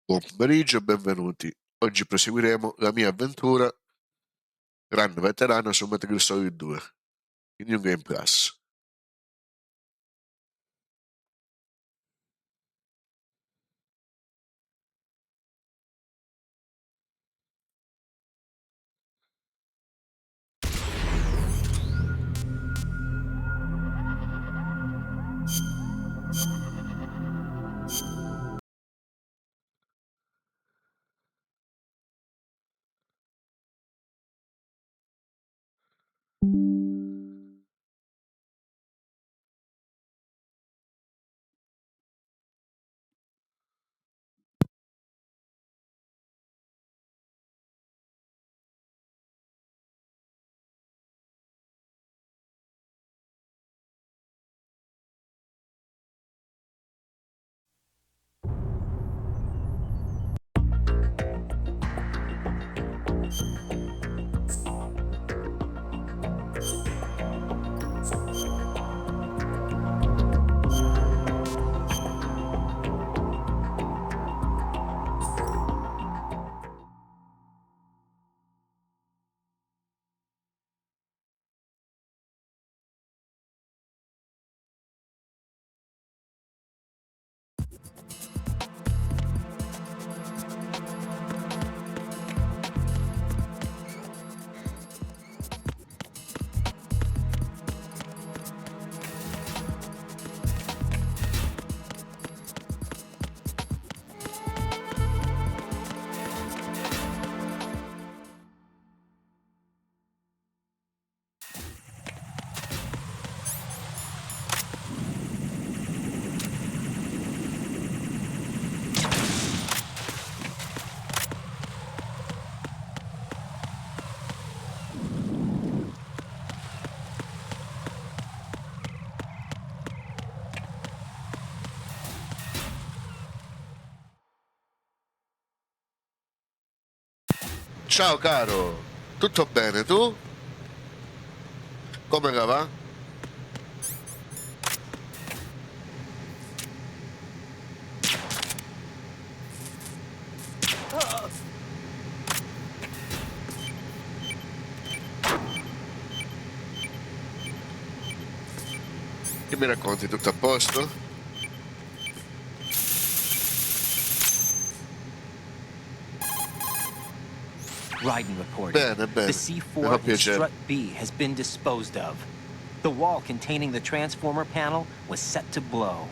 Buon pomeriggio e benvenuti. Oggi proseguiremo la mia avventura Run Veterana su Metal Gear Solid 2 in New Game Plus. Ciao caro, tutto bene tu? Come la va? Che mi racconti, tutto a posto? Raiden reporting. Bene, bene, The mi C4 fa in piacere. Strut B has been disposed of. The wall containing the transformer panel was set to blow.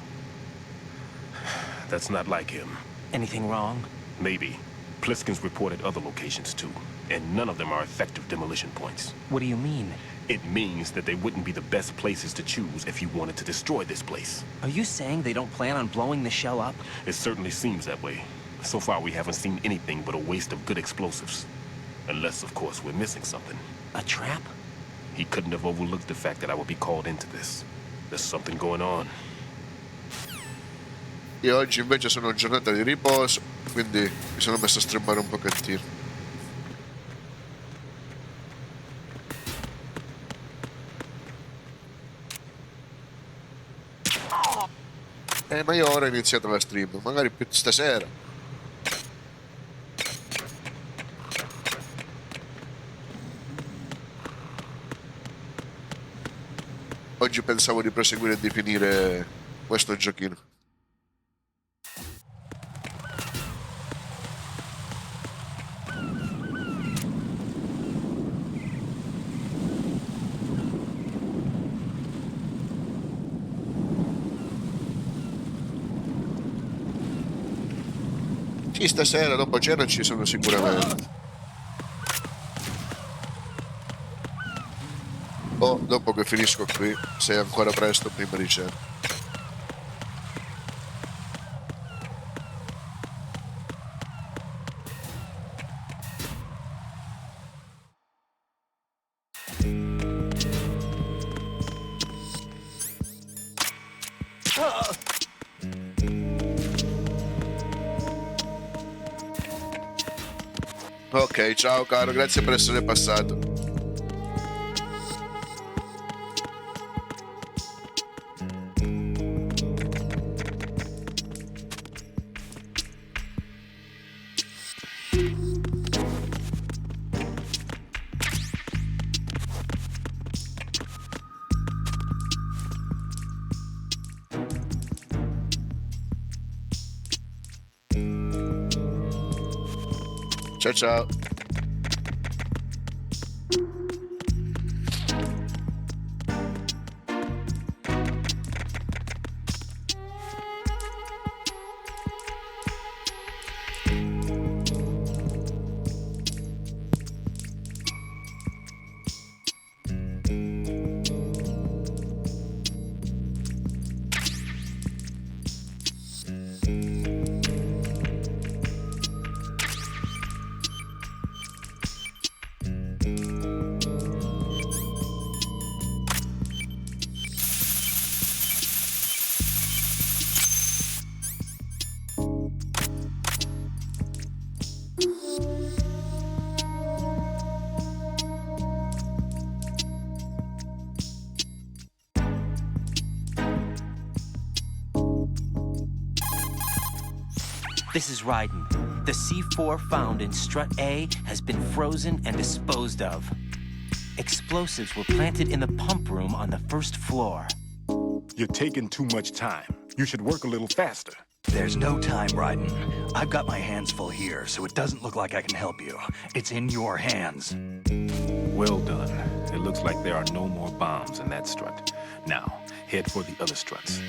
That's not like him. Anything wrong? Maybe. Pliskin's reported other locations too, and none of them are effective demolition points. What do you mean? It means that they wouldn't be the best places to choose if you wanted to destroy this place. Are you saying they don't plan on blowing the shell up? It certainly seems that way. So far, we haven't seen anything but a waste of good explosives. Unless, of course, we're missing something. A trap? He couldn't have overlooked the fact that I would be called into this. There's something going on. Io oggi invece sono giornata di riposo, quindi mi sono messo a streamare un pochettino. Ma io ora ho iniziato la stream, magari più stasera. Oggi pensavo di proseguire e di finire questo giochino. Sì, stasera dopo cena ci sono sicuramente. O dopo che finisco qui, se è ancora presto prima di cena. Ok, ciao caro, grazie per essere passato. Ciao ciao. This is Ryden. The C4 found in strut A has been frozen and disposed of. Explosives were planted in the pump room on the first floor. You're taking too much time. You should work a little faster. There's no time, Ryden. I've got my hands full here, so it doesn't look like I can help you. It's in your hands. Well done. It looks like there are no more bombs in that strut. Now, head for the other struts.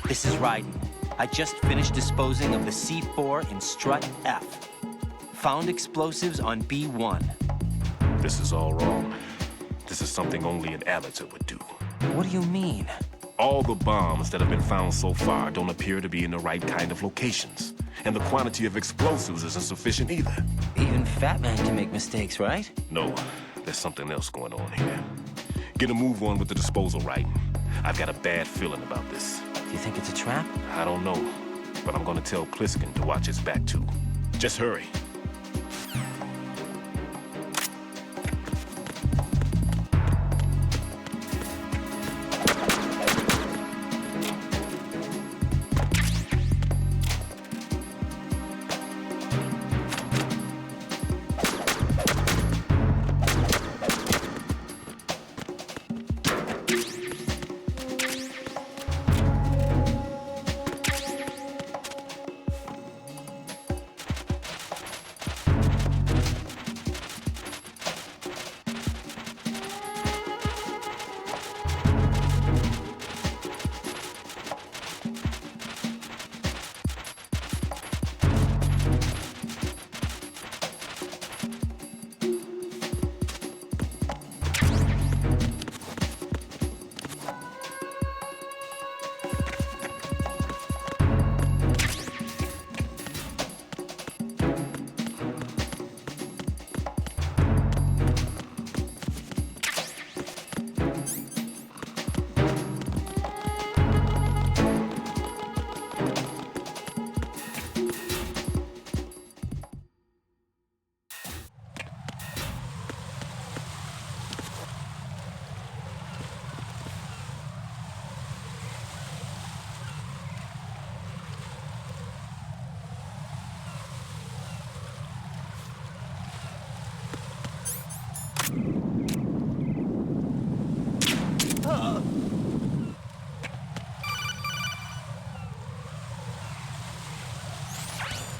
This is Ryden. I just finished disposing of the C4 in strut F. Found explosives on B1. This is all wrong. This is something only an amateur would do. What do you mean? All the bombs that have been found so far don't appear to be in the right kind of locations. And the quantity of explosives isn't sufficient either. Even Fat Man can make mistakes, right? No, there's something else going on here. Get a move on with the disposal, right? I've got a bad feeling about this. Do you think it's a trap? I don't know, but I'm gonna tell Pliskin to watch his back too. Just hurry.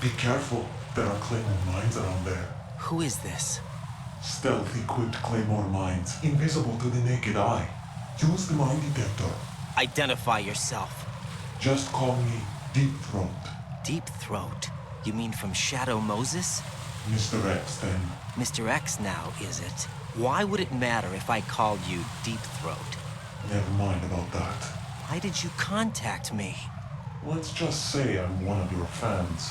Be careful. There are Claymore mines around there. Who is this? Stealth equipped Claymore mines, invisible to the naked eye. Use the mine detector. Identify yourself. Just call me Deep Throat. Deep Throat? You mean from Shadow Moses? Mr. X, then. Mr. X now, is it? Why would it matter if I called you Deep Throat? Never mind about that. Why did you contact me? Let's just say I'm one of your fans.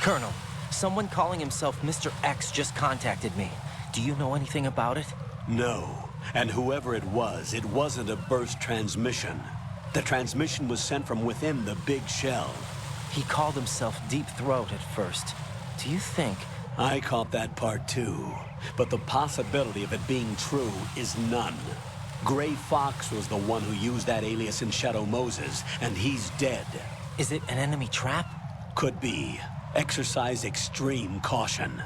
Colonel, someone calling himself Mr. X just contacted me. Do you know anything about it? No. And whoever it wasn't a burst transmission. The transmission was sent from within the big shell. He called himself Deep Throat at first. Do you think... I caught that part too. But the possibility of it being true is none. Gray Fox was the one who used that alias in Shadow Moses, and he's dead. Is it an enemy trap? Could be. Exercise extreme caution.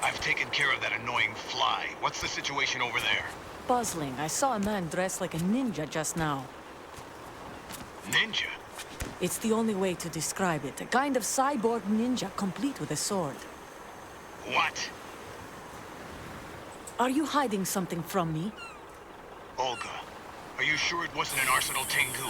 I've taken care of that annoying fly. What's the situation over there? Puzzling. I saw a man dressed like a ninja just now. Ninja? It's the only way to describe it. A kind of cyborg ninja, complete with a sword. What? Are you hiding something from me? Olga, are you sure it wasn't an Arsenal Tengu?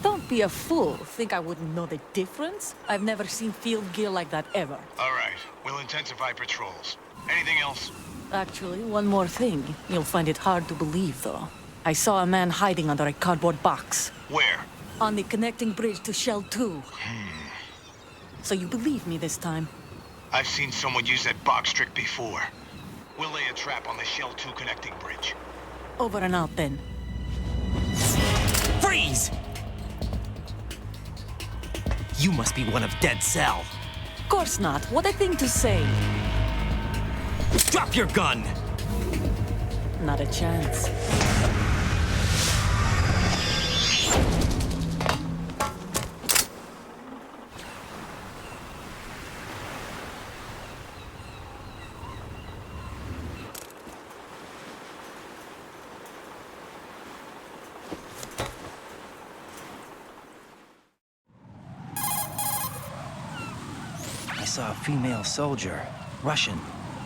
Don't be a fool. Think I wouldn't know the difference? I've never seen field gear like that ever. All right, we'll intensify patrols. Anything else? Actually, one more thing. You'll find it hard to believe, though. I saw a man hiding under a cardboard box. Where? On the connecting bridge to Shell 2. So you believe me this time? I've seen someone use that box trick before. We'll lay a trap on the Shell 2 connecting bridge. Over and out then. Freeze! You must be one of Dead Cell. Course not. What a thing to say. Drop your gun! Not a chance. I saw a female soldier. Russian.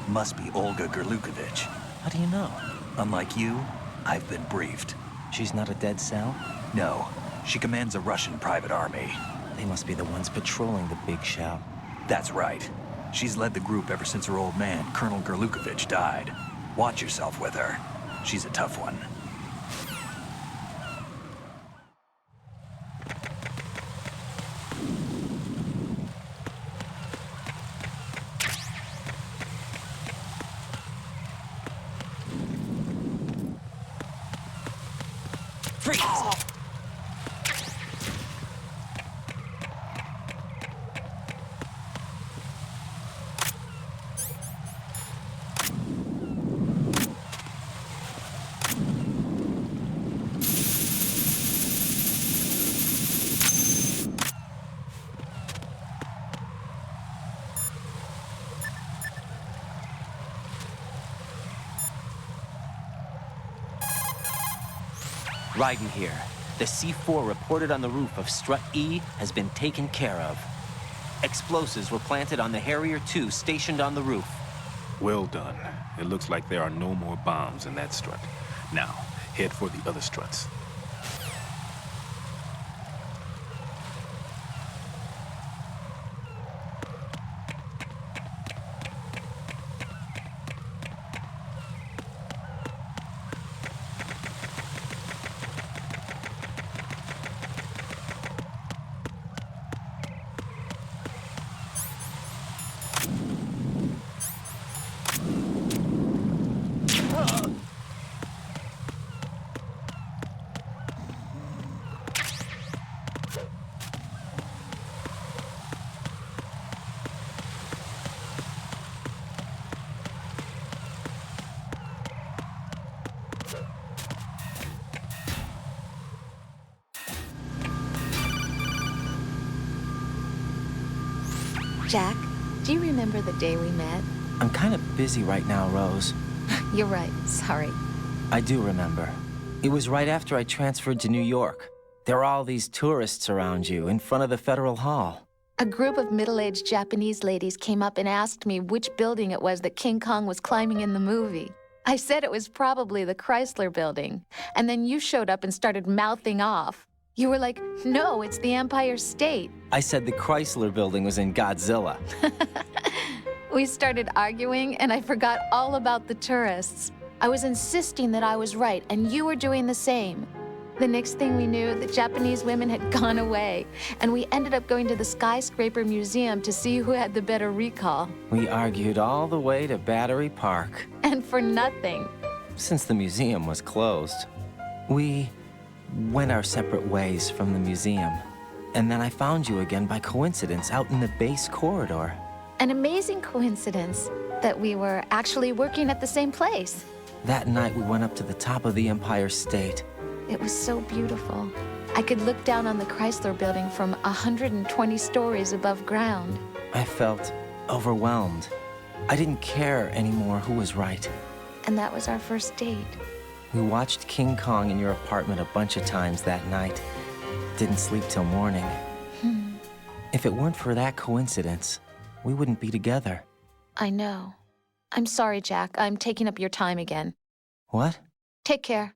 Must be Olga Gerlukovich. How do you know? Unlike you, I've been briefed. She's not a Dead Cell? No, she commands a Russian private army. They must be the ones patrolling the big shell. That's right. She's led the group ever since her old man, Colonel Gerlukovich, died. Watch yourself with her. She's a tough one. Freeze! Raiden here. The C4 reported on the roof of Strut E has been taken care of. Explosives were planted on the Harrier 2 stationed on the roof. Well done. It looks like there are no more bombs in that strut. Now, head for the other struts. Jack, do you remember the day we met? I'm kind of busy right now, Rose. You're right, sorry. I do remember. It was right after I transferred to New York. There were all these tourists around you in front of the Federal Hall. A group of middle-aged Japanese ladies came up and asked me which building it was that King Kong was climbing in the movie. I said it was probably the Chrysler building. And then you showed up and started mouthing off. You were like, no, it's the Empire State. I said the Chrysler building was in Godzilla. We started arguing, and I forgot all about the tourists. I was insisting that I was right, and you were doing the same. The next thing we knew, the Japanese women had gone away, and we ended up going to the Skyscraper Museum to see who had the better recall. We argued all the way to Battery Park. And for nothing. Since the museum was closed, we went our separate ways from the museum. And then I found you again by coincidence out in the base corridor. An amazing coincidence that we were actually working at the same place. That night we went up to the top of the Empire State. It was so beautiful. I could look down on the Chrysler building from 120 stories above ground. I felt overwhelmed. I didn't care anymore who was right. And that was our first date. We watched King Kong in your apartment a bunch of times that night. Didn't sleep till morning. If it weren't for that coincidence, we wouldn't be together. I know. I'm sorry, Jack. I'm taking up your time again. What? Take care.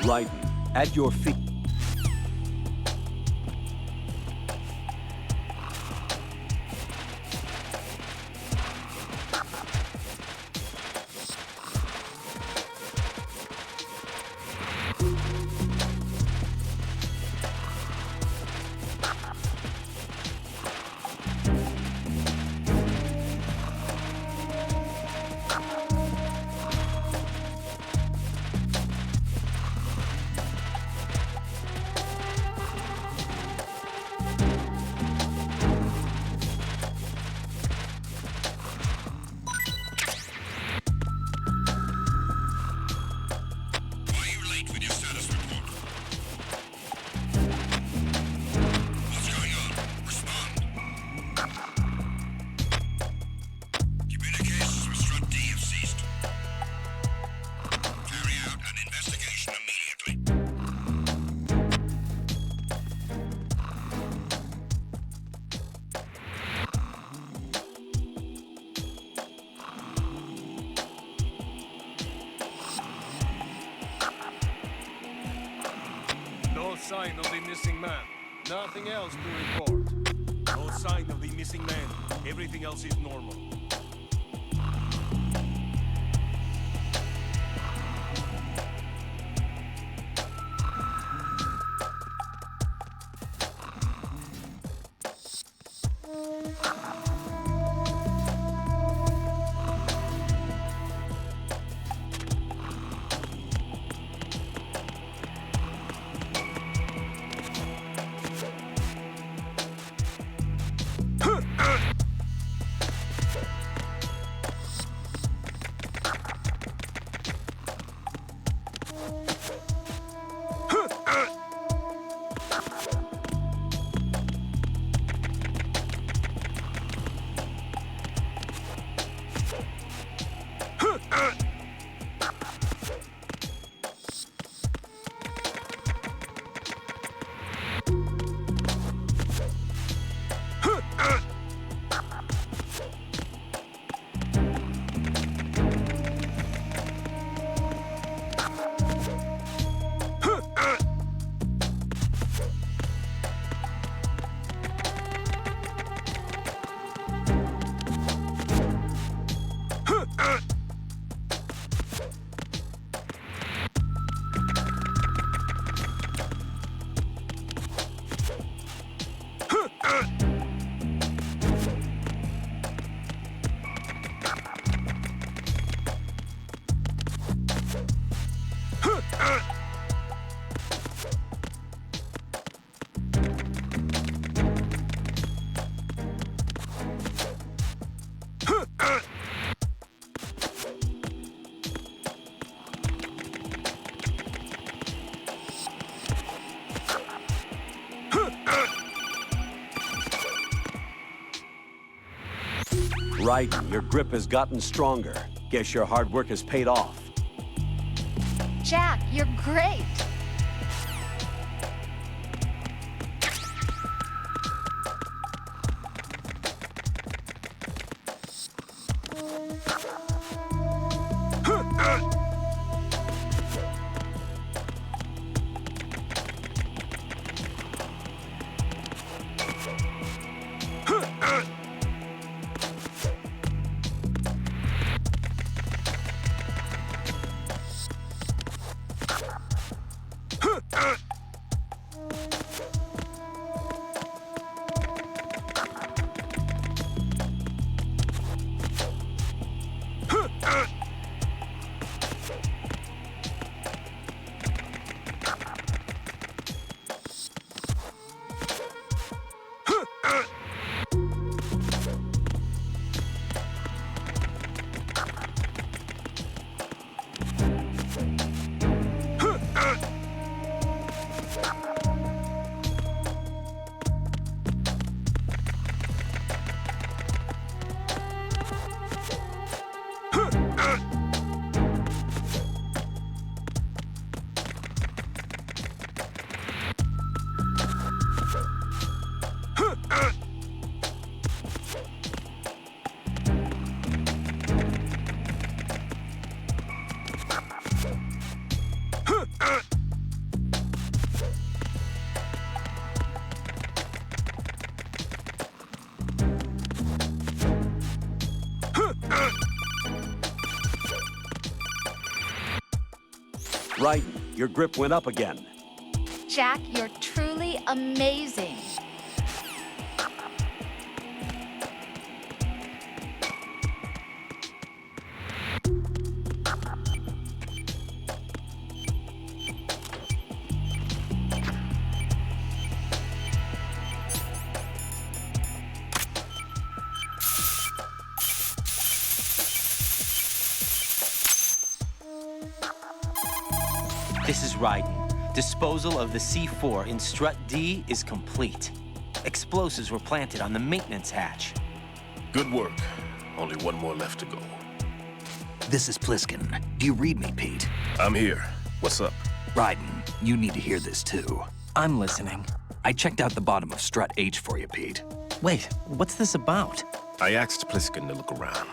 Raiden, at your feet. No sign of the missing man. Nothing else to report. No sign of the missing man. Everything else is normal. Raiden, your grip has gotten stronger. Guess your hard work has paid off. Jack, you're great. Right, your grip went up again. Jack, you're truly amazing. This is Raiden. Disposal of the C4 in Strut D is complete. Explosives were planted on the maintenance hatch. Good work. Only one more left to go. This is Pliskin. Do you read me, Pete? I'm here. What's up? Raiden, you need to hear this too. I'm listening. I checked out the bottom of Strut H for you, Pete. Wait, what's this about? I asked Pliskin to look around.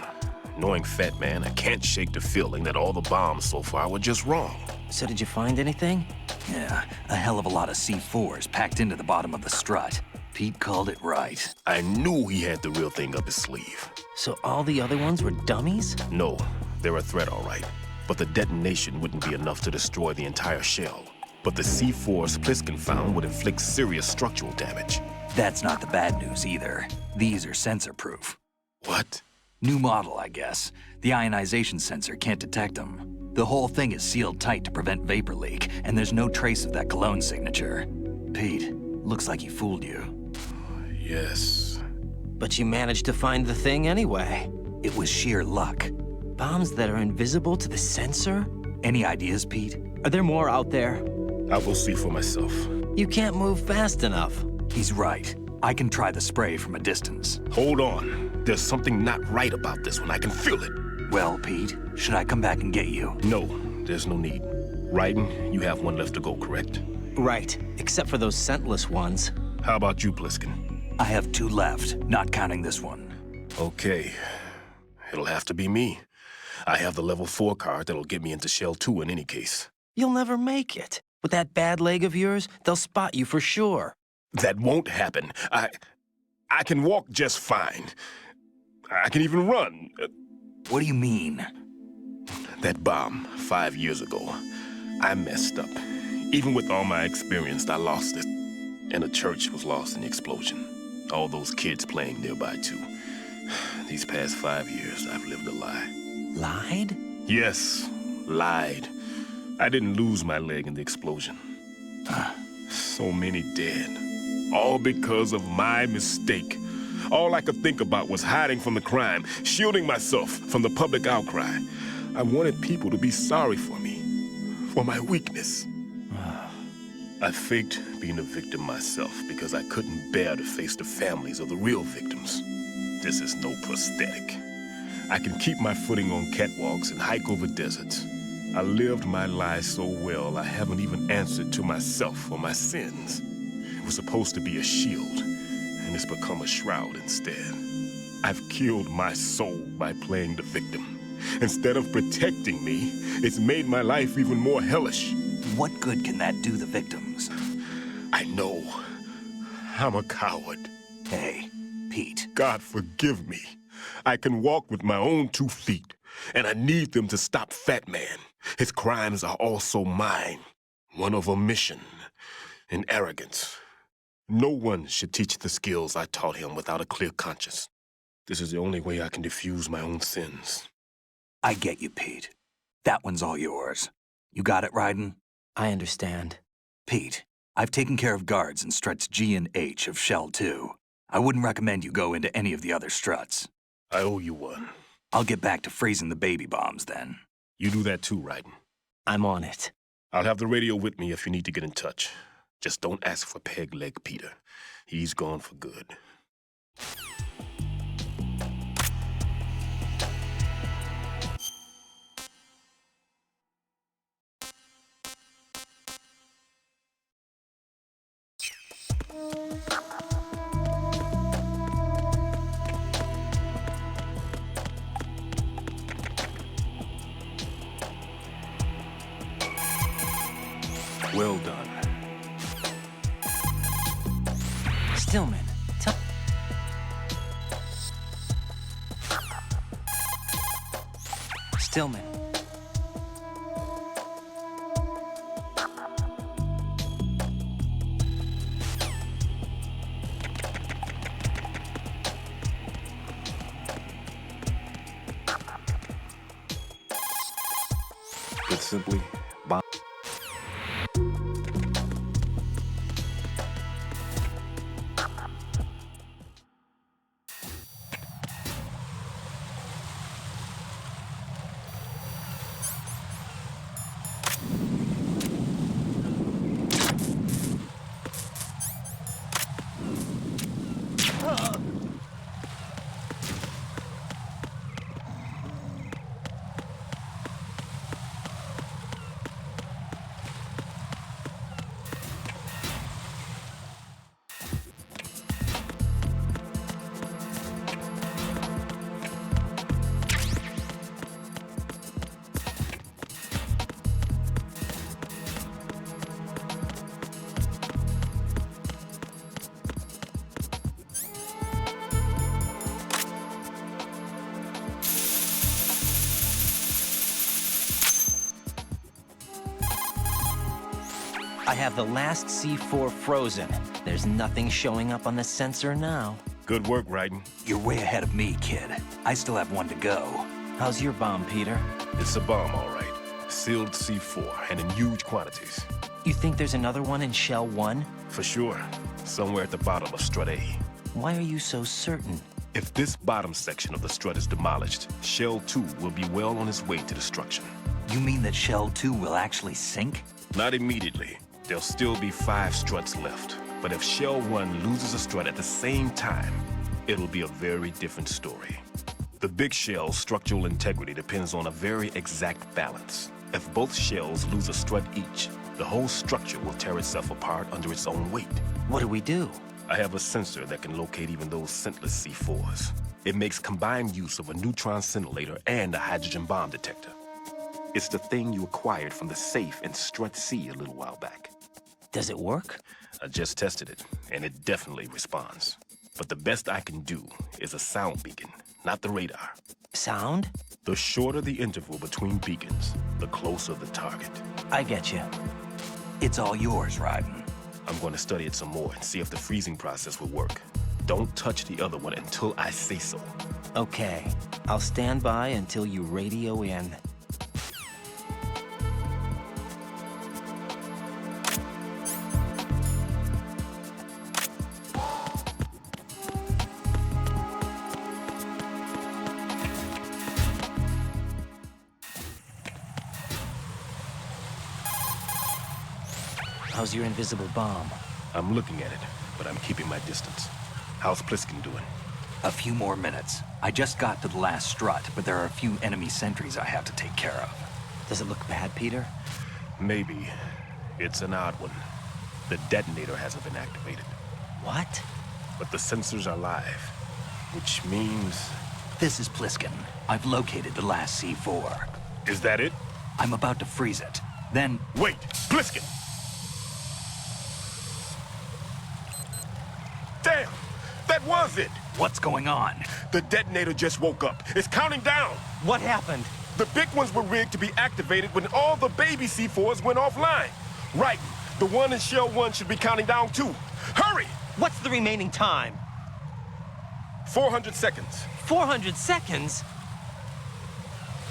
Knowing Fat Man, I can't shake the feeling that all the bombs so far were just wrong. So did you find anything? Yeah, a hell of a lot of C4s packed into the bottom of the strut. Pete called it right. I knew he had the real thing up his sleeve. So all the other ones were dummies? No, they're a threat, all right. But the detonation wouldn't be enough to destroy the entire shell. But the C4s Pliskin found would inflict serious structural damage. That's not the bad news either. These are sensor-proof. What? New model, I guess. The ionization sensor can't detect them. The whole thing is sealed tight to prevent vapor leak, and there's no trace of that cologne signature. Pete, looks like he fooled you. Yes. But you managed to find the thing anyway. It was sheer luck. Bombs that are invisible to the sensor? Any ideas, Pete? Are there more out there? I'll go see for myself. You can't move fast enough. He's right. I can try the spray from a distance. Hold on. There's something not right about this one. I can feel it. Well, Pete, should I come back and get you? No, there's no need. Raiden, you have one left to go, correct? Right, except for those scentless ones. How about you, Pliskin? I have 2 left, not counting this one. Okay. It'll have to be me. I have the level 4 card that'll get me into Shell 2 in any case. You'll never make it. With that bad leg of yours, they'll spot you for sure. That won't happen. I can walk just fine. I can even run. What do you mean? That bomb 5 years ago, I messed up. Even with all my experience, I lost it. And the church was lost in the explosion. All those kids playing nearby, too. These past 5 years, I've lived a lie. Lied? Yes, lied. I didn't lose my leg in the explosion. So many dead. All because of my mistake. All I could think about was hiding from the crime, shielding myself from the public outcry. I wanted people to be sorry for me, for my weakness. I faked being a victim myself because I couldn't bear to face the families of the real victims. This is no prosthetic. I can keep my footing on catwalks and hike over deserts. I lived my lie so well, I haven't even answered to myself for my sins. It was supposed to be a shield, and it's become a shroud instead. I've killed my soul by playing the victim. Instead of protecting me, it's made my life even more hellish. What good can that do the victims? I know. I'm a coward. Hey, Pete. God forgive me. I can walk with my own 2 feet, and I need them to stop Fat Man. His crimes are also mine. One of omission and arrogance. No one should teach the skills I taught him without a clear conscience. This is the only way I can diffuse my own sins. I get you, Pete. That one's all yours. You got it, Raiden? I understand. Pete, I've taken care of guards in struts G and H of Shell 2. I wouldn't recommend you go into any of the other struts. I owe you one. I'll get back to freezing the baby bombs then. You do that too, Raiden. I'm on it. I'll have the radio with me if you need to get in touch. Just don't ask for Peg Leg Peter. He's gone for good. Well done. Stillman, tell... Stillman. Put simply, bomb. I have the last C4 frozen. There's nothing showing up on the sensor now. Good work, Raiden. You're way ahead of me, kid. I still have one to go. How's your bomb, Peter? It's a bomb, all right. Sealed C4, and in huge quantities. You think there's another one in Shell 1? For sure. Somewhere at the bottom of Strut A. Why are you so certain? If this bottom section of the strut is demolished, Shell 2 will be well on its way to destruction. You mean that Shell 2 will actually sink? Not immediately. There'll still be 5 struts left. But if Shell 1 loses a strut at the same time, it'll be a very different story. The big shell's structural integrity depends on a very exact balance. If both shells lose a strut each, the whole structure will tear itself apart under its own weight. What do we do? I have a sensor that can locate even those scentless C4s. It makes combined use of a neutron scintillator and a hydrogen bomb detector. It's the thing you acquired from the safe in Strut C a little while back. Does it work? I just tested it, and it definitely responds. But the best I can do is a sound beacon, not the radar. Sound? The shorter the interval between beacons, the closer the target. I get you. It's all yours, Raiden. I'm going to study it some more and see if the freezing process will work. Don't touch the other one until I say so. Okay. I'll stand by until you radio in. How's your invisible bomb? I'm looking at it, but I'm keeping my distance. How's Pliskin doing? A few more minutes. I just got to the last strut, but there are a few enemy sentries I have to take care of. Does it look bad, Peter? Maybe. It's an odd one. The detonator hasn't been activated. What? But the sensors are live, which means... This is Pliskin. I've located the last C4. Is that it? I'm about to freeze it. Then... Wait! Pliskin! Damn! That was it! What's going on? The detonator just woke up. It's counting down! What happened? The big ones were rigged to be activated when all the baby C4s went offline. Right. The one in Shell 1 should be counting down too. Hurry! What's the remaining time? 400 seconds. 400 seconds?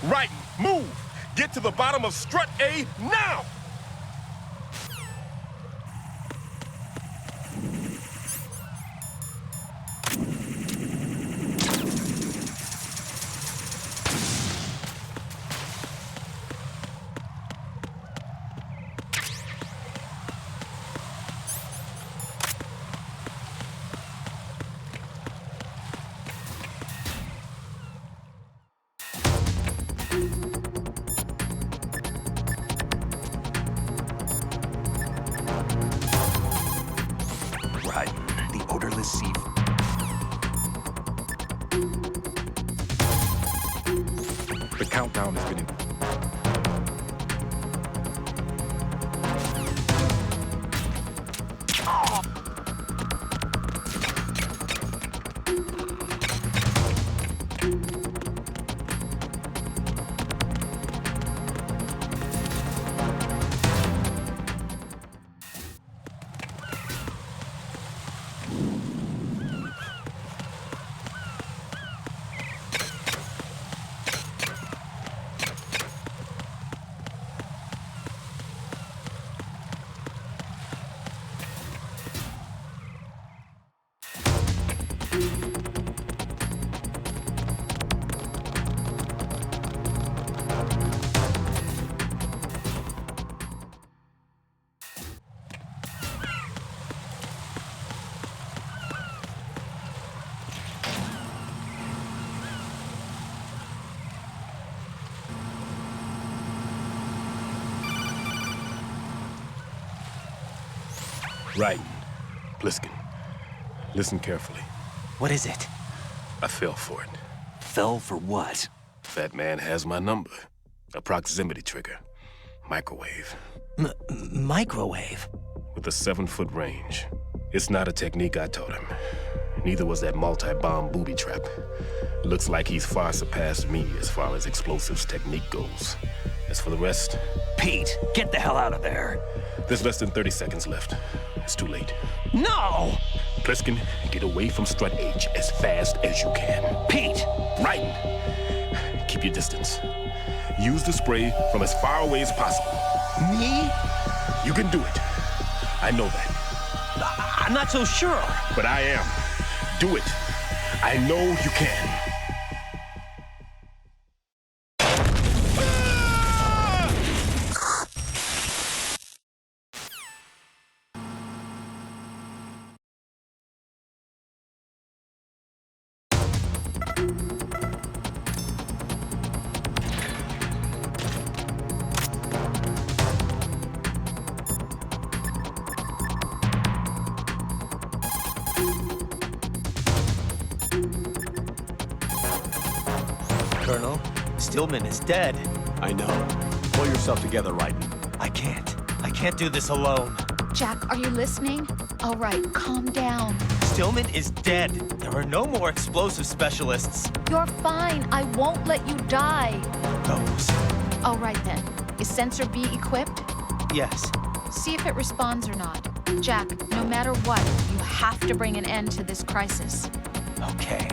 Right. Move! Get to the bottom of Strut A now! The odorless sea. The countdown has been... Right. Pliskin, listen carefully. What is it? I fell for it. Fell for what? That man has my number. A proximity trigger. Microwave. Microwave? With a 7-foot range. It's not a technique I taught him. Neither was that multi-bomb booby trap. Looks like he's far surpassed me as far as explosives technique goes. As for the rest... Pete, get the hell out of there. There's less than 30 seconds left. It's too late. No! Pliskin, get away from Strut H as fast as you can. Pete! Raiden, keep your distance. Use the spray from as far away as possible. Me? You can do it. I know that. I'm not so sure. But I am. Do it. I know you can. Colonel, Stillman is dead. I know. Pull yourself together, Raiden. I can't. I can't do this alone. Jack, are you listening? All right, calm down. Stillman is dead. There are no more explosive specialists. You're fine. I won't let you die. Those. All right, then. Is Sensor B equipped? Yes. See if it responds or not. Jack, no matter what, you have to bring an end to this crisis. Okay.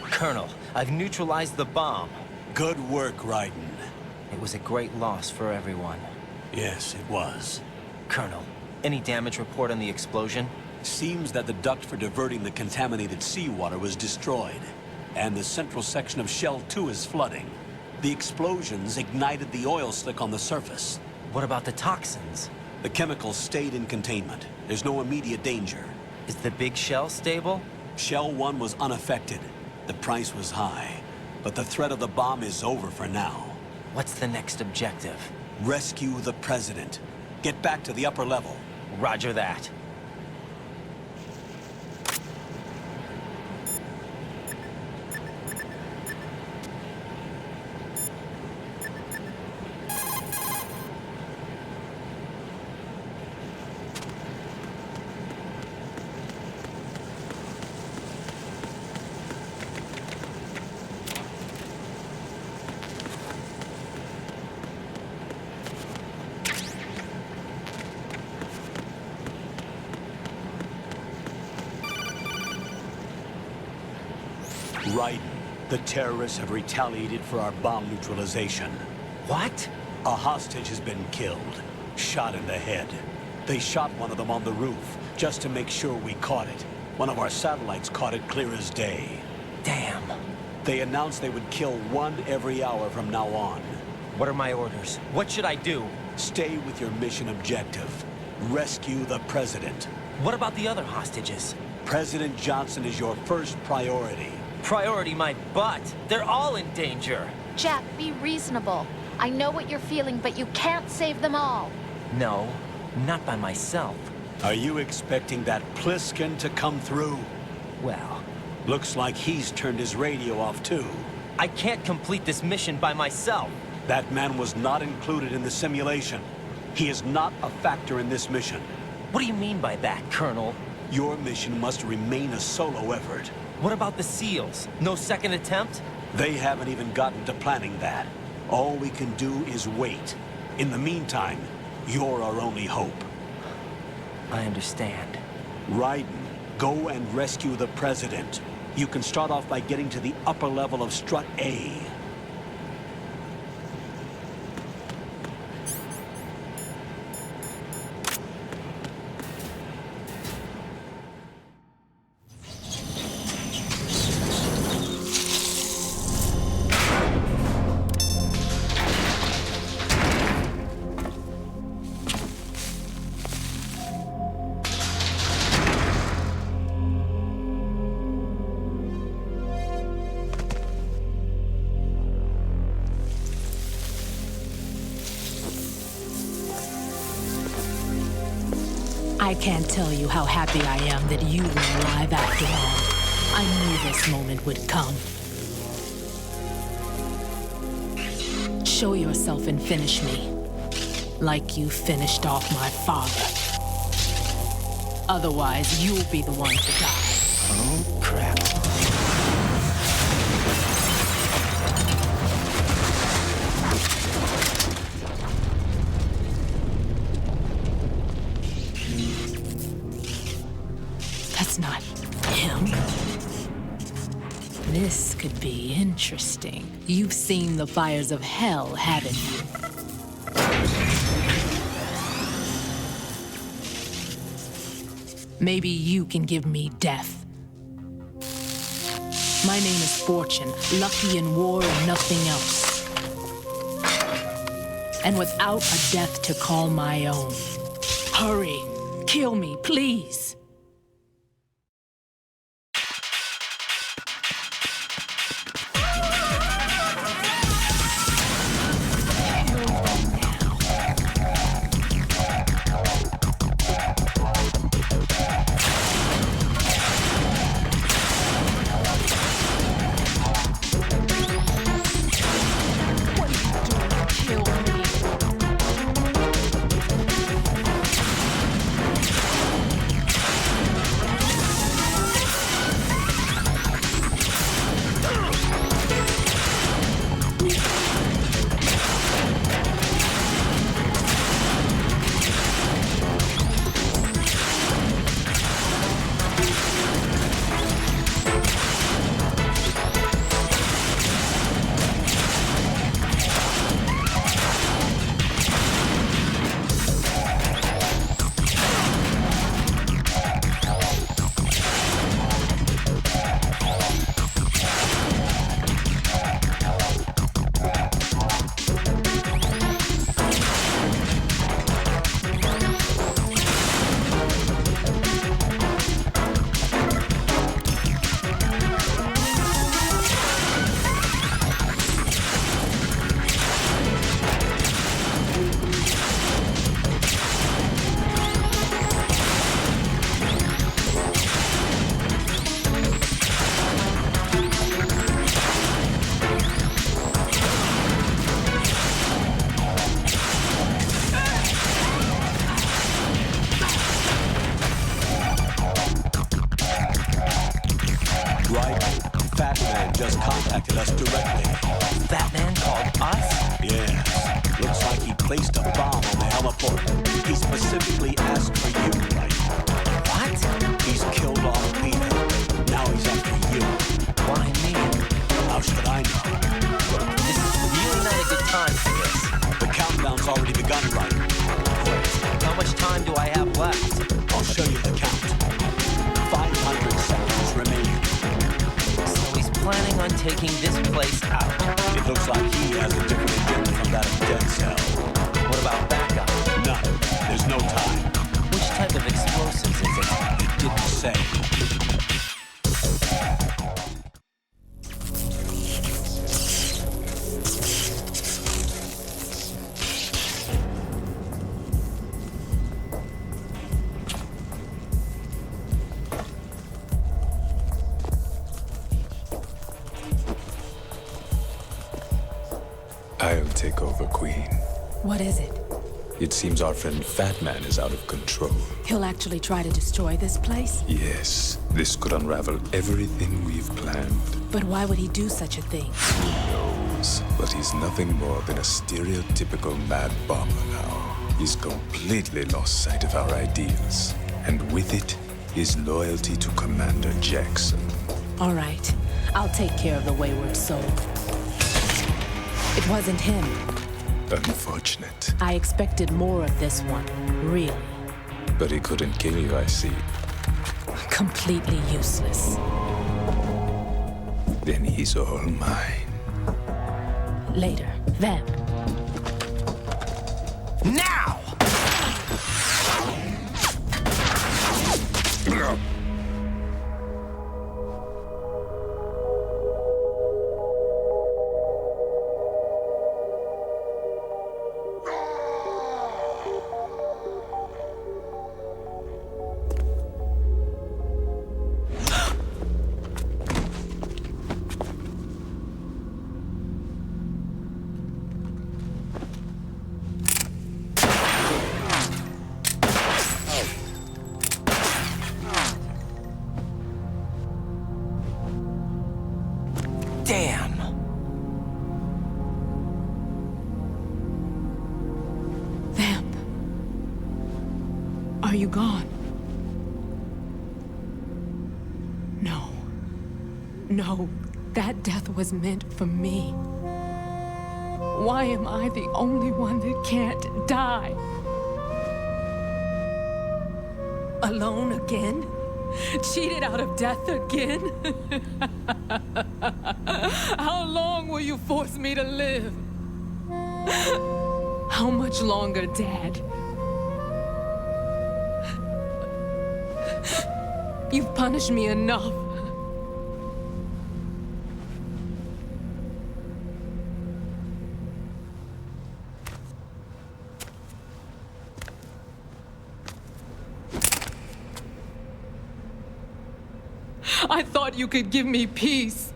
Colonel, I've neutralized the bomb. Good work, Raiden. It was a great loss for everyone. Yes, it was. Colonel, any damage report on the explosion? Seems that the duct for diverting the contaminated seawater was destroyed, and the central section of Shell 2 is flooding. The explosions ignited the oil slick on the surface. What about the toxins? The chemicals stayed in containment. There's no immediate danger. Is the big shell stable? Shell 1 was unaffected. The price was high, but the threat of the bomb is over for now. What's the next objective? Rescue the President. Get back to the upper level. Roger that. Raiden, the terrorists have retaliated for our bomb neutralization. What? A hostage has been killed, shot in the head. They shot one of them on the roof, just to make sure we caught it. One of our satellites caught it clear as day. Damn. They announced they would kill one every hour from now on. What are my orders? What should I do? Stay with your mission objective. Rescue the President. What about the other hostages? President Johnson is your first priority. Priority my butt. They're all in danger. Jack, be reasonable. I know what you're feeling, but you can't save them all. No, not by myself. Are you expecting that Pliskin to come through? Well, looks like he's turned his radio off too. I can't complete this mission by myself. That man was not included in the simulation. He is not a factor in this mission. What do you mean by that, Colonel? Your mission must remain a solo effort. What about the SEALs? No second attempt? They haven't even gotten to planning that. All we can do is wait. In the meantime, you're our only hope. I understand. Raiden, go and rescue the President. You can start off by getting to the upper level of Strut A. I can't tell you how happy I am that you were alive after all. I knew this moment would come. Show yourself and finish me, like you finished off my father. Otherwise, you'll be the one to die. Oh, crap. That's not him. This could be interesting. You've seen the fires of hell, haven't you? Maybe you can give me death. My name is Fortune, lucky in war and nothing else. And without a death to call my own. Hurry, kill me, please. Fat Man just contacted us directly. Fat Man called us? Yes. Looks like he placed a bomb on the heliport. He specifically asked for you, right? What? He's killed off Peter. Now he's after you. Why me? How should I know? Look, this is really not a good time for this. The countdown's already begun, right? Great. How much time do I have left? I'll show you the count. 500 seconds remaining. So he's planning on taking this place out. It looks like he has a different agenda from that of Dead Cell. What about backup? None. There's no time. Which type of explosives is it? It didn't say. I'll take over, Queen. What is it? It seems our friend Fat Man is out of control. He'll actually try to destroy this place? Yes, this could unravel everything we've planned. But why would he do such a thing? Who knows? But he's nothing more than a stereotypical mad bomber now. He's completely lost sight of our ideals. And with it, his loyalty to Commander Jackson. All right. I'll take care of the wayward soul. It wasn't him. Unfortunate. I expected more of this one, really. But he couldn't kill you, I see. Completely useless. Then he's all mine. Later. Then. Now! Damn! Vamp. Are you gone? No. No, that death was meant for me. Why am I the only one that can't die? Alone again? Cheated out of death again? How long will you force me to live? How much longer, Dad? You've punished me enough. I thought you could give me peace.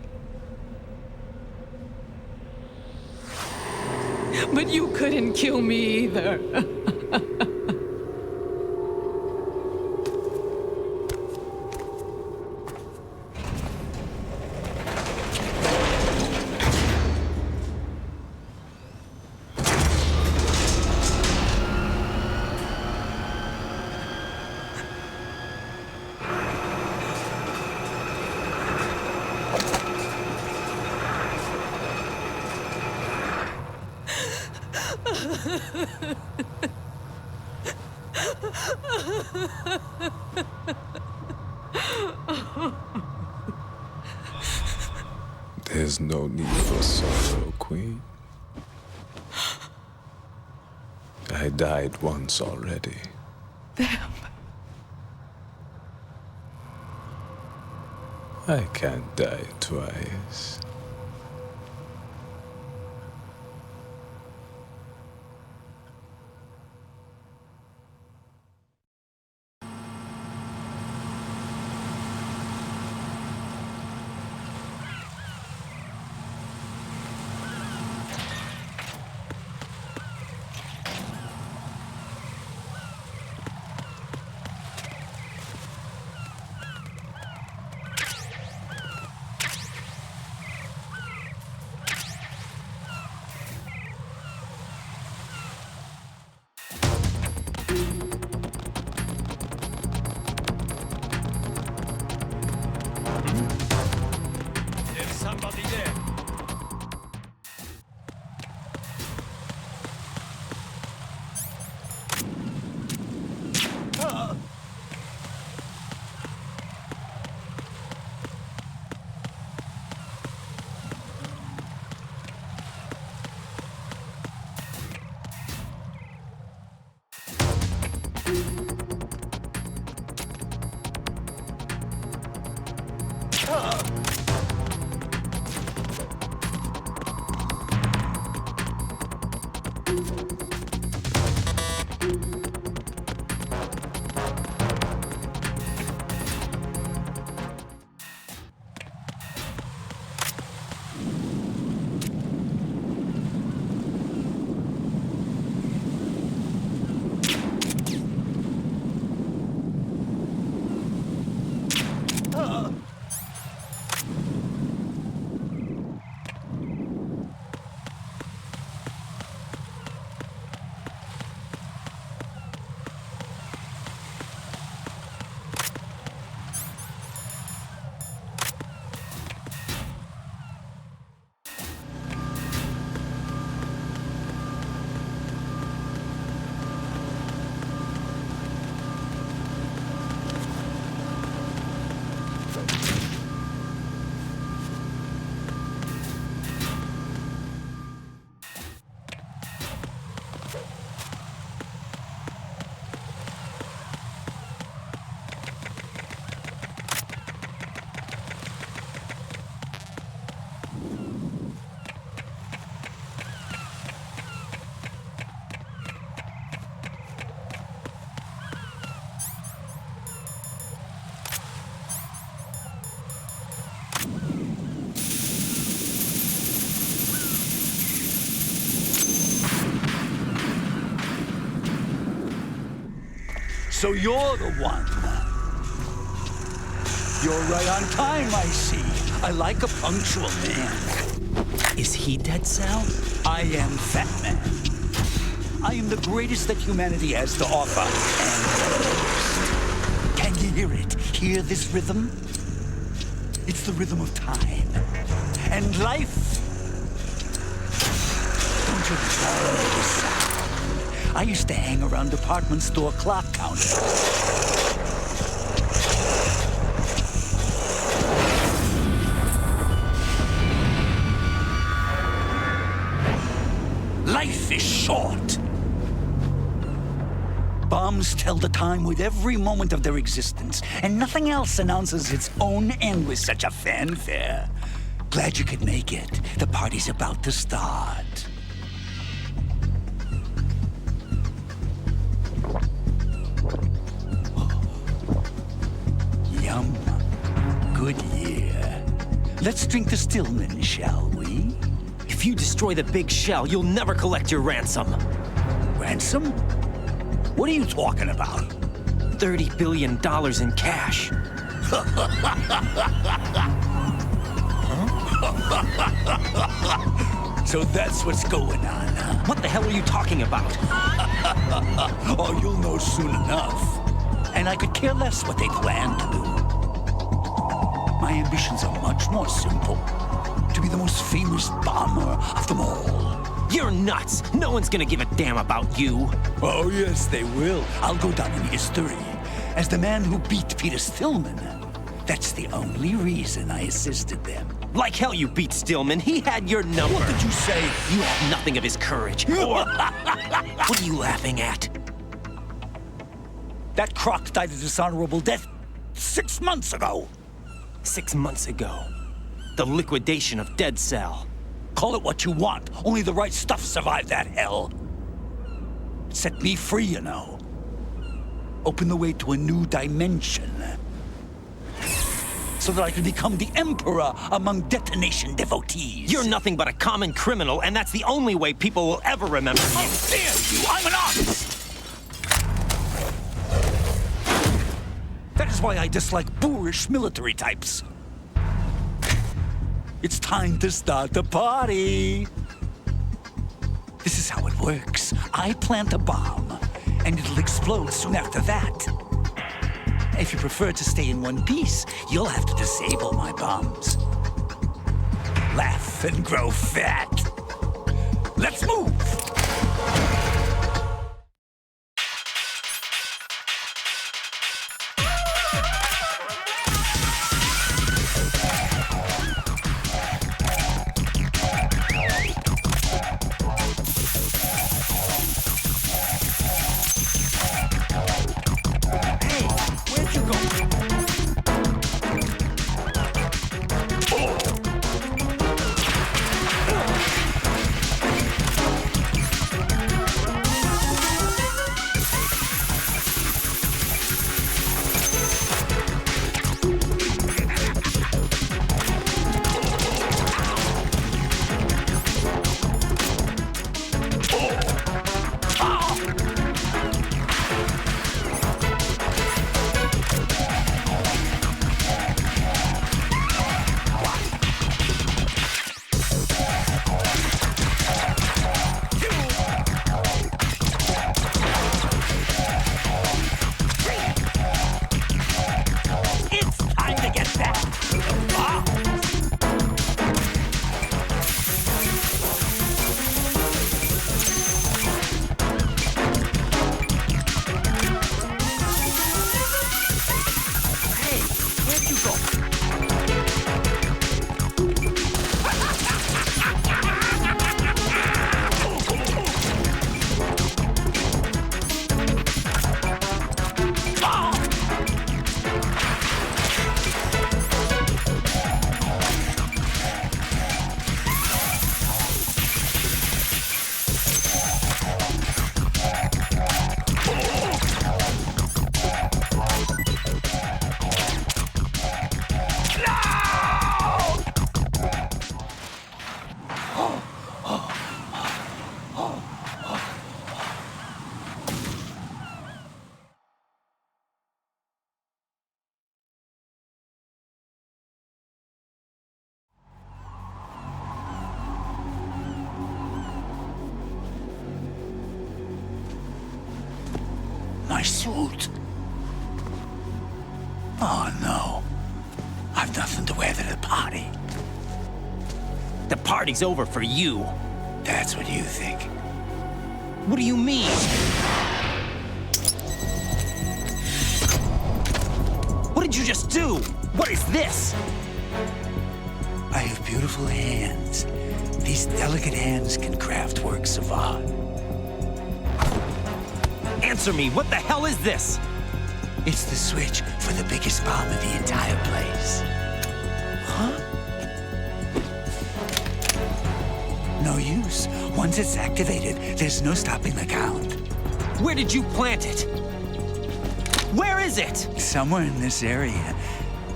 But you couldn't kill me either. There's no need for sorrow, Queen. I died once already. Vamp. I can't die twice. There's somebody there. So you're the one. You're right on time, I see. I like a punctual man. Is he Dead Cell? I am Fat Man. I am the greatest that humanity has to offer, and can you hear it? Hear this rhythm? It's the rhythm of time. And life. Don't you love this sound? I used to hang around department store clock counters. Life is short. Bombs tell the time with every moment of their existence, and nothing else announces its own end with such a fanfare. Glad you could make it. The party's about to start. Yum. Good year. Let's drink the Stillman, shall we? If you destroy the big shell, you'll never collect your ransom. Ransom? What are you talking about? $30 billion in cash. So that's what's going on, huh? What the hell are you talking about? Oh, you'll know soon enough. And I could care less what they plan to do. My ambitions are much more simple. To be the most famous bomber of them all. You're nuts! No one's gonna give a damn about you. Oh, yes, they will. I'll go down in history as the man who beat Peter Stillman. That's the only reason I assisted them. Like hell you beat Stillman. He had your number. What did you say? You have nothing of his courage. Or... What are you laughing at? That croc died a dishonorable death 6 months ago. 6 months ago. The liquidation of Dead Cell. Call it what you want. Only the right stuff survived that hell. It set me free, you know. Opened the way to a new dimension. So that I could become the emperor among detonation devotees. You're nothing but a common criminal, and that's the only way people will ever remember you. How dare you! I'm an artist! That is why I dislike boorish military types. It's time to start the party. This is how it works. I plant a bomb, and it'll explode soon after that. If you prefer to stay in one piece, you'll have to disable my bombs. Laugh and grow fat. Let's move! my suit. Oh, no. I've nothing to wear to the party. The party's over for you. That's what you think. What do you mean? What did you just do? What is this? I have beautiful hands. These delicate hands can craft works of art. Answer me, what the hell is this? It's the switch for the biggest bomb in the entire place. Huh? No use. Once it's activated, there's no stopping the count. Where did you plant it? Where is it? Somewhere in this area.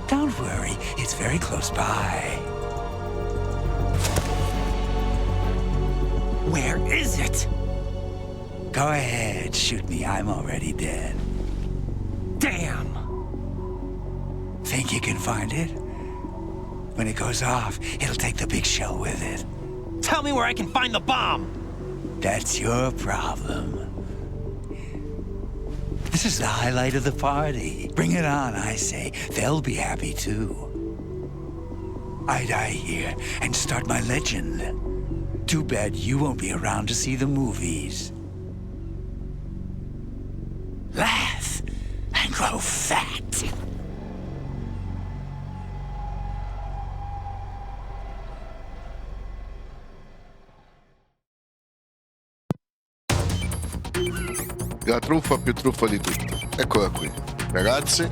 Don't worry, it's very close by. Where is it? Go ahead, shoot me. I'm already dead. Damn! Think you can find it? When it goes off, it'll take the big shell with it. Tell me where I can find the bomb! That's your problem. This is the highlight of the party. Bring it on, I say. They'll be happy too. I die here and start my legend. Too bad you won't be around to see the movies. Laugh and grow fat. La truffa più truffa di tutte. Eccola qui. Ragazzi.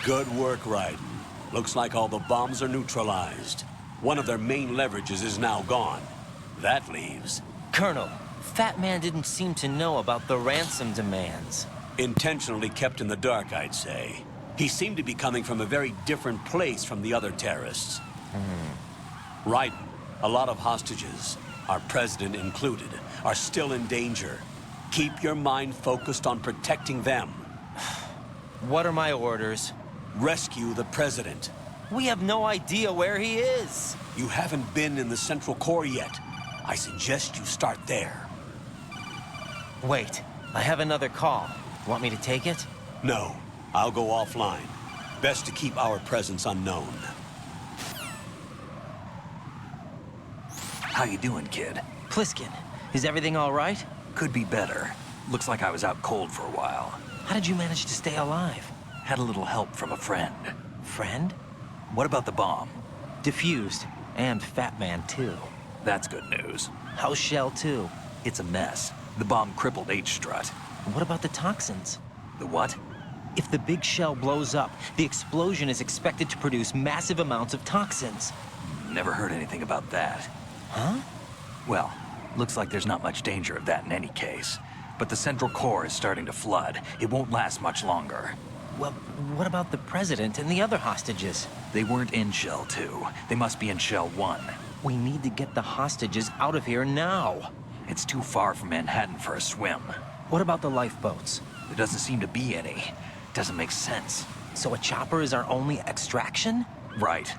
Good work, Raiden. Looks like all the bombs are neutralized. One of their main leverages is now gone. That leaves... Colonel, Fat Man didn't seem to know about the ransom demands. Intentionally kept in the dark, I'd say. He seemed to be coming from a very different place from the other terrorists. Raiden, a lot of hostages, our president included, are still in danger. Keep your mind focused on protecting them. What are my orders? Rescue the president. We have no idea where he is. You haven't been in the Central Core yet. I suggest you start there. Wait, I have another call. Want me to take it? No, I'll go offline. Best to keep our presence unknown. How you doing, kid? Pliskin, is everything all right? Could be better. Looks like I was out cold for a while. How did you manage to stay alive? Had a little help from a friend. Friend? What about the bomb? Diffused. And Fat Man, too. That's good news. How's Shell, too? It's a mess. The bomb crippled H-Strut. What about the toxins? The what? If the big shell blows up, the explosion is expected to produce massive amounts of toxins. Never heard anything about that. Huh? Well, looks like there's not much danger of that in any case. But the Central Core is starting to flood. It won't last much longer. Well, what about the president and the other hostages? They weren't in Shell 2. They must be in Shell 1. We need to get the hostages out of here now. It's too far from Manhattan for a swim. What about the lifeboats? There doesn't seem to be any. Doesn't make sense. So a chopper is our only extraction? Right.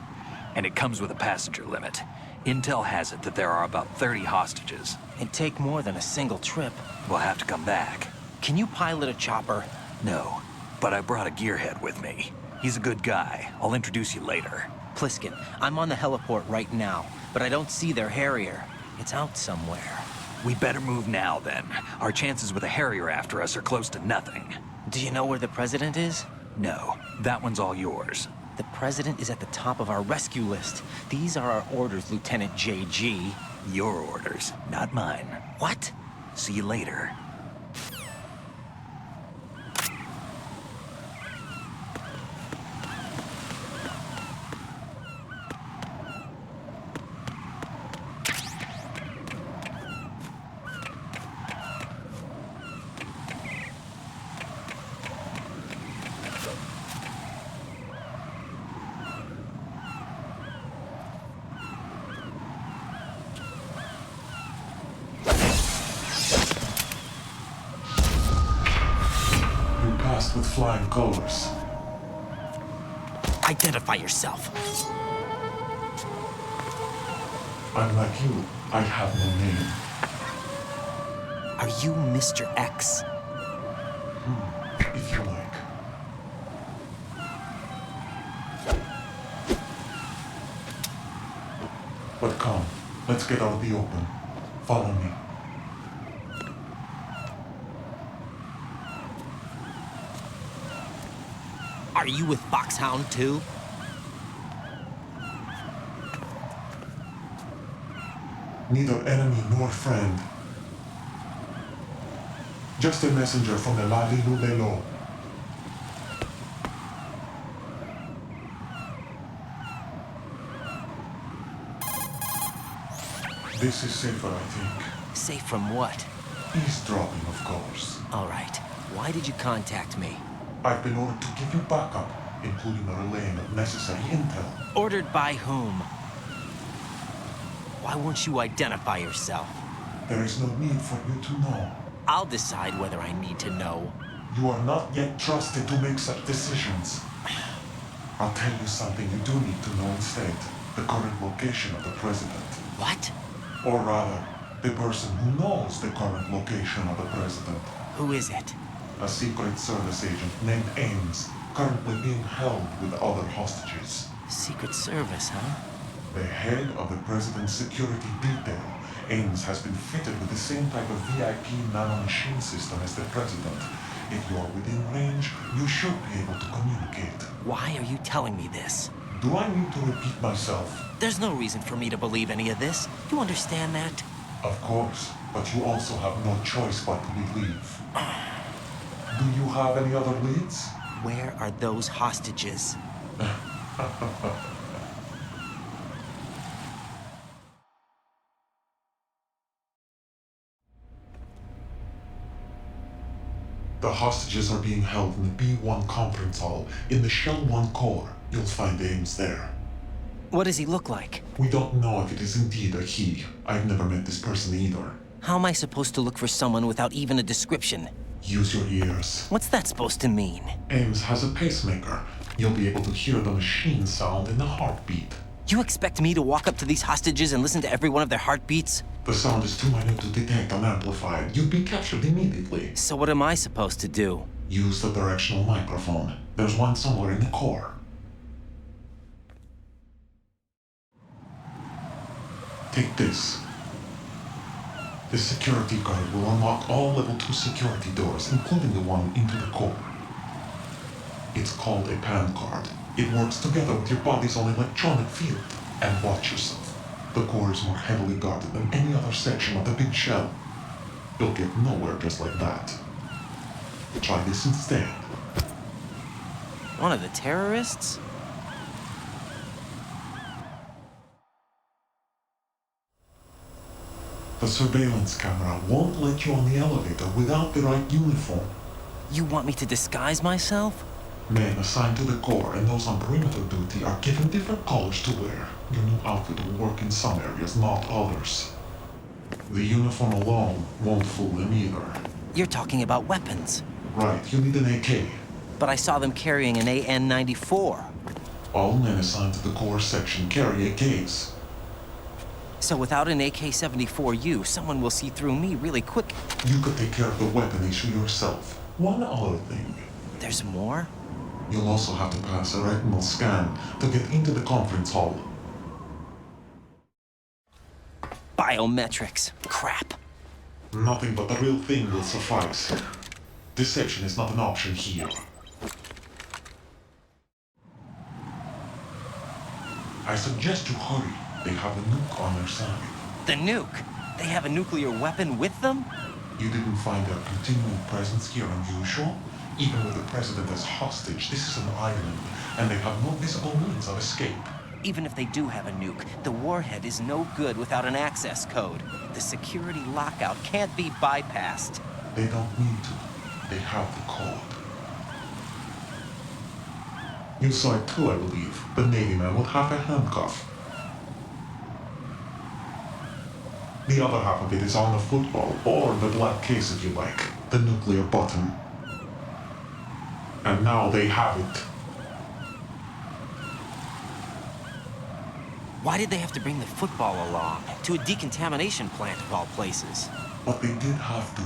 And it comes with a passenger limit. Intel has it that there are about 30 hostages. It'd take more than a single trip. We'll have to come back. Can you pilot a chopper? No, but I brought a gearhead with me. He's a good guy. I'll introduce you later. Pliskin, I'm on the heliport right now, but I don't see their Harrier. It's out somewhere. We better move now, then. Our chances with a Harrier after us are close to nothing. Do you know where the president is? No, that one's all yours. The president is at the top of our rescue list. These are our orders, Lieutenant JG. Your orders, not mine. What? See you later. with flying colors. Identify yourself. I'm like you. I have no name. Are you Mr. X? If you like. But come, let's get out of the open. Follow me. Are you with Foxhound too? Neither enemy nor friend. Just a messenger from the Lalilu Belo. This is safer, I think. Safe from what? Eavesdropping, of course. All right. Why did you contact me? I've been ordered to give you backup, including the relaying of necessary intel. Ordered by whom? Why won't you identify yourself? There is no need for you to know. I'll decide whether I need to know. You are not yet trusted to make such decisions. I'll tell you something you do need to know instead. The current location of the president. What? Or rather, the person who knows the current location of the president. Who is it? A Secret Service agent named Ames, currently being held with other hostages. Secret Service, huh? The head of the president's security detail, Ames has been fitted with the same type of VIP nanomachine system as the president. If you are within range, you should be able to communicate. Why are you telling me this? Do I need to repeat myself? There's no reason for me to believe any of this. You understand that? Of course, but you also have no choice but to believe. Do you have any other leads? Where are those hostages? The hostages are being held in the B1 conference hall in the Shell 1 core. You'll find Ames there. What does he look like? We don't know if it is indeed a he. I've never met this person either. How am I supposed to look for someone without even a description? Use your ears. What's that supposed to mean? Ames has a pacemaker. You'll be able to hear the machine sound in the heartbeat. You expect me to walk up to these hostages and listen to every one of their heartbeats? The sound is too minute to detect unamplified. You'd be captured immediately. So what am I supposed to do? Use the directional microphone. There's one somewhere in the core. Take this. This security card will unlock all level 2 security doors, including the one into the core. It's called a PAN card. It works together with your body's own electronic field. And watch yourself. The core is more heavily guarded than any other section of the big shell. You'll get nowhere just like that. Try this instead. One of the terrorists? The surveillance camera won't let you on the elevator without the right uniform. You want me to disguise myself? Men assigned to the core and those on perimeter duty are given different colors to wear. Your new outfit will work in some areas, not others. The uniform alone won't fool them either. You're talking about weapons. Right, you need an AK. But I saw them carrying an AN-94. All men assigned to the core section carry AKs. So without an AK-74U, someone will see through me really quick. You could take care of the weapon issue yourself. One other thing. There's more? You'll also have to pass a retinal scan to get into the conference hall. Biometrics. Crap. Nothing but the real thing will suffice. Deception is not an option here. I suggest you hurry. They have a nuke on their side. The nuke? They have a nuclear weapon with them? You didn't find their continuing presence here unusual? Even with the president as hostage, this is an island, and they have no visible means of escape. Even if they do have a nuke, the warhead is no good without an access code. The security lockout can't be bypassed. They don't need to. They have the code. You saw it too, I believe. The Navy man with half a handcuff. The other half of it is on the football, or the black case if you like. The nuclear button. And now they have it. Why did they have to bring the football along? To a decontamination plant of all places. But they did have to.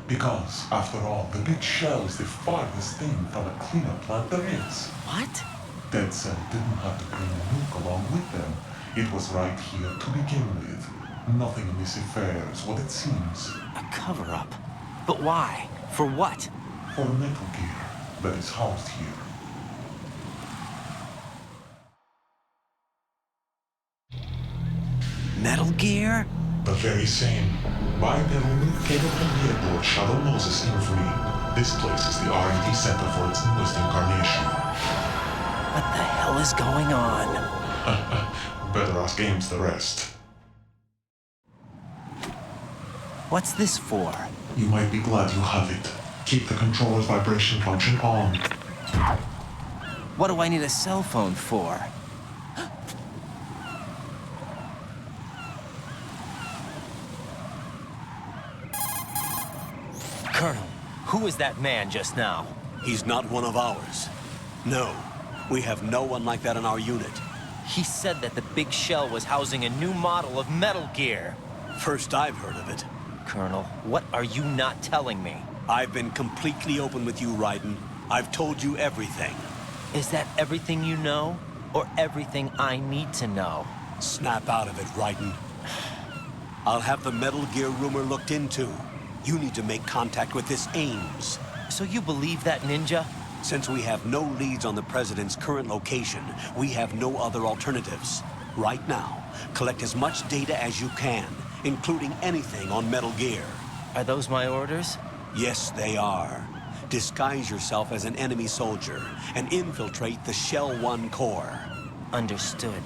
Because, after all, the big shell is the farthest thing from a cleanup plant there is. What? Dead Cell didn't have to bring the nuke along with them. It was right here to begin with. Nothing in this affair is what it seems. A cover-up? But why? For what? For Metal Gear that is housed here. Metal Gear? The very same. My metal nuke came from the airport Shadow Moses Infamy. This place is the R&D center for its newest incarnation. What the hell is going on? Better ask Ames the rest. What's this for? You might be glad you have it. Keep the controller's vibration function on. What do I need a cell phone for? Colonel, who is that man just now? He's not one of ours. No, we have no one like that in our unit. He said that the big shell was housing a new model of Metal Gear. First I've heard of it. Colonel, what are you not telling me? I've been completely open with you, Raiden. I've told you everything. Is that everything you know? Or everything I need to know? Snap out of it, Raiden. I'll have the Metal Gear rumor looked into. You need to make contact with this Ames. So you believe that ninja? Since we have no leads on the President's current location, we have no other alternatives. Right now, collect as much data as you can, including anything on Metal Gear. Are those my orders? Yes, they are. Disguise yourself as an enemy soldier and infiltrate the Shell 1 core. Understood.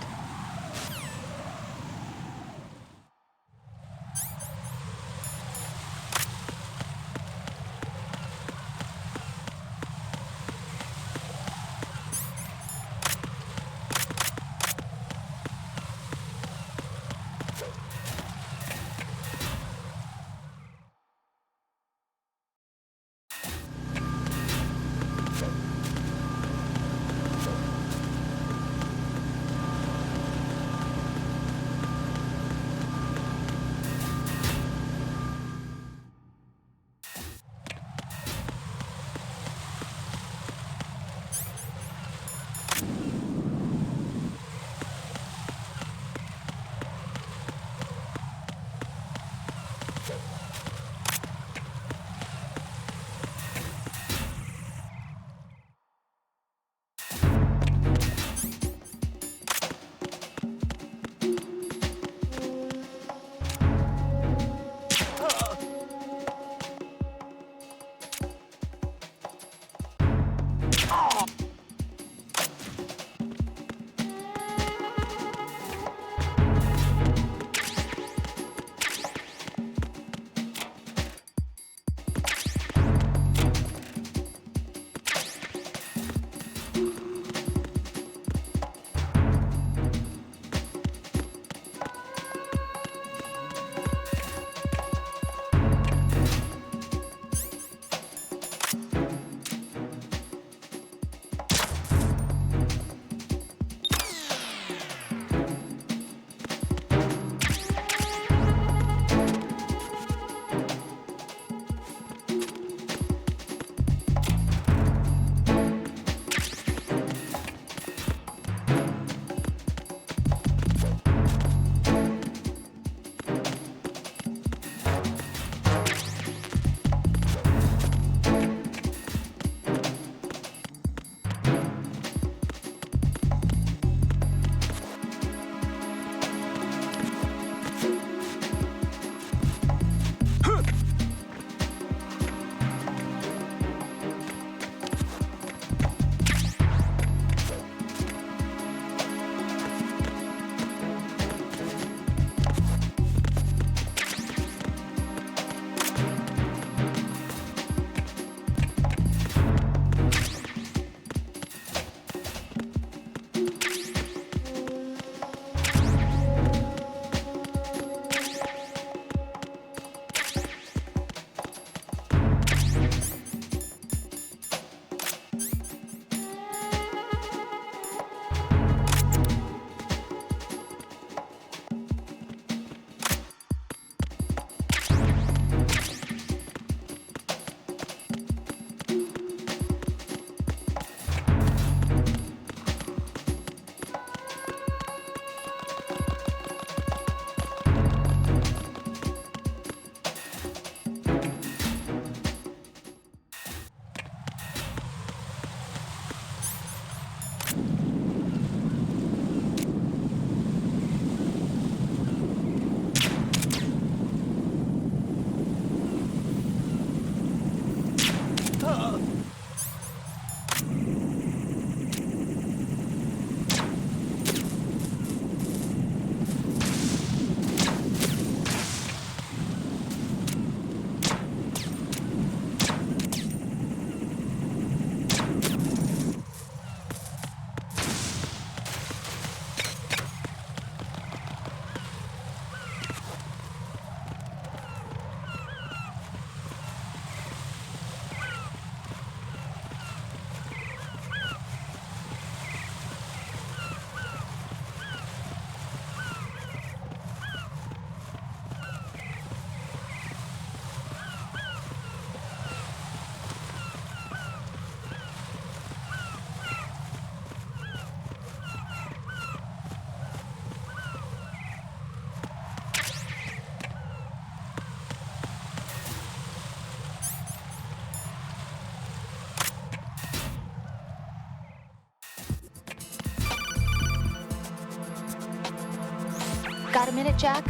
Got a minute, Jack?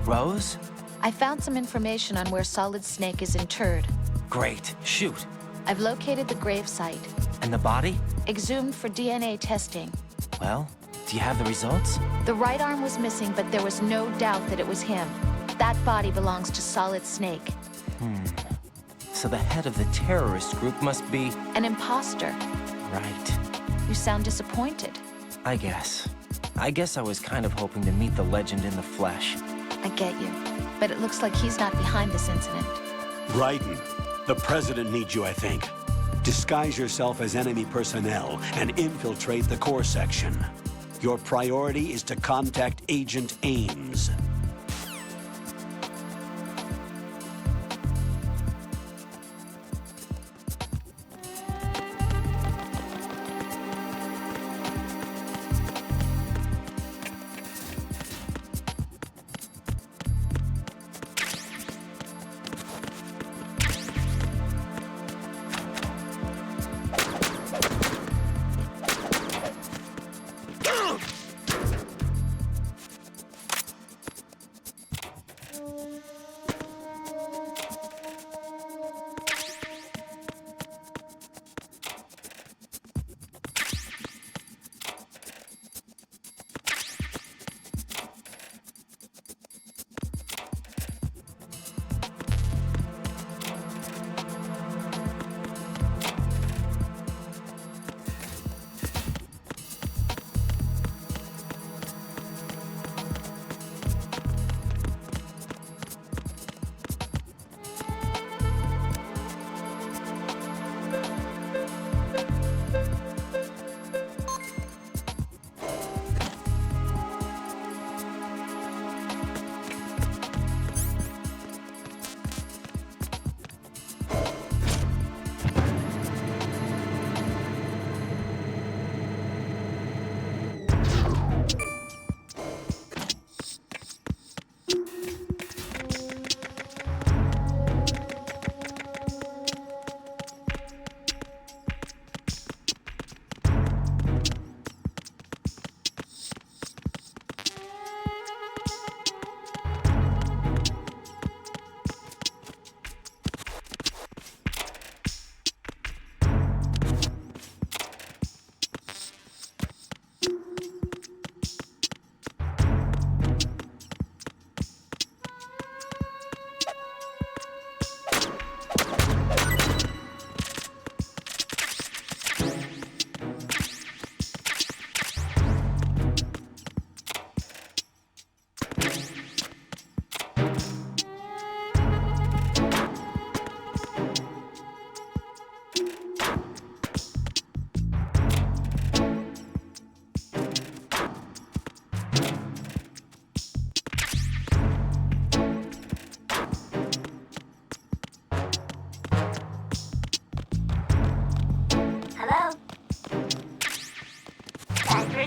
Rose? I found some information on where Solid Snake is interred. Great. Shoot. I've located the gravesite. And the body? Exhumed for DNA testing. Well, do you have the results? The right arm was missing, but there was no doubt that it was him. That body belongs to Solid Snake. So the head of the terrorist group must be... An imposter. Right. You sound disappointed. I guess I was kind of hoping to meet the legend in the flesh. I get you. But it looks like he's not behind this incident. Raiden, the president needs you, I think. Disguise yourself as enemy personnel and infiltrate the core section. Your priority is to contact Agent Ames.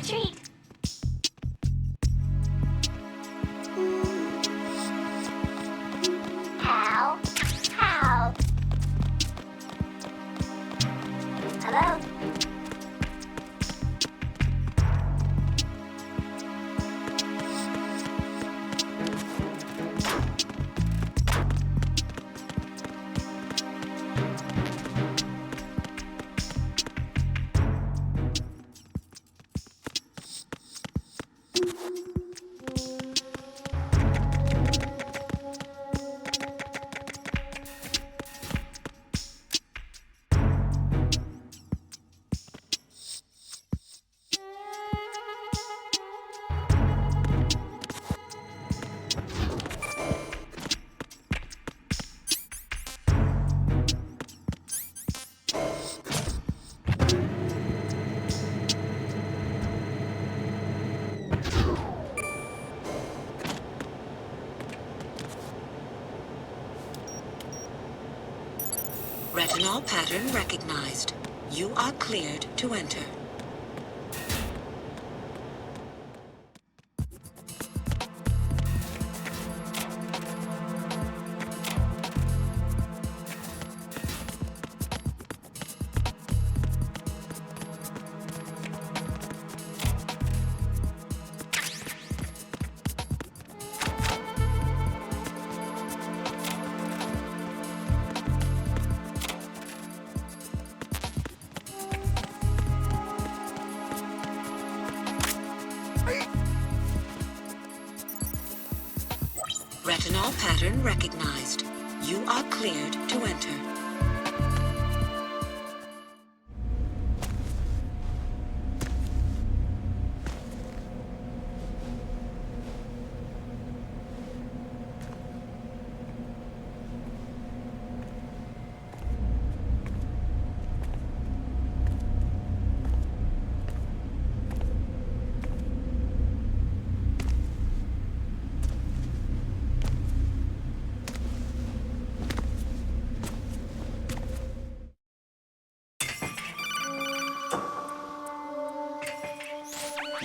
retreat. How? How? Hello? Retinol pattern recognized. You are cleared to enter. Retinol pattern recognized. You are cleared to enter.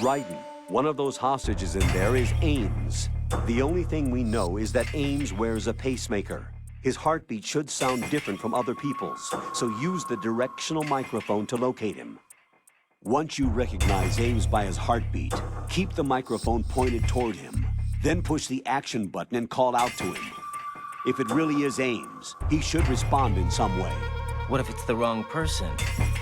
Raiden, one of those hostages in there is Ames. The only thing we know is that Ames wears a pacemaker. His heartbeat should sound different from other people's, so use the directional microphone to locate him. Once you recognize Ames by his heartbeat, keep the microphone pointed toward him. Then push the action button and call out to him. If it really is Ames, he should respond in some way. What if it's the wrong person?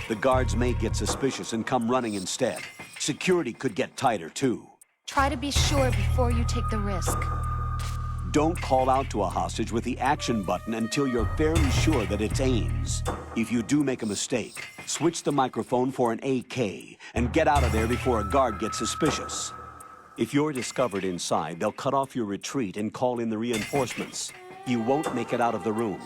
The guards may get suspicious and come running instead. Security could get tighter, too. Try to be sure before you take the risk. Don't call out to a hostage with the action button until you're fairly sure that it's Ames. If you do make a mistake, switch the microphone for an AK and get out of there before a guard gets suspicious. If you're discovered inside, they'll cut off your retreat and call in the reinforcements. You won't make it out of the room.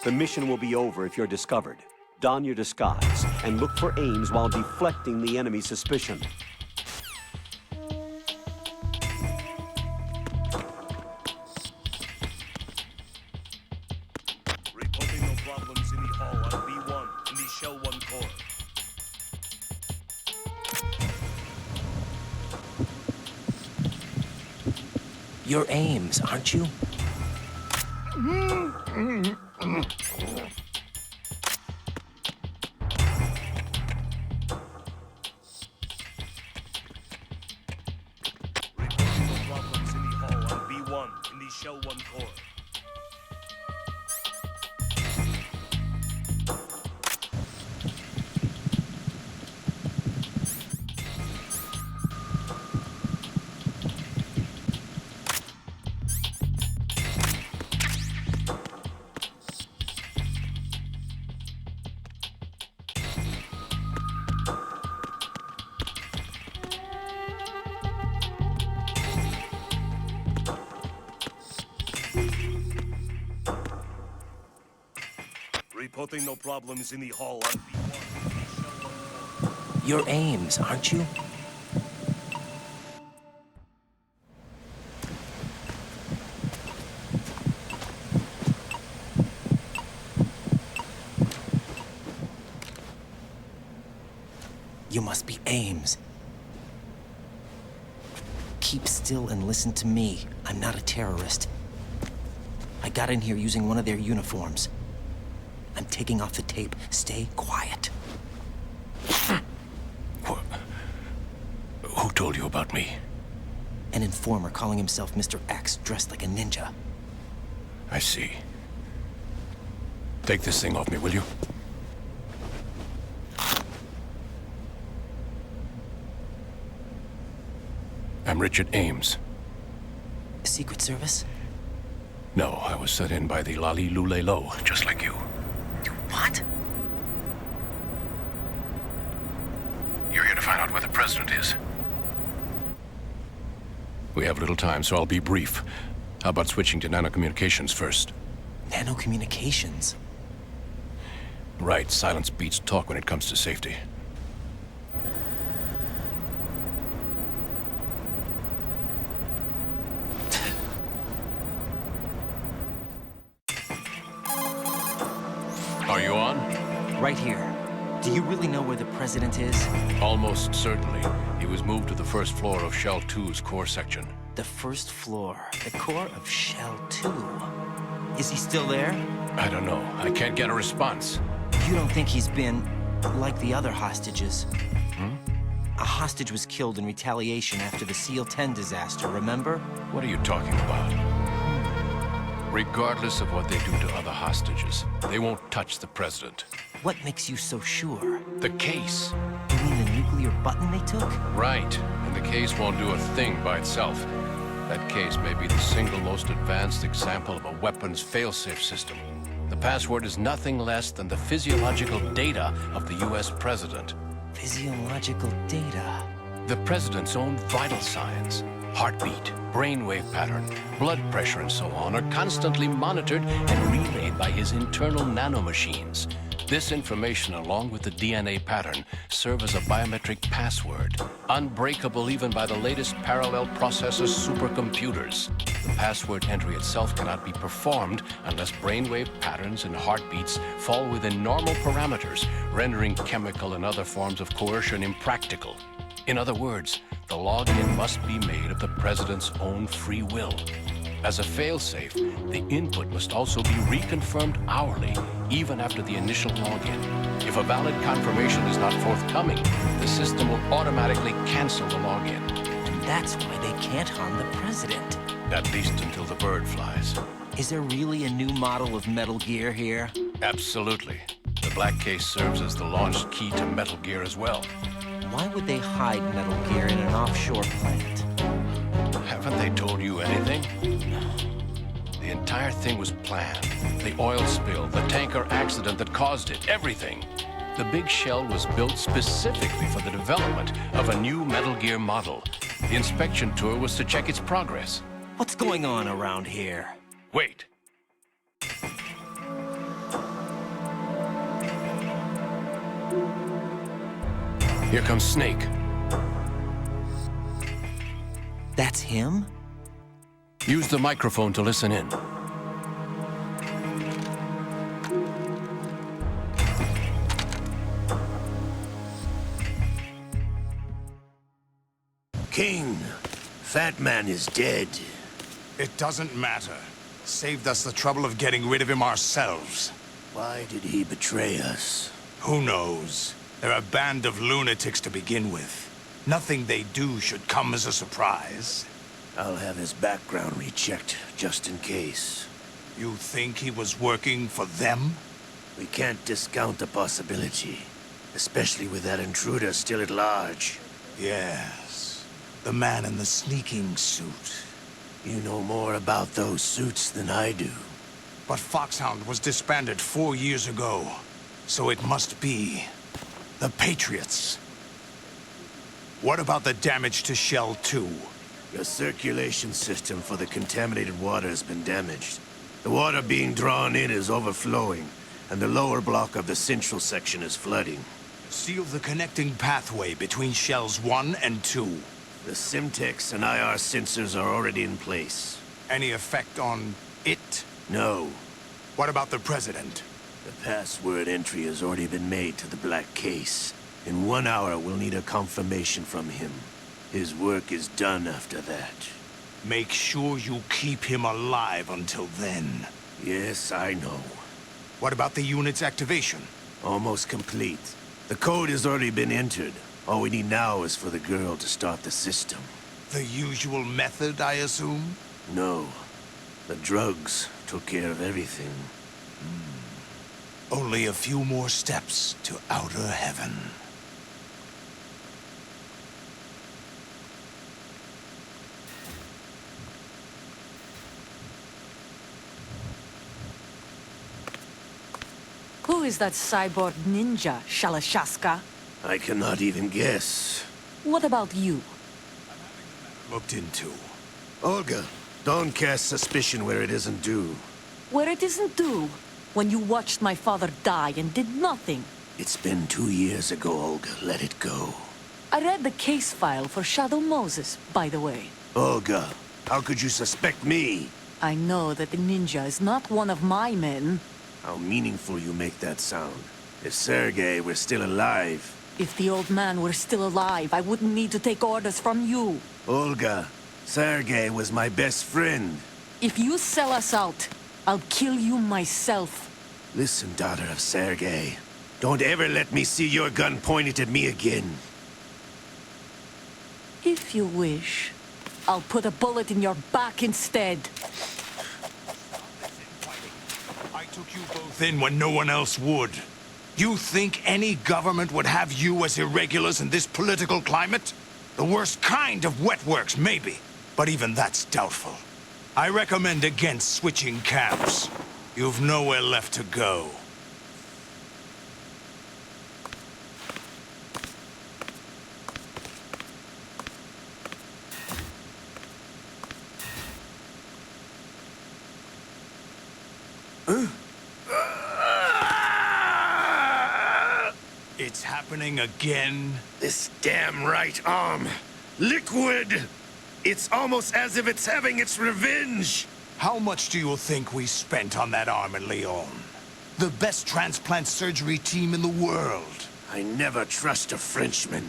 The mission will be over if you're discovered. Don your disguise and look for Ames while deflecting the enemy's suspicion. Reporting no problems in the hall on B1 in the Shell 1 core. You're Ames, aren't you? Shell 1 core. Reporting no problems in the hall on B1. You're Ames, aren't you? You must be Ames. Keep still and listen to me. I'm not a terrorist. I got in here using one of their uniforms. I'm taking off the tape. Stay quiet. Who told you about me? An informer calling himself Mr. X, dressed like a ninja. I see. Take this thing off me, will you? I'm Richard Ames. Secret Service? No, I was sent in by the Lali Lule Lo, just like you. What? You're here to find out where the president is. We have little time, so I'll be brief. How about switching to nanocommunications first? Nanocommunications? Right, silence beats talk when it comes to safety. Are you on? Right here. Do you really know where the president is? Almost certainly. He was moved to the first floor of Shell 2's core section. The first floor. The core of Shell 2. Is he still there? I don't know. I can't get a response. You don't think he's been like the other hostages? Hmm? A hostage was killed in retaliation after the SEAL 10 disaster, remember? What are you talking about? Regardless of what they do to other hostages, they won't touch the president. What makes you so sure? The case. You mean the nuclear button they took? Right. And the case won't do a thing by itself. That case may be the single most advanced example of a weapons failsafe system. The password is nothing less than the physiological data of the U.S. president. Physiological data? The president's own vital signs, heartbeat, brainwave pattern, blood pressure, and so on are constantly monitored and relayed by his internal nanomachines. This information, along with the DNA pattern, serve as a biometric password, unbreakable even by the latest parallel processor supercomputers. The password entry itself cannot be performed unless brainwave patterns and heartbeats fall within normal parameters, rendering chemical and other forms of coercion impractical. In other words, the login must be made of the president's own free will. As a failsafe, the input must also be reconfirmed hourly, even after the initial login. If a valid confirmation is not forthcoming, the system will automatically cancel the login. And that's why they can't harm the president. At least until the bird flies. Is there really a new model of Metal Gear here? Absolutely. The black case serves as the launch key to Metal Gear as well. Why would they hide Metal Gear in an offshore plant? Haven't they told you anything? The entire thing was planned. The oil spill, the tanker accident that caused it, everything. The big shell was built specifically for the development of a new Metal Gear model. The inspection tour was to check its progress. What's going on around here? Wait. Here comes Snake. That's him? Use the microphone to listen in. King, Fat Man is dead. It doesn't matter. Saved us the trouble of getting rid of him ourselves. Why did he betray us? Who knows? They're a band of lunatics to begin with. Nothing they do should come as a surprise. I'll have his background rechecked, just in case. You think he was working for them? We can't discount the possibility. Especially with that intruder still at large. Yes. The man in the sneaking suit. You know more about those suits than I do. But Foxhound was disbanded 4 years ago. So it must be the Patriots. What about the damage to Shell 2? The circulation system for the contaminated water has been damaged. The water being drawn in is overflowing, and the lower block of the central section is flooding. Seal the connecting pathway between Shells 1 and 2. The Simtex and IR sensors are already in place. Any effect on it? No. What about the President? The password entry has already been made to the black case. In 1 hour, we'll need a confirmation from him. His work is done after that. Make sure you keep him alive until then. Yes, I know. What about the unit's activation? Almost complete. The code has already been entered. All we need now is for the girl to start the system. The usual method, I assume? No. The drugs took care of everything. Only a few more steps to outer heaven. Who is that cyborg ninja, Shalashaska? I cannot even guess. What about you? Looked into. Olga, don't cast suspicion where it isn't due. Where it isn't due? When you watched my father die and did nothing. It's been 2 years ago, Olga. Let it go. I read the case file for Shadow Moses, by the way. Olga, how could you suspect me? I know that the ninja is not one of my men. How meaningful you make that sound. If Sergei were still alive... If the old man were still alive, I wouldn't need to take orders from you. Olga, Sergei was my best friend. If you sell us out, I'll kill you myself. Listen, daughter of Sergei. Don't ever let me see your gun pointed at me again. If you wish, I'll put a bullet in your back instead. I took you both in when no one else would. You think any government would have you as irregulars in this political climate? The worst kind of wet works, maybe. but even that's doubtful. I recommend against switching camps. You've nowhere left to go. It's happening again? This damn right arm. Liquid! It's almost as if it's having its revenge. How much do you think we spent on that arm in Lyon? The best transplant surgery team in the world. I never trust a Frenchman.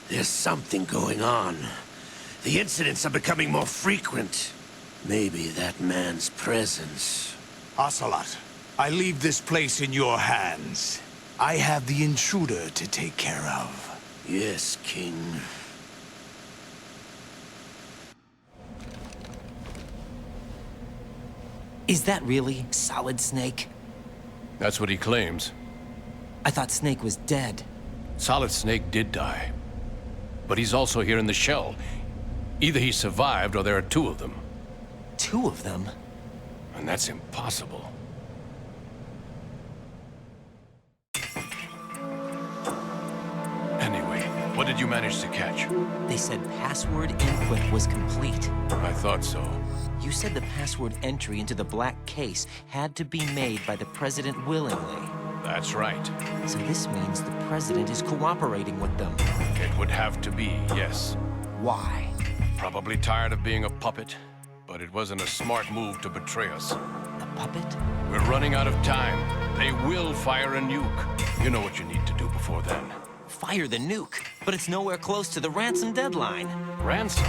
There's something going on. The incidents are becoming more frequent. Maybe that man's presence. Ocelot, I leave this place in your hands. I have the intruder to take care of. Yes, King. Is that really Solid Snake? That's what he claims. I thought Snake was dead. Solid Snake did die. But he's also here in the shell. Either he survived or there are two of them. Two of them? And that's impossible. Anyway, what did you manage to catch? They said password input was complete. I thought so. You said the password entry into the black case had to be made by the president willingly. That's right. So this means the president is cooperating with them. It would have to be, yes. Why? Probably tired of being a puppet, but it wasn't a smart move to betray us. A puppet? We're running out of time. They will fire a nuke. You know what you need to do before then. Fire the nuke, but it's nowhere close to the ransom deadline. Ransom?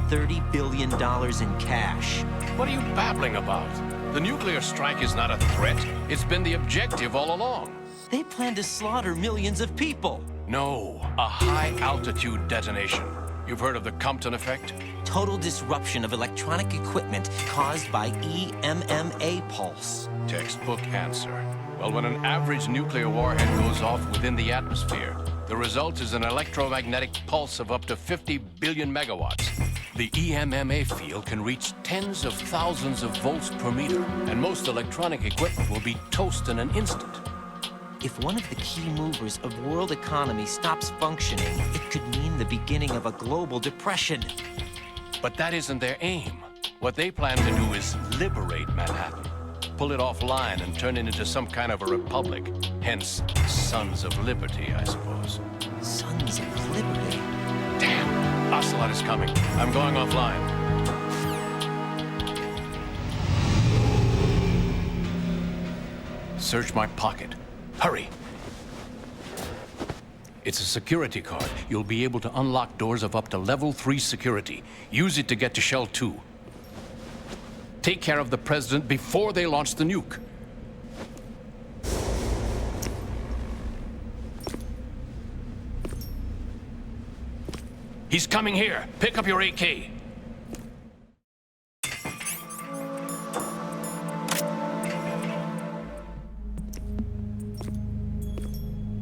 $30 billion in cash. What are you babbling about? The nuclear strike is not a threat. It's been the objective all along. They plan to slaughter millions of people. No, a high-altitude detonation. You've heard of the Compton effect? Total disruption of electronic equipment caused by EMMA pulse. Textbook answer. Well, when an average nuclear warhead goes off within the atmosphere, the result is an electromagnetic pulse of up to 50 billion megawatts. The EMMA field can reach tens of thousands of volts per meter, and most electronic equipment will be toast in an instant. If one of the key movers of world economy stops functioning, it could mean the beginning of a global depression. But that isn't their aim. What they plan to do is liberate Manhattan. Pull it offline and turn it into some kind of a republic. Hence, Sons of Liberty, I suppose. Sons of Liberty? Damn! Ocelot is coming. I'm going offline. Search my pocket. Hurry! It's a security card. You'll be able to unlock doors of up to level 3 security. Use it to get to Shell 2. Take care of the president before they launch the nuke. He's coming here. Pick up your AK.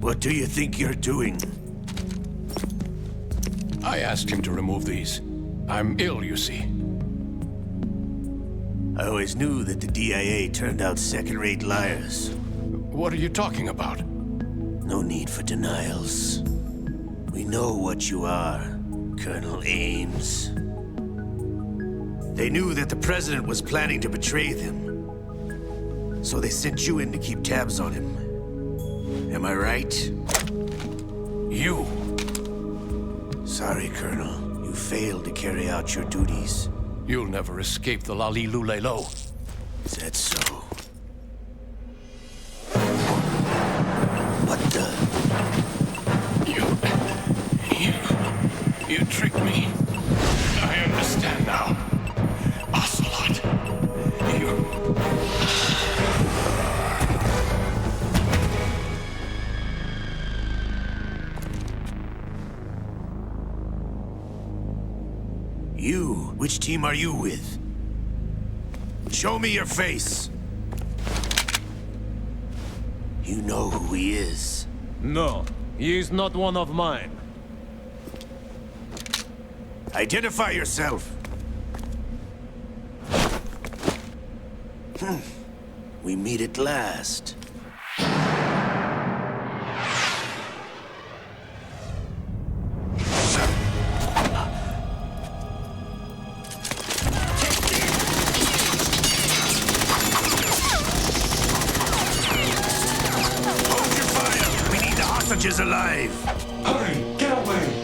What do you think you're doing? I asked him to remove these. I'm ill, you see. I always knew that the DIA turned out second-rate liars. What are you talking about? No need for denials. We know what you are, Colonel Ames. They knew that the president was planning to betray them. So they sent you in to keep tabs on him. Am I right? You! Sorry, Colonel. You failed to carry out your duties. You'll never escape the Lali-Lulelo. Is that so? What the? You tricked me. I understand now. Ocelot. You? Which team are you with? Show me your face. You know who he is. No, he is not one of mine. Identify yourself. We meet at last. Hold your fire! We need the hostages alive! Hurry, get away!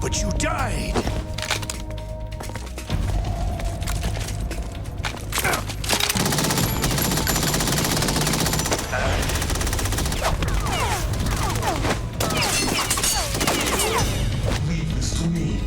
But you died! Leave this to me.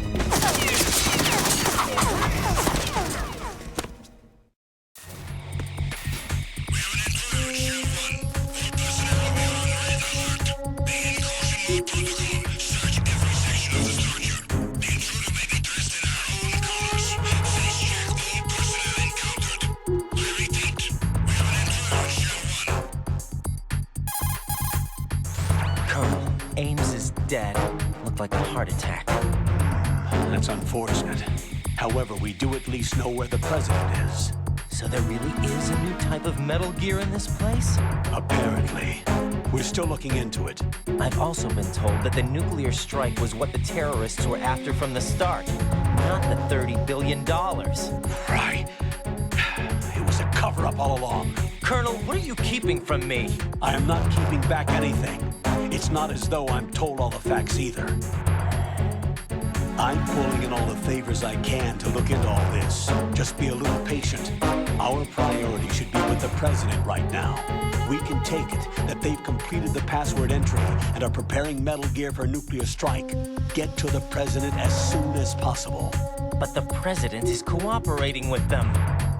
Colonel, Ames is dead. Looked like a heart attack. That's unfortunate. However, we do at least know where the president is. So there really is a new type of Metal Gear in this place? Apparently. We're still looking into it. I've also been told that the nuclear strike was what the terrorists were after from the start, not the $30 billion. Right. It was a cover-up all along. Colonel, what are you keeping from me? I am not keeping back anything. It's not as though I'm told all the facts either. I'm pulling in all the favors I can to look into all this. Just be a little patient. Our priority should be with the president right now. We can take it that they've completed the password entry and are preparing Metal Gear for a nuclear strike. Get to the president as soon as possible. But the president is cooperating with them.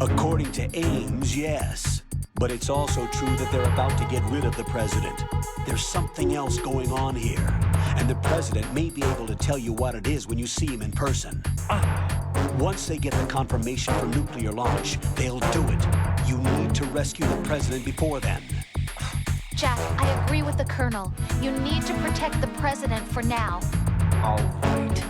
According to Ames, yes. But it's also true that they're about to get rid of the president. There's something else going on here. And the president may be able to tell you what it is when you see him in person. Once they get the confirmation for nuclear launch, they'll do it. You need to rescue the president before then. Jack, I agree with the Colonel. You need to protect the president for now. All right.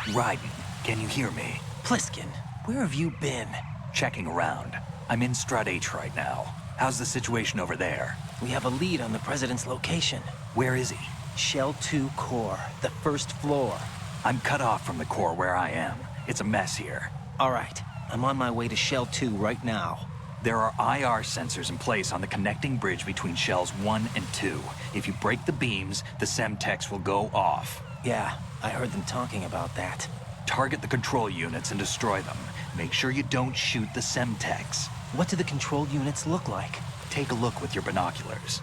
Raiden, can you hear me? Pliskin, where have you been? Checking around. I'm in Strut H right now. How's the situation over there? We have a lead on the President's location. Where is he? Shell 2 core, the first floor. I'm cut off from the core where I am. It's a mess here. All right, I'm on my way to Shell 2 right now. There are IR sensors in place on the connecting bridge between Shells 1 and 2. If you break the beams, the Semtex will go off. Yeah, I heard them talking about that. Target the control units and destroy them. Make sure you don't shoot the Semtex. What do the control units look like? Take a look with your binoculars.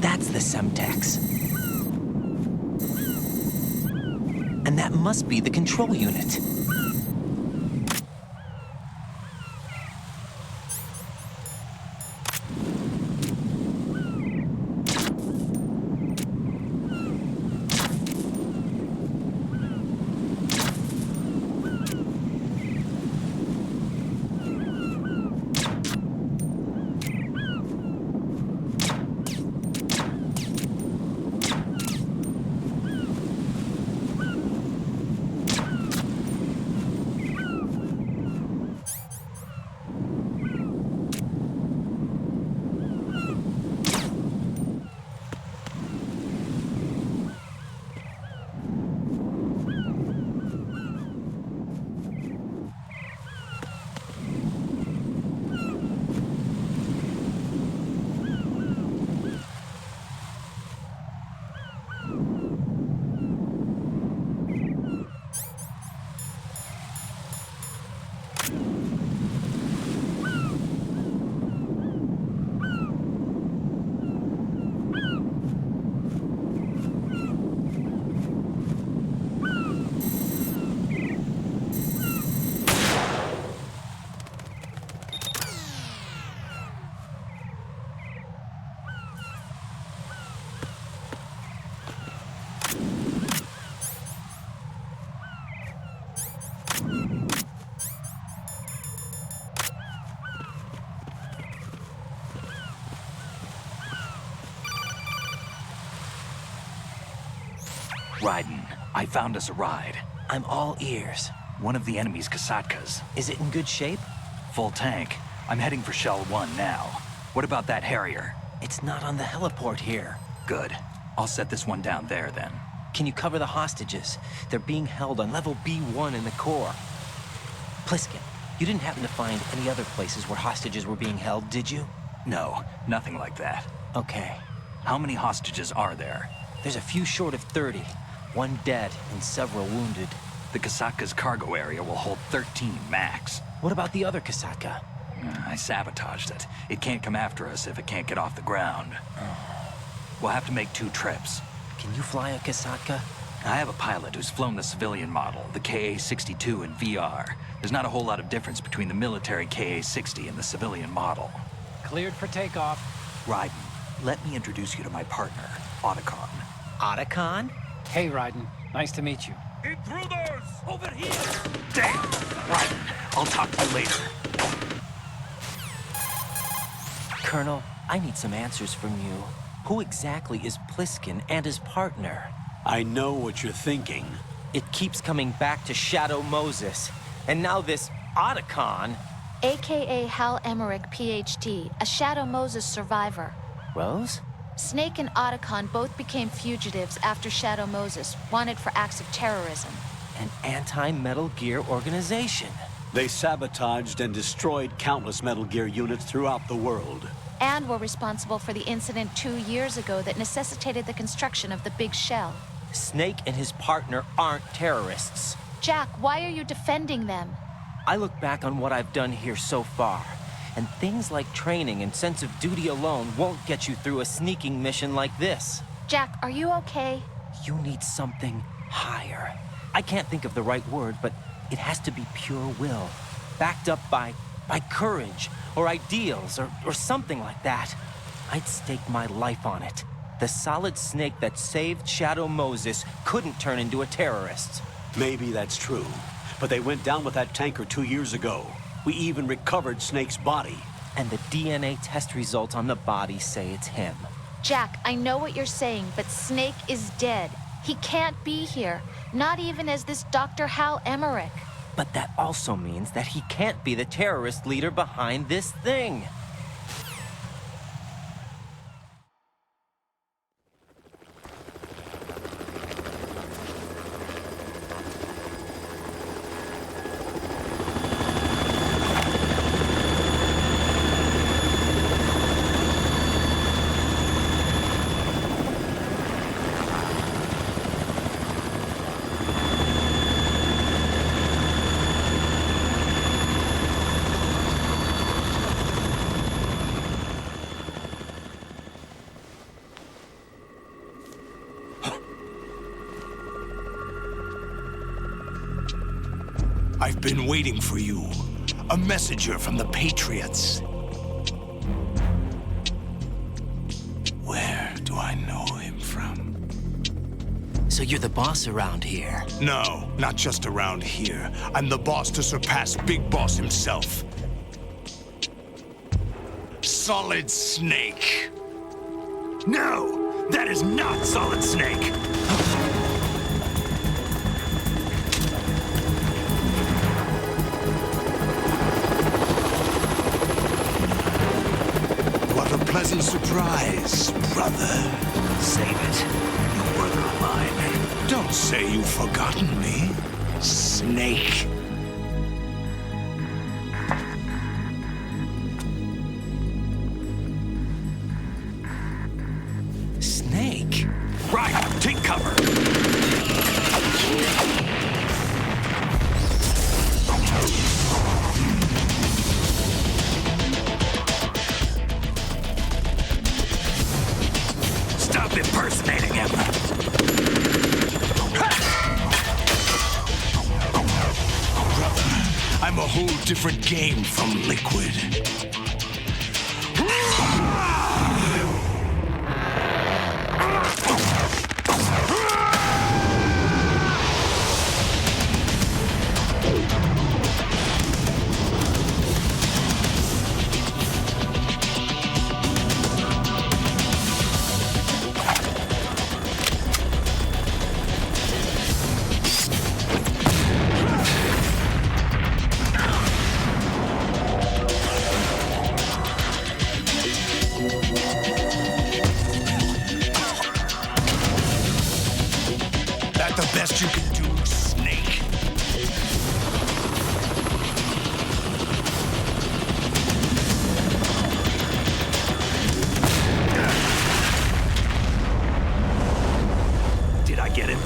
That's the Semtex. And that must be the control unit. Raiden, I found us a ride. I'm all ears. One of the enemy's Kasatkas. Is it in good shape? Full tank. I'm heading for Shell 1 now. What about that Harrier? It's not on the heliport here. Good. I'll set this one down there then. Can you cover the hostages? They're being held on level B1 in the core. Pliskin, you didn't happen to find any other places where hostages were being held, did you? No, nothing like that. Okay. How many hostages are there? There's a few short of 30. One dead and several wounded. The Kasatka's cargo area will hold 13 max. What about the other Kasatka? I sabotaged it. It can't come after us if it can't get off the ground. We'll have to make 2 trips. Can you fly a Kasatka? I have a pilot who's flown the civilian model, the KA-62 in VR. There's not a whole lot of difference between the military KA-60 and the civilian model. Cleared for takeoff. Raiden, let me introduce you to my partner, Otacon. Otacon? Hey, Raiden. Nice to meet you. Intruders! Over here! Damn! Raiden, I'll talk to you later. Colonel, I need some answers from you. Who exactly is Pliskin and his partner? I know what you're thinking. It keeps coming back to Shadow Moses. And now this Otacon. AKA Hal Emmerich, PhD, a Shadow Moses survivor. Rose? Snake and Otacon both became fugitives after Shadow Moses, wanted for acts of terrorism. An anti-Metal Gear organization. They sabotaged and destroyed countless Metal Gear units throughout the world. And were responsible for the incident 2 years ago that necessitated the construction of the Big Shell. Snake and his partner aren't terrorists. Jack, why are you defending them? I look back on what I've done here so far, and things like training and sense of duty alone won't get you through a sneaking mission like this. Jack, are you okay? You need something higher. I can't think of the right word, but it has to be pure will, backed up by courage, or ideals, or something like that. I'd stake my life on it. The solid Snake that saved Shadow Moses couldn't turn into a terrorist. Maybe that's true, but they went down with that tanker 2 years ago. We even recovered Snake's body. and the DNA test results on the body say it's him. Jack, I know what you're saying, but Snake is dead. He can't be here, not even as this Dr. Hal Emmerich. But that also means that he can't be the terrorist leader behind this thing. I've been waiting for you. A messenger from the Patriots. Where do I know him from? So you're the boss around here? No, not just around here. I'm the boss to surpass Big Boss himself. Solid Snake. No! That is not Solid Snake! What a pleasant surprise, brother. Save it. You brother of mine. Don't say you've forgotten me, Snake. Snake? Right, take cover. Stop impersonating him. Brother, I'm a whole different game from Liquid. That the best you can do, Snake? Did I get him?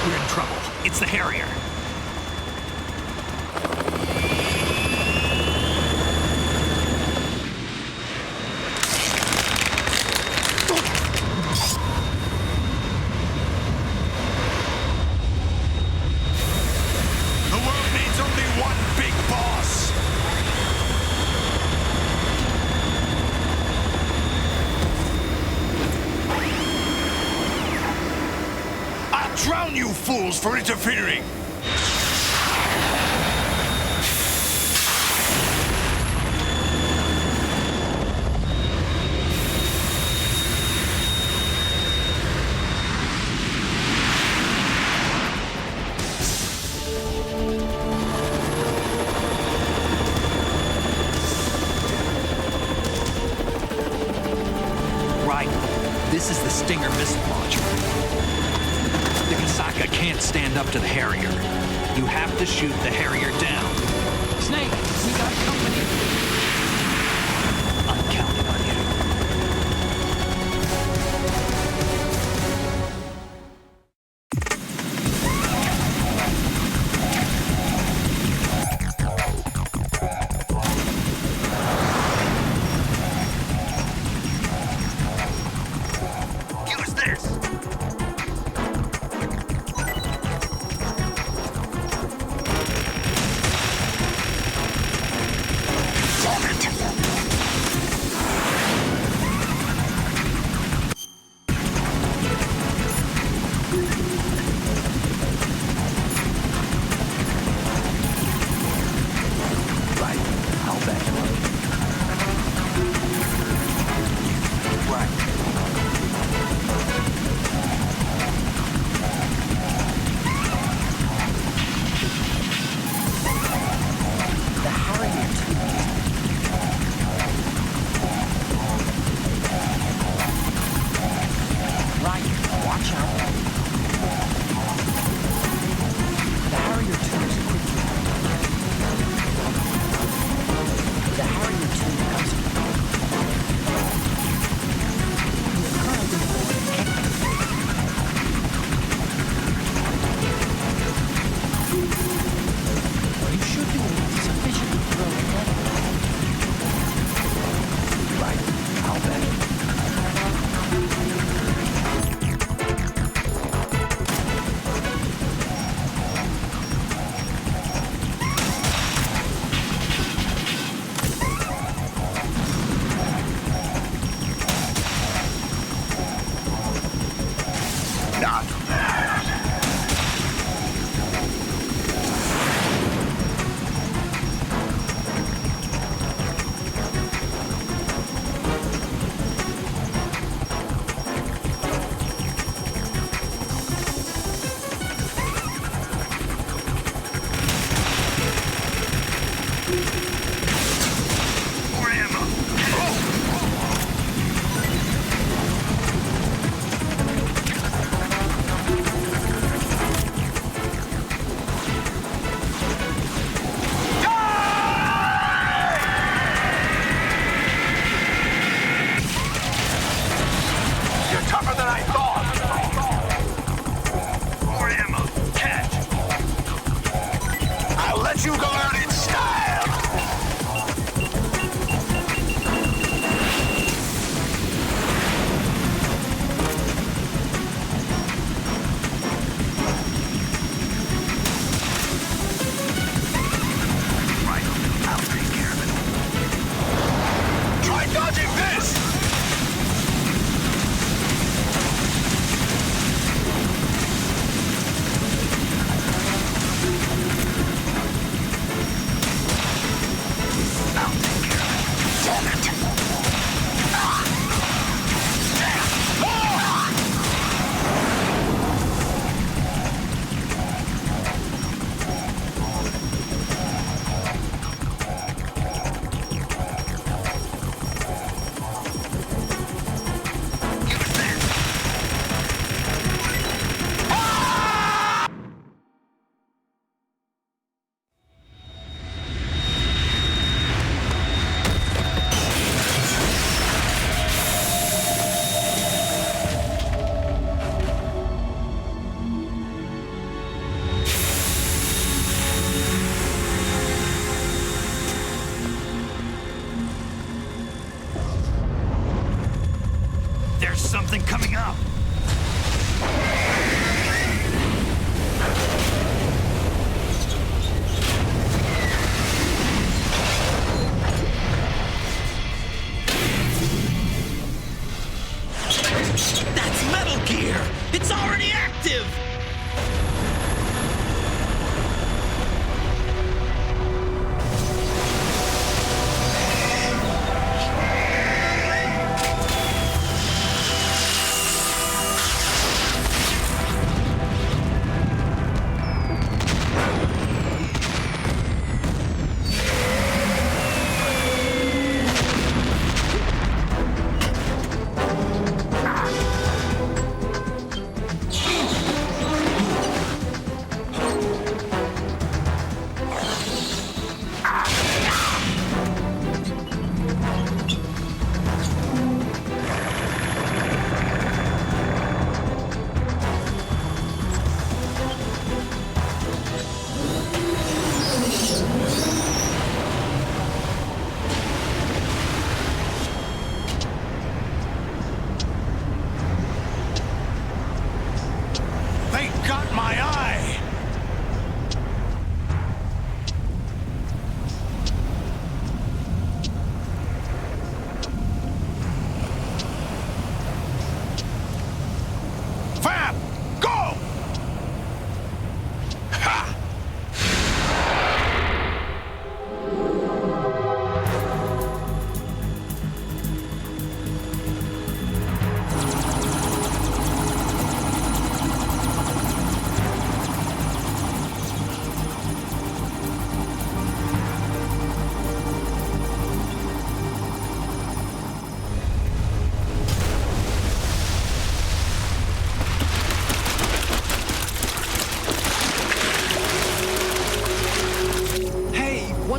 We're in trouble. It's the Harrier. The world needs only one big boss. I'll drown you fools for interfering. Right. This is the Stinger missile launcher. The Kasaka can't stand up to the Harrier. You have to shoot the Harrier down. Snake, we got company. I'm counting on you. Use this!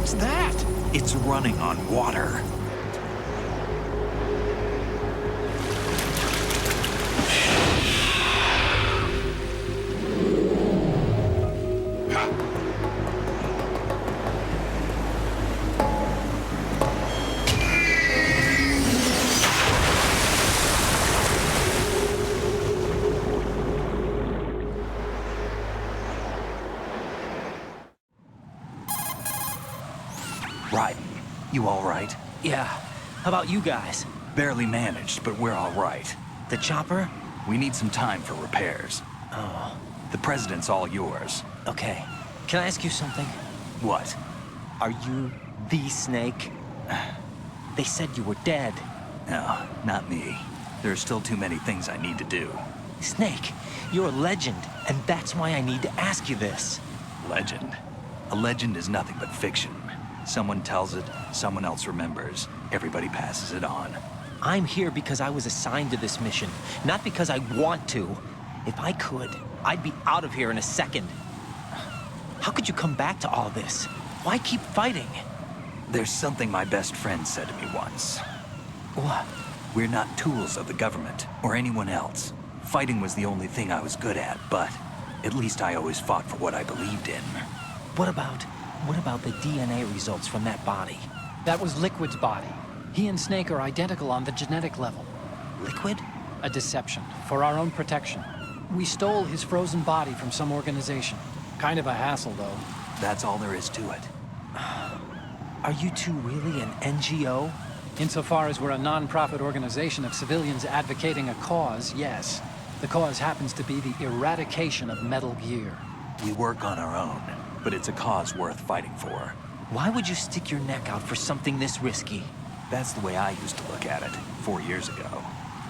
What's that? It's running on water. Right. You all right? Yeah. How about you guys? Barely managed, but we're all right. The chopper? We need some time for repairs. Oh. The president's all yours. Okay. Can I ask you something? What? Are you the Snake? They said you were dead. No, not me. There are still too many things I need to do. Snake, you're a legend, and that's why I need to ask you this. Legend? A legend is nothing but fiction. Someone tells it, someone else remembers. Everybody passes it on. I'm here because I was assigned to this mission, not because I want to. If I could, I'd be out of here in a second. How could you come back to all this? Why keep fighting? There's something my best friend said to me once. What? We're not tools of the government or anyone else. Fighting was the only thing I was good at, but at least I always fought for what I believed in. What about the DNA results from that body? That was Liquid's body. He and Snake are identical on the genetic level. Liquid? A deception, for our own protection. We stole his frozen body from some organization. Kind of a hassle, though. That's all there is to it. Are you two really an NGO? Insofar as we're a non-profit organization of civilians advocating a cause, yes. The cause happens to be the eradication of Metal Gear. We work on our own, but it's a cause worth fighting for. Why would you stick your neck out for something this risky? That's the way I used to look at it 4 years ago.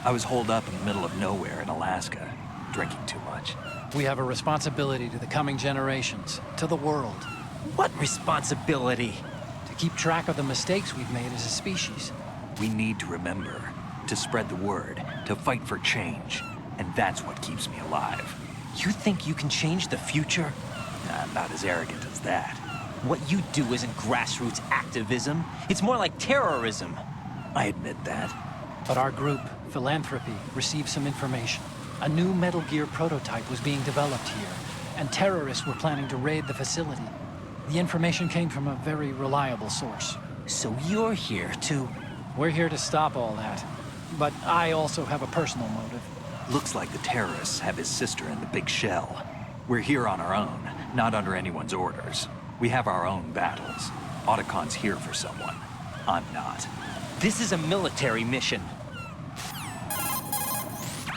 I was holed up in the middle of nowhere in Alaska, drinking too much. We have a responsibility to the coming generations, to the world. What responsibility? To keep track of the mistakes we've made as a species. We need to remember, to spread the word, to fight for change. And that's what keeps me alive. You think you can change the future? I'm not as arrogant as that. What you do isn't grassroots activism. It's more like terrorism. I admit that. But our group, Philanthropy, received some information. A new Metal Gear prototype was being developed here, and terrorists were planning to raid the facility. The information came from a very reliable source. So you're here to... We're here to stop all that. But I also have a personal motive. Looks like the terrorists have his sister in the big shell. We're here on our own, not under anyone's orders. We have our own battles. Otacon's here for someone. I'm not. This is a military mission.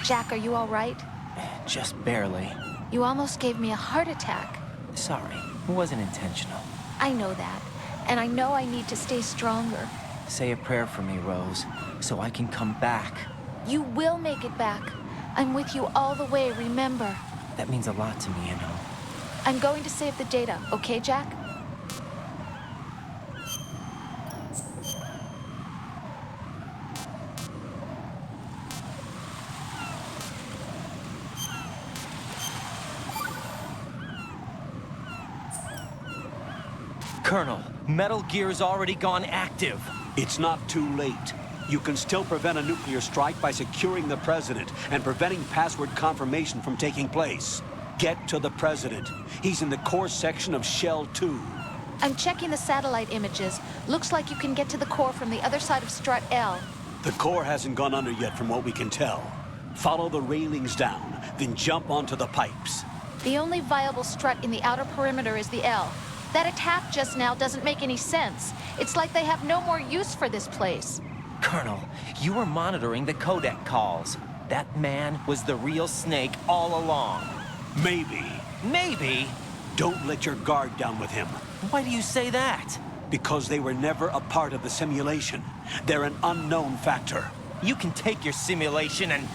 Jack, are you all right? Just barely. You almost gave me a heart attack. Sorry, it wasn't intentional. I know that, and I know I need to stay stronger. Say a prayer for me, Rose, so I can come back. You will make it back. I'm with you all the way, remember? That means a lot to me, you know. I'm going to save the data, okay, Jack? Colonel, Metal Gear's already gone active. It's not too late. You can still prevent a nuclear strike by securing the president and preventing password confirmation from taking place. Get to the president. He's in the core section of Shell 2. I'm checking the satellite images. Looks like you can get to the core from the other side of Strut L. The core hasn't gone under yet from what we can tell. Follow the railings down, then jump onto the pipes. The only viable strut in the outer perimeter is the L. That attack just now doesn't make any sense. It's like they have no more use for this place. Colonel, you were monitoring the codec calls. That man was the real Snake all along. Maybe. Maybe? Don't let your guard down with him. Why do you say that? Because they were never a part of the simulation. They're an unknown factor. You can take your simulation and...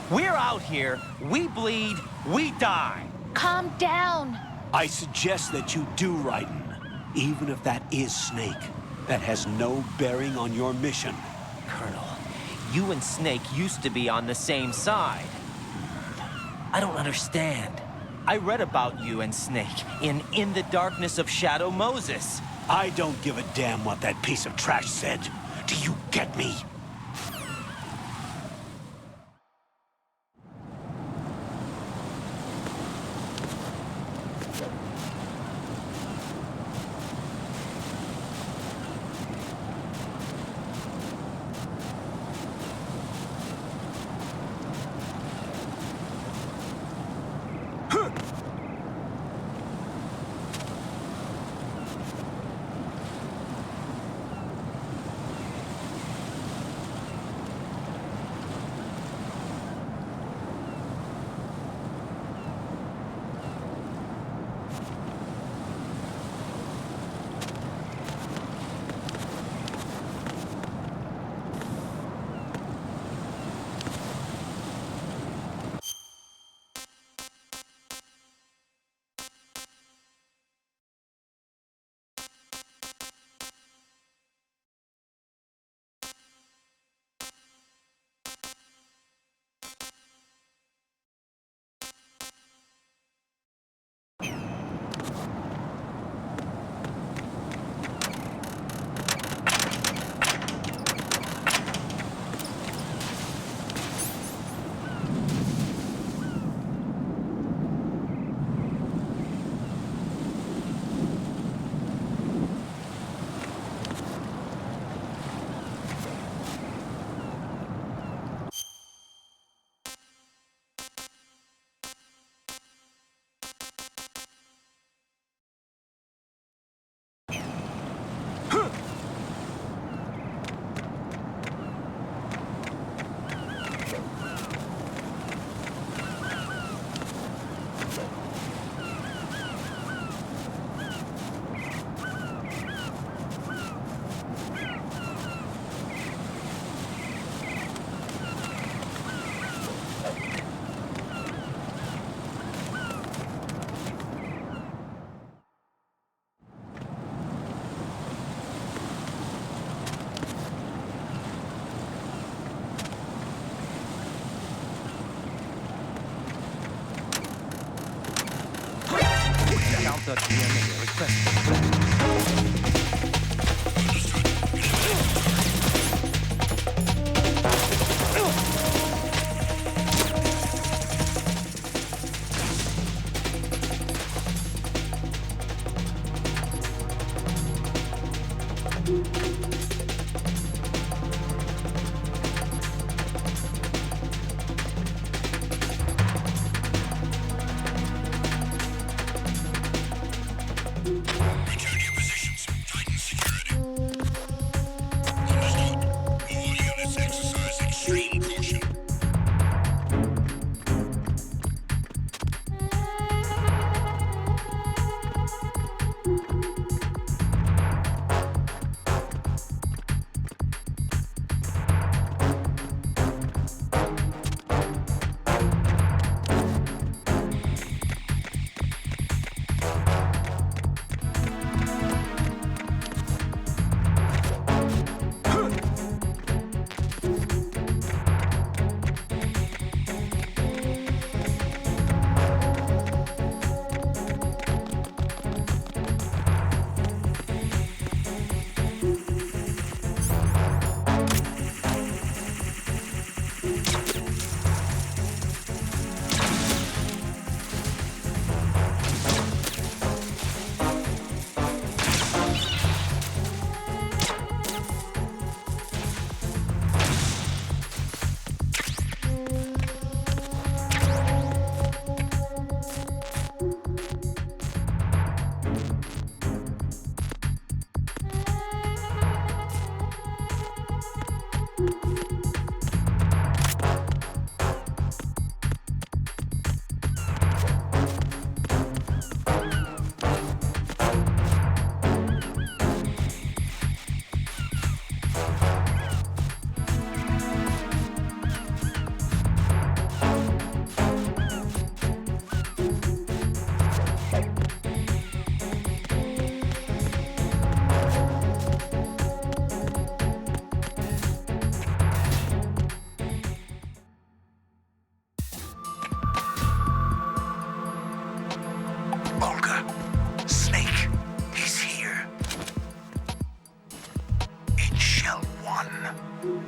We're out here, we bleed, we die. Calm down. I suggest that you do, Raiden. Even if that is Snake. That has no bearing on your mission. Colonel, you and Snake used to be on the same side. I don't understand. I read about you and Snake in the Darkness of Shadow Moses. I don't give a damn what that piece of trash said. Do you get me? Counter DNA request.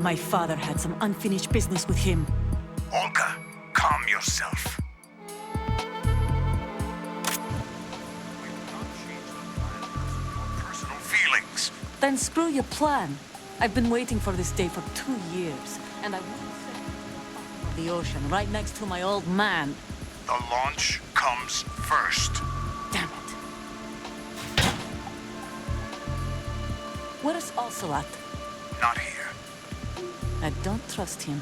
My father had some unfinished business with him. Olga, calm yourself. Personal feelings. Then screw your plan. I've been waiting for this day for 2 years, and I want to set the ocean right next to my old man. The launch comes first. Damn it. Where's Ocelot? Not here. I don't trust him.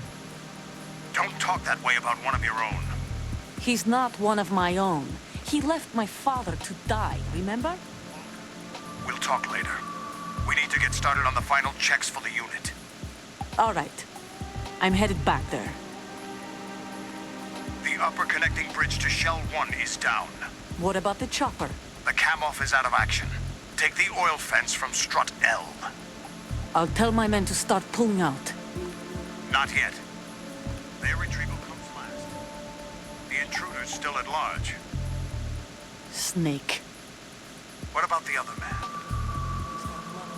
Don't talk that way about one of your own. He's not one of my own. He left my father to die, remember? We'll talk later. We need to get started on the final checks for the unit. All right. I'm headed back there. The upper connecting bridge to Shell 1 is down. What about the chopper? The cam-off is out of action. Take the oil fence from strut L. I'll tell my men to start pulling out. Not yet. Their retrieval comes last. The intruder's still at large. Snake. What about the other man?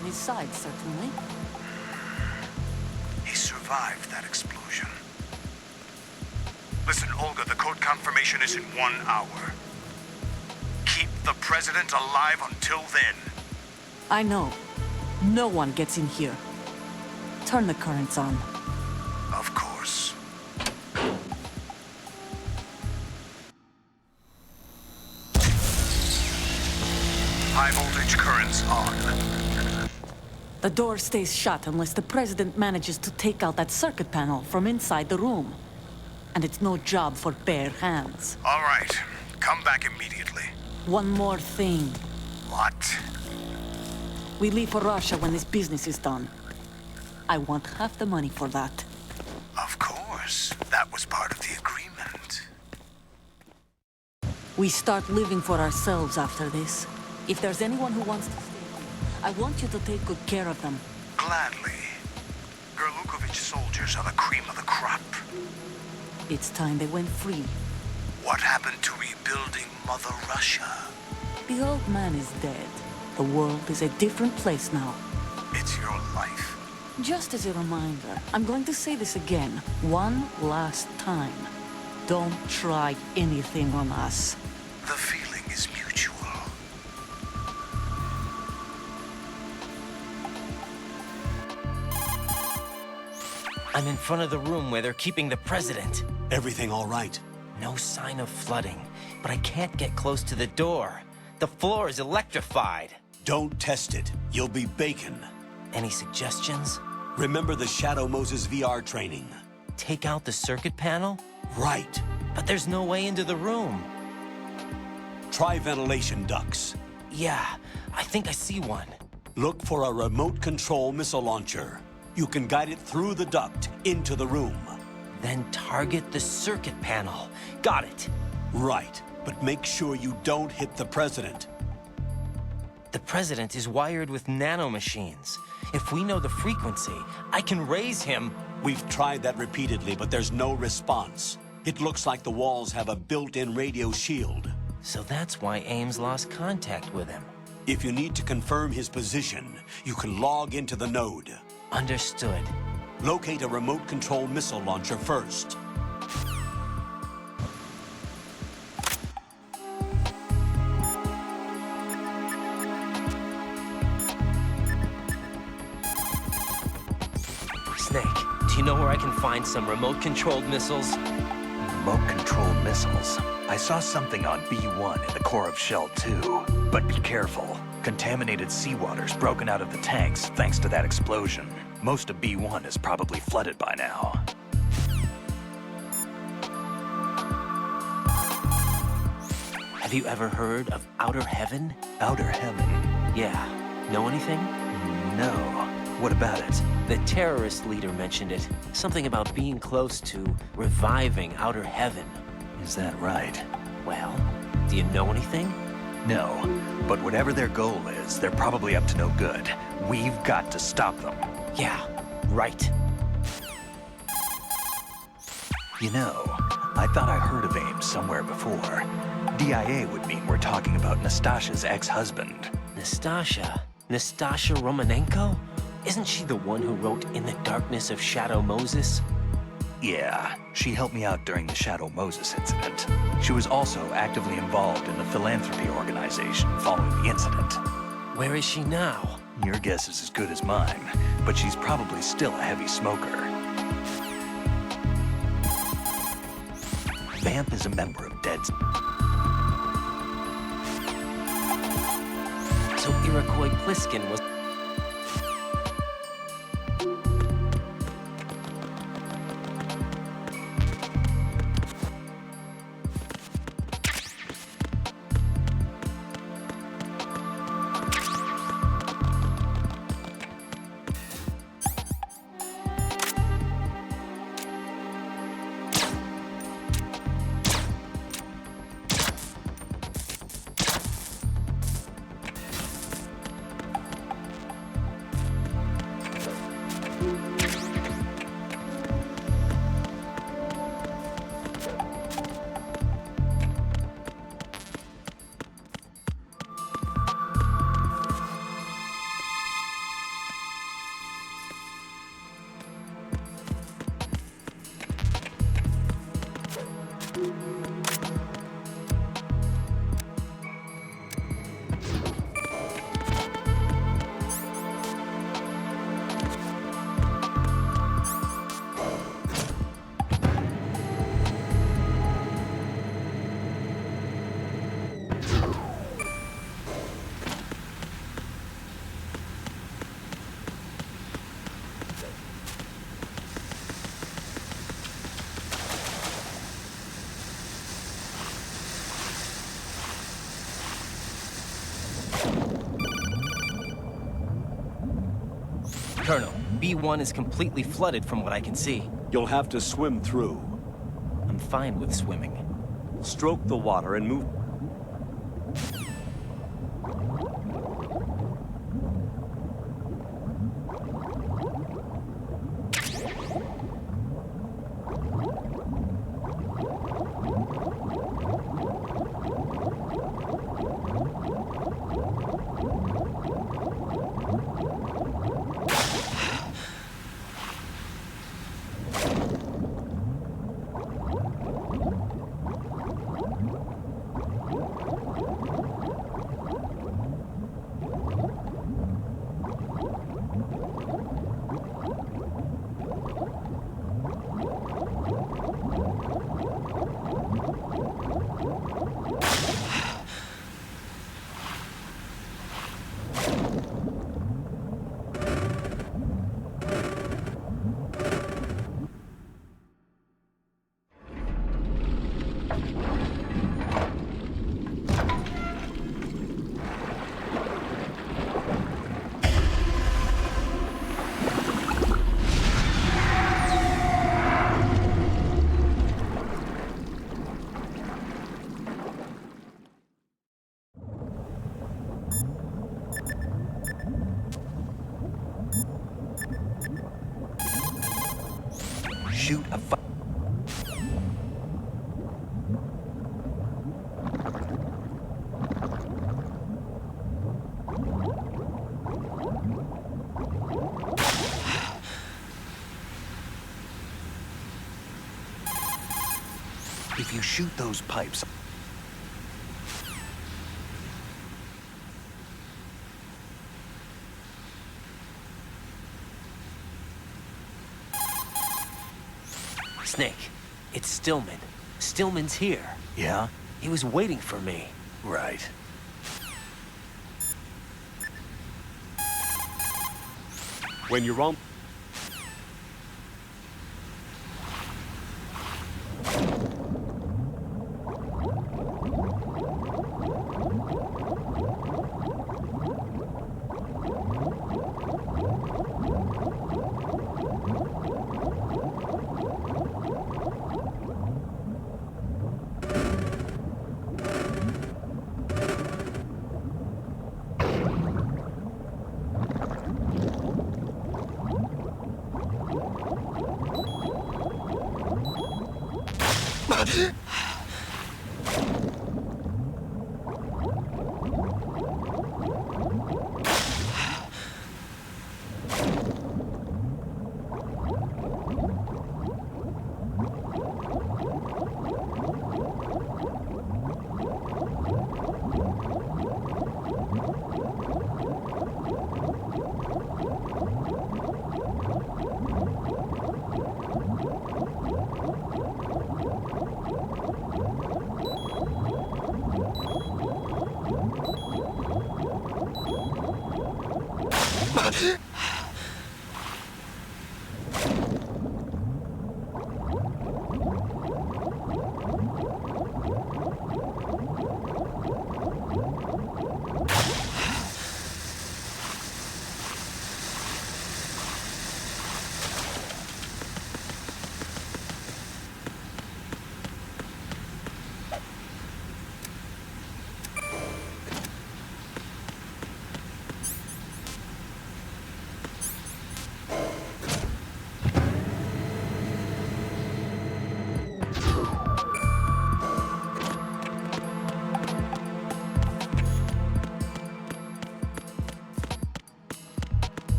On his side, certainly. He survived that explosion. Listen, Olga, the code confirmation is in 1 hour. Keep the president alive until then. I know. No one gets in here. Turn the currents on. Of course. High voltage currents on. The door stays shut unless the president manages to take out that circuit panel from inside the room. And it's no job for bare hands. All right. Come back immediately. One more thing. What? We leave for Russia when this business is done. I want half the money for that. Of course. That was part of the agreement. We start living for ourselves after this. If there's anyone who wants to stay, I want you to take good care of them. Gladly. Gerlukovich soldiers are the cream of the crop. It's time they went free. What happened to rebuilding Mother Russia? The old man is dead. The world is a different place now. It's your life. Just as a reminder, I'm going to say this again, one last time. Don't try anything on us. The feeling is mutual. I'm in front of the room where they're keeping the president. Everything all right? No sign of flooding, but I can't get close to the door. The floor is electrified. Don't test it. You'll be bacon. Any suggestions? Remember the Shadow Moses VR training. Take out the circuit panel? Right. But there's no way into the room. Try ventilation ducts. Yeah, I think I see one. Look for a remote control missile launcher. You can guide it through the duct into the room. Then target the circuit panel. Got it. Right, but make sure you don't hit the president. The president is wired with nanomachines. If we know the frequency, I can raise him. We've tried that repeatedly, but there's no response. It looks like the walls have a built-in radio shield. So that's why Ames lost contact with him. If you need to confirm his position, you can log into the node. Understood. Locate a remote control missile launcher first. Snake, do you know where I can find some remote-controlled missiles? Remote-controlled missiles. I saw something on B1 in the core of Shell 2. But be careful. Contaminated seawater's broken out of the tanks thanks to that explosion. Most of B1 is probably flooded by now. Have you ever heard of Outer Heaven? Outer Heaven? Yeah. Know anything? No. What about it? The terrorist leader mentioned it. Something about being close to reviving Outer Heaven. Is that right? Well, do you know anything? No. But whatever their goal is, they're probably up to no good. We've got to stop them. Yeah, right. You know, I thought I heard of Ames somewhere before. DIA would mean we're talking about Nastasha's ex-husband. Nastasha? Nastasha Romanenko? Isn't she the one who wrote In the Darkness of Shadow Moses? Yeah, she helped me out during the Shadow Moses incident. She was also actively involved in the philanthropy organization following the incident. Where is she now? Your guess is as good as mine, but she's probably still a heavy smoker. Vamp is a member of Dead's. So Iroquois Pliskin was... Colonel, B1 is completely flooded from what I can see. You'll have to swim through. I'm fine with swimming. Stroke the water and move. Shoot a If you shoot those pipes... Snake, it's Stillman. Stillman's here. Yeah? He was waiting for me. Right. When you're on...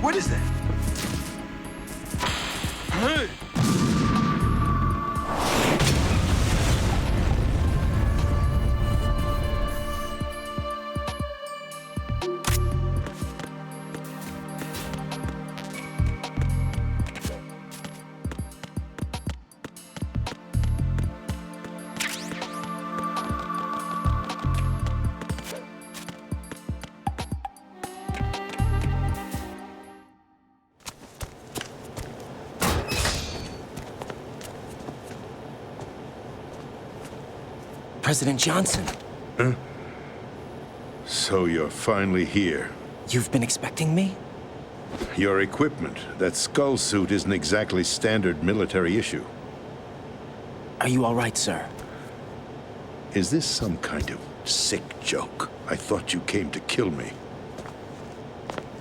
What is that? Hey! President Johnson. Huh? So you're finally here. You've been expecting me? Your equipment, that skull suit, isn't exactly standard military issue. Are you all right, sir? Is this some kind of sick joke? I thought you came to kill me.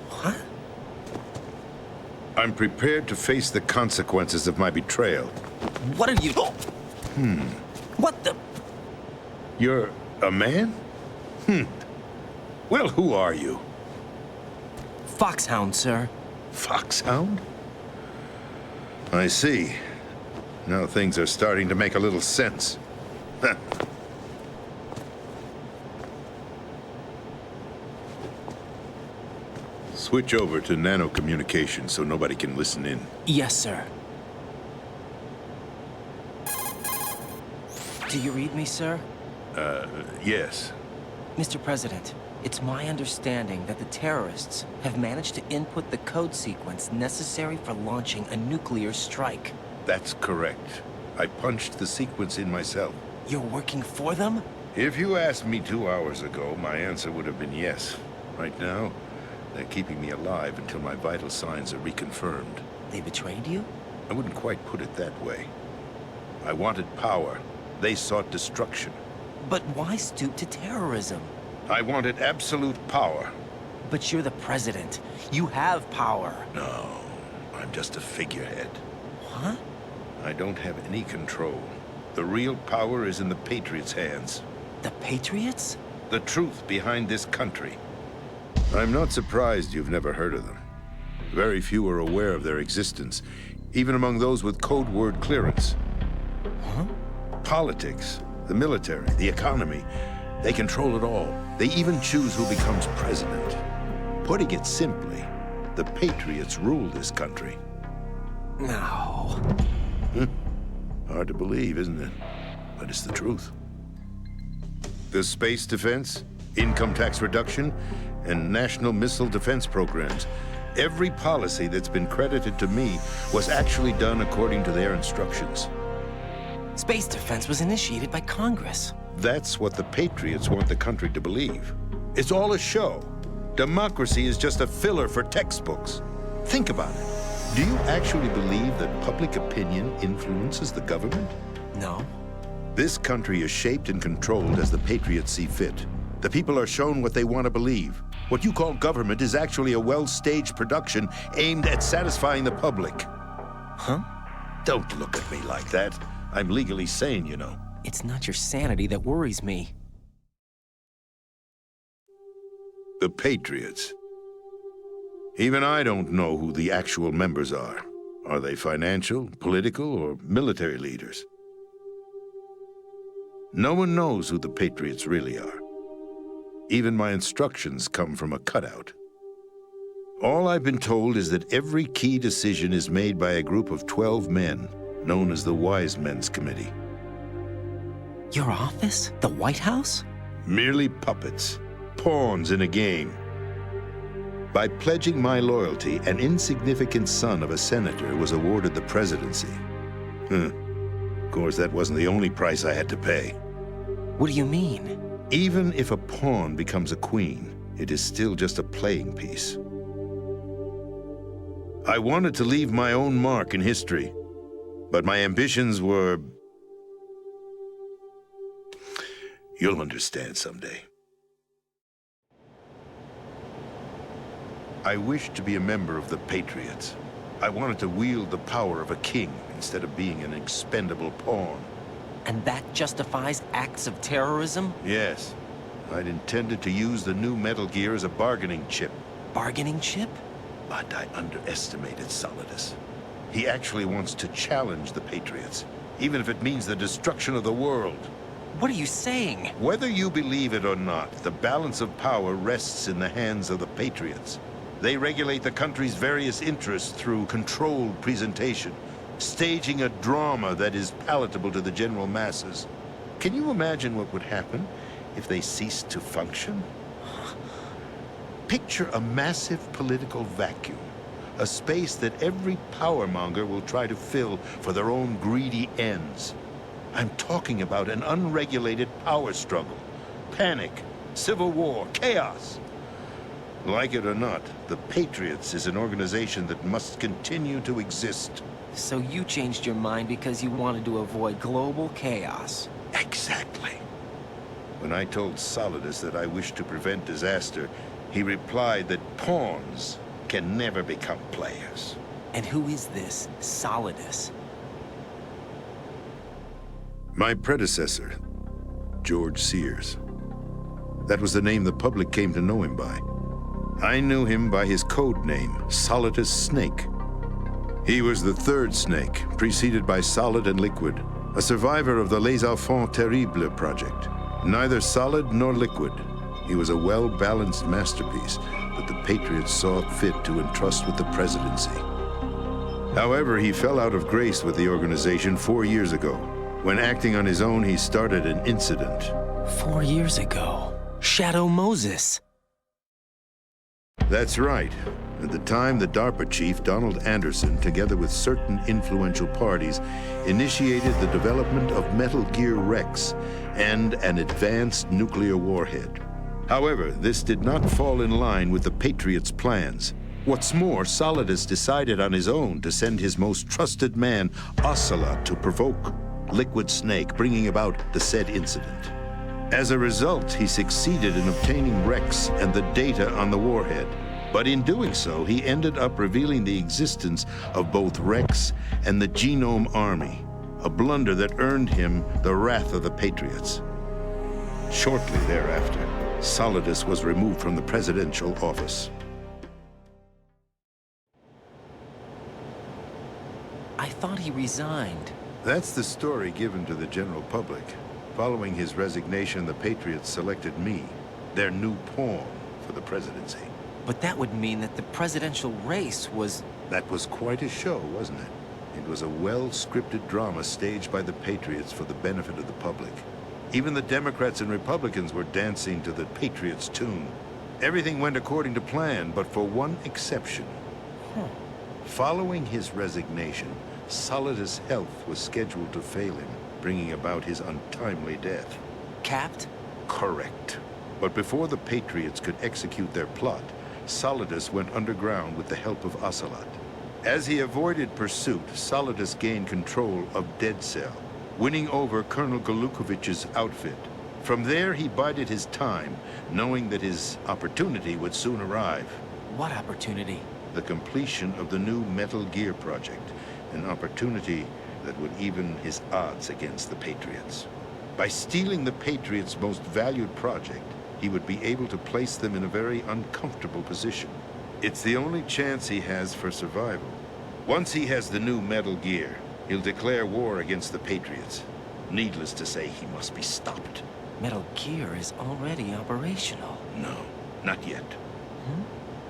What? I'm prepared to face the consequences of my betrayal. What are you... What the... You're a man? Well, who are you? Foxhound, sir. Foxhound? I see. Now things are starting to make a little sense. Switch over to nano-communication so nobody can listen in. Yes, sir. Do you read me, sir? Yes. Mr. President, it's my understanding that the terrorists have managed to input the code sequence necessary for launching a nuclear strike. That's correct. I punched the sequence in myself. You're working for them? If you asked me 2 hours ago, my answer would have been yes. Right now, they're keeping me alive until my vital signs are reconfirmed. They betrayed you? I wouldn't quite put it that way. I wanted power. They sought destruction. But why stoop to terrorism? I wanted absolute power. But you're the president. You have power. No, I'm just a figurehead. What? I don't have any control. The real power is in the Patriots' hands. The Patriots? The truth behind this country. I'm not surprised you've never heard of them. Very few are aware of their existence, even among those with code word clearance. Huh? Politics, the military, the economy, they control it all. They even choose who becomes president. Putting it simply, the Patriots rule this country. No. Hard to believe, isn't it? But it's the truth. The space defense, income tax reduction, and national missile defense programs. Every policy that's been credited to me was actually done according to their instructions. Space defense was initiated by Congress. That's what the Patriots want the country to believe. It's all a show. Democracy is just a filler for textbooks. Think about it. Do you actually believe that public opinion influences the government? No. This country is shaped and controlled as the Patriots see fit. The people are shown what they want to believe. What you call government is actually a well-staged production aimed at satisfying the public. Huh? Don't look at me like that. I'm legally sane, you know. It's not your sanity that worries me. The Patriots. Even I don't know who the actual members are. Are they financial, political, or military leaders? No one knows who the Patriots really are. Even my instructions come from a cutout. All I've been told is that every key decision is made by a group of 12 men, known as the Wise Men's Committee. Your office? The White House? Merely puppets, pawns in a game. By pledging my loyalty, an insignificant son of a senator was awarded the presidency. Of course, that wasn't the only price I had to pay. What do you mean? Even if a pawn becomes a queen, it is still just a playing piece. I wanted to leave my own mark in history, but my ambitions were... You'll understand someday. I wished to be a member of the Patriots. I wanted to wield the power of a king instead of being an expendable pawn. And that justifies acts of terrorism? Yes. I'd intended to use the new Metal Gear as a bargaining chip. Bargaining chip? But I underestimated Solidus. He actually wants to challenge the Patriots, even if it means the destruction of the world. What are you saying? Whether you believe it or not, the balance of power rests in the hands of the Patriots. They regulate the country's various interests through controlled presentation, staging a drama that is palatable to the general masses. Can you imagine what would happen if they ceased to function? Picture a massive political vacuum, a space that every powermonger will try to fill for their own greedy ends. I'm talking about an unregulated power struggle, panic, civil war, chaos. Like it or not, the Patriots is an organization that must continue to exist. So you changed your mind because you wanted to avoid global chaos. Exactly. When I told Solidus that I wished to prevent disaster, he replied that pawns can never become players. And who is this Solidus? My predecessor, George Sears. That was the name the public came to know him by. I knew him by his code name, Solidus Snake. He was the third Snake, preceded by Solid and Liquid, a survivor of the Les Enfants Terribles project. Neither solid nor liquid, he was a well-balanced masterpiece that the Patriots saw fit to entrust with the presidency. However, he fell out of grace with the organization 4 years ago. When acting on his own, he started an incident. 4 years ago? Shadow Moses. That's right. At the time, the DARPA chief, Donald Anderson, together with certain influential parties, initiated the development of Metal Gear Rex and an advanced nuclear warhead. However, this did not fall in line with the Patriots' plans. What's more, Solidus decided on his own to send his most trusted man, Ocelot, to provoke Liquid Snake, bringing about the said incident. As a result, he succeeded in obtaining Rex and the data on the warhead. But in doing so, he ended up revealing the existence of both Rex and the Genome Army, a blunder that earned him the wrath of the Patriots. Shortly thereafter, Solidus was removed from the presidential office. I thought he resigned. That's the story given to the general public. Following his resignation, the Patriots selected me, their new pawn, for the presidency. But that would mean that the presidential race was... That was quite a show, wasn't it? It was a well-scripted drama staged by the Patriots for the benefit of the public. Even the Democrats and Republicans were dancing to the Patriots' tune. Everything went according to plan, but for one exception. Following his resignation, Solidus' health was scheduled to fail him, bringing about his untimely death. Capped? Correct. But before the Patriots could execute their plot, Solidus went underground with the help of Ocelot. As he avoided pursuit, Solidus gained control of Dead Cell, winning over Colonel Golukovich's outfit. From there, he bided his time, knowing that his opportunity would soon arrive. What opportunity? The completion of the new Metal Gear project, an opportunity that would even his odds against the Patriots. By stealing the Patriots' most valued project, he would be able to place them in a very uncomfortable position. It's the only chance he has for survival. Once he has the new Metal Gear, he'll declare war against the Patriots. Needless to say, he must be stopped. Metal Gear is already operational. No, not yet.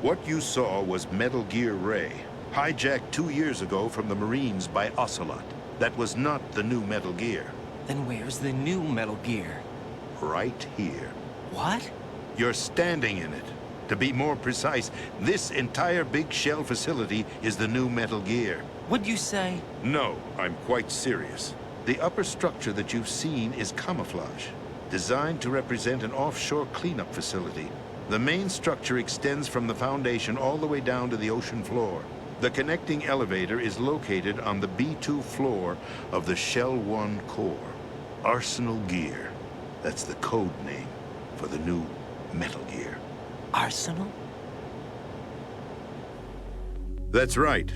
What you saw was Metal Gear Ray, hijacked 2 years ago from the Marines by Ocelot. That was not the new Metal Gear. Then where's the new Metal Gear? Right here. What? You're standing in it. To be more precise, this entire big shell facility is the new Metal Gear. What'd you say? No, I'm quite serious. The upper structure that you've seen is camouflage, designed to represent an offshore cleanup facility. The main structure extends from the foundation all the way down to the ocean floor. The connecting elevator is located on the B2 floor of the Shell 1 core. Arsenal Gear. That's the code name for the new Metal Gear. Arsenal? That's right.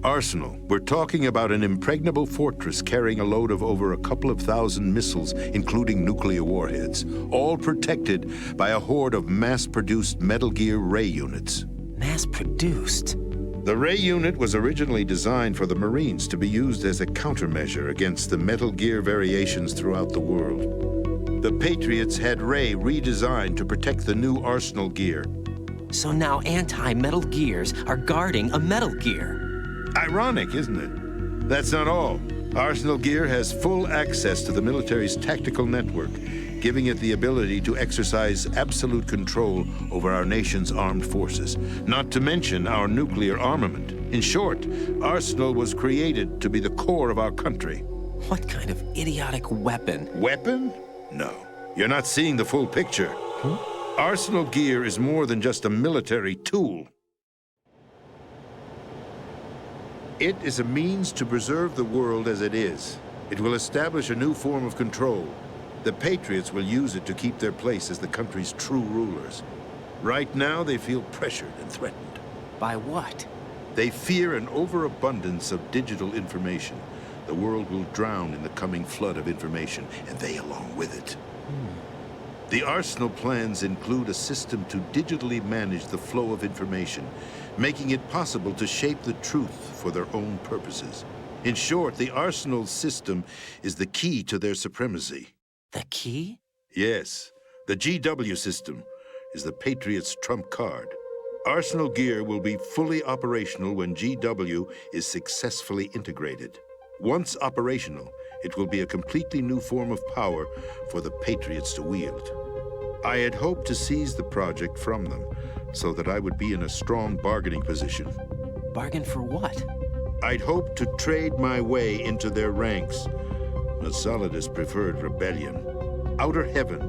Arsenal. We're talking about an impregnable fortress carrying a load of over a couple of thousand missiles, including nuclear warheads, all protected by a horde of mass-produced Metal Gear Ray units. Mass-produced? The Ray unit was originally designed for the Marines to be used as a countermeasure against the Metal Gear variations throughout the world. The Patriots had Ray redesigned to protect the new Arsenal Gear. So now anti-Metal Gears are guarding a Metal Gear. Ironic, isn't it? That's not all. Arsenal Gear has full access to the military's tactical network, giving it the ability to exercise absolute control over our nation's armed forces, not to mention our nuclear armament. In short, Arsenal was created to be the core of our country. What kind of idiotic weapon? Weapon? No. You're not seeing the full picture. Arsenal Gear is more than just a military tool. It is a means to preserve the world as it is. It will establish a new form of control. The Patriots will use it to keep their place as the country's true rulers. Right now, they feel pressured and threatened. By what? They fear an overabundance of digital information. The world will drown in the coming flood of information, and they along with it. The Arsenal plans include a system to digitally manage the flow of information, making it possible to shape the truth for their own purposes. In short, the Arsenal system is the key to their supremacy. The key? Yes. The GW system is the Patriots' trump card. Arsenal Gear will be fully operational when GW is successfully integrated. Once operational, it will be a completely new form of power for the Patriots to wield. I had hoped to seize the project from them so that I would be in a strong bargaining position. Bargain for what? I'd hoped to trade my way into their ranks. But Solidus preferred rebellion. Outer Heaven,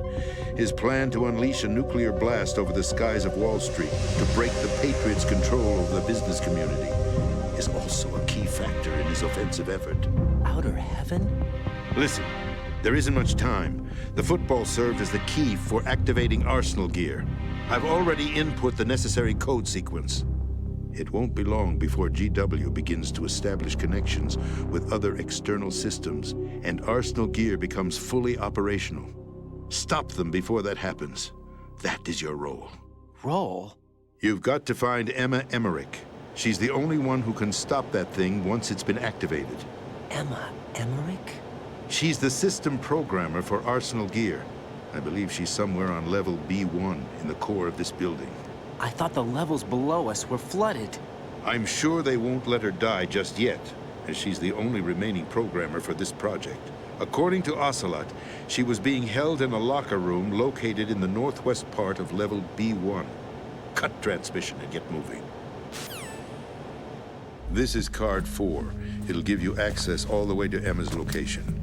his plan to unleash a nuclear blast over the skies of Wall Street to break the Patriots' control over the business community, is also a key factor in his offensive effort. Outer Heaven? Listen, there isn't much time. The football served as the key for activating Arsenal Gear. I've already input the necessary code sequence. It won't be long before GW begins to establish connections with other external systems, and Arsenal Gear becomes fully operational. Stop them before that happens. That is your role. Role? You've got to find Emma Emmerich. She's the only one who can stop that thing once it's been activated. Emma Emmerich? She's the system programmer for Arsenal Gear. I believe she's somewhere on level B1 in the core of this building. I thought the levels below us were flooded. I'm sure they won't let her die just yet, as she's the only remaining programmer for this project. According to Ocelot, she was being held in a locker room located in the northwest part of level B1. Cut transmission and get moving. This is card 4. It'll give you access all the way to Emma's location.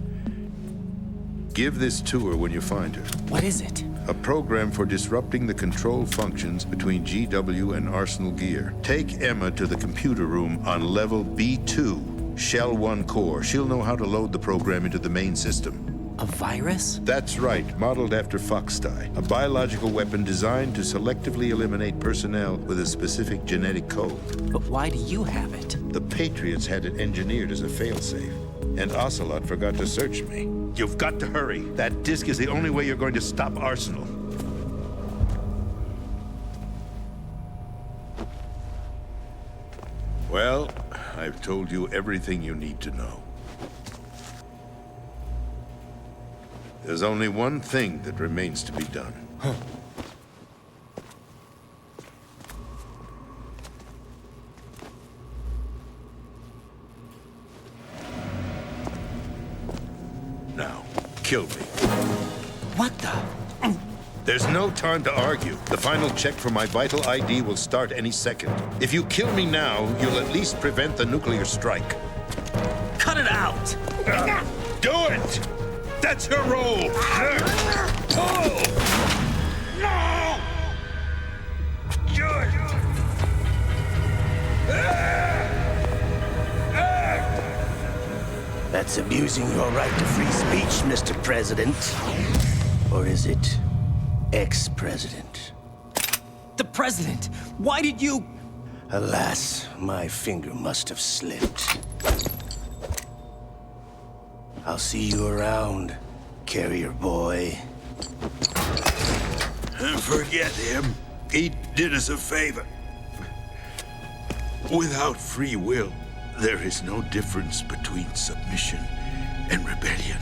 Give this to her when you find her. What is it? A program for disrupting the control functions between GW and Arsenal Gear. Take Emma to the computer room on level B2, Shell 1 core. She'll know how to load the program into the main system. A virus? That's right, modeled after Foxdie, a biological weapon designed to selectively eliminate personnel with a specific genetic code. But why do you have it? The Patriots had it engineered as a failsafe, and Ocelot forgot to search me. You've got to hurry. That disk is the only way you're going to stop Arsenal. Well, I've told you everything you need to know. There's only one thing that remains to be done. Now, kill me. What the? There's no time to argue. The final check for my vital ID will start any second. If you kill me now, you'll at least prevent the nuclear strike. Cut it out! Do it! That's your role! Pull! No! That's abusing your right to free speech, Mr. President. Or is it ex-president? The president! Why did you... Alas, my finger must have slipped. I'll see you around, carrier boy. Forget him. He did us a favor. Without free will, there is no difference between submission and rebellion.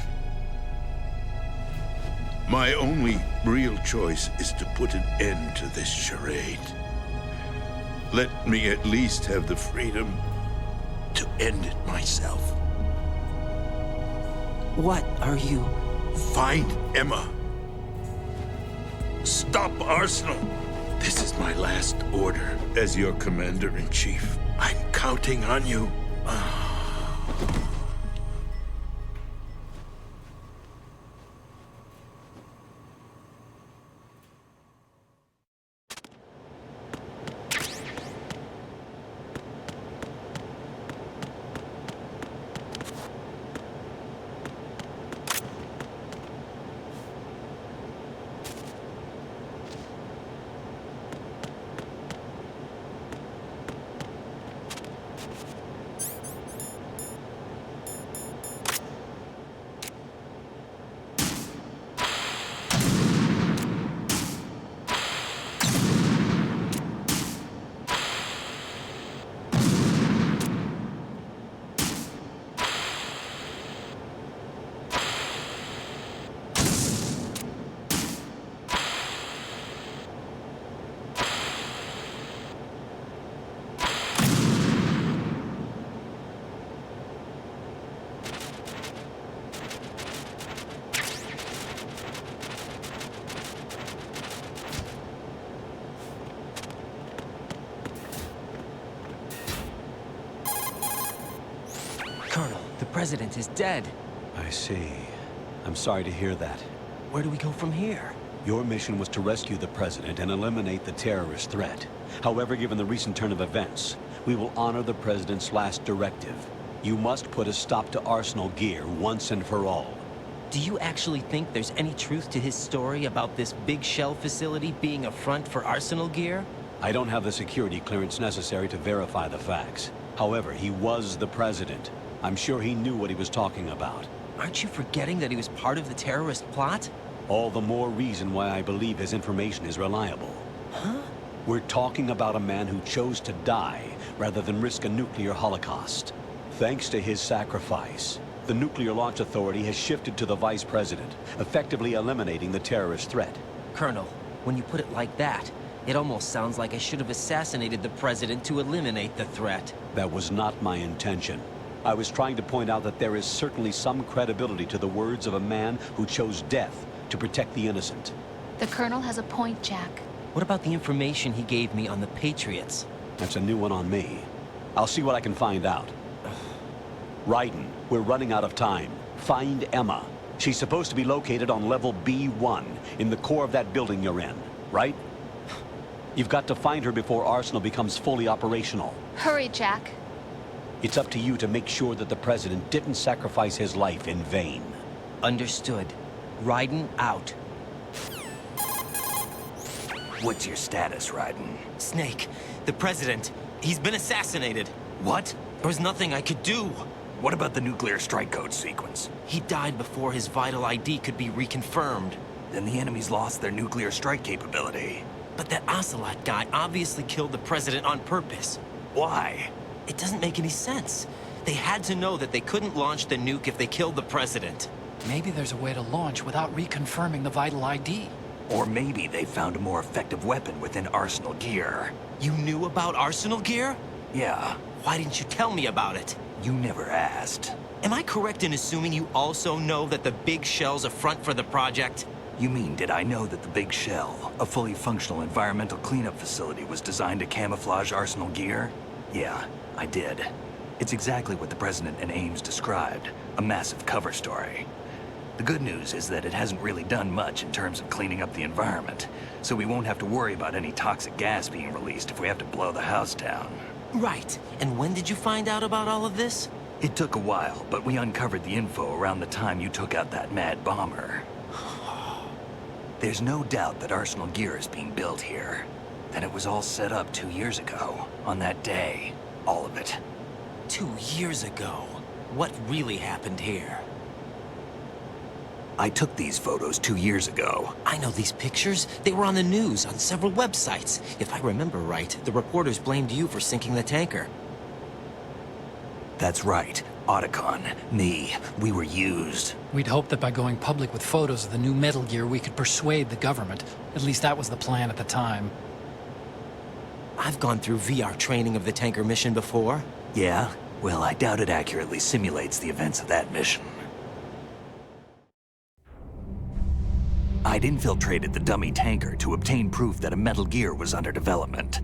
My only real choice is to put an end to this charade. Let me at least have the freedom to end it myself. What are you... Find Emma. Stop Arsenal. This is my last order as your commander-in-chief. I'm counting on you. Colonel, the president is dead. I see. I'm sorry to hear that. Where do we go from here? Your mission was to rescue the president and eliminate the terrorist threat. However, given the recent turn of events, we will honor the president's last directive. You must put a stop to Arsenal gear once and for all. Do you actually think there's any truth to his story about this big shell facility being a front for Arsenal gear? I don't have the security clearance necessary to verify the facts. However, he was the president. I'm sure he knew what he was talking about. Aren't you forgetting that he was part of the terrorist plot? All the more reason why I believe his information is reliable. Huh? We're talking about a man who chose to die rather than risk a nuclear holocaust. Thanks to his sacrifice, the Nuclear Launch Authority has shifted to the vice president, effectively eliminating the terrorist threat. Colonel, when you put it like that, it almost sounds like I should have assassinated the president to eliminate the threat. That was not my intention. I was trying to point out that there is certainly some credibility to the words of a man who chose death to protect the innocent. The Colonel has a point, Jack. What about the information he gave me on the Patriots? That's a new one on me. I'll see what I can find out. Raiden, we're running out of time. Find Emma. She's supposed to be located on level B1, in the core of that building you're in, right? You've got to find her before Arsenal becomes fully operational. Hurry, Jack. It's up to you to make sure that the president didn't sacrifice his life in vain. Understood. Raiden out. What's your status, Raiden? Snake, the president, he's been assassinated. What? There was nothing I could do. What about the nuclear strike code sequence? He died before his vital ID could be reconfirmed. Then the enemy's lost their nuclear strike capability. But that Ocelot guy obviously killed the president on purpose. Why? It doesn't make any sense. They had to know that they couldn't launch the nuke if they killed the president. Maybe there's a way to launch without reconfirming the vital ID. Or maybe they found a more effective weapon within Arsenal gear. You knew about Arsenal gear? Yeah. Why didn't you tell me about it? You never asked. Am I correct in assuming you also know that the Big Shell's a front for the project? You mean, did I know that the Big Shell, a fully functional environmental cleanup facility, was designed to camouflage Arsenal gear? Yeah, I did. It's exactly what the President and Ames described, a massive cover story. The good news is that it hasn't really done much in terms of cleaning up the environment, so we won't have to worry about any toxic gas being released if we have to blow the house down. Right. And when did you find out about all of this? It took a while, but we uncovered the info around the time you took out that mad bomber. There's no doubt that Arsenal gear is being built here. That it was all set up 2 years ago, on that day. All of it. 2 years ago? What really happened here? I took these photos 2 years ago. I know these pictures. They were on the news, on several websites. If I remember right, the reporters blamed you for sinking the tanker. That's right. Otacon, me, we were used. We'd hoped that by going public with photos of the new Metal Gear, we could persuade the government. At least that was the plan at the time. I've gone through VR training of the tanker mission before. Yeah? Well, I doubt it accurately simulates the events of that mission. I'd infiltrated the dummy tanker to obtain proof that a Metal Gear was under development.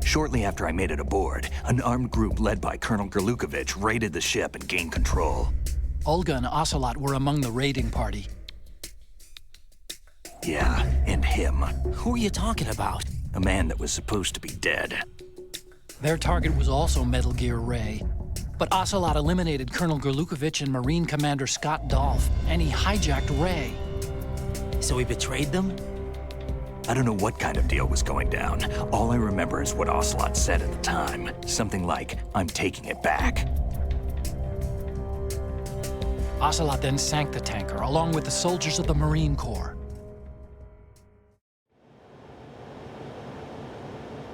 Shortly after I made it aboard, an armed group led by Colonel Gerlukovich raided the ship and gained control. Olga and Ocelot were among the raiding party. Yeah, and him. Who are you talking about? A man that was supposed to be dead. Their target was also Metal Gear Ray. But Ocelot eliminated Colonel Gerlukovich and Marine Commander Scott Dolph, and he hijacked Ray. So he betrayed them? I don't know what kind of deal was going down. All I remember is what Ocelot said at the time. Something like, "I'm taking it back." Ocelot then sank the tanker, along with the soldiers of the Marine Corps.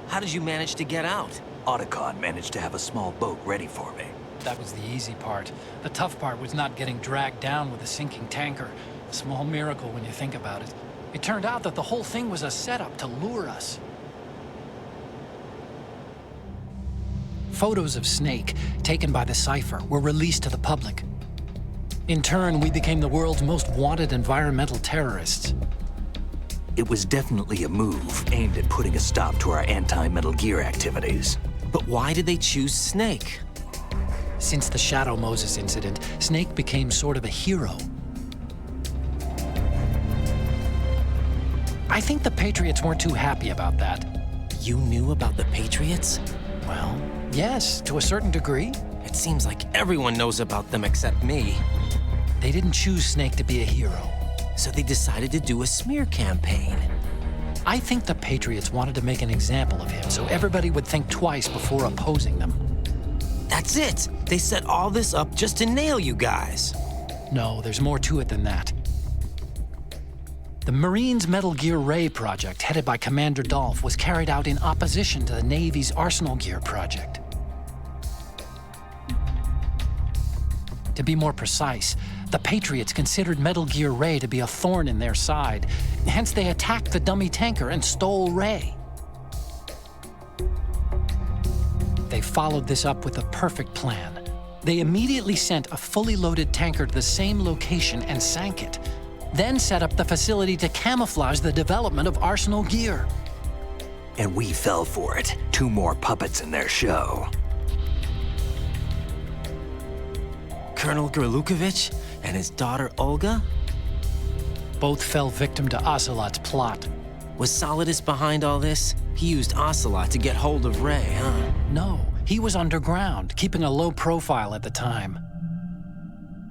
How did you manage to get out? Otacon managed to have a small boat ready for me. That was the easy part. The tough part was not getting dragged down with a sinking tanker. A small miracle when you think about it. It turned out that the whole thing was a setup to lure us. Photos of Snake, taken by the Cypher, were released to the public. In turn, we became the world's most wanted environmental terrorists. It was definitely a move aimed at putting a stop to our anti-Metal Gear activities. But why did they choose Snake? Since the Shadow Moses incident, Snake became sort of a hero. I think the Patriots weren't too happy about that. You knew about the Patriots? Well, yes, to a certain degree. It seems like everyone knows about them except me. They didn't choose Snake to be a hero. So they decided to do a smear campaign. I think the Patriots wanted to make an example of him so everybody would think twice before opposing them. That's it! They set all this up just to nail you guys. No, there's more to it than that. The Marines' Metal Gear Ray project, headed by Commander Dolph, was carried out in opposition to the Navy's Arsenal Gear project. To be more precise, the Patriots considered Metal Gear Ray to be a thorn in their side. Hence, they attacked the dummy tanker and stole Ray. They followed this up with a perfect plan. They immediately sent a fully loaded tanker to the same location and sank it, then set up the facility to camouflage the development of Arsenal Gear. And we fell for it. 2 more puppets in their show. Colonel Gerlukovich and his daughter Olga? Both fell victim to Ocelot's plot. Was Solidus behind all this? He used Ocelot to get hold of Ray, huh? No, he was underground, keeping a low profile at the time.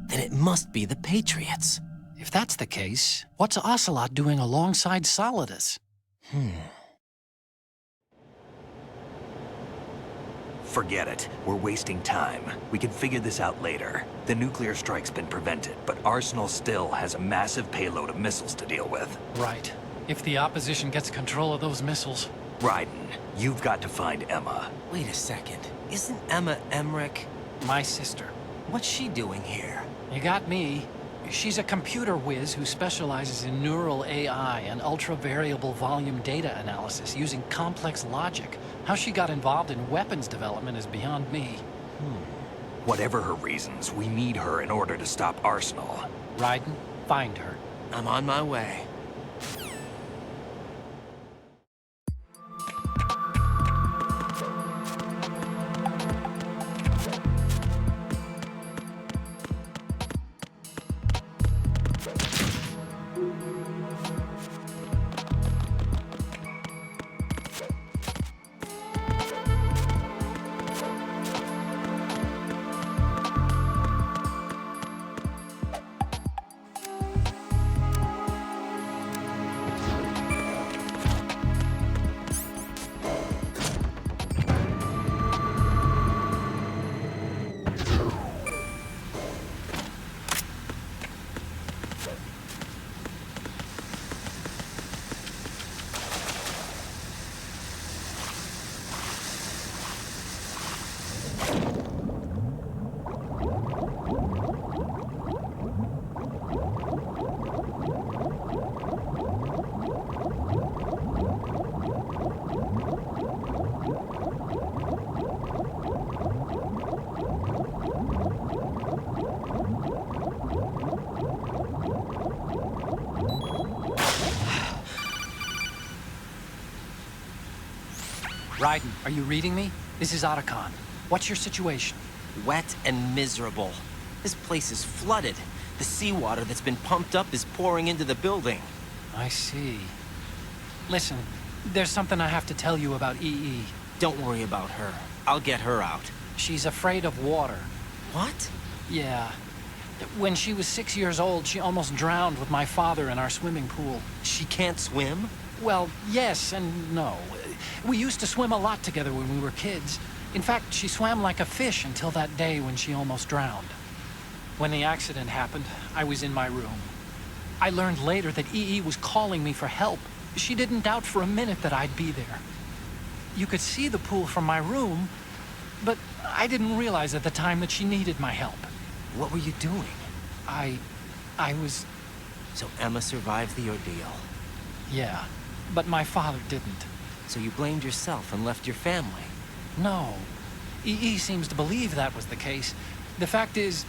Then it must be the Patriots. If that's the case, what's Ocelot doing alongside Solidus? Forget it. We're wasting time. We can figure this out later. The nuclear strike's been prevented, but Arsenal still has a massive payload of missiles to deal with. Right. If the opposition gets control of those missiles. Raiden, you've got to find Emma. Wait a second. Isn't Emma Emmerich my sister? What's she doing here? You got me. She's a computer whiz who specializes in neural AI and ultra-variable volume data analysis using complex logic. How she got involved in weapons development is beyond me. Whatever her reasons, we need her in order to stop Arsenal. Raiden, find her. I'm on my way. Raiden, are you reading me? This is Otacon. What's your situation? Wet and miserable. This place is flooded. The seawater that's been pumped up is pouring into the building. I see. Listen, there's something I have to tell you about EE. Don't worry about her. I'll get her out. She's afraid of water. What? Yeah. When she was 6 years old, she almost drowned with my father in our swimming pool. She can't swim? Well, yes and no. We used to swim a lot together when we were kids. In fact, she swam like a fish until that day when she almost drowned. When the accident happened, I was in my room. I learned later that EE was calling me for help. She didn't doubt for a minute that I'd be there. You could see the pool from my room, but I didn't realize at the time that she needed my help. What were you doing? I was... So Emma survived the ordeal? Yeah, but my father didn't. So you blamed yourself and left your family? No. EE seems to believe that was the case. The fact is,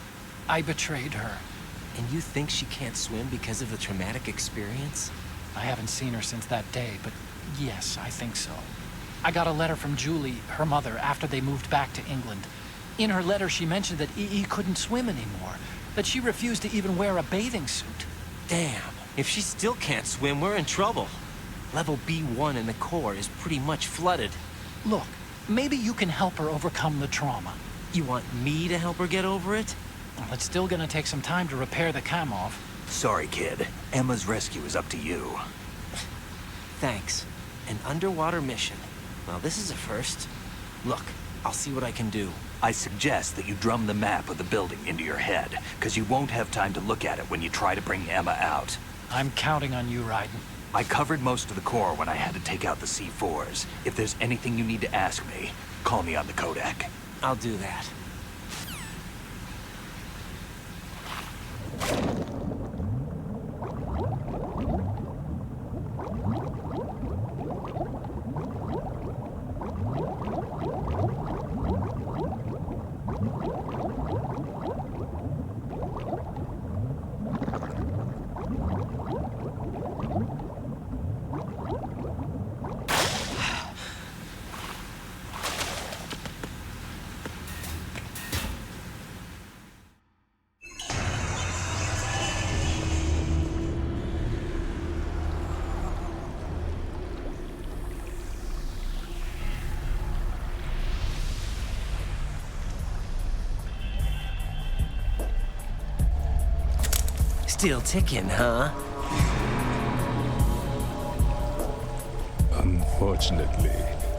I betrayed her. And you think she can't swim because of the traumatic experience? I haven't seen her since that day, but yes, I think so. I got a letter from Julie, her mother, after they moved back to England. In her letter, she mentioned that EE couldn't swim anymore, that she refused to even wear a bathing suit. Damn, if she still can't swim, we're in trouble. Level B1 in the core is pretty much flooded. Look, maybe you can help her overcome the trauma. You want me to help her get over it? Well, it's still gonna take some time to repair the Kamov. Sorry, kid. Emma's rescue is up to you. Thanks. An underwater mission. Well, this is a first. Look, I'll see what I can do. I suggest that you drum the map of the building into your head, because you won't have time to look at it when you try to bring Emma out. I'm counting on you, Raiden. I covered most of the core when I had to take out the C4s. If there's anything you need to ask me, call me on the Kodak. I'll do that. Still ticking, huh? Unfortunately,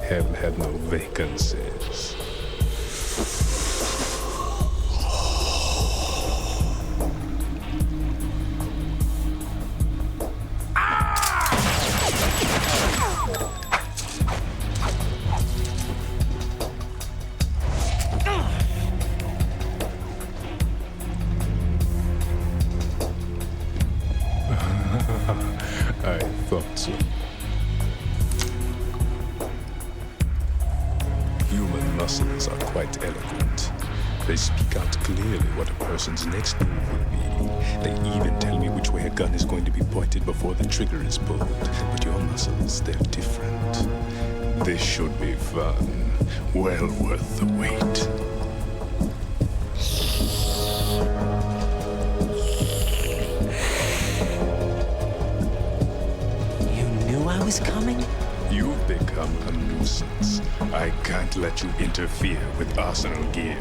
Hell had no vacancies. quite eloquent. They speak out clearly what a person's next move will be. They even tell me which way a gun is going to be pointed before the trigger is pulled. But your muscles, they're different. This should be fun. Well worth the wait. You knew I was coming? You've become a nuisance. I can't let you interfere with Arsenal gear.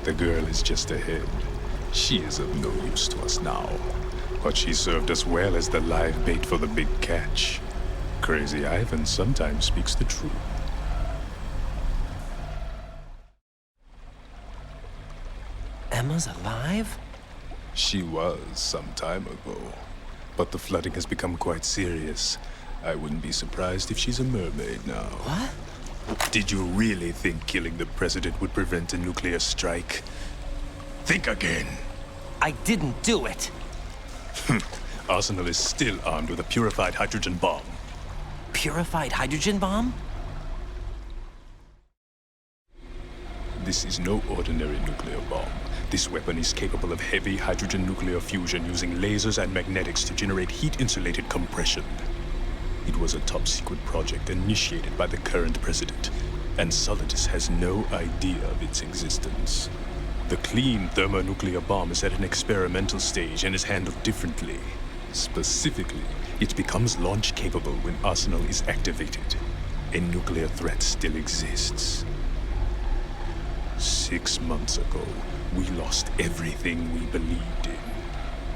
The girl is just ahead. She is of no use to us now. But she served us well as the live bait for the big catch. Crazy Ivan sometimes speaks the truth. Emma's alive? She was some time ago. But the flooding has become quite serious. I wouldn't be surprised if she's a mermaid now. What? Did you really think killing the president would prevent a nuclear strike? Think again. I didn't do it. Arsenal is still armed with a purified hydrogen bomb. Purified hydrogen bomb? This is no ordinary nuclear bomb. This weapon is capable of heavy hydrogen nuclear fusion using lasers and magnetics to generate heat-insulated compression. It was a top-secret project initiated by the current president, and Solidus has no idea of its existence. The clean thermonuclear bomb is at an experimental stage and is handled differently. Specifically, it becomes launch-capable when Arsenal is activated. A nuclear threat still exists. 6 months ago, we lost everything we believed in.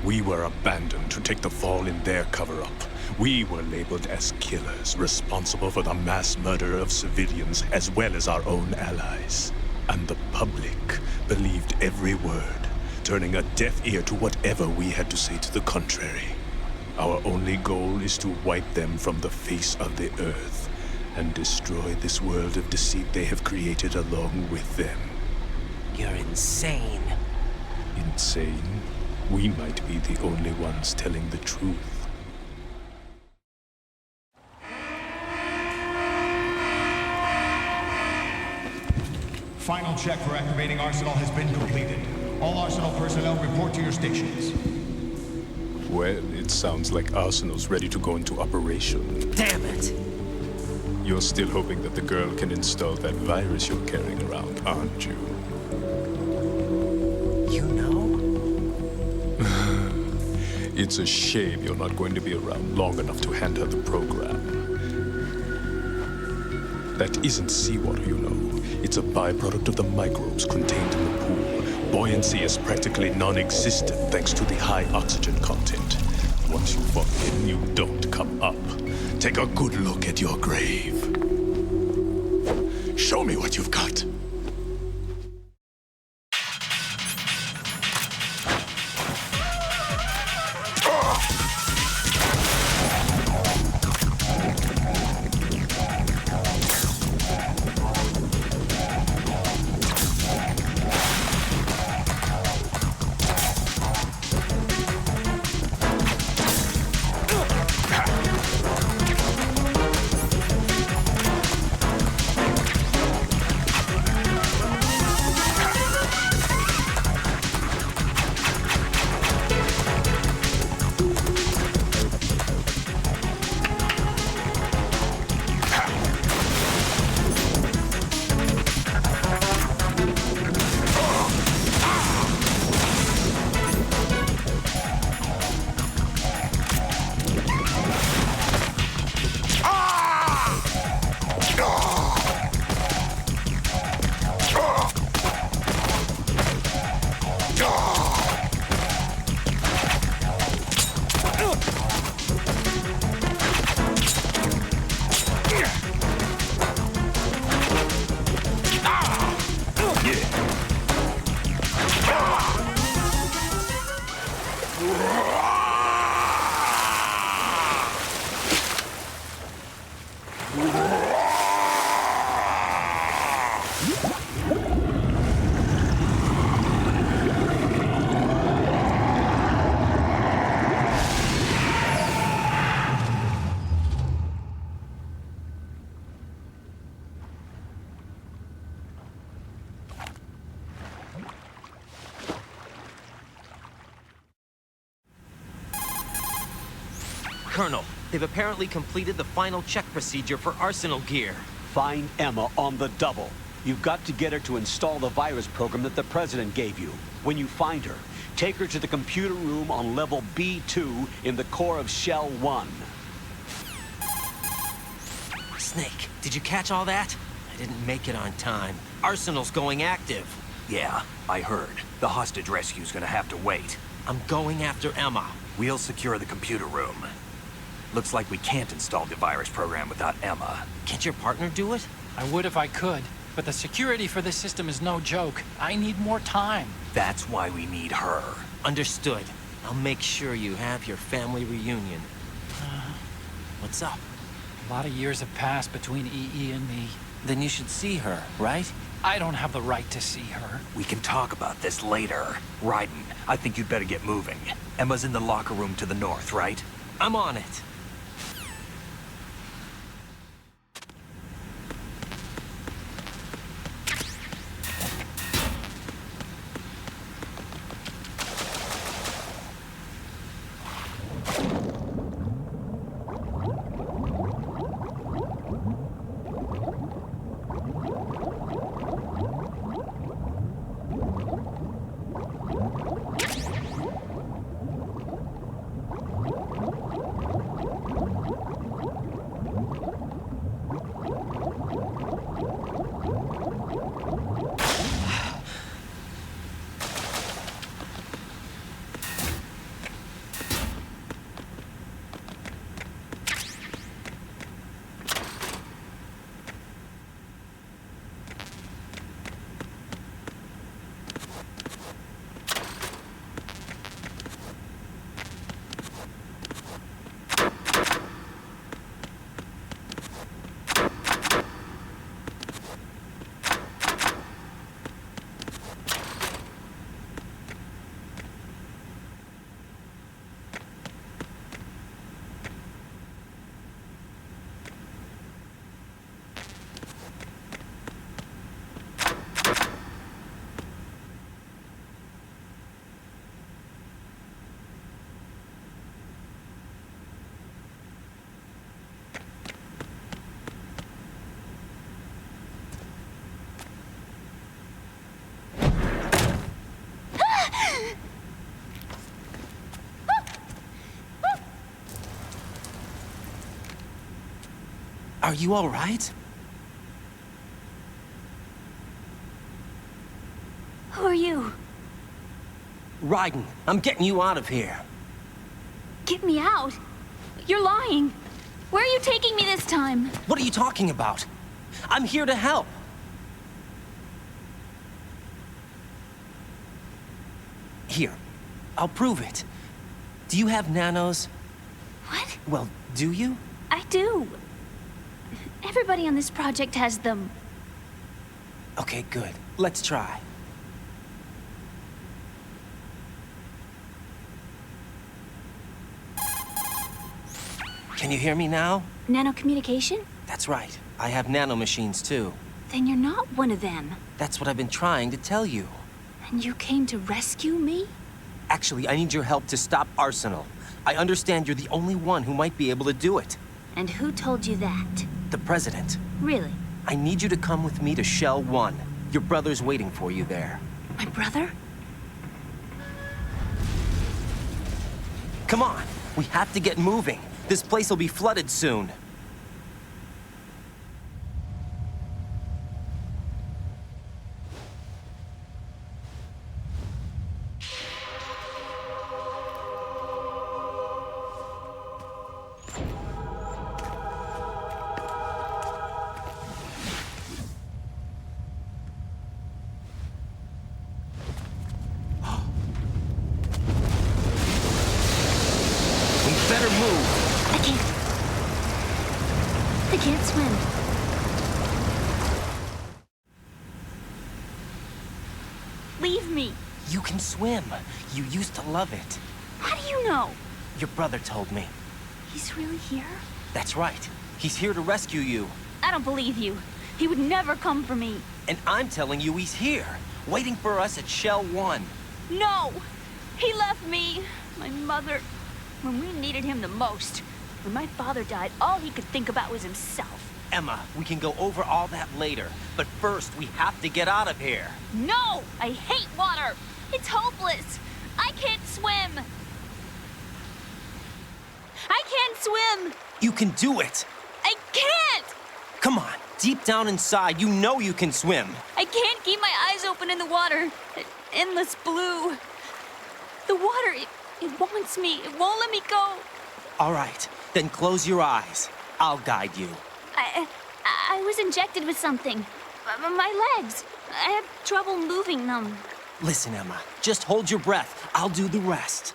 We were abandoned to take the fall in their cover-up. We were labeled as killers, responsible for the mass murder of civilians as well as our own allies. And the public believed every word, turning a deaf ear to whatever we had to say to the contrary. Our only goal is to wipe them from the face of the earth and destroy this world of deceit they have created along with them. You're insane. Insane? We might be the only ones telling the truth. Final check for activating Arsenal has been completed. All Arsenal personnel report to your stations. Well, it sounds like Arsenal's ready to go into operation. Damn it! You're still hoping that the girl can install that virus you're carrying around, aren't you? You know? It's a shame you're not going to be around long enough to hand her the program. That isn't seawater, you know. It's a byproduct of the microbes contained in the pool. Buoyancy is practically non-existent thanks to the high oxygen content. Once you fall in, you don't come up. Take a good look at your grave. Show me what you've got. Colonel, they've apparently completed the final check procedure for arsenal gear. Find Emma on the double. You've got to get her to install the virus program that the President gave you. When you find her, take her to the computer room on level B2 in the core of Shell 1. Snake, did you catch all that? I didn't make it on time. Arsenal's going active. Yeah, I heard. The hostage rescue's gonna have to wait. I'm going after Emma. We'll secure the computer room. Looks like we can't install the virus program without Emma. Can't your partner do it? I would if I could, but the security for this system is no joke. I need more time. That's why we need her. Understood. I'll make sure you have your family reunion. What's up? A lot of years have passed between EE and me. Then you should see her, right? I don't have the right to see her. We can talk about this later. Raiden, I think you'd better get moving. Emma's in the locker room to the north, right? I'm on it. Are you all right? Who are you? Raiden, I'm getting you out of here. Get me out? You're lying. Where are you taking me this time? What are you talking about? I'm here to help. Here, I'll prove it. Do you have nanos? What? Well, do you? I do. Everybody on this project has them. Okay, good. Let's try. Can you hear me now? Nanocommunication? That's right. I have nanomachines too. Then you're not one of them. That's what I've been trying to tell you. And you came to rescue me? Actually, I need your help to stop Arsenal. I understand you're the only one who might be able to do it. And who told you that? The President. Really? I need you to come with me to Shell 1. Your brother's waiting for you there. My brother? Come on, we have to get moving. This place will be flooded soon. Better move. I can't swim. Leave me. You can swim. You used to love it. How do you know? Your brother told me. He's really here? That's right. He's here to rescue you. I don't believe you. He would never come for me. And I'm telling you he's here, waiting for us at Shell 1. No! He left me, my mother, when we needed him the most. When my father died, all he could think about was himself. Emma, we can go over all that later. But first, we have to get out of here. No! I hate water! It's hopeless! I can't swim! I can't swim! You can do it! I can't! Come on, deep down inside, you know you can swim. I can't keep my eyes open in the water. Endless blue. The water, it wants me. It won't let me go. All right, then close your eyes. I'll guide you. I was injected with something. My legs. I have trouble moving them. Listen, Emma, just hold your breath. I'll do the rest.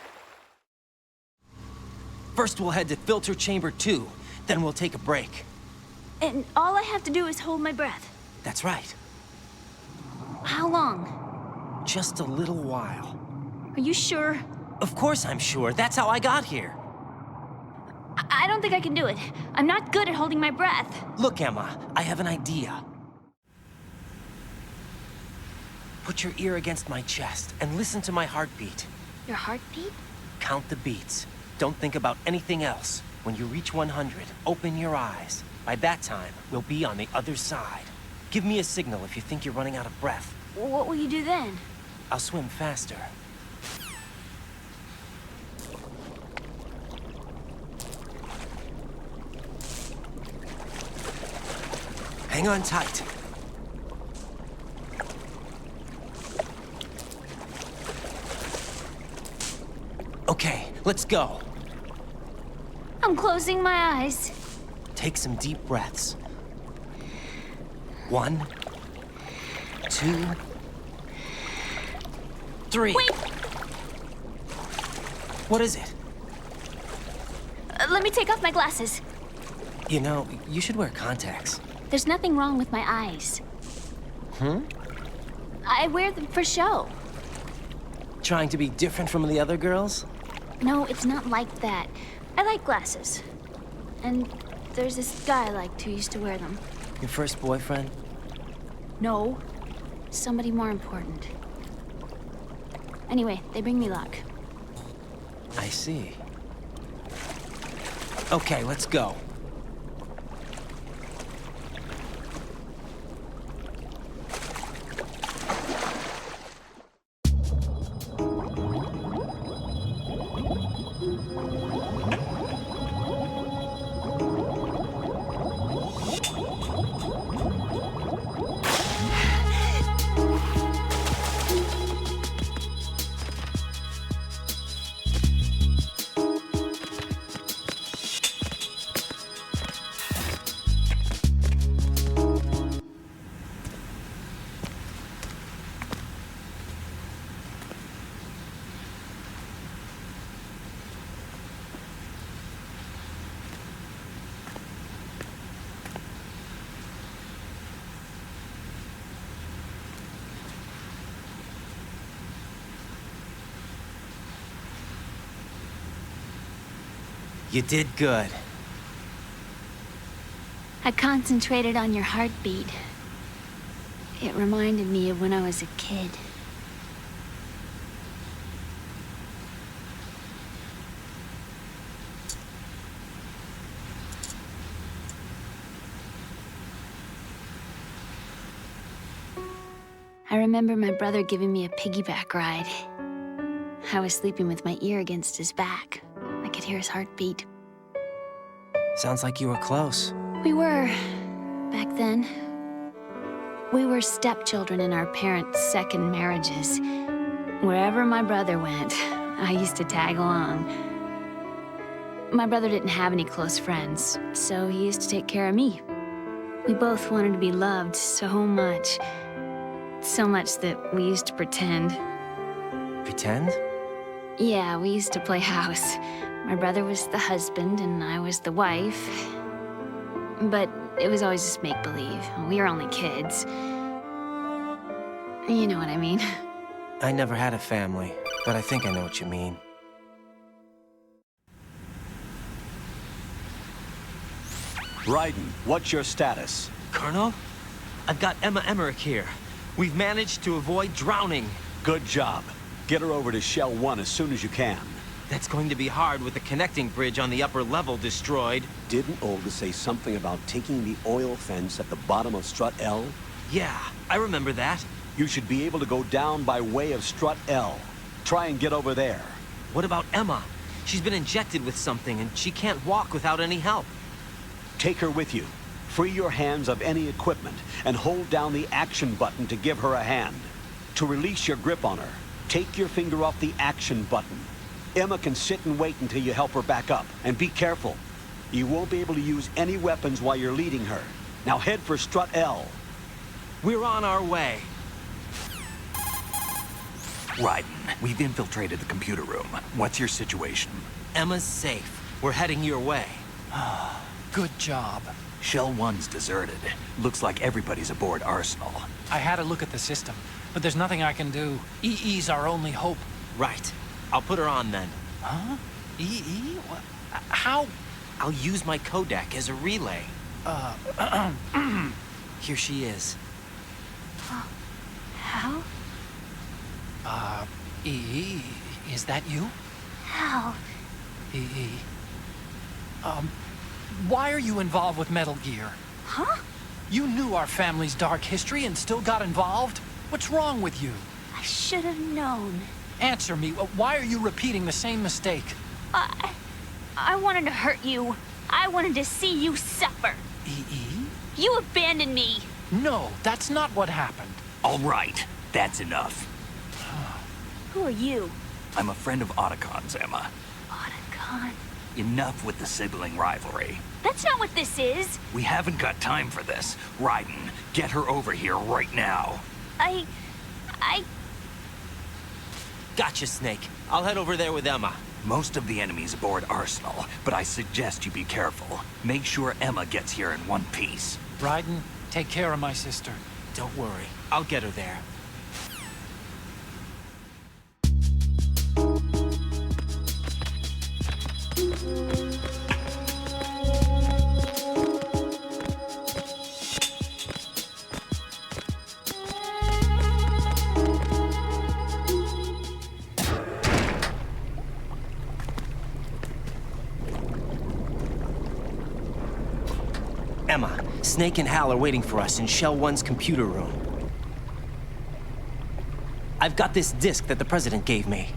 First, we'll head to filter chamber 2. Then we'll take a break. And all I have to do is hold my breath. That's right. How long? Just a little while. Are you sure? Of course I'm sure. That's how I got here. I don't think I can do it. I'm not good at holding my breath. Look, Emma, I have an idea. Put your ear against my chest and listen to my heartbeat. Your heartbeat? Count the beats. Don't think about anything else. When you reach 100, open your eyes. By that time, we'll be on the other side. Give me a signal if you think you're running out of breath. What will you do then? I'll swim faster. Hang on tight. Okay, let's go. I'm closing my eyes. Take some deep breaths. 1, 2, 3. Wait! What is it? Let me take off my glasses. You know, you should wear contacts. There's nothing wrong with my eyes. I wear them for show. Trying to be different from the other girls? No, it's not like that. I like glasses. And there's this guy I liked who used to wear them. Your first boyfriend? No. Somebody more important. Anyway, they bring me luck. I see. Okay, let's go. You did good. I concentrated on your heartbeat. It reminded me of when I was a kid. I remember my brother giving me a piggyback ride. I was sleeping with my ear against his back. I could hear his heartbeat. Sounds like you were close. We were, back then. We were stepchildren in our parents' second marriages. Wherever my brother went, I used to tag along. My brother didn't have any close friends, so he used to take care of me. We both wanted to be loved so much. So much that we used to pretend. Pretend? Yeah, we used to play house. My brother was the husband and I was the wife. But it was always just make-believe. We were only kids. You know what I mean. I never had a family, but I think I know what you mean. Raiden, what's your status? Colonel? I've got Emma Emmerich here. We've managed to avoid drowning. Good job. Get her over to Shell 1 as soon as you can. That's going to be hard with the connecting bridge on the upper level destroyed. Didn't Olga say something about taking the oil fence at the bottom of Strut L? Yeah, I remember that. You should be able to go down by way of Strut L. Try and get over there. What about Emma? She's been injected with something and she can't walk without any help. Take her with you. Free your hands of any equipment and hold down the action button to give her a hand. To release your grip on her, take your finger off the action button. Emma can sit and wait until you help her back up. And be careful. You won't be able to use any weapons while you're leading her. Now head for Strut L. We're on our way. Raiden, we've infiltrated the computer room. What's your situation? Emma's safe. We're heading your way. Good job. Shell 1's deserted. Looks like everybody's aboard Arsenal. I had a look at the system, but there's nothing I can do. EE's our only hope. Right. I'll put her on then. Huh? EE? What? How? I'll use my Kodak as a relay. Here she is. How? EE, is that you? How? EE. Why are you involved with Metal Gear? Huh? You knew our family's dark history and still got involved? What's wrong with you? I should have known. Answer me. Why are you repeating the same mistake? I wanted to hurt you. I wanted to see you suffer. EE? You abandoned me. No, that's not what happened. All right, that's enough. Who are you? I'm a friend of Otacon's, Emma. Otacon? Enough with the sibling rivalry. That's not what this is. We haven't got time for this. Raiden, get her over here right now. I... Gotcha, Snake. I'll head over there with Emma. Most of the enemy's aboard Arsenal, but I suggest you be careful. Make sure Emma gets here in one piece. Raiden, take care of my sister. Don't worry. I'll get her there. Emma, Snake and Hal are waiting for us in Shell 1's computer room. I've got this disk that the President gave me.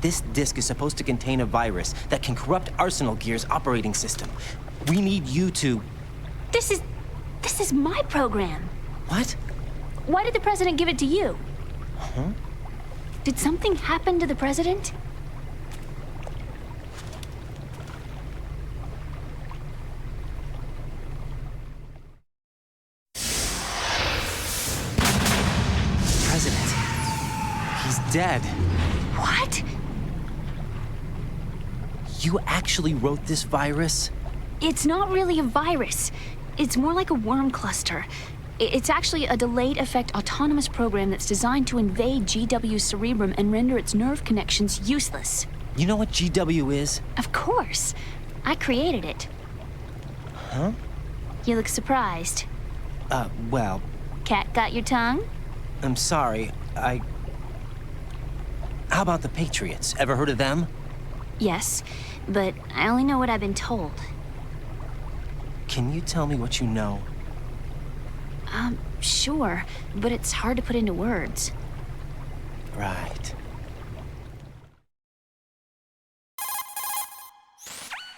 This disk is supposed to contain a virus that can corrupt Arsenal Gear's operating system. We need you to... This is my program. What? Why did the President give it to you? Huh? Did something happen to the President? President. He's dead. What? You actually wrote this virus? It's not really a virus. It's more like a worm cluster. It's actually a delayed effect autonomous program that's designed to invade GW's cerebrum and render its nerve connections useless. You know what GW is? Of course. I created it. Huh? You look surprised. Well... Cat got your tongue? I'm sorry, How about the Patriots? Ever heard of them? Yes, but I only know what I've been told. Can you tell me what you know? Sure, but it's hard to put into words. Right.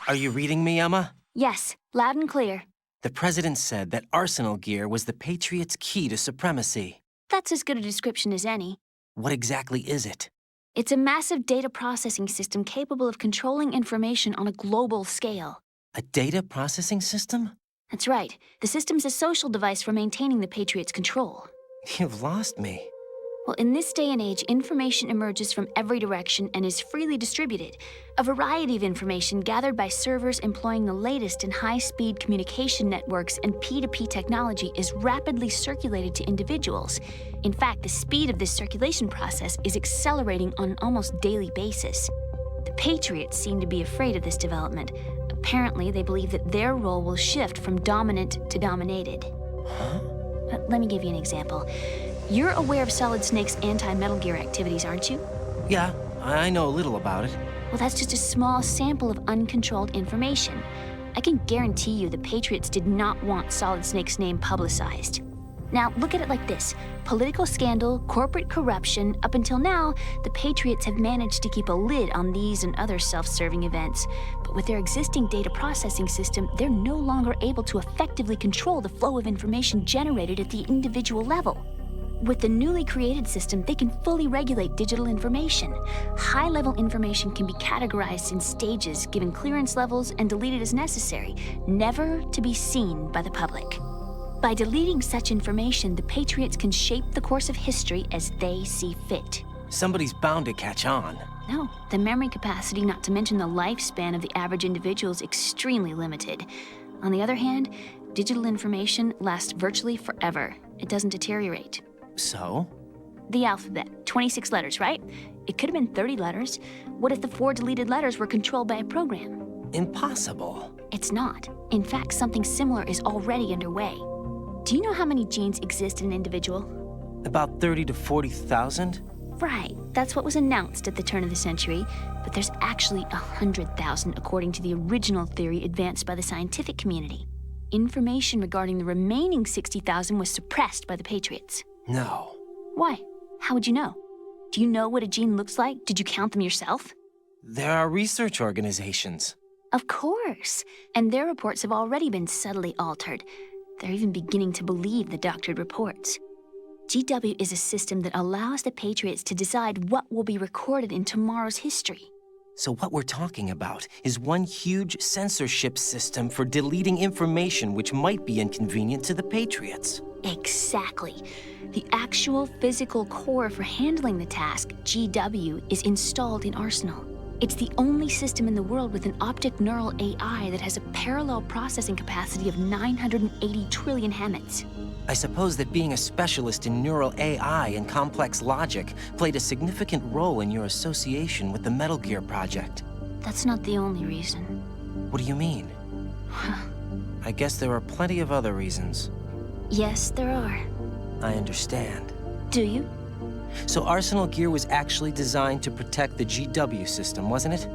Are you reading me, Emma? Yes, loud and clear. The President said that Arsenal Gear was the Patriots' key to supremacy. That's as good a description as any. What exactly is it? It's a massive data processing system capable of controlling information on a global scale. A data processing system? That's right. The system's a social device for maintaining the Patriots' control. You've lost me. Well, in this day and age, information emerges from every direction and is freely distributed. A variety of information gathered by servers employing the latest in high-speed communication networks and P2P technology is rapidly circulated to individuals. In fact, the speed of this circulation process is accelerating on an almost daily basis. The Patriots seem to be afraid of this development. Apparently, they believe that their role will shift from dominant to dominated. Huh? Let me give you an example. You're aware of Solid Snake's anti-Metal Gear activities, aren't you? Yeah, I know a little about it. Well, that's just a small sample of uncontrolled information. I can guarantee you the Patriots did not want Solid Snake's name publicized. Now, look at it like this. Political scandal, corporate corruption, up until now, the Patriots have managed to keep a lid on these and other self-serving events. But with their existing data processing system, they're no longer able to effectively control the flow of information generated at the individual level. With the newly created system, they can fully regulate digital information. High-level information can be categorized in stages, given clearance levels, and deleted as necessary, never to be seen by the public. By deleting such information, the Patriots can shape the course of history as they see fit. Somebody's bound to catch on. No, the memory capacity, not to mention the lifespan of the average individual, is extremely limited. On the other hand, digital information lasts virtually forever. It doesn't deteriorate. So? The alphabet, 26 letters, right? It could have been 30 letters. What if the 4 deleted letters were controlled by a program? Impossible. It's not. In fact, something similar is already underway. Do you know how many genes exist in an individual? About 30 to 40,000? Right, that's what was announced at the turn of the century, but there's actually 100,000 according to the original theory advanced by the scientific community. Information regarding the remaining 60,000 was suppressed by the Patriots. No. Why? How would you know? Do you know what a gene looks like? Did you count them yourself? There are research organizations. Of course, and their reports have already been subtly altered. They're even beginning to believe the doctored reports. GW is a system that allows the Patriots to decide what will be recorded in tomorrow's history. So what we're talking about is one huge censorship system for deleting information which might be inconvenient to the Patriots. Exactly. The actual physical core for handling the task, GW, is installed in Arsenal. It's the only system in the world with an optic neural AI that has a parallel processing capacity of 980 trillion Hammets. I suppose that being a specialist in neural AI and complex logic played a significant role in your association with the Metal Gear project. That's not the only reason. What do you mean? I guess there are plenty of other reasons. Yes, there are. I understand. Do you? So Arsenal Gear was actually designed to protect the GW system, wasn't it?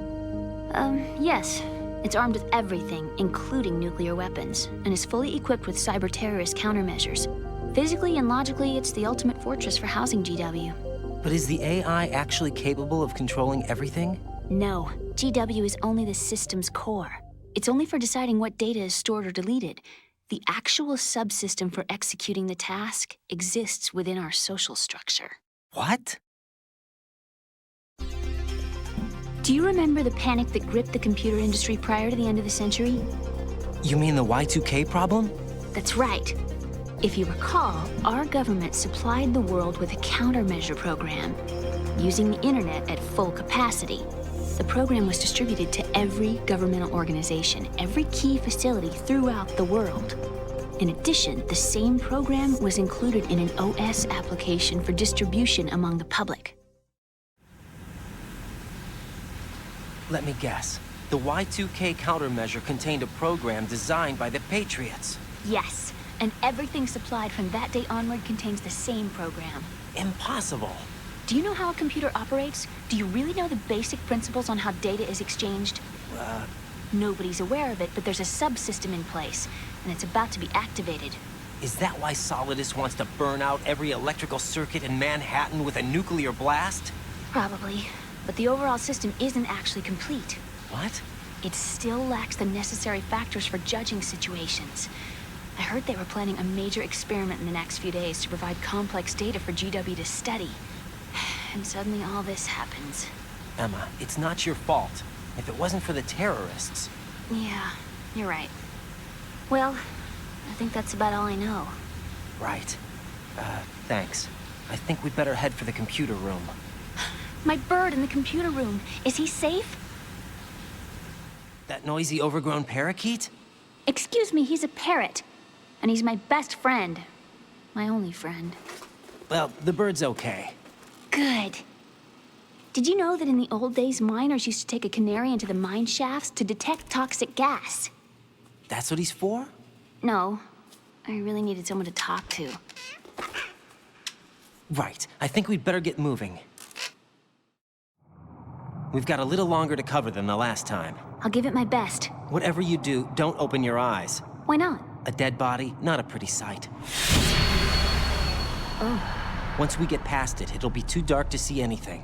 Yes. It's armed with everything, including nuclear weapons, and is fully equipped with cyber-terrorist countermeasures. Physically and logically, it's the ultimate fortress for housing GW. But is the AI actually capable of controlling everything? No. GW is only the system's core. It's only for deciding what data is stored or deleted. The actual subsystem for executing the task exists within our social structure. What? Do you remember the panic that gripped the computer industry prior to the end of the century? You mean the Y2K problem? That's right. If you recall, our government supplied the world with a countermeasure program, using the internet at full capacity. The program was distributed to every governmental organization, every key facility throughout the world. In addition, the same program was included in an OS application for distribution among the public. Let me guess. The Y2K countermeasure contained a program designed by the Patriots. Yes, and everything supplied from that day onward contains the same program. Impossible. Do you know how a computer operates? Do you really know the basic principles on how data is exchanged? Nobody's aware of it, but there's a subsystem in place, and it's about to be activated. Is that why Solidus wants to burn out every electrical circuit in Manhattan with a nuclear blast? Probably, but the overall system isn't actually complete. What? It still lacks the necessary factors for judging situations. I heard they were planning a major experiment in the next few days to provide complex data for GW to study. And suddenly all this happens. Emma, it's not your fault. If it wasn't for the terrorists... Yeah, you're right. Well, I think that's about all I know. Right. Thanks. I think we'd better head for the computer room. My bird in the computer room. Is he safe? That noisy, overgrown parakeet? Excuse me, he's a parrot. And he's my best friend. My only friend. Well, the bird's okay. Good. Did you know that in the old days, miners used to take a canary into the mine shafts to detect toxic gas? That's what he's for? No. I really needed someone to talk to. Right. I think we'd better get moving. We've got a little longer to cover than the last time. I'll give it my best. Whatever you do, don't open your eyes. Why not? A dead body, not a pretty sight. Oh. Once we get past it, it'll be too dark to see anything.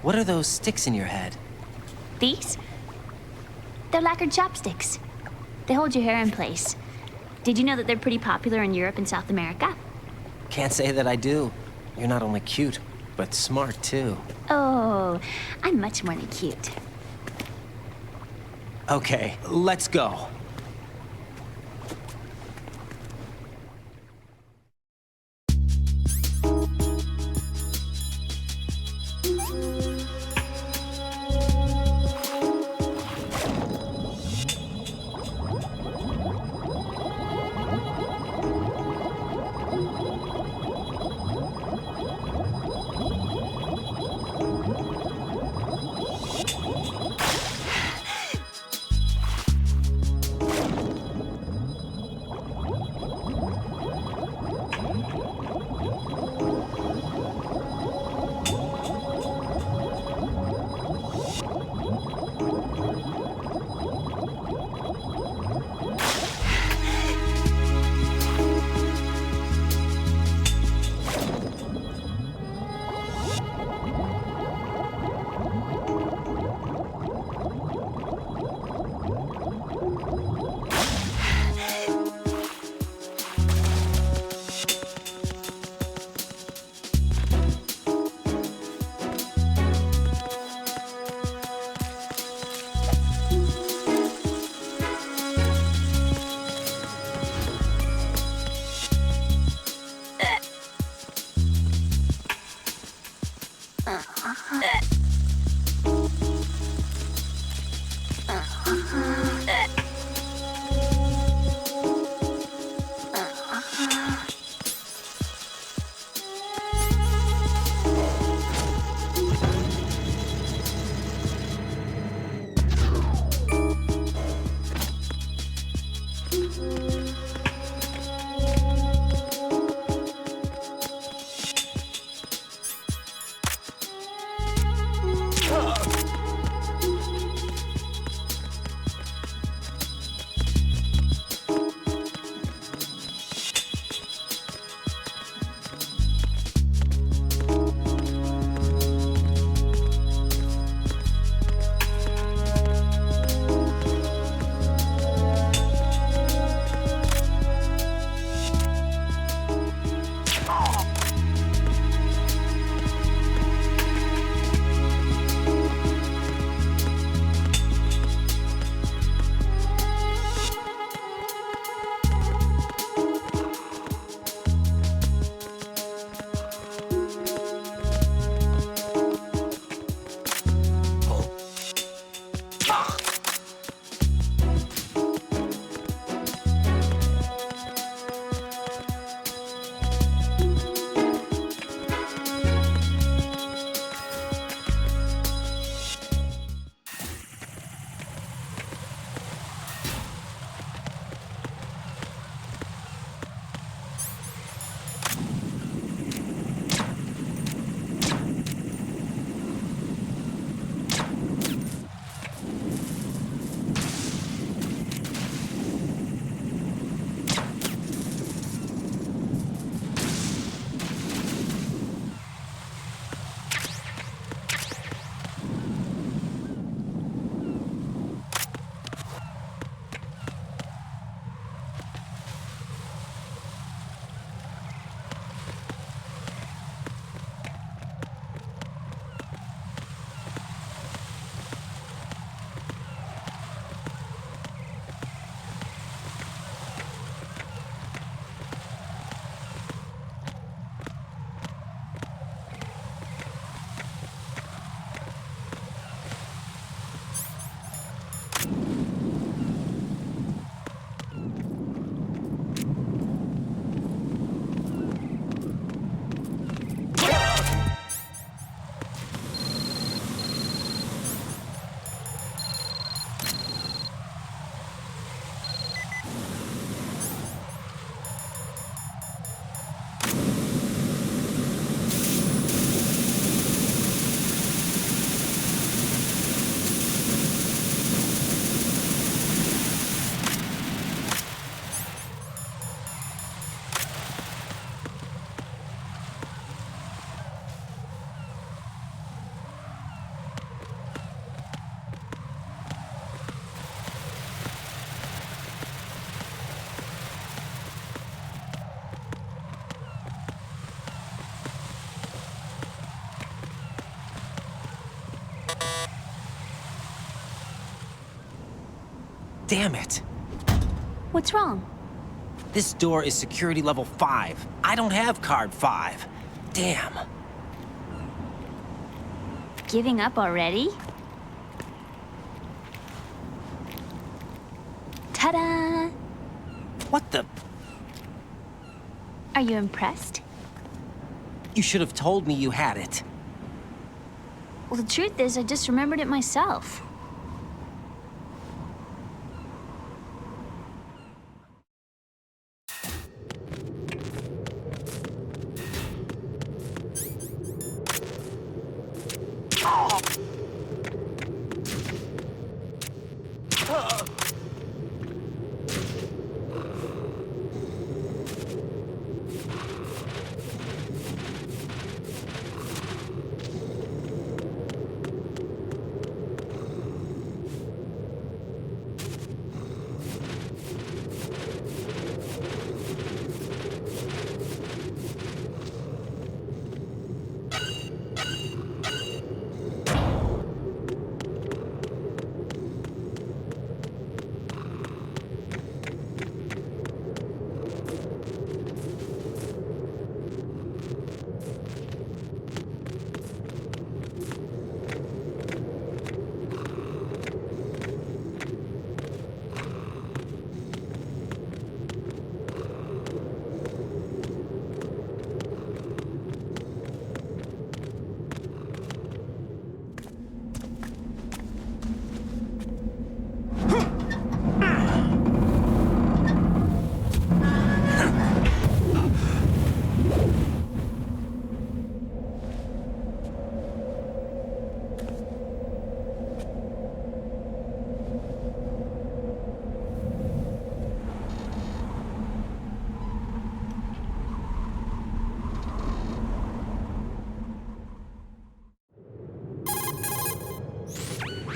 What are those sticks in your head? These? They're lacquered chopsticks. They hold your hair in place. Did you know that they're pretty popular in Europe and South America? Can't say that I do. You're not only cute, but smart too. Oh, I'm much more than cute. Okay, let's go. Damn it. What's wrong? This door is security level 5. I don't have card 5. Damn. Giving up already? Ta-da! What the? Are you impressed? You should have told me you had it. Well, the truth is, I just remembered it myself.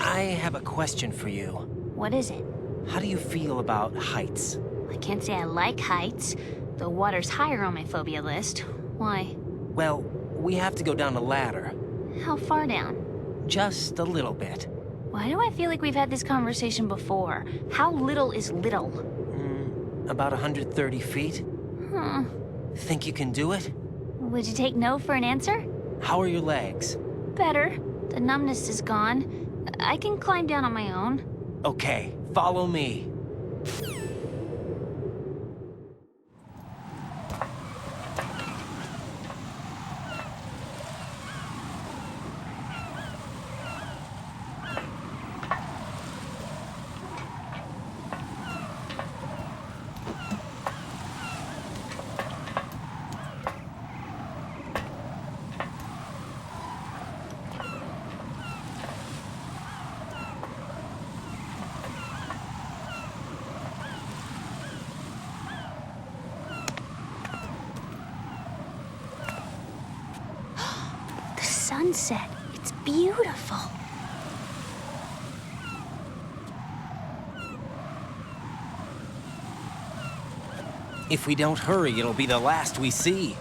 I have a question for you. What is it? How do you feel about heights? I can't say I like heights. The water's higher on my phobia list. Why? Well, we have to go down a ladder. How far down? Just a little bit. Why do I feel like we've had this conversation before? How little is little? About 130 feet. Huh. Think you can do it? Would you take no for an answer? How are your legs? Better. The numbness is gone. I can climb down on my own. Okay, follow me. Sunset. It's beautiful. If we don't hurry, it'll be the last we see.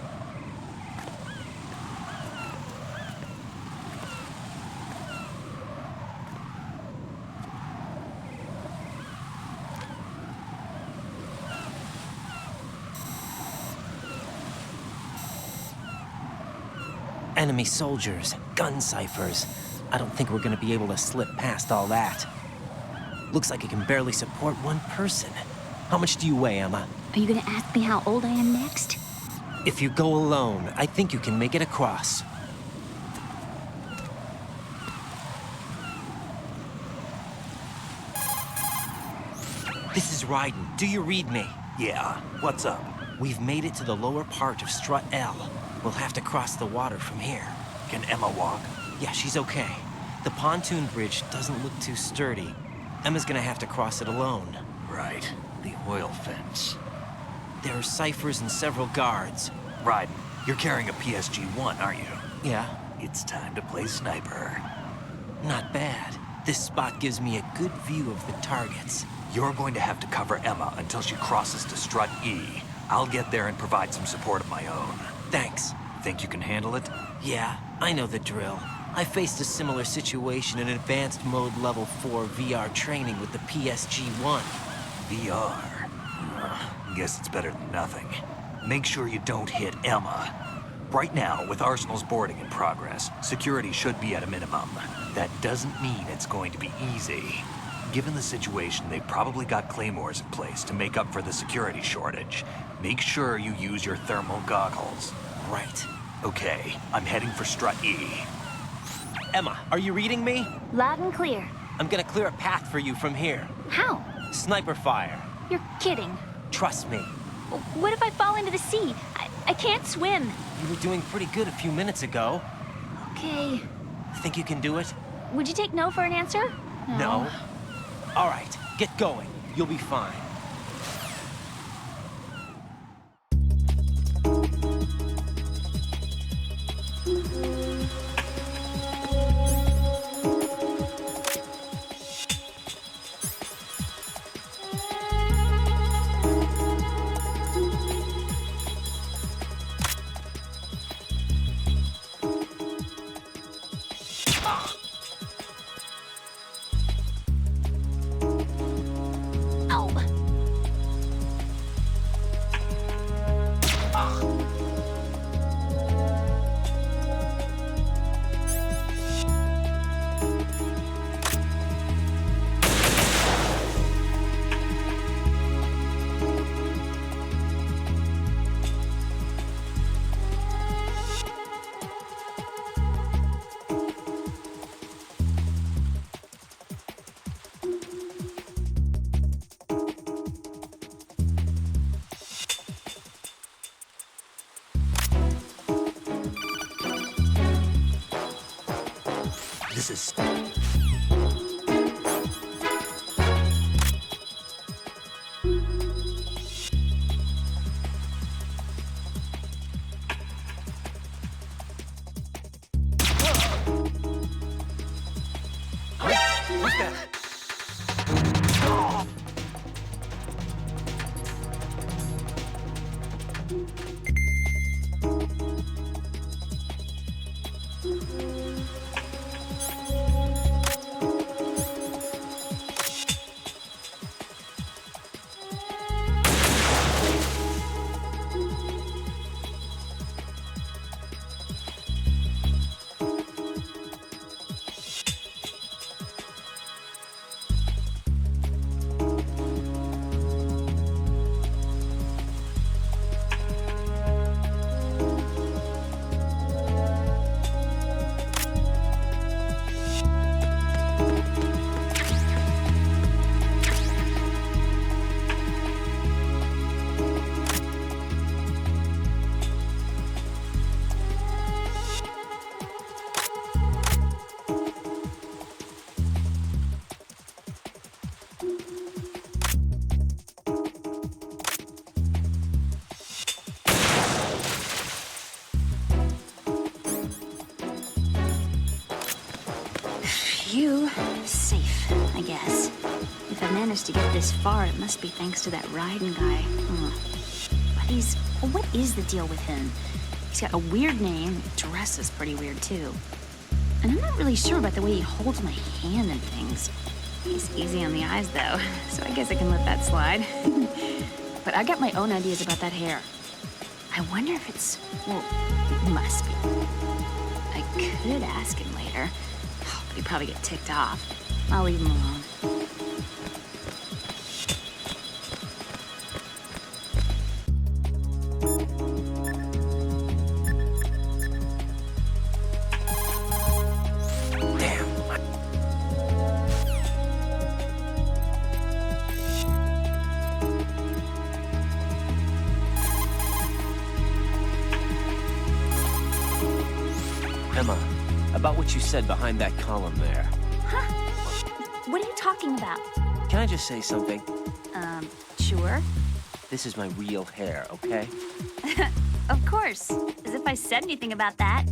Enemy soldiers, gun ciphers. I don't think we're gonna be able to slip past all that. Looks like it can barely support one person. How much do you weigh, Emma? Are you gonna ask me how old I am next? If you go alone, I think you can make it across. This is Raiden. Do you read me? Yeah, what's up? We've made it to the lower part of Strut L. We'll have to cross the water from here. Can Emma walk? Yeah, she's okay. The pontoon bridge doesn't look too sturdy. Emma's gonna have to cross it alone. Right. The oil fence. There are ciphers and several guards. Raiden, you're carrying a PSG-1, aren't you? Yeah. It's time to play sniper. Not bad. This spot gives me a good view of the targets. You're going to have to cover Emma until she crosses to Strut E. I'll get there and provide some support of my own. Thanks. Think you can handle it? Yeah, I know the drill. I faced a similar situation in Advanced Mode Level 4 VR training with the PSG-1. VR? Guess it's better than nothing. Make sure you don't hit Emma. Right now, with Arsenal's boarding in progress, security should be at a minimum. That doesn't mean it's going to be easy. Given the situation, they've probably got claymores in place to make up for the security shortage. Make sure you use your thermal goggles. Right. Okay, I'm heading for Strut E. Emma, are you reading me? Loud and clear. I'm gonna clear a path for you from here. How? Sniper fire. You're kidding. Trust me. What if I fall into the sea? I can't swim. You were doing pretty good a few minutes ago. Okay. Think you can do it? Would you take no for an answer? No. All right, get going. You'll be fine. This is... What's that? Phew. Safe, I guess. If I managed to get this far, it must be thanks to that Raiden guy. But what is the deal with him? He's got a weird name, dresses pretty weird too. And I'm not really sure about the way he holds my hand and things. He's easy on the eyes though, so I guess I can let that slide. But I got my own ideas about that hair. I wonder if it's, well, it must be. I could ask him later, but he'd probably get ticked off. I'll leave him alone. Emma, about what you said behind that column there. Huh? What are you talking about? Can I just say something? Sure. This is my real hair, okay? Of course. As if I said anything about that.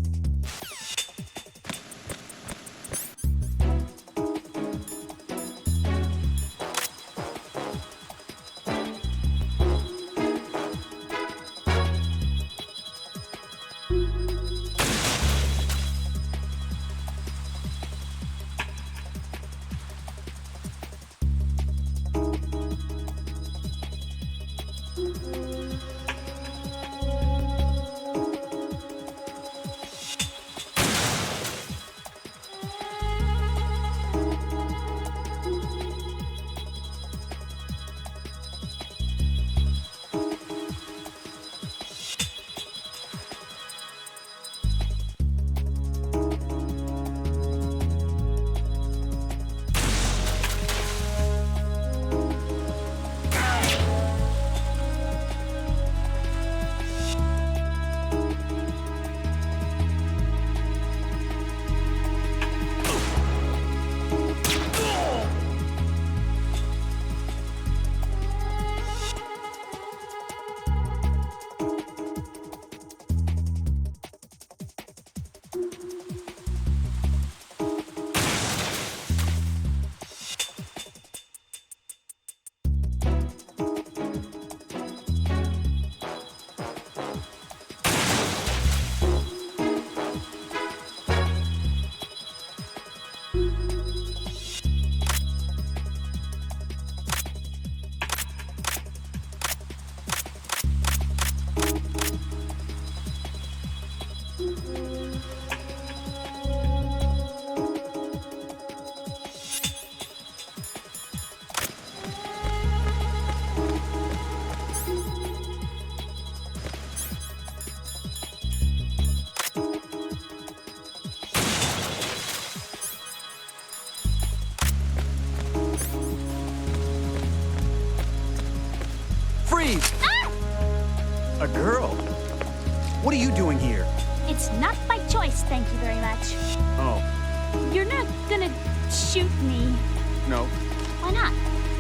girl. What are you doing here? It's not by choice, thank you very much. Oh, You're not gonna shoot me. no. Why not?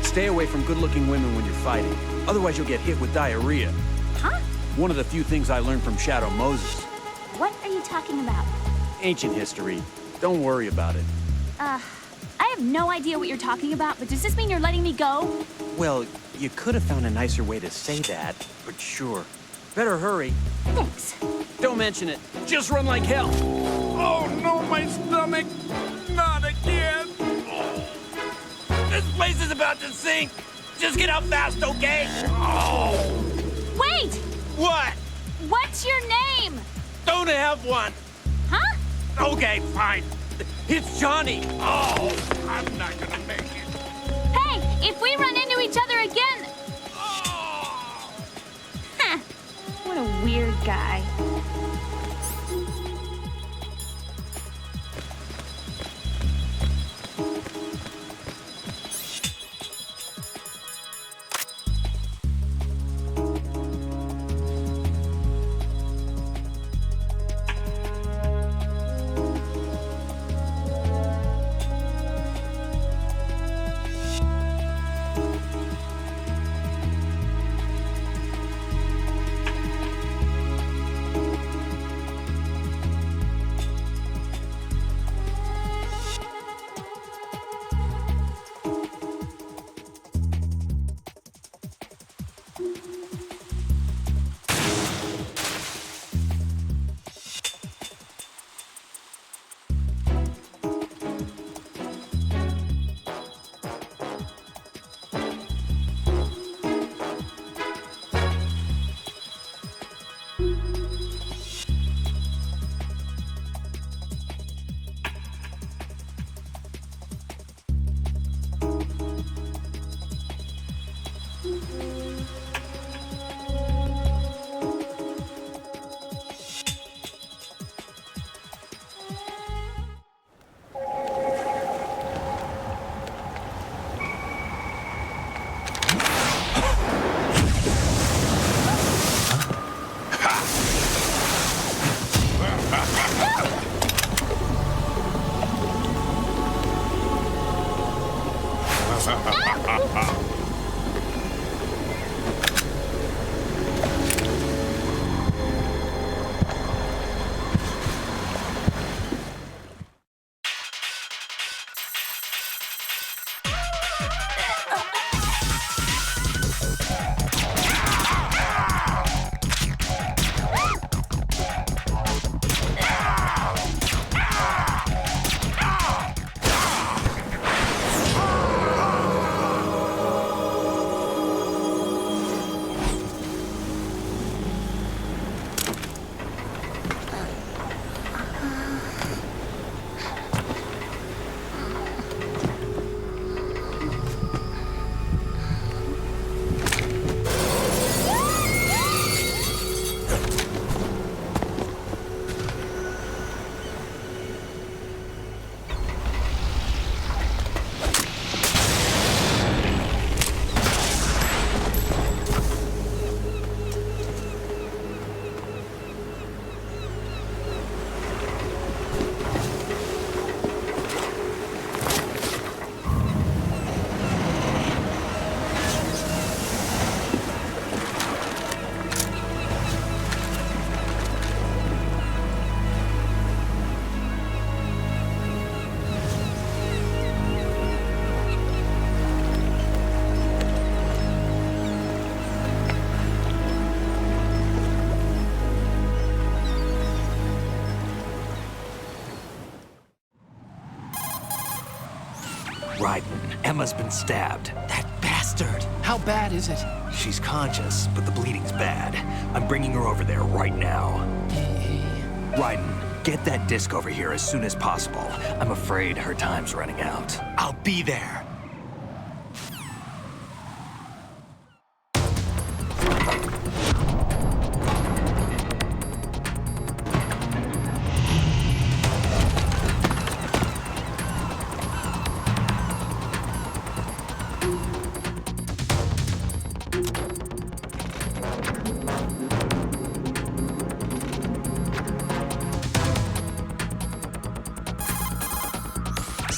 Stay away from good-looking women when you're fighting. Otherwise, you'll get hit with diarrhea. Huh? One of the few things I learned from Shadow Moses. What are you talking about? Ancient history. Don't worry about it. I have no idea what you're talking about, but does this mean you're letting me go? Well, you could have found a nicer way to say that, but sure. Better hurry. Thanks. Don't mention it. Just run like hell. Oh no, my stomach! Not again! This place is about to sink! Just get out fast, okay? Oh! Wait! What? What's your name? Don't have one! Huh? Okay, fine. It's Johnny! Oh, I'm not gonna make it. Hey, if we run into each other again... Huh. What a weird guy. Raiden, Emma's been stabbed. That bastard! How bad is it? She's conscious, but the bleeding's bad. I'm bringing her over there right now. Raiden, get that disc over here as soon as possible. I'm afraid her time's running out. I'll be there.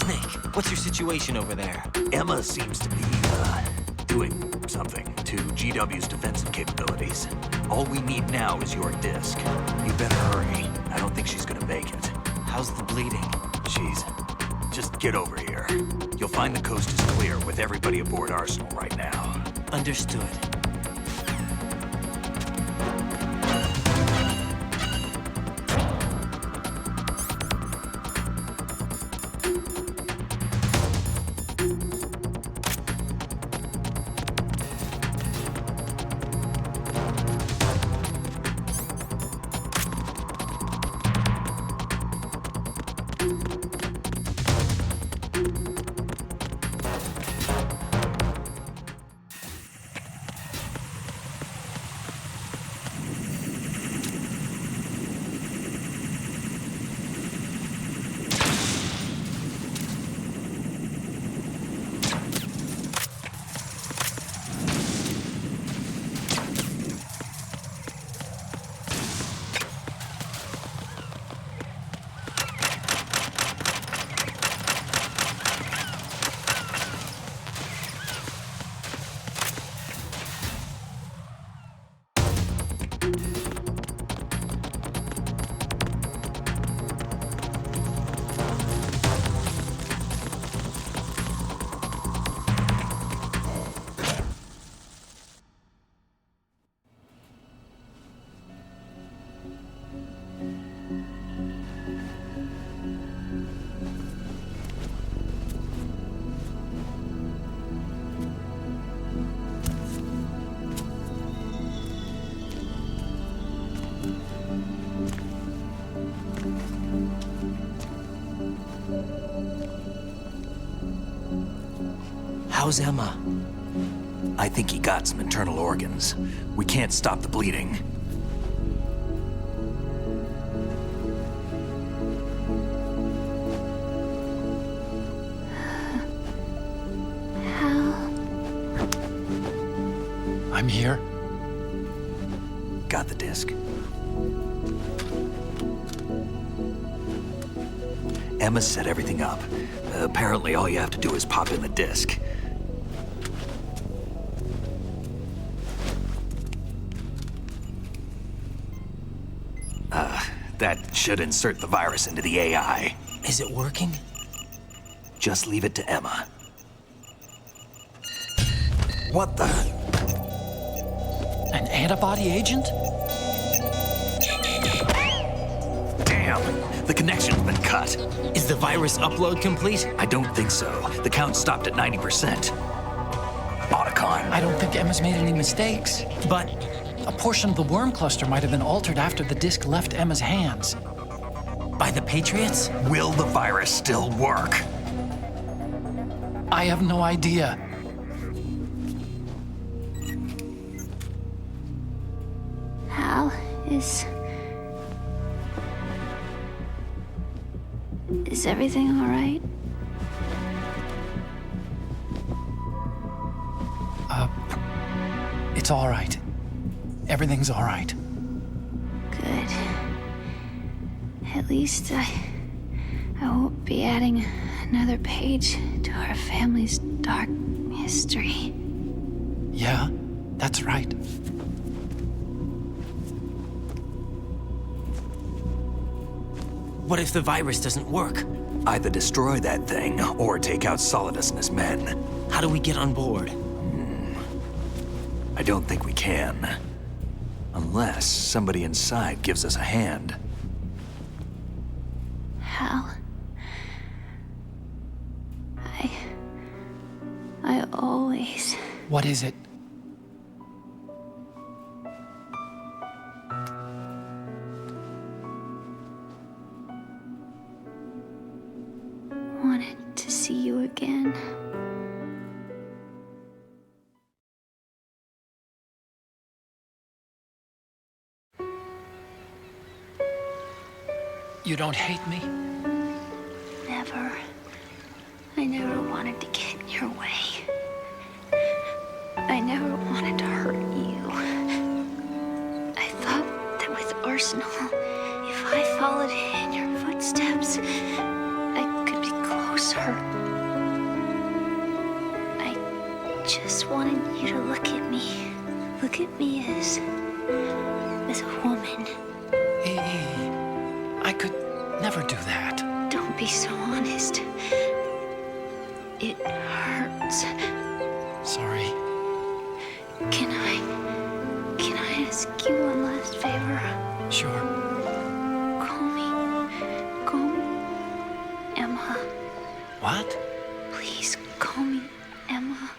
Snake, what's your situation over there? Emma seems to be, doing something to GW's defensive capabilities. All we need now is your disc. You better hurry. I don't think she's gonna make it. How's the bleeding? Just get over here. You'll find the coast is clear with everybody aboard Arsenal right now. Understood. How's Emma? I think he got some internal organs. We can't stop the bleeding. I'm here. Got the disc. Emma set everything up. Apparently, all you have to do is pop in the disc. That should insert the virus into the AI. Is it working? Just leave it to Emma. What the? An antibody agent? Damn, the connection's been cut. Is the virus upload complete? I don't think so. The count stopped at 90%. Otacon. I don't think Emma's made any mistakes. But a portion of the worm cluster might have been altered after the disc left Emma's hands. By the Patriots? Will the virus still work? I have no idea. Hal, is everything all right? It's all right. Everything's all right. Good. At least I won't be adding another page to our family's dark history. Yeah, that's right. What if the virus doesn't work? Either destroy that thing, or take out Solidus and his men. How do we get on board? I don't think we can. Unless somebody inside gives us a hand. Hal, I always... What is it? wanted to see you again. You don't hate me? Never. I never wanted to get in your way. I never wanted to hurt you. I thought that with Arsenal, if I followed in your footsteps, I could be close sir. I just wanted you to look at me. Look at me as a woman. I could never do that. Don't be so honest. It hurts. Sorry. Can I ask you one last favor? Sure. Call me Emma. What? Please call me Emma.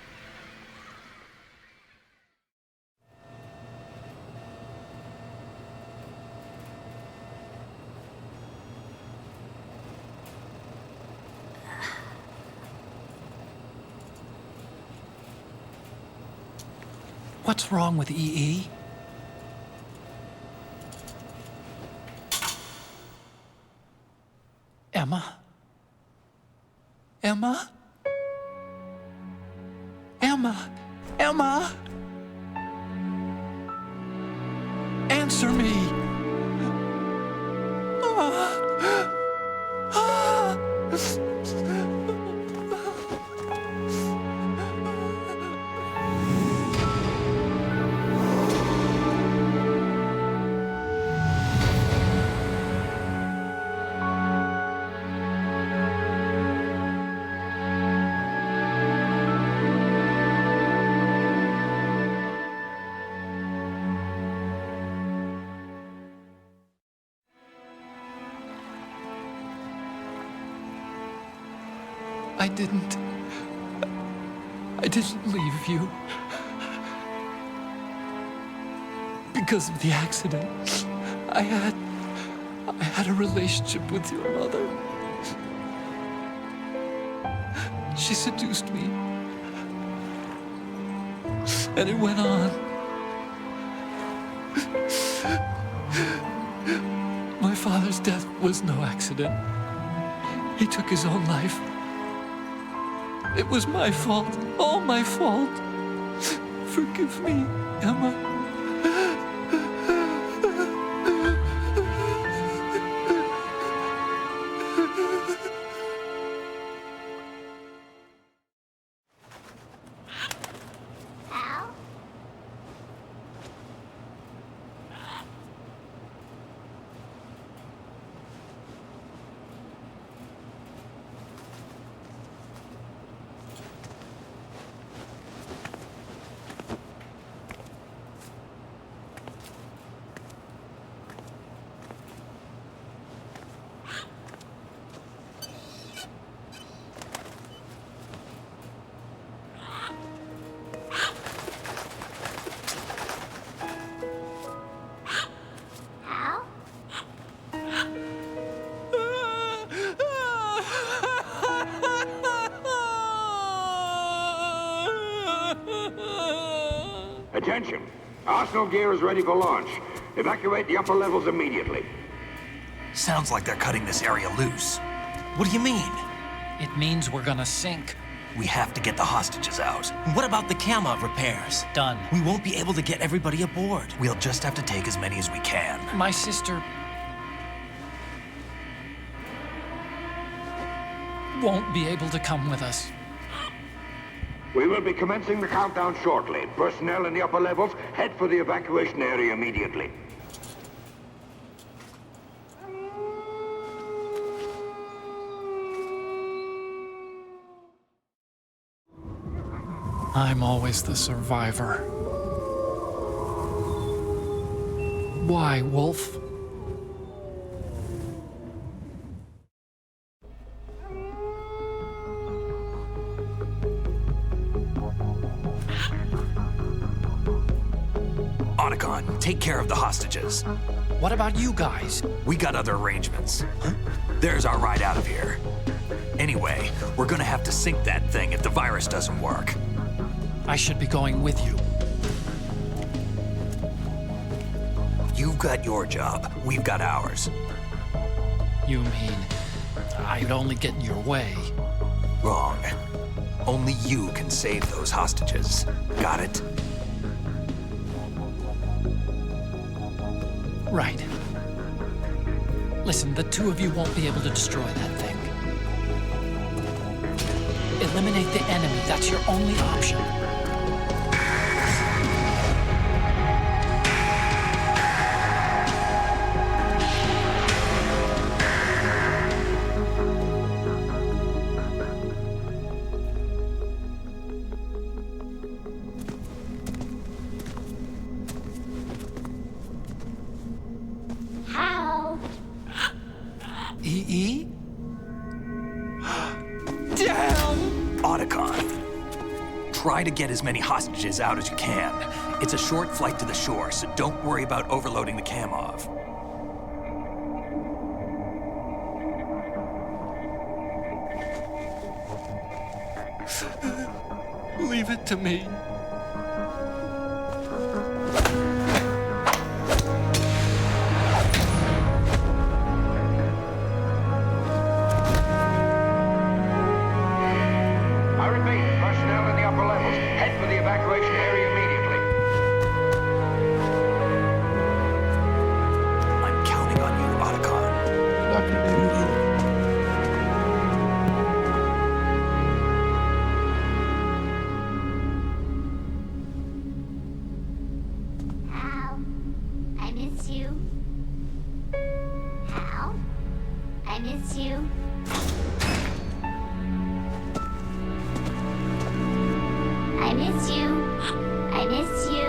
What's wrong with EE? Emma? Emma? Emma? Emma? Answer me! I didn't leave you. Because of the accident, I had a relationship with your mother. She seduced me. And it went on. My father's death was no accident. He took his own life. It was my fault, all my fault. Forgive me, Emma. Attention! Arsenal gear is ready for launch. Evacuate the upper levels immediately. Sounds like they're cutting this area loose. What do you mean? It means we're gonna sink. We have to get the hostages out. What about the camera repairs? Done. We won't be able to get everybody aboard. We'll just have to take as many as we can. My sister won't be able to come with us. We will be commencing the countdown shortly. Personnel in the upper levels, head for the evacuation area immediately. I'm always the survivor. Why, Wolf? Otacon, take care of the hostages. What about you guys? We got other arrangements. Huh? There's our ride out of here. Anyway, we're gonna have to sink that thing if the virus doesn't work. I should be going with you. You've got your job. We've got ours. You mean I'd only get in your way? Wrong. Only you can save those hostages. Got it? Right. Listen, the two of you won't be able to destroy that thing. Eliminate the enemy. That's your only option. How? EE? Damn! Otacon. Try to get as many hostages out as you can. It's a short flight to the shore, so don't worry about overloading the Kamov. Leave it to me. I repeat, personnel in the upper levels, head for the evacuation area immediately. I'm counting on you, Otacon. Not gonna do it either. Hal, I miss you. Hal, I miss you. I miss you. I miss you.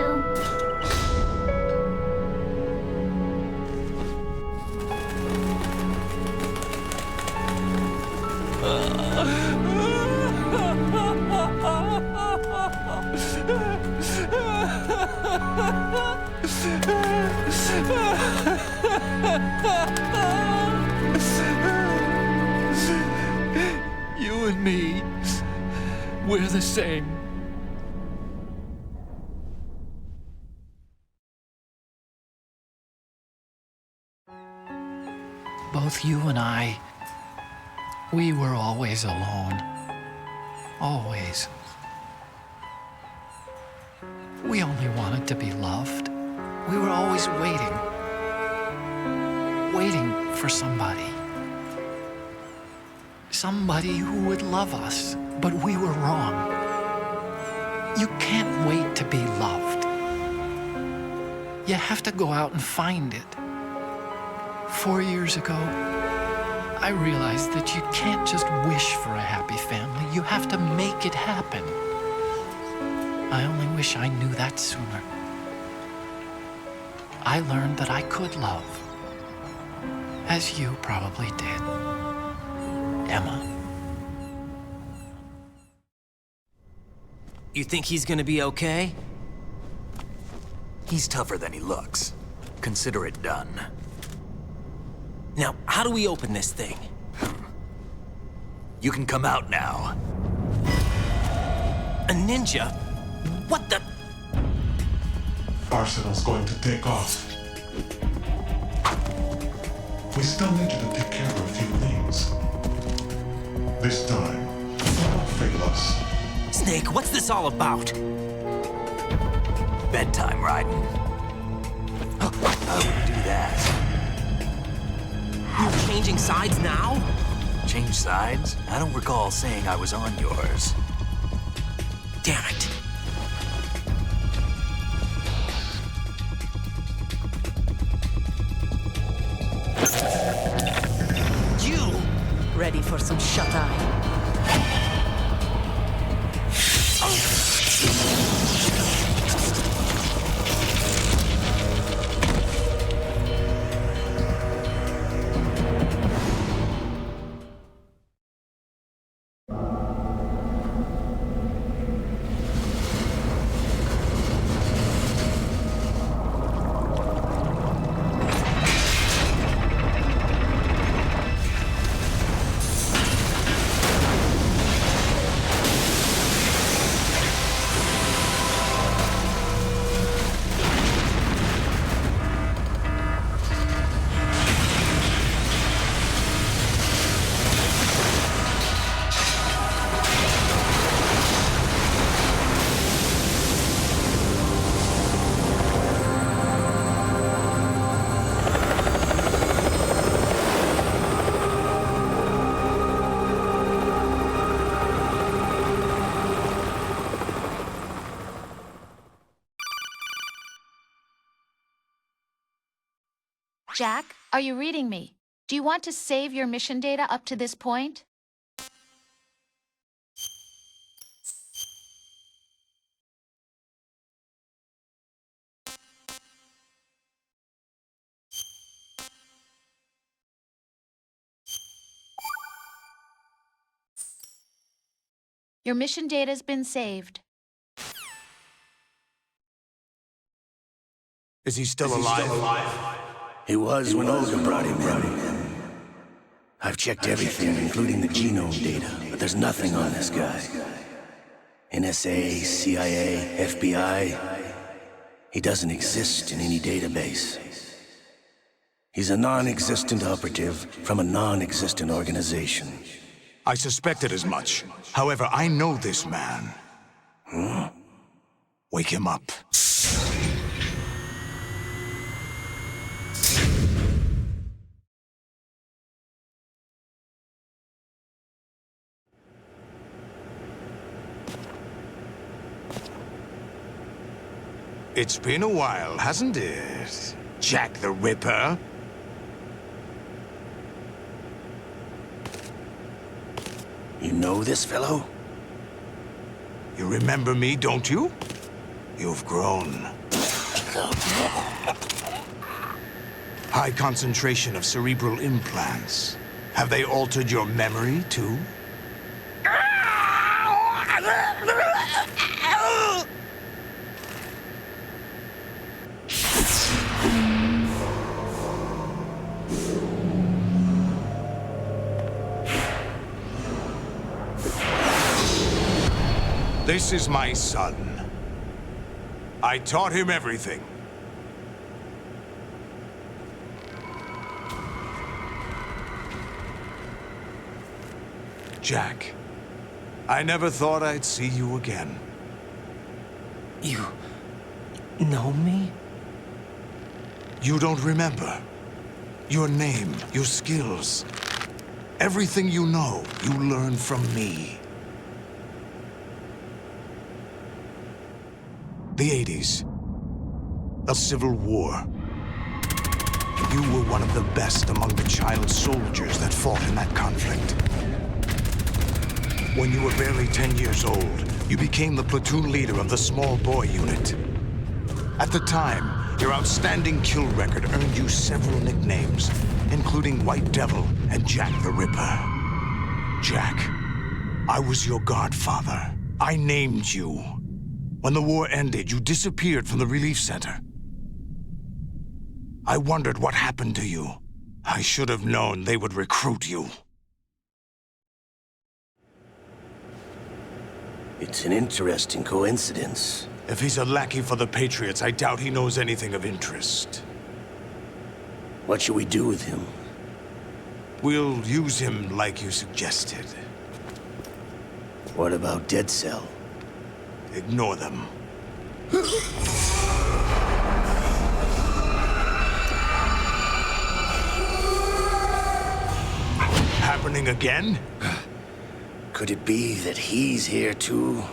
You and me, we're the same. Both you and I, we were always alone. Always. We only wanted to be loved. We were always waiting. Waiting for somebody. Somebody who would love us, but we were wrong. You can't wait to be loved. You have to go out and find it. 4 years ago, I realized that you can't just wish for a happy family. You have to make it happen. I only wish I knew that sooner. I learned that I could love, as you probably did, Emma. You think he's gonna be okay? He's tougher than he looks. Consider it done. Now, how do we open this thing? You can come out now. A ninja? What the? Arsenal's going to take off. We still need you to take care of a few things. This time, don't fail us. Snake, what's this all about? Bedtime, Raiden. I wouldn't do that. You're changing sides now? Change sides? I don't recall saying I was on yours. Damn it. You! Ready for some shut-eye? Jack, are you reading me? Do you want to save your mission data up to this point? Your mission data's been saved. Is he still alive? He was when Olga brought him in. I've checked everything, including the genome data, but there's nothing on this guy. NSA, CIA, FBI. He doesn't exist in any database. He's a non-existent operative from a non-existent organization. I suspected as much. However, I know this man. Wake him up. It's been a while, hasn't it? Jack the Ripper? You know this fellow? You remember me, don't you? You've grown. High concentration of cerebral implants. Have they altered your memory, too? This is my son. I taught him everything. Jack, I never thought I'd see you again. You know me? You don't remember. Your name, your skills. Everything you know, you learned from me. The 80s. A civil war. You were one of the best among the child soldiers that fought in that conflict. When you were barely 10 years old, you became the platoon leader of the small boy unit. At the time, your outstanding kill record earned you several nicknames, including White Devil and Jack the Ripper. Jack, I was your godfather. I named you. When the war ended, you disappeared from the relief center. I wondered what happened to you. I should have known they would recruit you. It's an interesting coincidence. If he's a lackey for the Patriots, I doubt he knows anything of interest. What should we do with him? We'll use him like you suggested. What about Dead Cell? Ignore them. Happening again? Could it be that he's here too?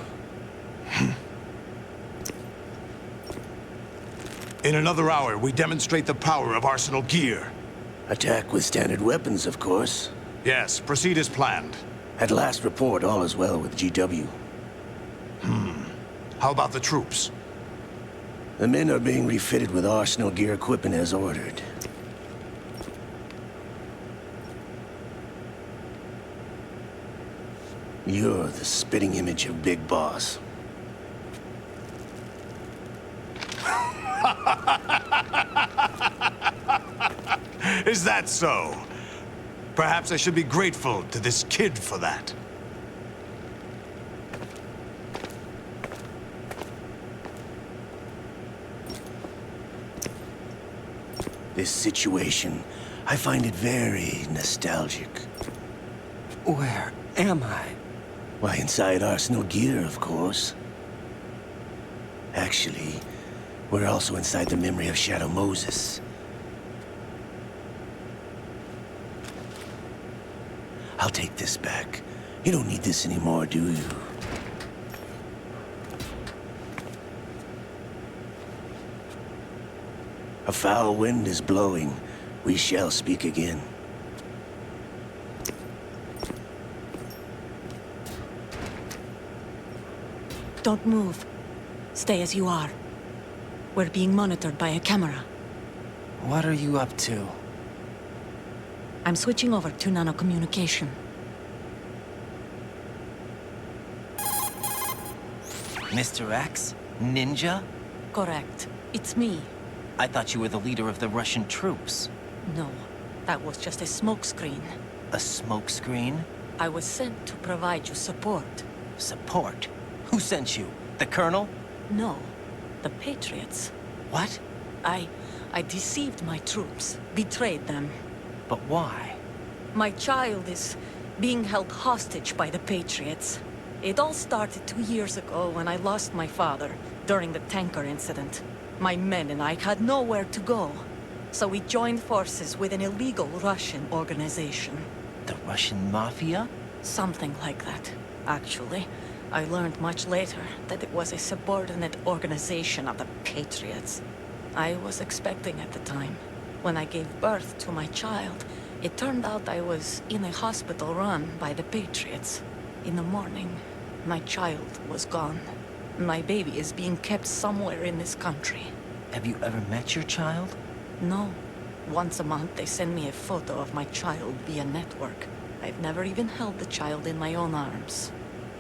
In another hour, we demonstrate the power of Arsenal gear. Attack with standard weapons, of course. Yes, proceed as planned. At last report, all is well with GW. How about the troops? The men are being refitted with Arsenal gear equipment as ordered. You're the spitting image of Big Boss. Is that so? Perhaps I should be grateful to this kid for that. This situation, I find it very nostalgic. Where am I? Why, inside Arsenal gear, of course. Actually, we're also inside the memory of Shadow Moses. I'll take this back. You don't need this anymore, do you? A foul wind is blowing. We shall speak again. Don't move. Stay as you are. We're being monitored by a camera. What are you up to? I'm switching over to nanocommunication. Mr. X? Ninja? Correct. It's me. I thought you were the leader of the Russian troops. No, that was just a smokescreen. A smokescreen? I was sent to provide you support. Support? Who sent you? The Colonel? No, the Patriots. What? I deceived my troops, betrayed them. But why? My child is being held hostage by the Patriots. It all started 2 years ago when I lost my father during the tanker incident. My men and I had nowhere to go, so we joined forces with an illegal Russian organization. The Russian Mafia? Something like that, actually. I learned much later that it was a subordinate organization of the Patriots. I was expecting at the time. When I gave birth to my child, it turned out I was in a hospital run by the Patriots. In the morning, my child was gone. My baby is being kept somewhere in this country. Have you ever met your child? No. Once a month, they send me a photo of my child via network. I've never even held the child in my own arms.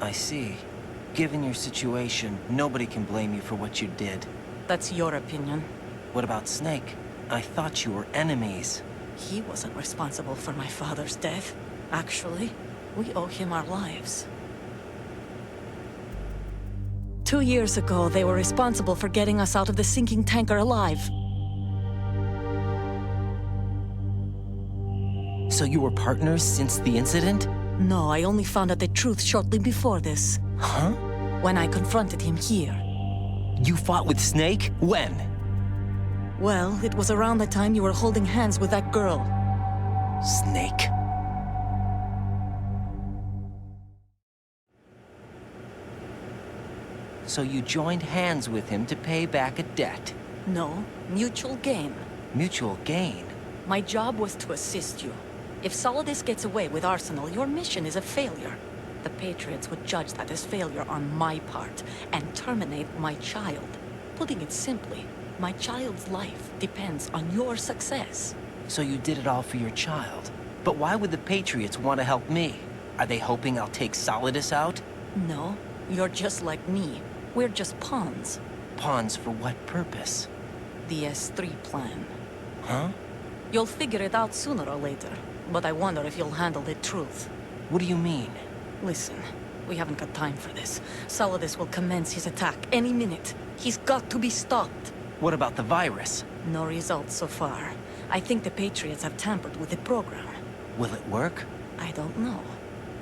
I see. Given your situation, nobody can blame you for what you did. That's your opinion. What about Snake? I thought you were enemies. He wasn't responsible for my father's death. Actually, we owe him our lives. 2 years ago, they were responsible for getting us out of the sinking tanker alive. So you were partners since the incident? No, I only found out the truth shortly before this. Huh? When I confronted him here. You fought with Snake? When? Well, it was around the time you were holding hands with that girl. Snake? So you joined hands with him to pay back a debt? No, mutual gain. Mutual gain? My job was to assist you. If Solidus gets away with Arsenal, your mission is a failure. The Patriots would judge that as failure on my part and terminate my child. Putting it simply, my child's life depends on your success. So you did it all for your child. But why would the Patriots want to help me? Are they hoping I'll take Solidus out? No, you're just like me. We're just pawns. Pawns for what purpose? The S3 plan. Huh? You'll figure it out sooner or later, but I wonder if you'll handle the truth. What do you mean? Listen, we haven't got time for this. Solidus will commence his attack any minute. He's got to be stopped. What about the virus? No results so far. I think the Patriots have tampered with the program. Will it work? I don't know.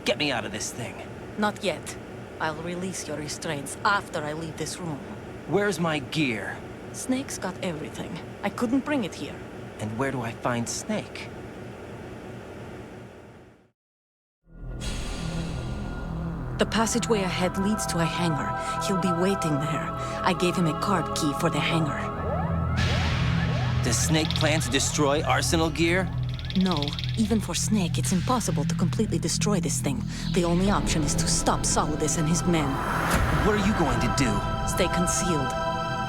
Get me out of this thing. Not yet. I'll release your restraints after I leave this room. Where's my gear? Snake's got everything. I couldn't bring it here. And where do I find Snake? The passageway ahead leads to a hangar. He'll be waiting there. I gave him a card key for the hangar. Does Snake plan to destroy Arsenal gear? No. Even for Snake, it's impossible to completely destroy this thing. The only option is to stop Solidus and his men. What are you going to do? Stay concealed.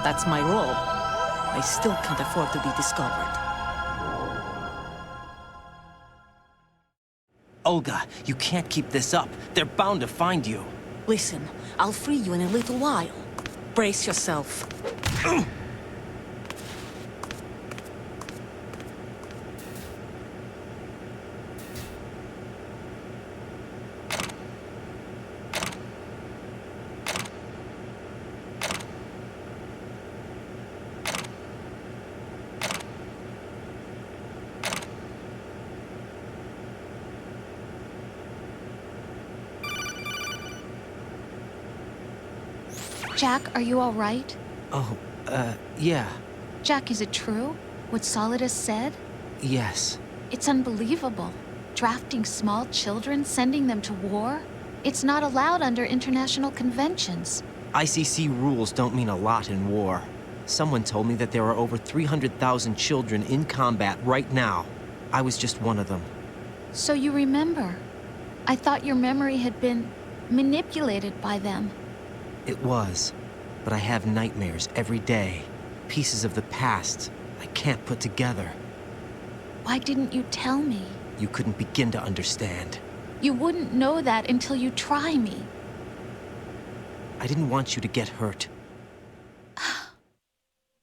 That's my role. I still can't afford to be discovered. Olga, you can't keep this up. They're bound to find you. Listen, I'll free you in a little while. Brace yourself. Jack, are you all right? Oh, yeah. Jack, is it true? What Solidus said? Yes. It's unbelievable. Drafting small children, sending them to war? It's not allowed under international conventions. ICC rules don't mean a lot in war. Someone told me that there are over 300,000 children in combat right now. I was just one of them. So you remember. I thought your memory had been manipulated by them. It was, but I have nightmares every day. Pieces of the past I can't put together. Why didn't you tell me? You couldn't begin to understand. You wouldn't know that until you try me. I didn't want you to get hurt.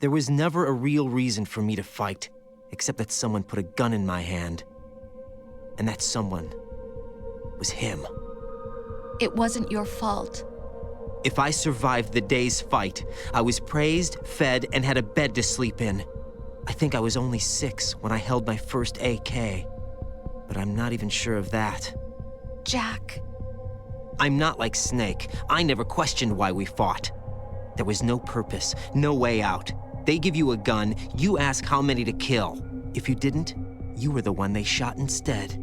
There was never a real reason for me to fight, except that someone put a gun in my hand. And that someone was him. It wasn't your fault. If I survived the day's fight, I was praised, fed, and had a bed to sleep in. I think I was only 6 when I held my first AK. But I'm not even sure of that. Jack. I'm not like Snake. I never questioned why we fought. There was no purpose, no way out. They give you a gun, you ask how many to kill. If you didn't, you were the one they shot instead.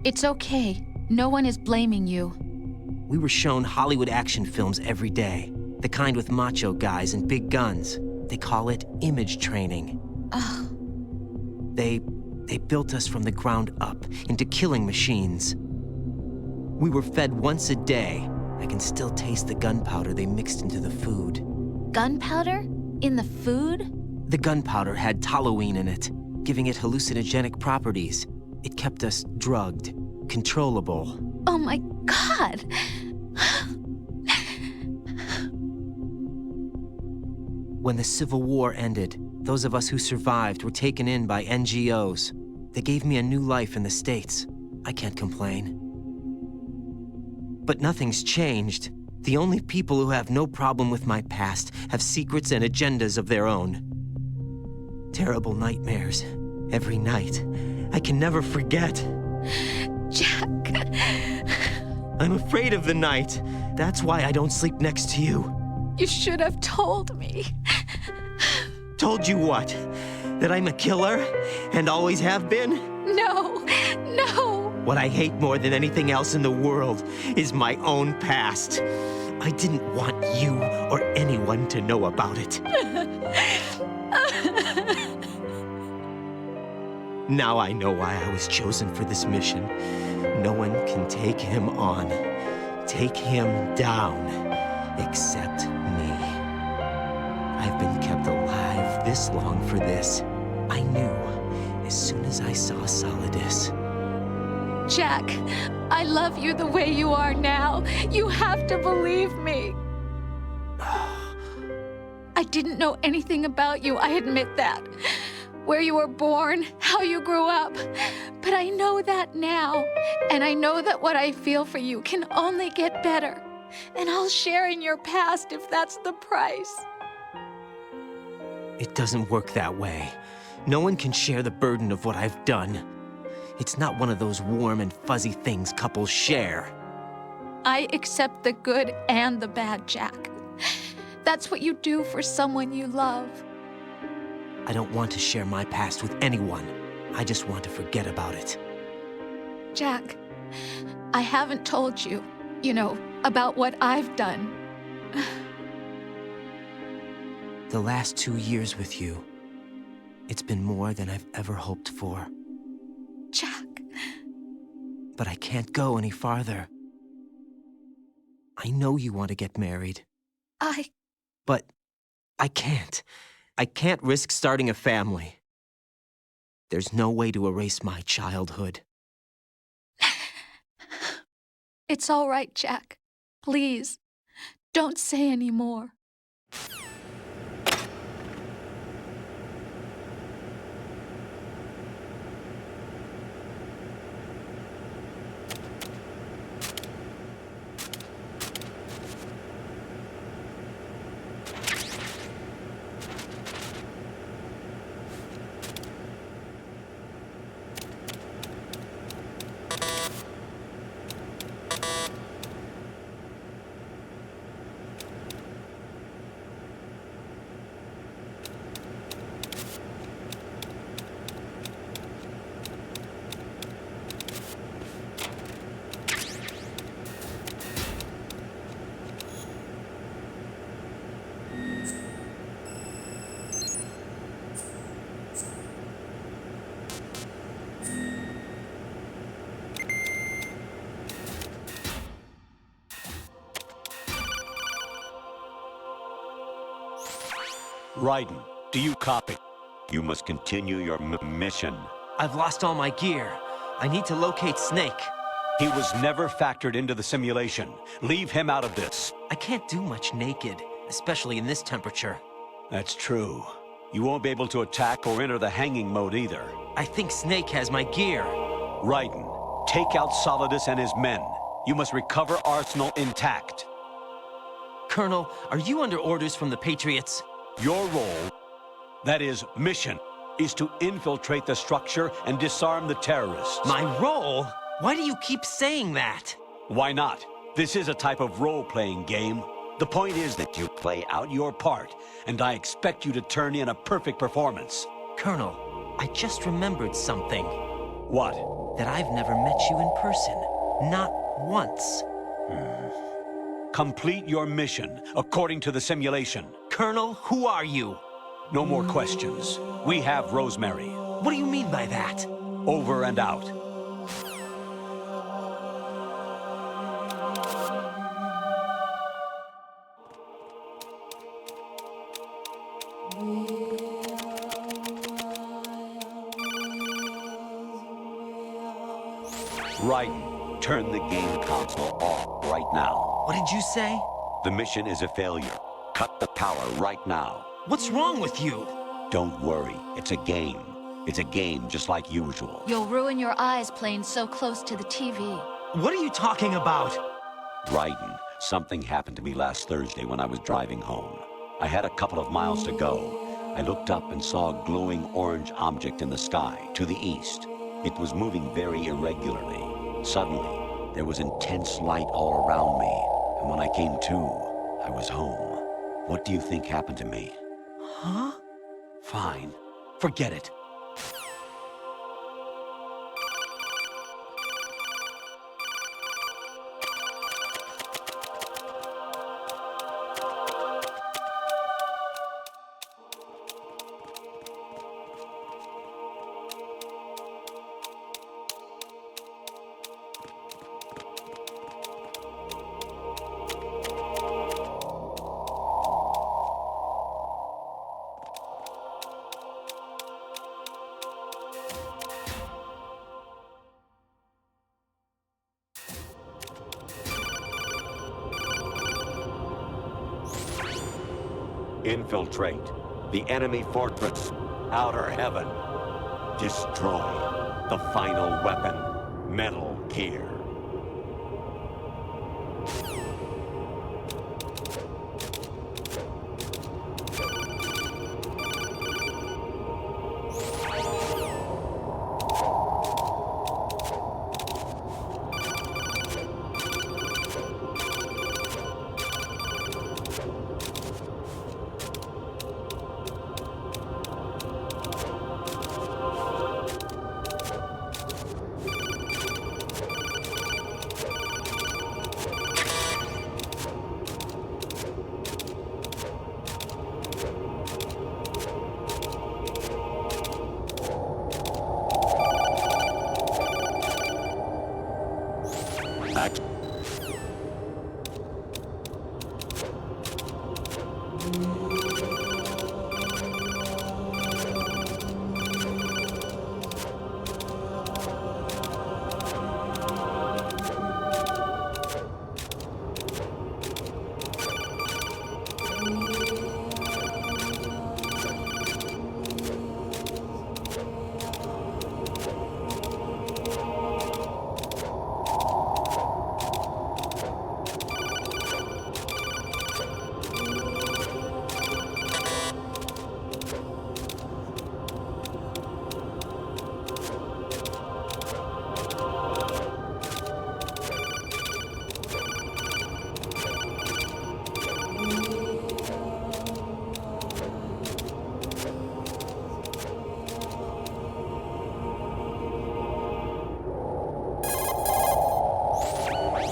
It's okay. No one is blaming you. We were shown Hollywood action films every day. The kind with macho guys and big guns. They call it image training. Ugh. They built us from the ground up into killing machines. We were fed once a day. I can still taste the gunpowder they mixed into the food. Gunpowder? In the food? The gunpowder had toluene in it, giving it hallucinogenic properties. It kept us drugged, controllable. Oh my God! When the Civil War ended, those of us who survived were taken in by NGOs. They gave me a new life in the States. I can't complain. But nothing's changed. The only people who have no problem with my past have secrets and agendas of their own. Terrible nightmares. Every night. I can never forget. Jack. I'm afraid of the night. That's why I don't sleep next to you. You should have told me. Told you what? That I'm a killer? And always have been? No, no. What I hate more than anything else in the world is my own past. I didn't want you or anyone to know about it. Now I know why I was chosen for this mission. No one can take him on, take him down, except me. I've been kept alive this long for this. I knew as soon as I saw Solidus. Jack, I love you the way you are now. You have to believe me. I didn't know anything about you, I admit that. Where you were born, how you grew up. But I know that now. And I know that what I feel for you can only get better. And I'll share in your past if that's the price. It doesn't work that way. No one can share the burden of what I've done. It's not one of those warm and fuzzy things couples share. I accept the good and the bad, Jack. That's what you do for someone you love. I don't want to share my past with anyone. I just want to forget about it. Jack, I haven't told you, about what I've done. The last 2 years with you, it's been more than I've ever hoped for. Jack. But I can't go any farther. I know you want to get married. But I can't. I can't risk starting a family. There's no way to erase my childhood. It's all right, Jack. Please, don't say any more. Raiden, do you copy? You must continue your mission. I've lost all my gear. I need to locate Snake. He was never factored into the simulation. Leave him out of this. I can't do much naked, especially in this temperature. That's true. You won't be able to attack or enter the hanging mode either. I think Snake has my gear. Raiden, take out Solidus and his men. You must recover Arsenal intact. Colonel, are you under orders from the Patriots? Your role, that is, mission, is to infiltrate the structure and disarm the terrorists. My role? Why do you keep saying that? Why not? This is a type of role-playing game. The point is that you play out your part, and I expect you to turn in a perfect performance. Colonel, I just remembered something. What? That I've never met you in person. Not once. Complete your mission, according to the simulation. Colonel, who are you? No more questions. We have Rosemary. What do you mean by that? Over and out. Raiden, turn the game console off right now. What did you say? The mission is a failure. Cut the power right now. What's wrong with you? Don't worry, it's a game. It's a game just like usual. You'll ruin your eyes playing so close to the TV. What are you talking about? Raiden, something happened to me last Thursday when I was driving home. I had a couple of miles to go. I looked up and saw a glowing orange object in the sky to the east. It was moving very irregularly. Suddenly, there was intense light all around me, and when I came to, I was home. What do you think happened to me? Huh? Fine. Forget it. Infiltrate the enemy fortress, outer heaven. Destroy the final weapon, Metal Gear.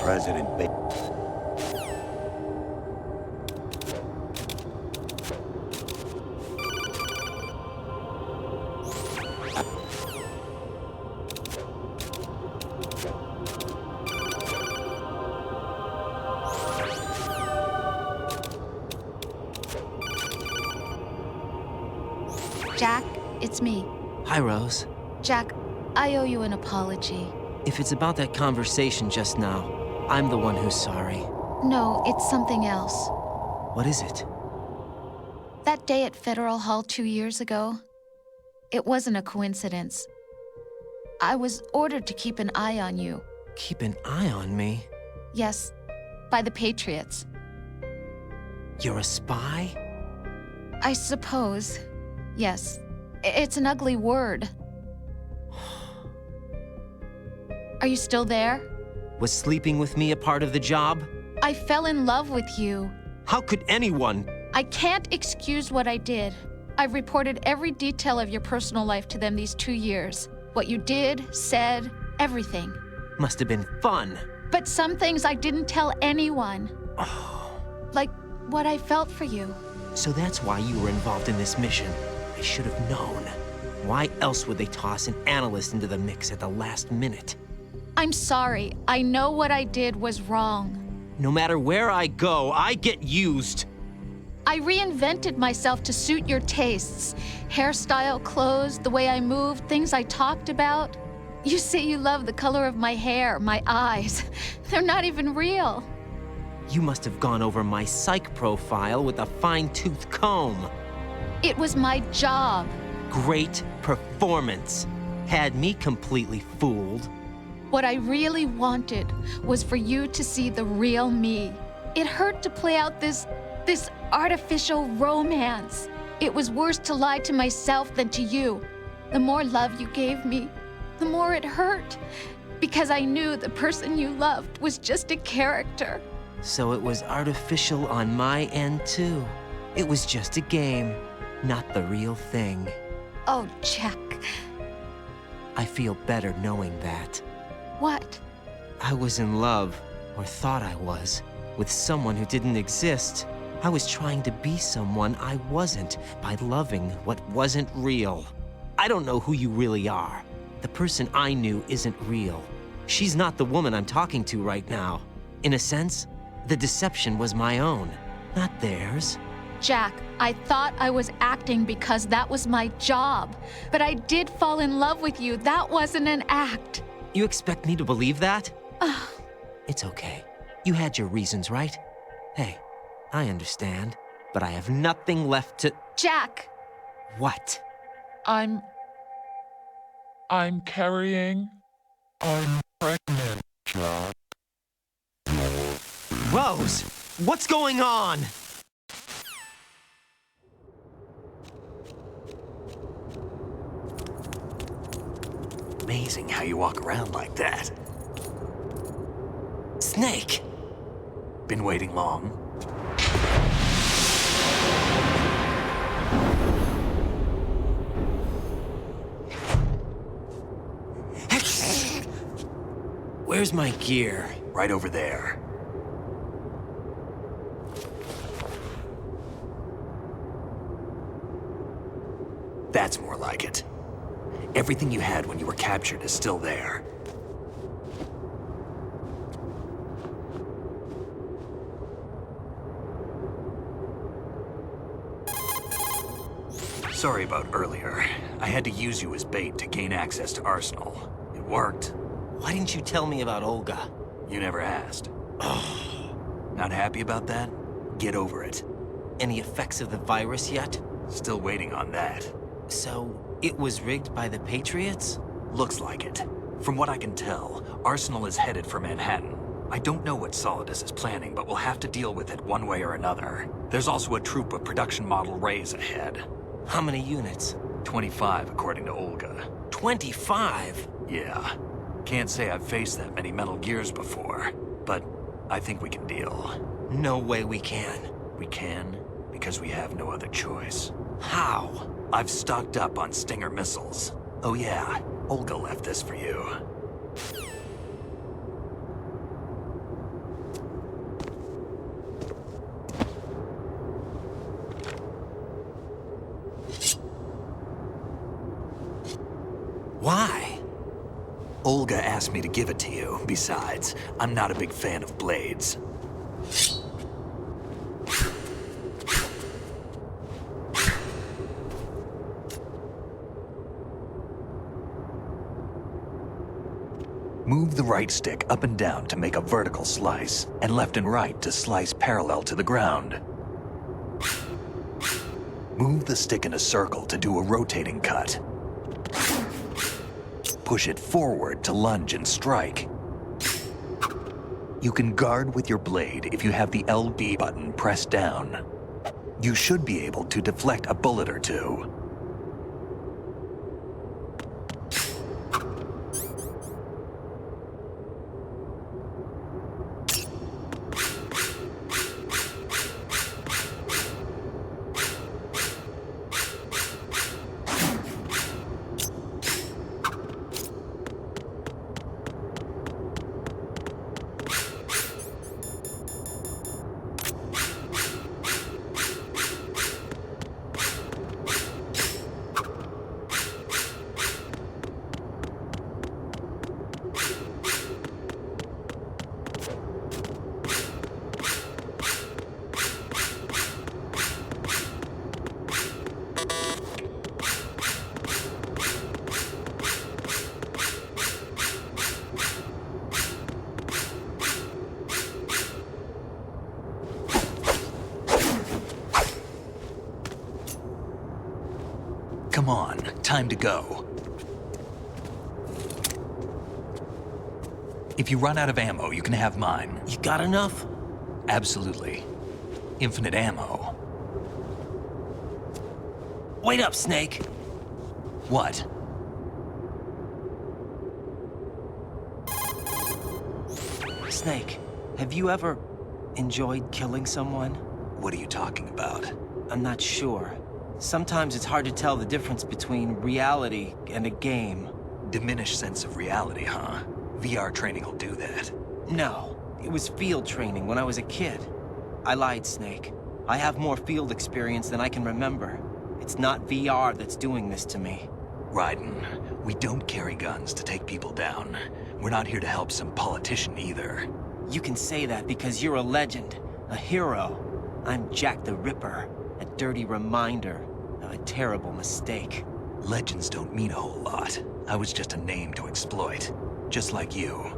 President Jack, it's me. Hi, Rose. Jack, I owe you an apology. If it's about that conversation just now, I'm the one who's sorry. No, it's something else. What is it? That day at Federal Hall 2 years ago, it wasn't a coincidence. I was ordered to keep an eye on you. Keep an eye on me? Yes, by the Patriots. You're a spy? I suppose. Yes. It's an ugly word. Are you still there? Was sleeping with me a part of the job? I fell in love with you. How could anyone? I can't excuse what I did. I've reported every detail of your personal life to them these 2 years. What you did, said, everything. Must have been fun. But some things I didn't tell anyone. Like what I felt for you. So that's why you were involved in this mission. I should have known. Why else would they toss an analyst into the mix at the last minute? I'm sorry. I know what I did was wrong. No matter where I go, I get used. I reinvented myself to suit your tastes. Hairstyle, clothes, the way I moved, things I talked about. You say you love the color of my hair, my eyes. They're not even real. You must have gone over my psych profile with a fine-tooth comb. It was my job. Great performance. Had me completely fooled. What I really wanted was for you to see the real me. It hurt to play out this artificial romance. It was worse to lie to myself than to you. The more love you gave me, the more it hurt. Because I knew the person you loved was just a character. So it was artificial on my end, too. It was just a game, not the real thing. Oh, Jack. I feel better knowing that. What? I was in love, or thought I was, with someone who didn't exist. I was trying to be someone I wasn't by loving what wasn't real. I don't know who you really are. The person I knew isn't real. She's not the woman I'm talking to right now. In a sense, the deception was my own, not theirs. Jack, I thought I was acting because that was my job. But I did fall in love with you. That wasn't an act. You expect me to believe that? It's okay. You had your reasons, right? Hey, I understand, but I have nothing left to... Jack! What? I'm carrying... I'm pregnant, Jack. Rose! What's going on? Amazing how you walk around like that. Snake! Been waiting long? Where's my gear? Right over there. That's more like it. Everything you had when you were captured is still there. Sorry about earlier. I had to use you as bait to gain access to Arsenal. It worked. Why didn't you tell me about Olga? You never asked. Not happy about that? Get over it. Any effects of the virus yet? Still waiting on that. So, it was rigged by the Patriots? Looks like it. From what I can tell, Arsenal is headed for Manhattan. I don't know what Solidus is planning, but we'll have to deal with it one way or another. There's also a troop of production model Rays ahead. How many units? 25, according to Olga. 25? Yeah. Can't say I've faced that many Metal Gears before, but I think we can deal. No way we can. We can, because we have no other choice. How? I've stocked up on Stinger missiles. Oh yeah, Olga left this for you. Why? Olga asked me to give it to you. Besides, I'm not a big fan of blades. Move the right stick up and down to make a vertical slice, and left and right to slice parallel to the ground. Move the stick in a circle to do a rotating cut. Push it forward to lunge and strike. You can guard with your blade if you have the LB button pressed down. You should be able to deflect a bullet or two. Come on, time to go. If you run out of ammo, you can have mine. You got enough? Absolutely. Infinite ammo. Wait up, Snake. What? Snake, have you ever enjoyed killing someone? What are you talking about? I'm not sure. Sometimes it's hard to tell the difference between reality and a game. Diminished sense of reality, huh? VR training will do that. No, it was field training when I was a kid. I lied, Snake. I have more field experience than I can remember. It's not VR that's doing this to me. Raiden, we don't carry guns to take people down. We're not here to help some politician either. You can say that because you're a legend, a hero. I'm Jack the Ripper, a dirty reminder of a terrible mistake. Legends don't mean a whole lot. I was just a name to exploit, just like you.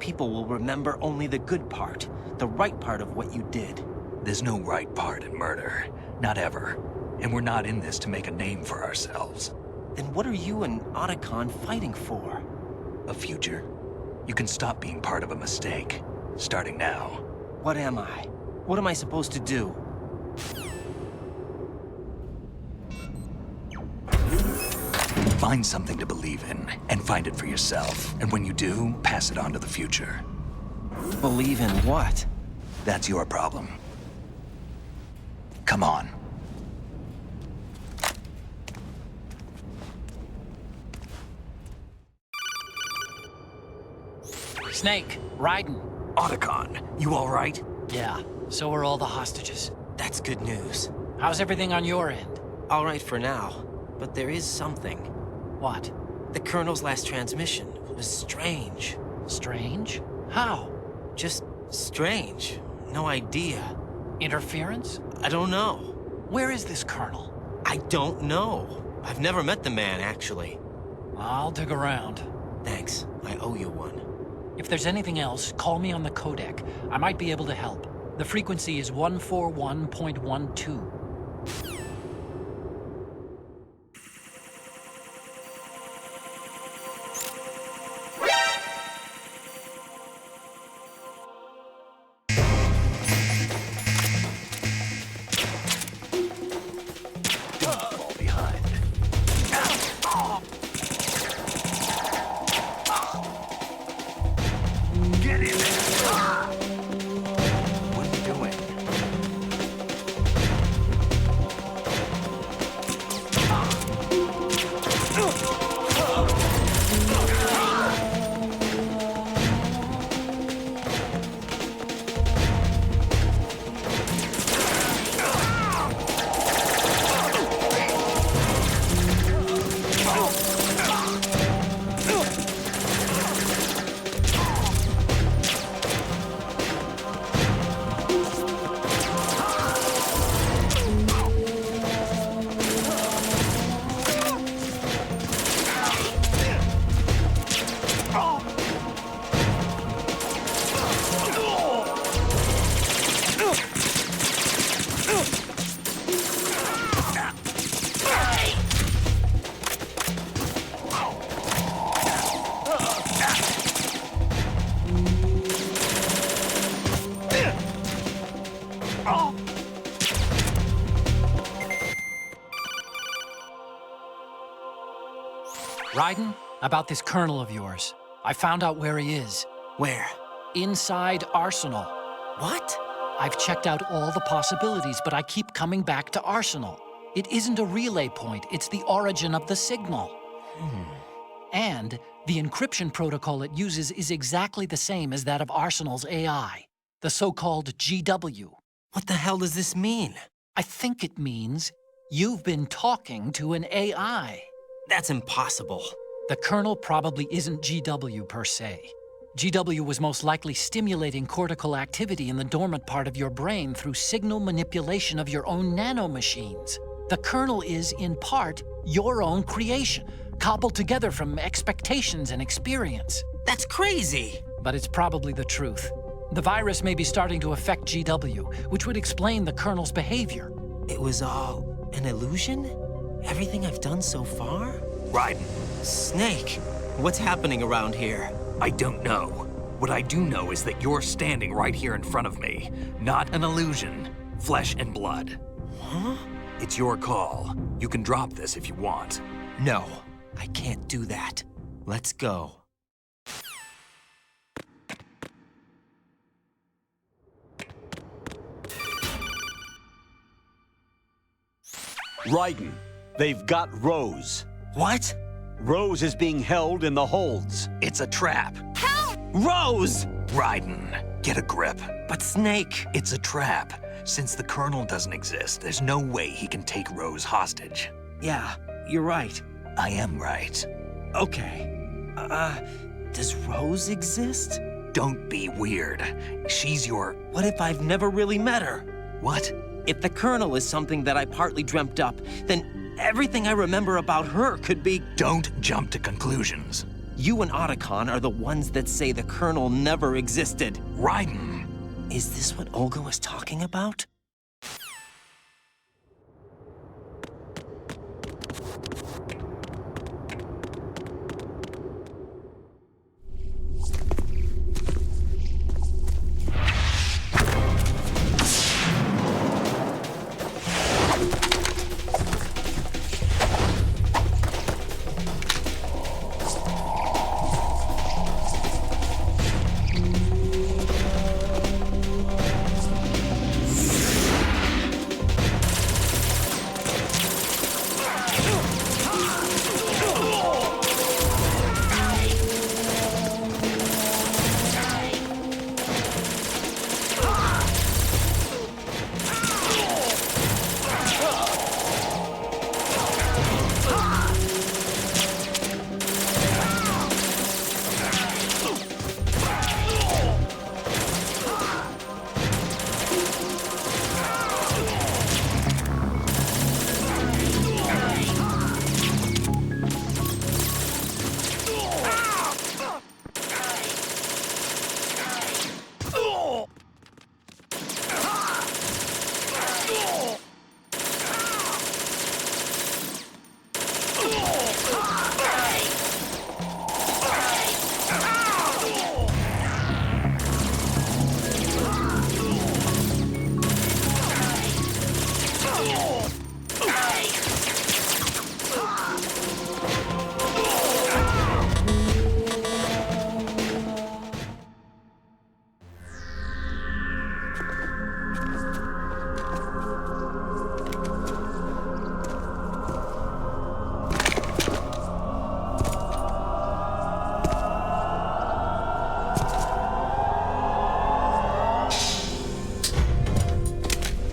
People will remember only the good part, the right part of what you did. There's no right part in murder, not ever. And we're not in this to make a name for ourselves. Then what are you and Otacon fighting for? A future. You can stop being part of a mistake, starting now. What am I? What am I supposed to do? Find something to believe in, and find it for yourself. And when you do, pass it on to the future. Believe in what? That's your problem. Come on. Snake, Raiden. Otacon, you all right? Yeah, so are all the hostages. That's good news. How's everything on your end? All right for now, but there is something. What? The Colonel's last transmission was strange. Strange? How? Just strange. No idea. Interference? I don't know. Where is this Colonel? I don't know. I've never met the man, actually. I'll dig around. Thanks. I owe you one. If there's anything else, call me on the codec. I might be able to help. The frequency is 141.12. Raiden, about this colonel of yours. I found out where he is. Where? Inside Arsenal. What? I've checked out all the possibilities, but I keep coming back to Arsenal. It isn't a relay point, it's the origin of the signal. And the encryption protocol it uses is exactly the same as that of Arsenal's AI, the so-called GW. What the hell does this mean? I think it means you've been talking to an AI. That's impossible. The kernel probably isn't GW per se. GW was most likely stimulating cortical activity in the dormant part of your brain through signal manipulation of your own nanomachines. The kernel is, in part, your own creation, cobbled together from expectations and experience. That's crazy! But it's probably the truth. The virus may be starting to affect GW, which would explain the kernel's behavior. It was all an illusion? Everything I've done so far? Raiden. Snake, what's happening around here? I don't know. What I do know is that you're standing right here in front of me. Not an illusion. Flesh and blood. Huh? It's your call. You can drop this if you want. No, I can't do that. Let's go. Raiden, they've got Rose. What? Rose is being held in the holds. It's a trap. Help! Rose! Raiden, get a grip. But Snake... It's a trap. Since the Colonel doesn't exist, there's no way he can take Rose hostage. Yeah, you're right. I am right. Okay. Does Rose exist? Don't be weird. She's your... What if I've never really met her? What? If the Colonel is something that I partly dreamt up, then everything I remember about her could be... Don't jump to conclusions. You and Otacon are the ones that say the Colonel never existed. Raiden! Is this what Olga was talking about?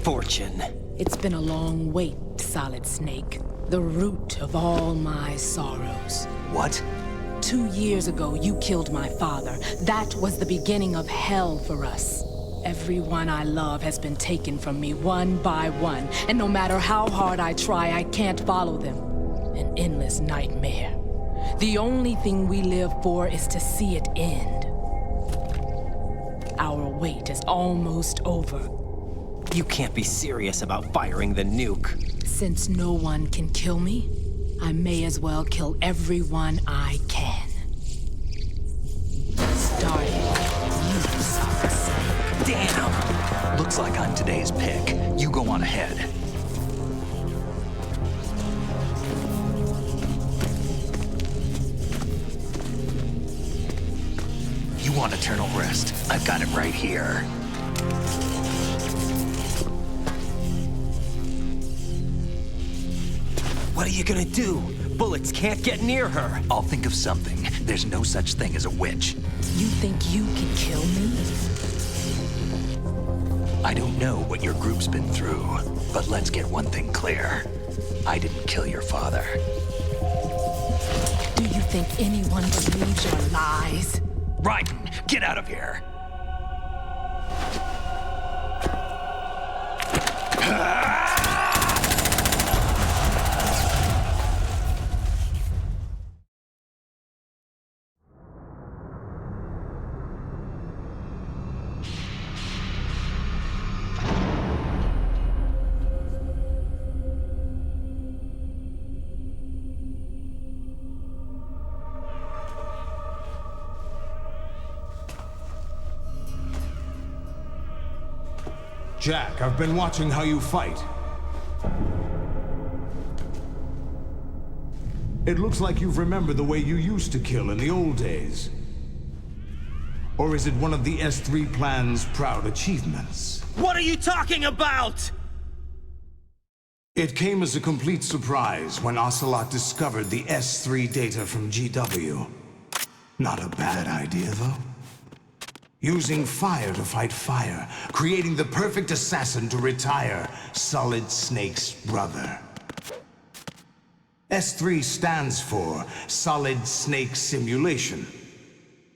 Fortune. It's been a long wait, Solid Snake. The root of all my sorrows. What? 2 years ago, you killed my father. That was the beginning of hell for us. Everyone I love has been taken from me one by one, and no matter how hard I try, I can't follow them. An endless nightmare. The only thing we live for is to see it end. Our wait is almost over. You can't be serious about firing the nuke. Since no one can kill me, I may as well kill everyone I can. Starting with you, Solid Snake. Damn! Looks like I'm today's pick. You go on ahead. want eternal rest, I've got it right here. What are you gonna do? Bullets can't get near her. I'll think of something. There's no such thing as a witch. You think you can kill me? I don't know what your group's been through, but let's get one thing clear. I didn't kill your father. Do you think anyone believes your lies? Raiden, get out of here! Jack, I've been watching how you fight. It looks like you've remembered the way you used to kill in the old days. Or is it one of the S3 plan's proud achievements? What are you talking about? It came as a complete surprise when Ocelot discovered the S3 data from GW. Not a bad idea, though. Using fire to fight fire, creating the perfect assassin to retire Solid Snake's brother. S3 stands for Solid Snake Simulation.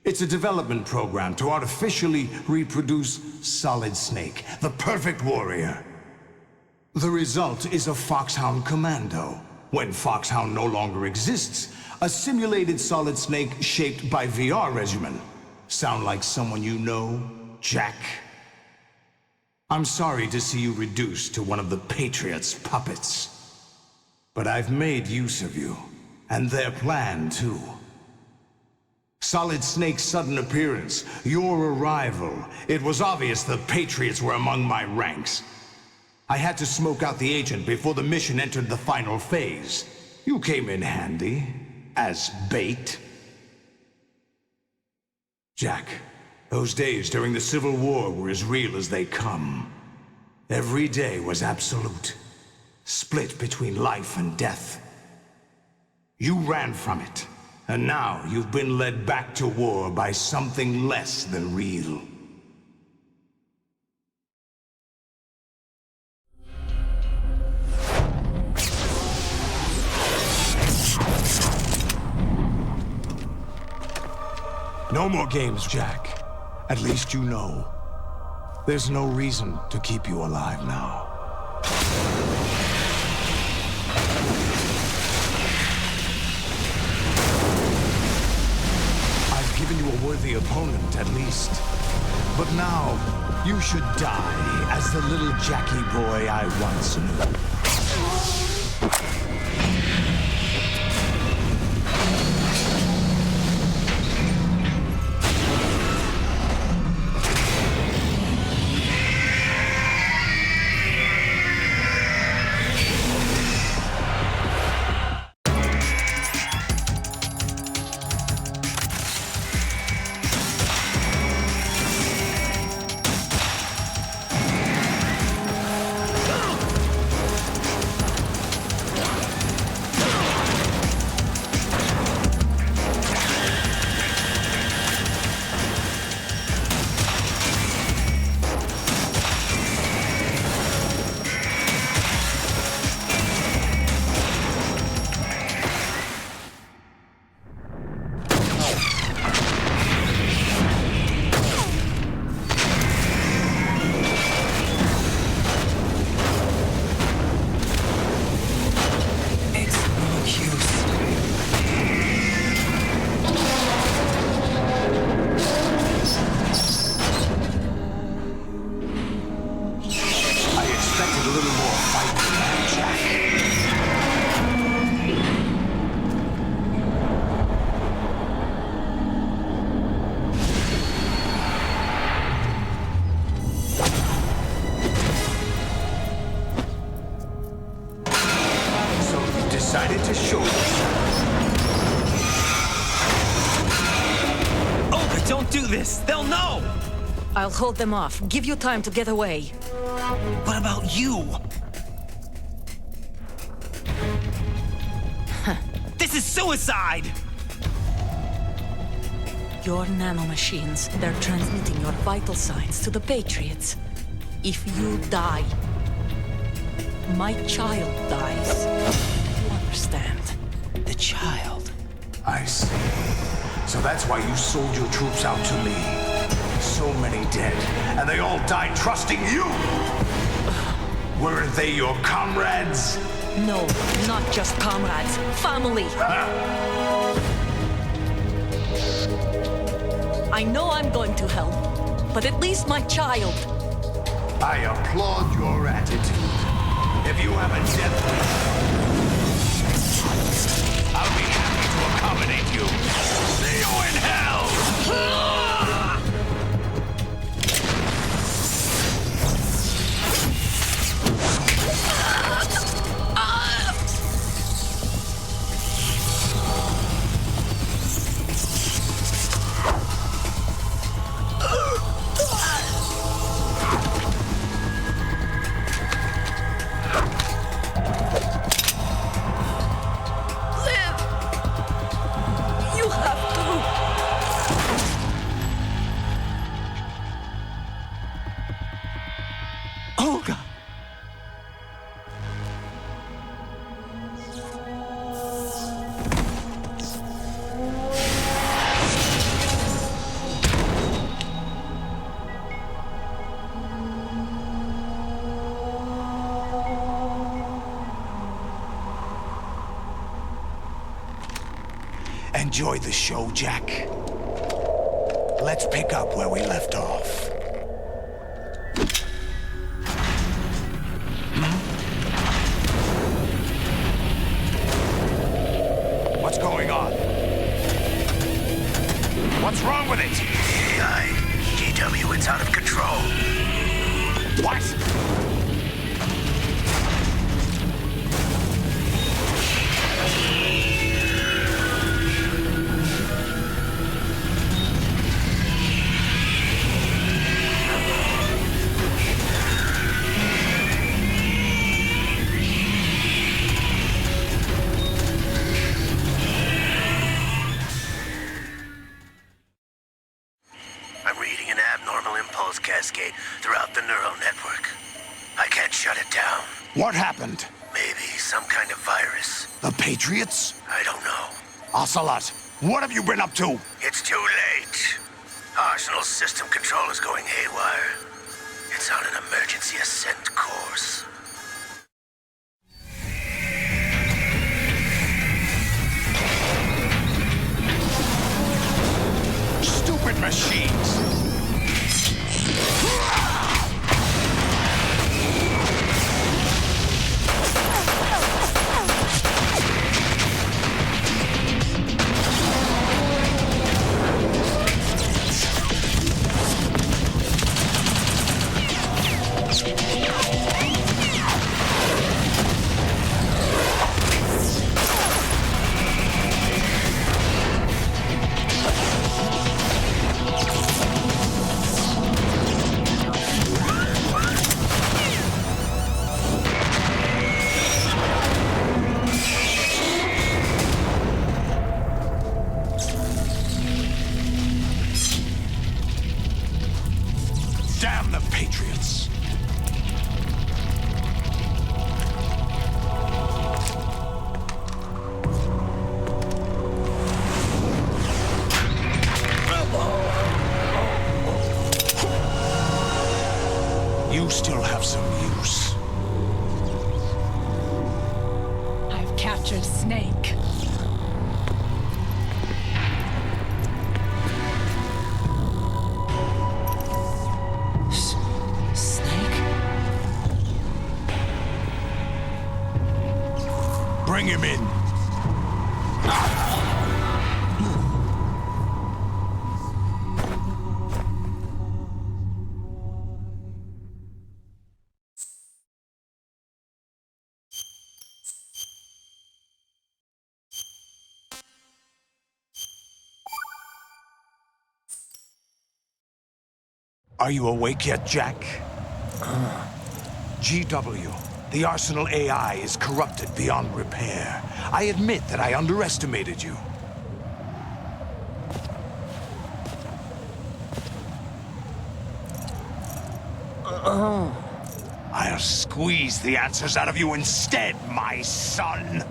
It's a development program to artificially reproduce Solid Snake, the perfect warrior. The result is a Foxhound Commando. When Foxhound no longer exists, a simulated Solid Snake shaped by VR regimen. Sound like someone you know, Jack? I'm sorry to see you reduced to one of the Patriots' puppets. But I've made use of you, and their plan too. Solid Snake's sudden appearance, your arrival, it was obvious the Patriots were among my ranks. I had to smoke out the agent before the mission entered the final phase. You came in handy, as bait. Jack, those days during the Civil War were as real as they come. Every day was absolute, split between life and death. You ran from it, and now you've been led back to war by something less than real. No more games, Jack. At least you know. There's no reason to keep you alive now. I've given you a worthy opponent, at least. But now, you should die as the little Jackie boy I once knew. Hell no! I'll hold them off. Give you time to get away. What about you? This is suicide! Your nanomachines, they're transmitting your vital signs to the Patriots. If you die, my child dies. You understand? The child? I see. So that's why you sold your troops out to me. So many dead, and they all died trusting you! Weren't they your comrades? No, not just comrades. Family! I know I'm going to help, but at least my child. I applaud your attitude. If you have a death wish, I'll be happy to accommodate you. See you in hell! Enjoy the show, Jack. Let's pick up where we left off. What's going on? What's wrong with it? AI, GW, it's out of control. What? Cascade throughout the neural network. I can't shut it down. What happened? Maybe some kind of virus. The Patriots? I don't know. Ocelot, what have you been up to? It's too late. Arsenal's system control is going haywire. It's on an emergency ascent course. Stupid machines! Damn the Patriots! You still have some use. I've captured Snake. Bring him in. Are you awake yet, Jack? GW, the Arsenal AI is corrupted beyond repair. I admit that I underestimated you. I'll squeeze the answers out of you instead, my son.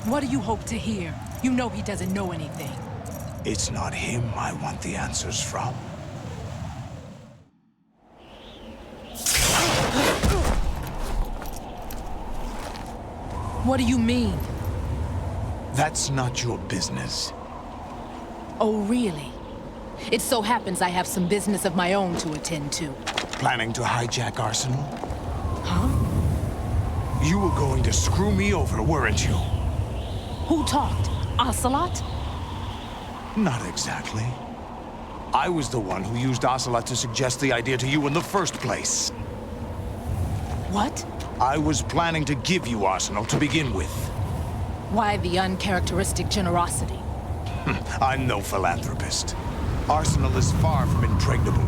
What do you hope to hear? You know he doesn't know anything. It's not him I want the answers from. What do you mean? That's not your business. Oh, really? It so happens I have some business of my own to attend to. Planning to hijack Arsenal? Huh? You were going to screw me over, weren't you? Who talked? Ocelot? Not exactly. I was the one who used Ocelot to suggest the idea to you in the first place. What? I was planning to give you Arsenal to begin with. Why the uncharacteristic generosity? I'm no philanthropist. Arsenal is far from impregnable.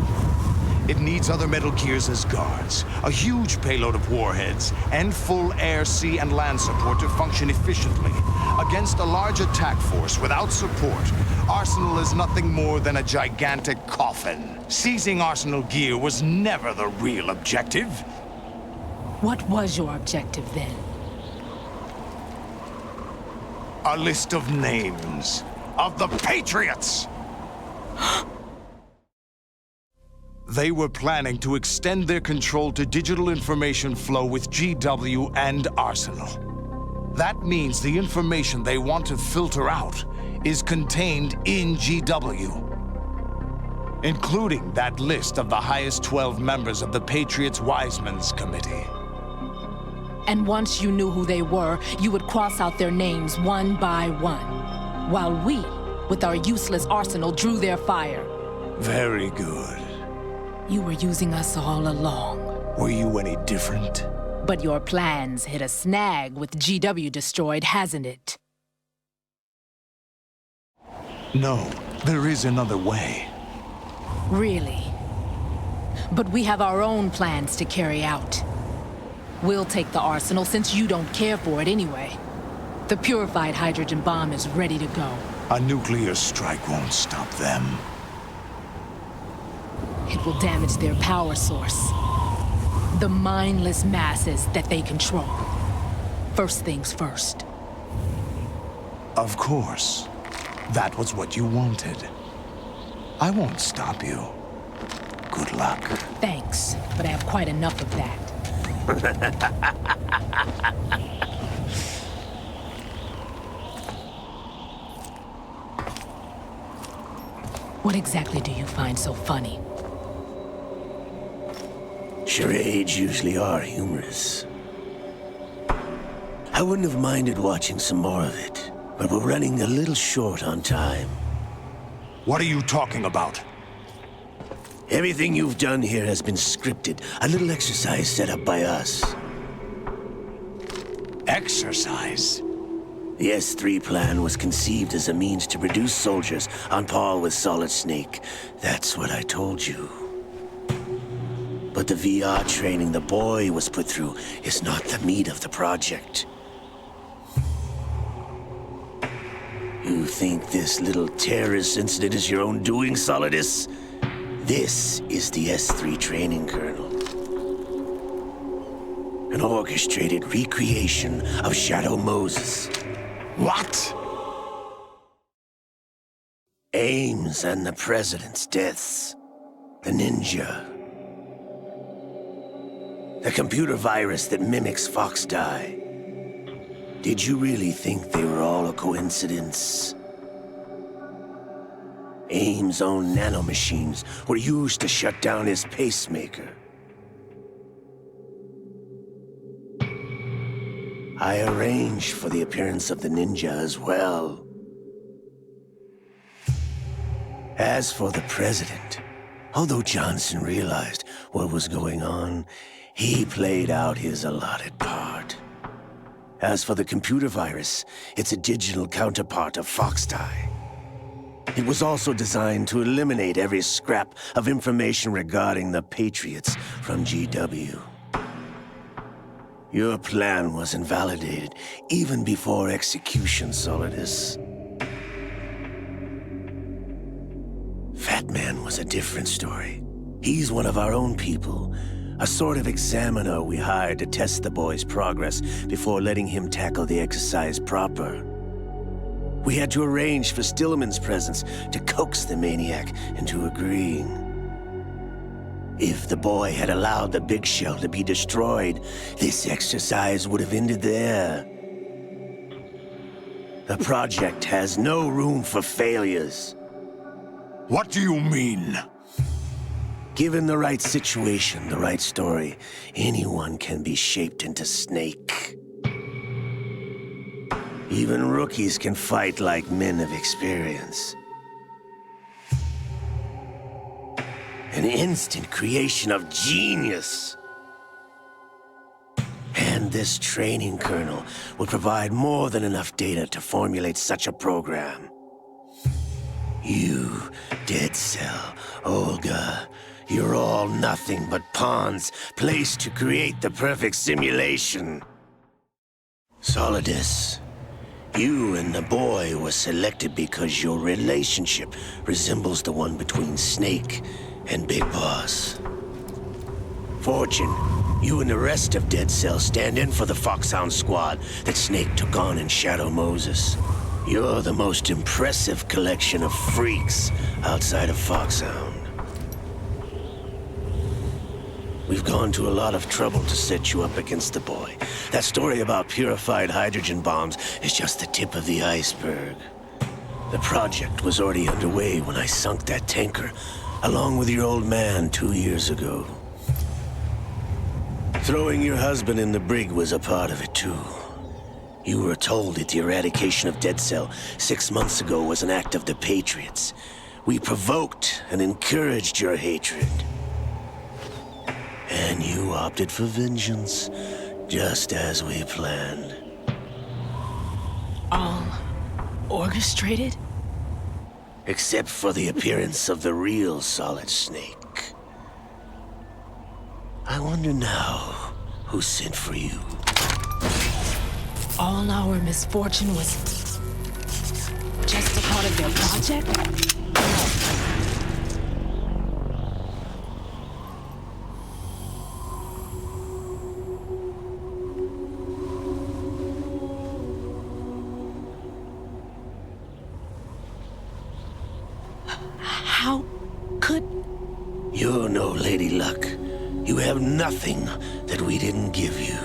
It needs other Metal Gears as guards, a huge payload of warheads, and full air, sea, and land support to function efficiently. Against a large attack force without support, Arsenal is nothing more than a gigantic coffin. Seizing Arsenal gear was never the real objective. What was your objective then? A list of names of the Patriots! They were planning to extend their control to digital information flow with GW and Arsenal. That means the information they want to filter out is contained in GW, including that list of the highest 12 members of the Patriots Wiseman's Committee. And once you knew who they were, you would cross out their names one by one, while we, with our useless arsenal, drew their fire. Very good. You were using us all along. Were you any different? But your plans hit a snag with GW destroyed, hasn't it? No, there is another way. Really? But we have our own plans to carry out. We'll take the arsenal since you don't care for it anyway. The purified hydrogen bomb is ready to go. A nuclear strike won't stop them. It will damage their power source. The mindless masses that they control. First things first. Of course. That was what you wanted. I won't stop you. Good luck. Thanks, but I have quite enough of that. What exactly do you find so funny? Charades usually are humorous. I wouldn't have minded watching some more of it, but we're running a little short on time. What are you talking about? Everything you've done here has been scripted. A little exercise set up by us. Exercise? The S3 plan was conceived as a means to produce soldiers on par with Solid Snake. That's what I told you. But the VR training the boy was put through is not the meat of the project. You think this little terrorist incident is your own doing, Solidus? This is the S3 training kernel. An orchestrated recreation of Shadow Moses. What? Ames and the President's deaths. The ninja. The computer virus that mimics Foxdie. Did you really think they were all a coincidence? Ames' own nanomachines were used to shut down his pacemaker. I arranged for the appearance of the ninja as well. As for the President, Although Johnson realized what was going on, he played out his allotted part. As for the computer virus, it's a digital counterpart of Foxtie. It was also designed to eliminate every scrap of information regarding the Patriots from GW. Your plan was invalidated even before execution, Solidus. Fat Man was a different story. He's one of our own people, a sort of examiner we hired to test the boy's progress before letting him tackle the exercise proper. We had to arrange for Stillman's presence to coax the maniac into agreeing. If the boy had allowed the big shell to be destroyed, this exercise would have ended there. The project has no room for failures. What do you mean? Given the right situation, the right story, anyone can be shaped into Snake. Even rookies can fight like men of experience. An instant creation of genius. And this training kernel would provide more than enough data to formulate such a program. You, Dead Cell, Olga, you're all nothing but pawns placed to create the perfect simulation. Solidus, you and the boy were selected because your relationship resembles the one between Snake and Big Boss. Fortune, you and the rest of Dead Cell stand in for the Foxhound squad that Snake took on in Shadow Moses. You're the most impressive collection of freaks outside of Foxhound. We've gone to a lot of trouble to set you up against the boy. That story about purified hydrogen bombs is just the tip of the iceberg. The project was already underway when I sunk that tanker, along with your old man 2 years ago. Throwing your husband in the brig was a part of it too. You were told that the eradication of Dead Cell 6 months ago was an act of the Patriots. We provoked and encouraged your hatred. And you opted for vengeance, just as we planned. All orchestrated? Except for the appearance of the real Solid Snake. I wonder now who sent for you. All our misfortune was just a part of their project? How could... You're no Lady Luck. You have nothing that we didn't give you.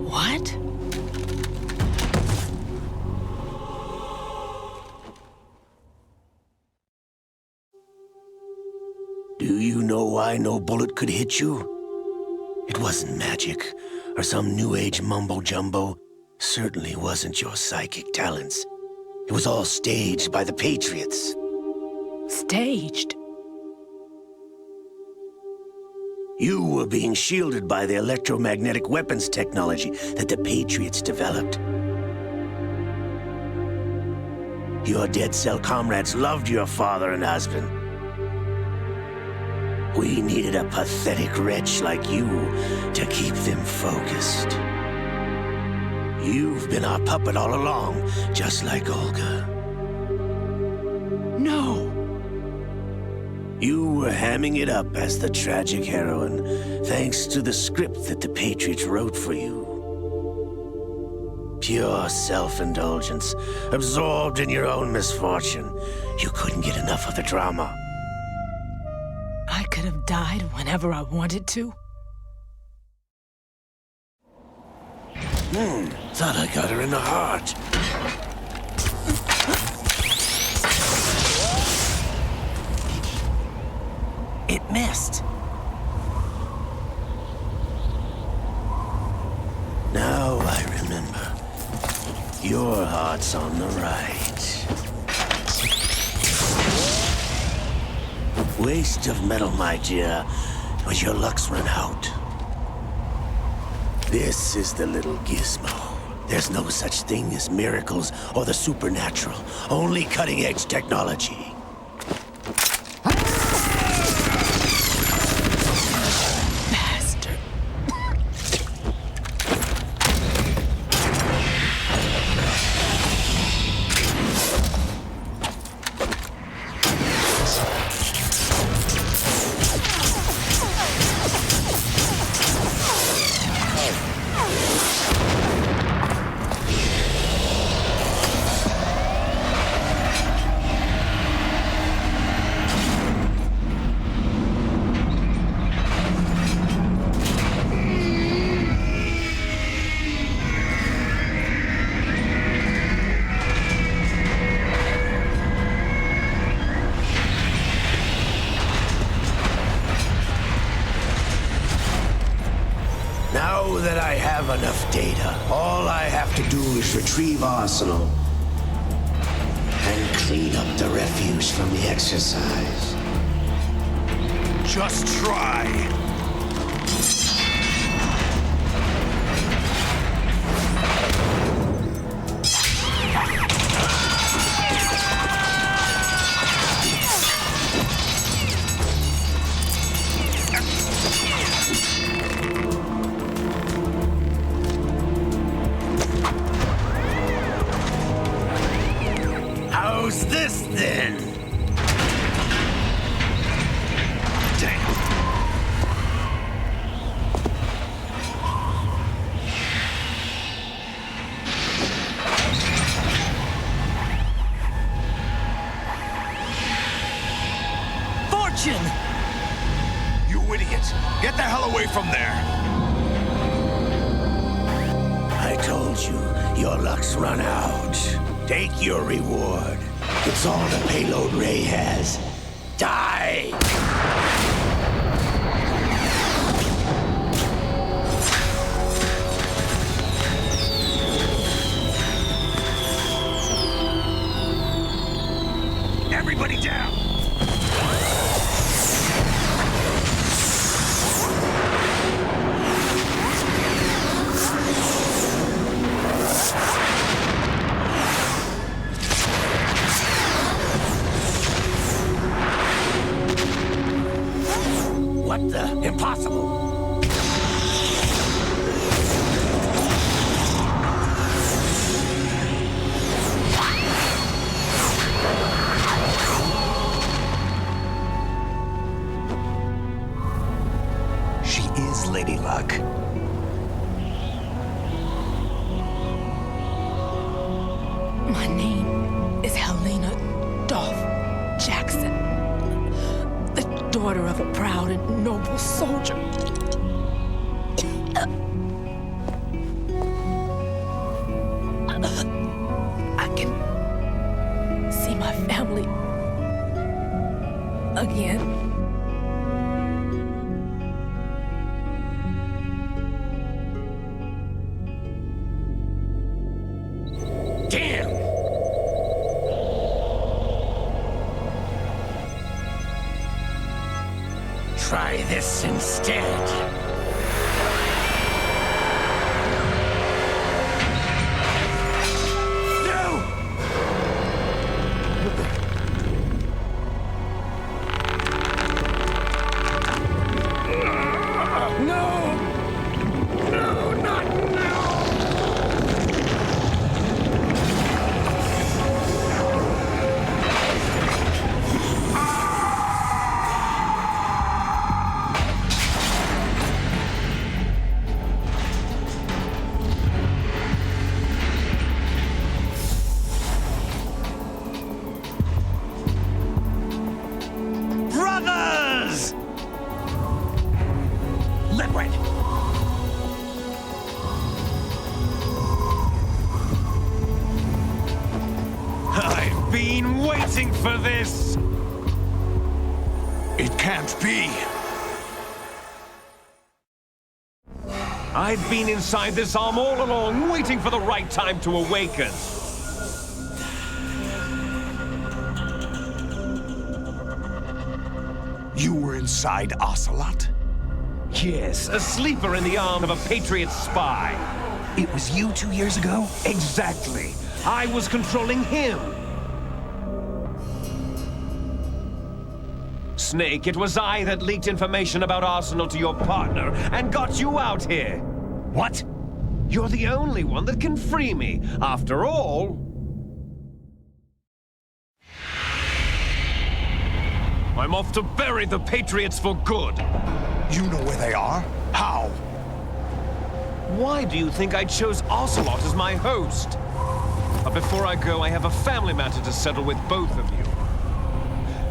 What? Do you know why no bullet could hit you? It wasn't magic, or some new age mumbo-jumbo. Certainly wasn't your psychic talents. It was all staged by the Patriots. Staged? You were being shielded by the electromagnetic weapons technology that the Patriots developed. Your Dead Cell comrades loved your father and husband. We needed a pathetic wretch like you to keep them focused. You've been our puppet all along, just like Olga. No! You were hamming it up as the tragic heroine, thanks to the script that the Patriots wrote for you. Pure self-indulgence, absorbed in your own misfortune. You couldn't get enough of the drama. I could have died whenever I wanted to. Thought I got her in the heart. It missed. Now I remember. Your heart's on the right. Waste of metal, my dear, but your luck's run out. This is the little gizmo. There's no such thing as miracles or the supernatural, only cutting-edge technology. Now that I have enough data, all I have to do is retrieve Arsenal and clean up the refuse from the exercise. Just try. How's this then? Damn. Fortune! You idiot! Get the hell away from there! I told you, your luck's run out. Take your reward. It's all the payload Ray has. Die! Everybody down! What the? Impossible! She is Lady Luck. My name is Helena Dolph Jackson, the daughter of a proud and noble soldier. I can see my family again. Damn! Try this instead. Brothers! Liquid! I've been waiting for this! It can't be. I've been inside this arm all along, waiting for the right time to awaken. You were inside Ocelot? Yes, a sleeper in the arm of a Patriot spy. It was you 2 years ago? Exactly. I was controlling him. Snake, it was I that leaked information about Arsenal to your partner and got you out here. What? You're the only one that can free me. After all... I'm off to bury the Patriots for good. You know where they are? How? Why do you think I chose Ocelot as my host? But before I go, I have a family matter to settle with both of you.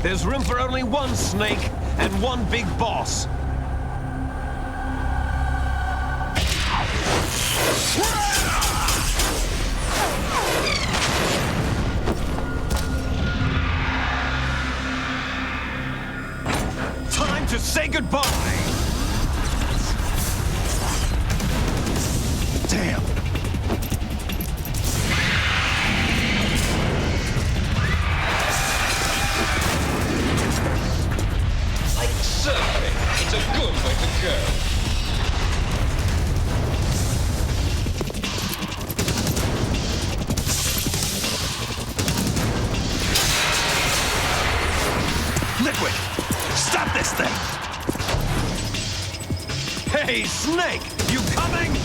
There's room for only one Snake and one big boss. Time to say goodbye! Damn! Like surfing, it's a good way to go. Liquid! Stop this thing! Hey, Snake! You coming?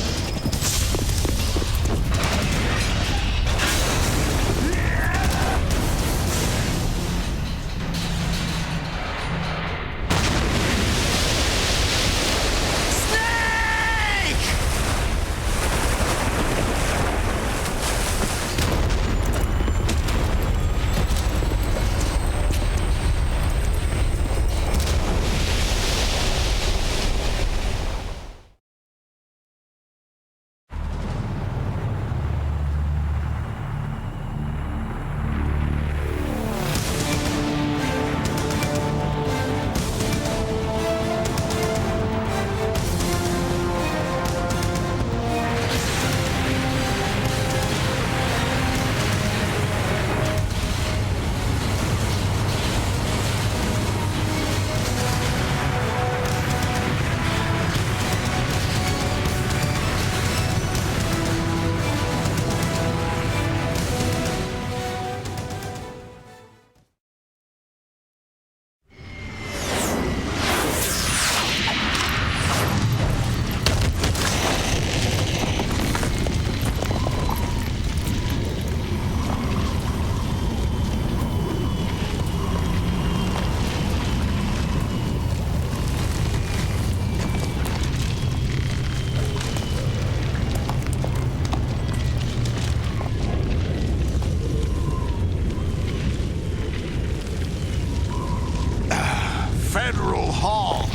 Federal Hall.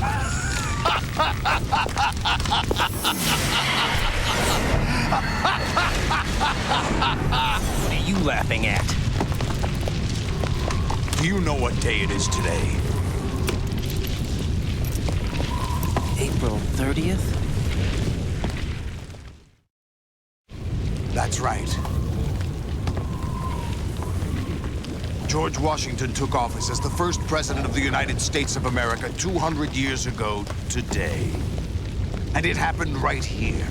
What are you laughing at? Do you know what day it is today? April 30th? That's right. George Washington took office as the first president of the United States of America 200 years ago today. And it happened right here.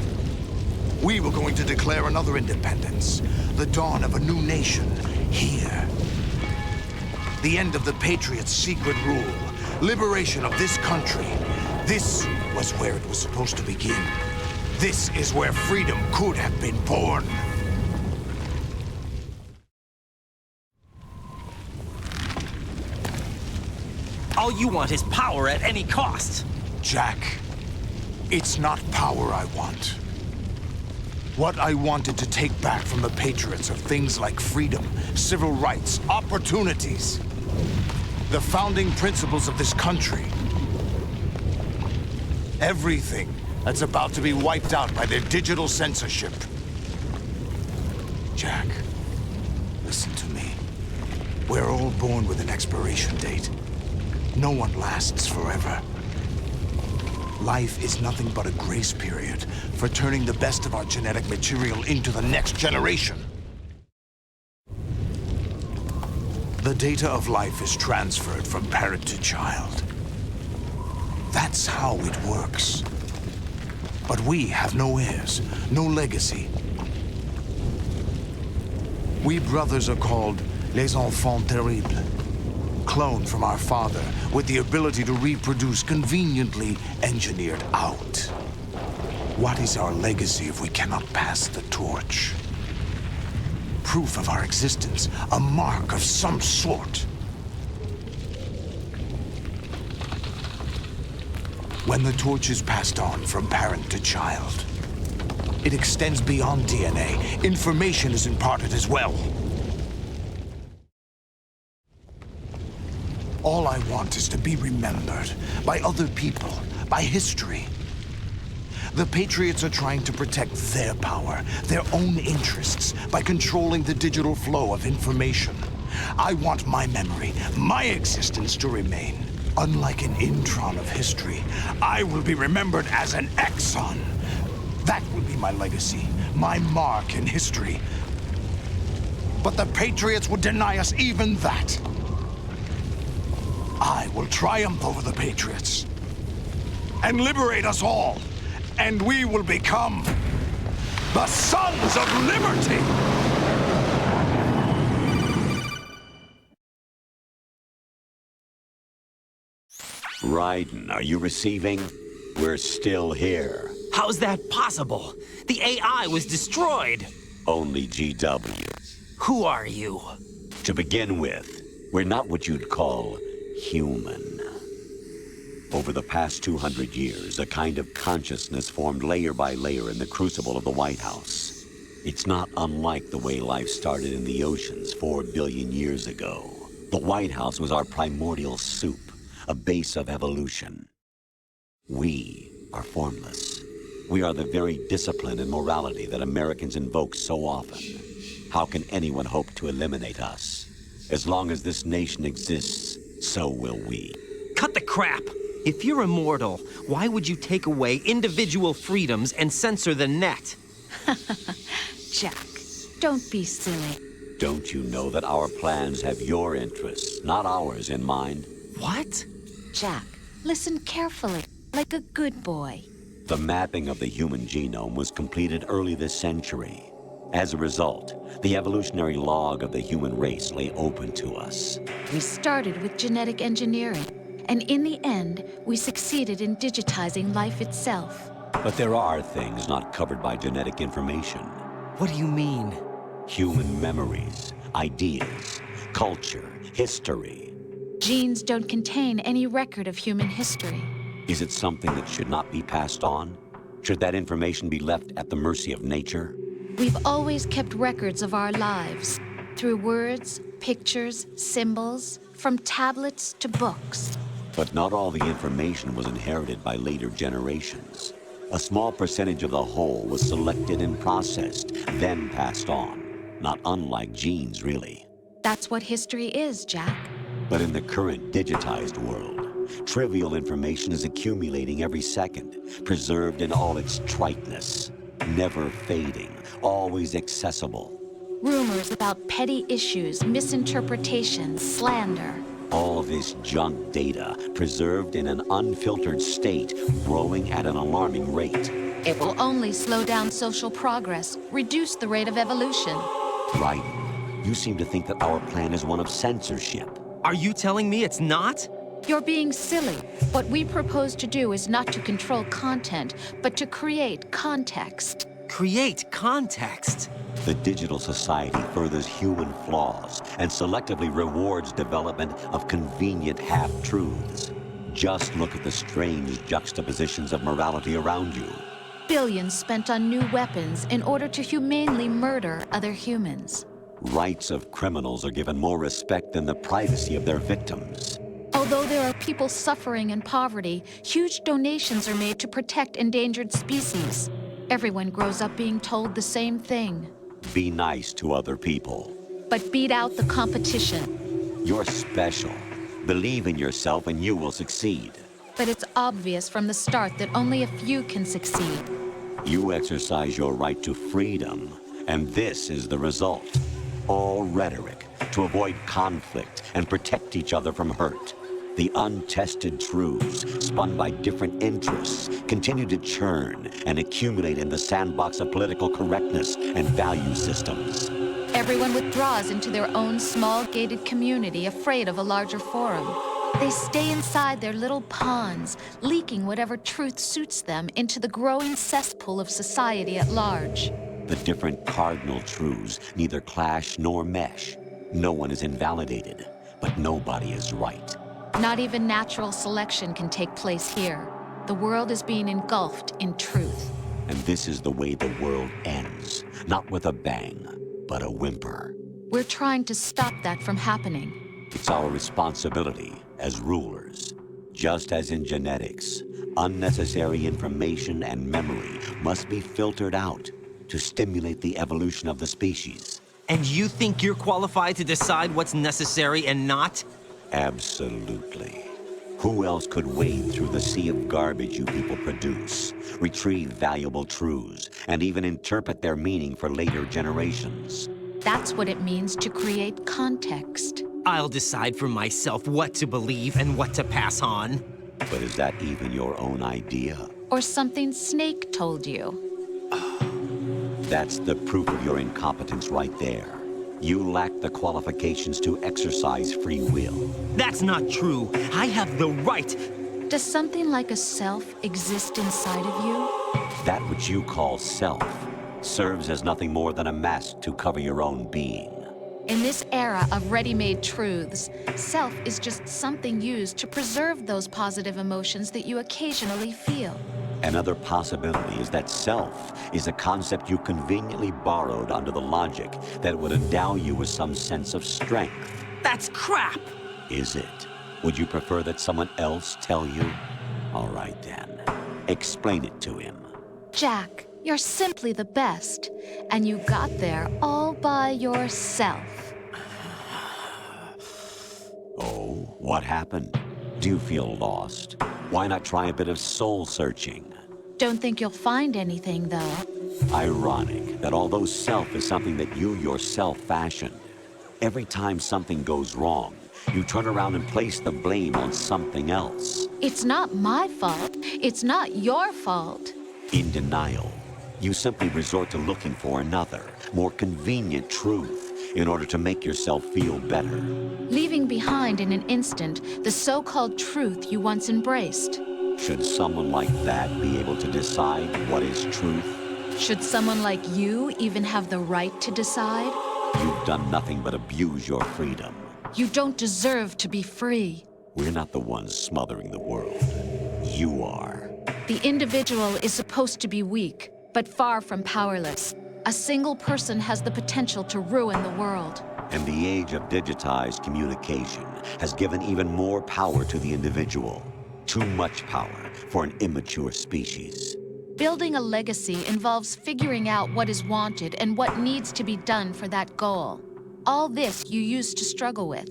We were going to declare another independence, the dawn of a new nation, here. The end of the Patriots' secret rule, liberation of this country. This was where it was supposed to begin. This is where freedom could have been born. All you want is power at any cost. Jack, it's not power I want. What I wanted to take back from the Patriots are things like freedom, civil rights, opportunities. The founding principles of this country. Everything that's about to be wiped out by their digital censorship. Jack, listen to me. We're all born with an expiration date. No one lasts forever. Life is nothing but a grace period for turning the best of our genetic material into the next generation. The data of life is transferred from parent to child. That's how it works. But we have no heirs, no legacy. We brothers are called les enfants terribles. Cloned from our father, with the ability to reproduce conveniently engineered out. What is our legacy if we cannot pass the torch? Proof of our existence, a mark of some sort. When the torch is passed on from parent to child, it extends beyond DNA. Information is imparted as well. All I want is to be remembered by other people, by history. The Patriots are trying to protect their power, their own interests, by controlling the digital flow of information. I want my memory, my existence to remain. Unlike an intron of history, I will be remembered as an exon. That will be my legacy, my mark in history. But the Patriots would deny us even that. I will triumph over the Patriots and liberate us all, and we will become the Sons of Liberty! Raiden, are you receiving? We're still here. How's that possible? The AI was destroyed. Only GW. Who are you? To begin with, we're not what you'd call human. Over the past 200 years, a kind of consciousness formed layer by layer in the crucible of the White House. It's not unlike the way life started in the oceans 4 billion years ago. The White House was our primordial soup, a base of evolution. We are formless. We are the very discipline and morality that Americans invoke so often. How can anyone hope to eliminate us? As long as this nation exists, so will we. Cut the crap! If you're immortal, why would you take away individual freedoms and censor the net? Jack, don't be silly. Don't you know that our plans have your interests, not ours, in mind? What? Jack, listen carefully, like a good boy. The mapping of the human genome was completed early this century. As a result, the evolutionary log of the human race lay open to us. We started with genetic engineering, and in the end, we succeeded in digitizing life itself. But there are things not covered by genetic information. What do you mean? Human memories, ideas, culture, history. Genes don't contain any record of human history. Is it something that should not be passed on? Should that information be left at the mercy of nature? We've always kept records of our lives, through words, pictures, symbols, from tablets to books. But not all the information was inherited by later generations. A small percentage of the whole was selected and processed, then passed on. Not unlike genes, really. That's what history is, Jack. But in the current digitized world, trivial information is accumulating every second, preserved in all its triteness, never fading, always accessible. Rumors about petty issues, misinterpretations, slander. All this junk data, preserved in an unfiltered state, growing at an alarming rate. It will only slow down social progress, reduce the rate of evolution. Right. You seem to think that our plan is one of censorship. Are you telling me it's not? You're being silly. What we propose to do is not to control content, but to create context. Create context? The digital society furthers human flaws and selectively rewards development of convenient half-truths. Just look at the strange juxtapositions of morality around you. Billions spent on new weapons in order to humanely murder other humans. Rights of criminals are given more respect than the privacy of their victims. Although there are people suffering in poverty, huge donations are made to protect endangered species. Everyone grows up being told the same thing. Be nice to other people. But beat out the competition. You're special. Believe in yourself and you will succeed. But it's obvious from the start that only a few can succeed. You exercise your right to freedom, and this is the result. All rhetoric to avoid conflict and protect each other from hurt. The untested truths, spun by different interests, continue to churn and accumulate in the sandbox of political correctness and value systems. Everyone withdraws into their own small gated community, afraid of a larger forum. They stay inside their little ponds, leaking whatever truth suits them into the growing cesspool of society at large. The different cardinal truths neither clash nor mesh. No one is invalidated, but nobody is right. Not even natural selection can take place here. The world is being engulfed in truth. And this is the way the world ends. Not with a bang, but a whimper. We're trying to stop that from happening. It's our responsibility as rulers. Just as in genetics, unnecessary information and memory must be filtered out to stimulate the evolution of the species. And you think you're qualified to decide what's necessary and not? Absolutely. Who else could wade through the sea of garbage you people produce, retrieve valuable truths, and even interpret their meaning for later generations? That's what it means to create context. I'll decide for myself what to believe and what to pass on. But is that even your own idea? Or something Snake told you? That's the proof of your incompetence right there. You lack the qualifications to exercise free will. That's not true. I have the right. Does something like a self exist inside of you? That which you call self serves as nothing more than a mask to cover your own being. In this era of ready-made truths, self is just something used to preserve those positive emotions that you occasionally feel. Another possibility is that self is a concept you conveniently borrowed under the logic that would endow you with some sense of strength. That's crap! Is it? Would you prefer that someone else tell you? All right then. Explain it to him. Jack, you're simply the best, and you got there all by yourself. Oh, what happened? Do you feel lost? Why not try a bit of soul searching? Don't think you'll find anything, though. Ironic that although self is something that you yourself fashioned, every time something goes wrong, you turn around and place the blame on something else. It's not my fault. It's not your fault. In denial, you simply resort to looking for another, more convenient truth in order to make yourself feel better. Leaving behind in an instant the so-called truth you once embraced. Should someone like that be able to decide what is truth? Should someone like you even have the right to decide? You've done nothing but abuse your freedom. You don't deserve to be free. We're not the ones smothering the world. You are. The individual is supposed to be weak, but far from powerless. A single person has the potential to ruin the world. And the age of digitized communication has given even more power to the individual. Too much power for an immature species. Building a legacy involves figuring out what is wanted and what needs to be done for that goal. All this you used to struggle with.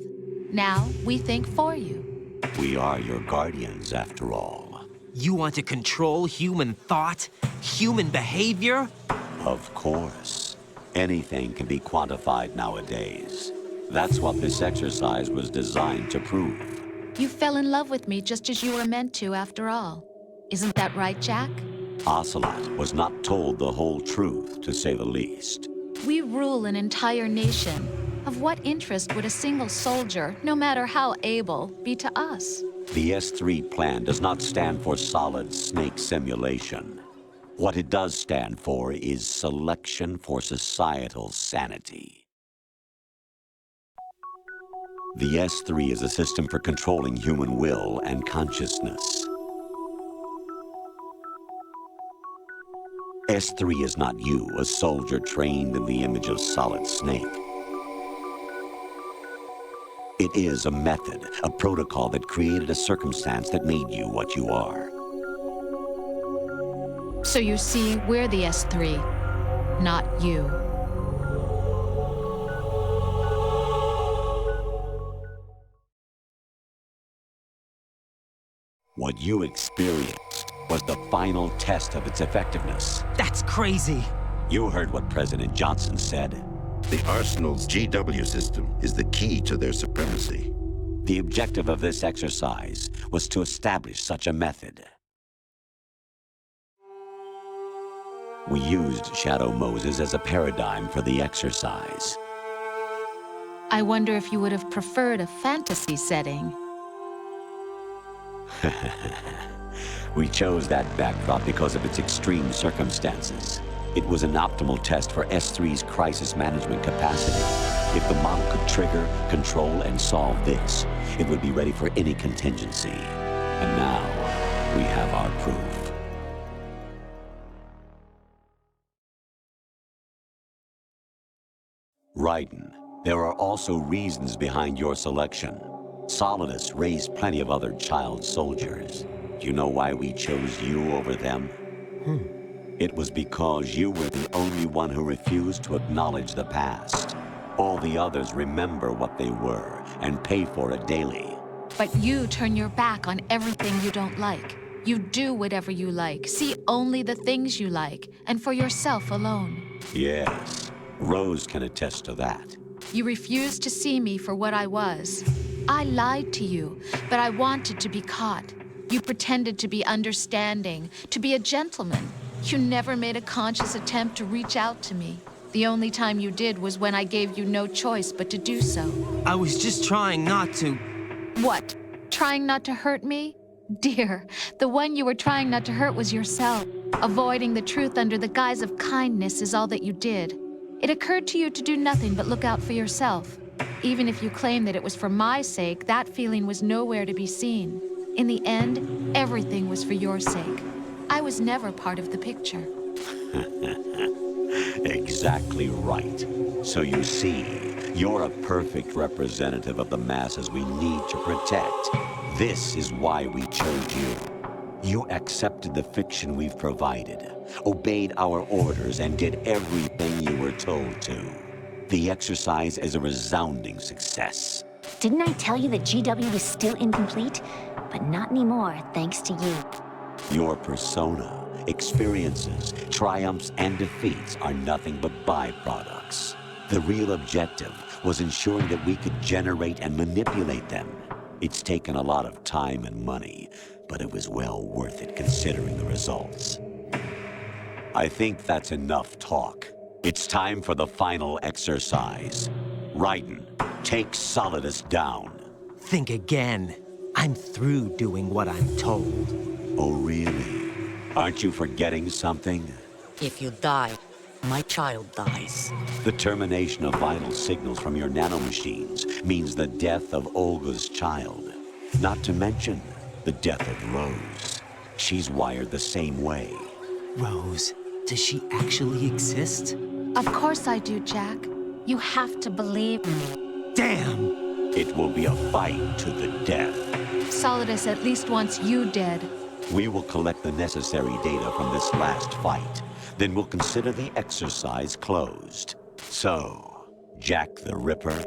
Now we think for you. We are your guardians, after all. You want to control human thought? Human behavior? Of course. Anything can be quantified nowadays. That's what this exercise was designed to prove. You fell in love with me just as you were meant to, after all. Isn't that right, Jack? Ocelot was not told the whole truth, to say the least. We rule an entire nation. Of what interest would a single soldier, no matter how able, be to us? The S3 plan does not stand for solid snake simulation. What it does stand for is selection for societal sanity. The S3 is a system for controlling human will and consciousness. S3 is not you, a soldier trained in the image of Solid Snake. It is a method, a protocol that created a circumstance that made you what you are. So you see, we're the S3, not you. What you experienced was the final test of its effectiveness. That's crazy. You heard what President Johnson said. The Arsenal's GW system is the key to their supremacy. The objective of this exercise was to establish such a method. We used Shadow Moses as a paradigm for the exercise. I wonder if you would have preferred a fantasy setting. We chose that backdrop because of its extreme circumstances. It was an optimal test for S3's crisis management capacity. If the model could trigger, control, and solve this, it would be ready for any contingency. And now, we have our proof. Raiden, there are also reasons behind your selection. Solidus raised plenty of other child soldiers. Do you know why we chose you over them? It was because you were the only one who refused to acknowledge the past. All the others remember what they were and pay for it daily. But you turn your back on everything you don't like. You do whatever you like, see only the things you like, and for yourself alone. Yes, Rose can attest to that. You refused to see me for what I was. I lied to you, but I wanted to be caught. You pretended to be understanding, to be a gentleman. You never made a conscious attempt to reach out to me. The only time you did was when I gave you no choice but to do so. I was just trying not to... What? Trying not to hurt me? Dear, the one you were trying not to hurt was yourself. Avoiding the truth under the guise of kindness is all that you did. It occurred to you to do nothing but look out for yourself. Even if you claim that it was for my sake, that feeling was nowhere to be seen. In the end, everything was for your sake. I was never part of the picture. Exactly right. So you see, you're a perfect representative of the masses we need to protect. This is why we chose you. You accepted the fiction we've provided, obeyed our orders, and did everything you were told to. The exercise is a resounding success. Didn't I tell you that GW was still incomplete? But not anymore, thanks to you. Your persona, experiences, triumphs, and defeats are nothing but byproducts. The real objective was ensuring that we could generate and manipulate them. It's taken a lot of time and money, but it was well worth it considering the results. I think that's enough talk. It's time for the final exercise. Raiden, take Solidus down. Think again. I'm through doing what I'm told. Oh, really? Aren't you forgetting something? If you die, my child dies. The termination of vital signals from your nanomachines means the death of Olga's child. Not to mention the death of Rose. She's wired the same way. Rose, does she actually exist? Of course I do, Jack. You have to believe me. Damn! It will be a fight to the death. Solidus at least wants you dead. We will collect the necessary data from this last fight. Then we'll consider the exercise closed. So, Jack the Ripper,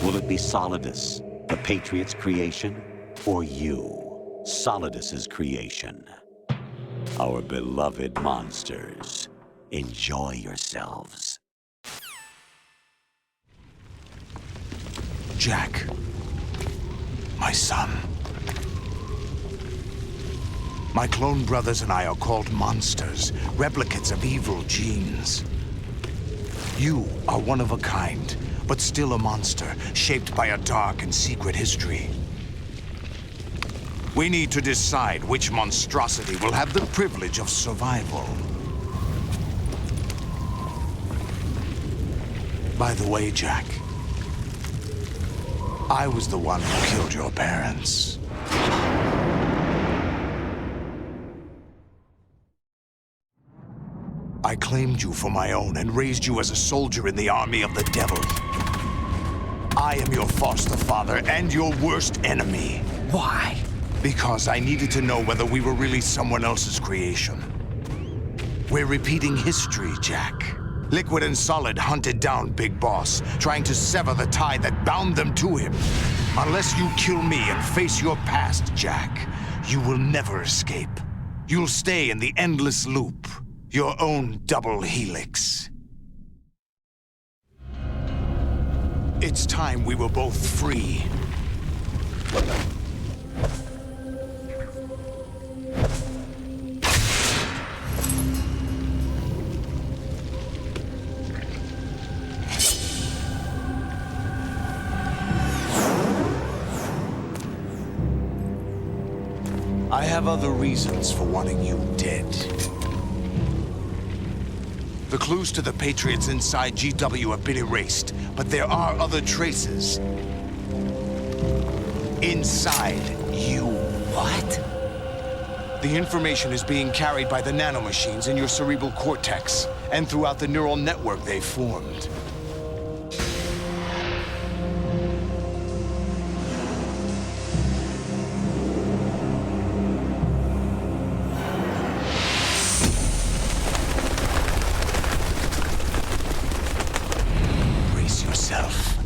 will it be Solidus, the Patriot's creation, or you, Solidus's creation? Our beloved monsters, enjoy yourselves. Jack, my son. My clone brothers and I are called monsters, replicates of evil genes. You are one of a kind, but still a monster, shaped by a dark and secret history. We need to decide which monstrosity will have the privilege of survival. By the way, Jack, I was the one who killed your parents. I claimed you for my own and raised you as a soldier in the army of the devil. I am your foster father and your worst enemy. Why? Because I needed to know whether we were really someone else's creation. We're repeating history, Jack. Liquid and Solid hunted down Big Boss, trying to sever the tie that bound them to him. Unless you kill me and face your past, Jack, you will never escape. You'll stay in the endless loop. Your own double helix. It's time we were both free. I have other reasons for wanting you dead. The clues to the Patriots inside GW have been erased, but there are other traces. Inside you. What? The information is being carried by the nanomachines in your cerebral cortex, and throughout the neural network they formed. Brace yourself.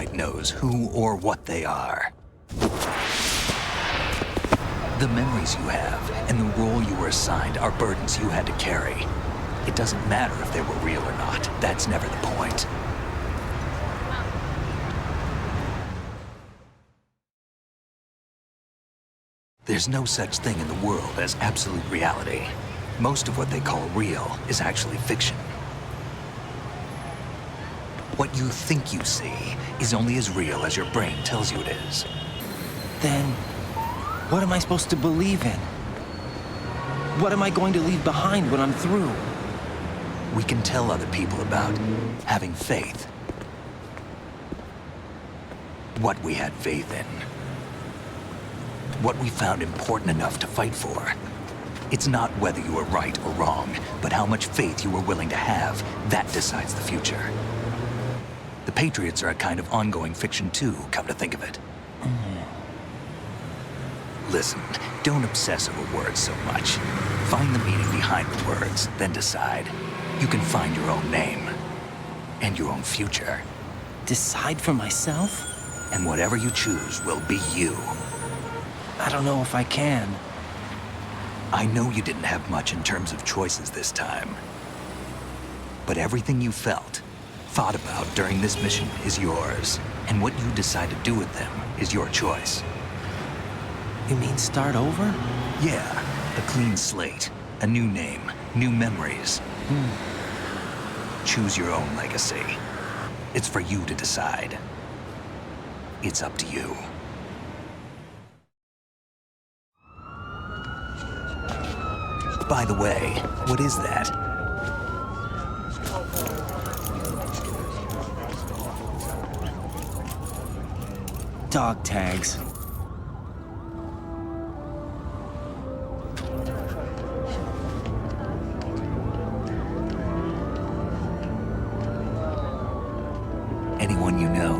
quite knows who or what they are. The memories you have and the role you were assigned are burdens you had to carry. It doesn't matter if they were real or not. That's never the point. There's no such thing in the world as absolute reality. Most of what they call real is actually fiction. What you think you see is only as real as your brain tells you it is. Then, what am I supposed to believe in? What am I going to leave behind when I'm through? We can tell other people about having faith. What we had faith in. What we found important enough to fight for. It's not whether you were right or wrong, but how much faith you were willing to have. That decides the future. The Patriots are a kind of ongoing fiction too, come to think of it. Listen, don't obsess over words so much. Find the meaning behind the words, then decide. You can find your own name. And your own future. Decide for myself? And whatever you choose will be you. I don't know if I can. I know you didn't have much in terms of choices this time. But everything you felt, thought about during this mission is yours. And what you decide to do with them is your choice. You mean start over? Yeah, a clean slate, a new name, new memories. Choose your own legacy. It's for you to decide. It's up to you. By the way, what is that? Dog tags. Anyone you know?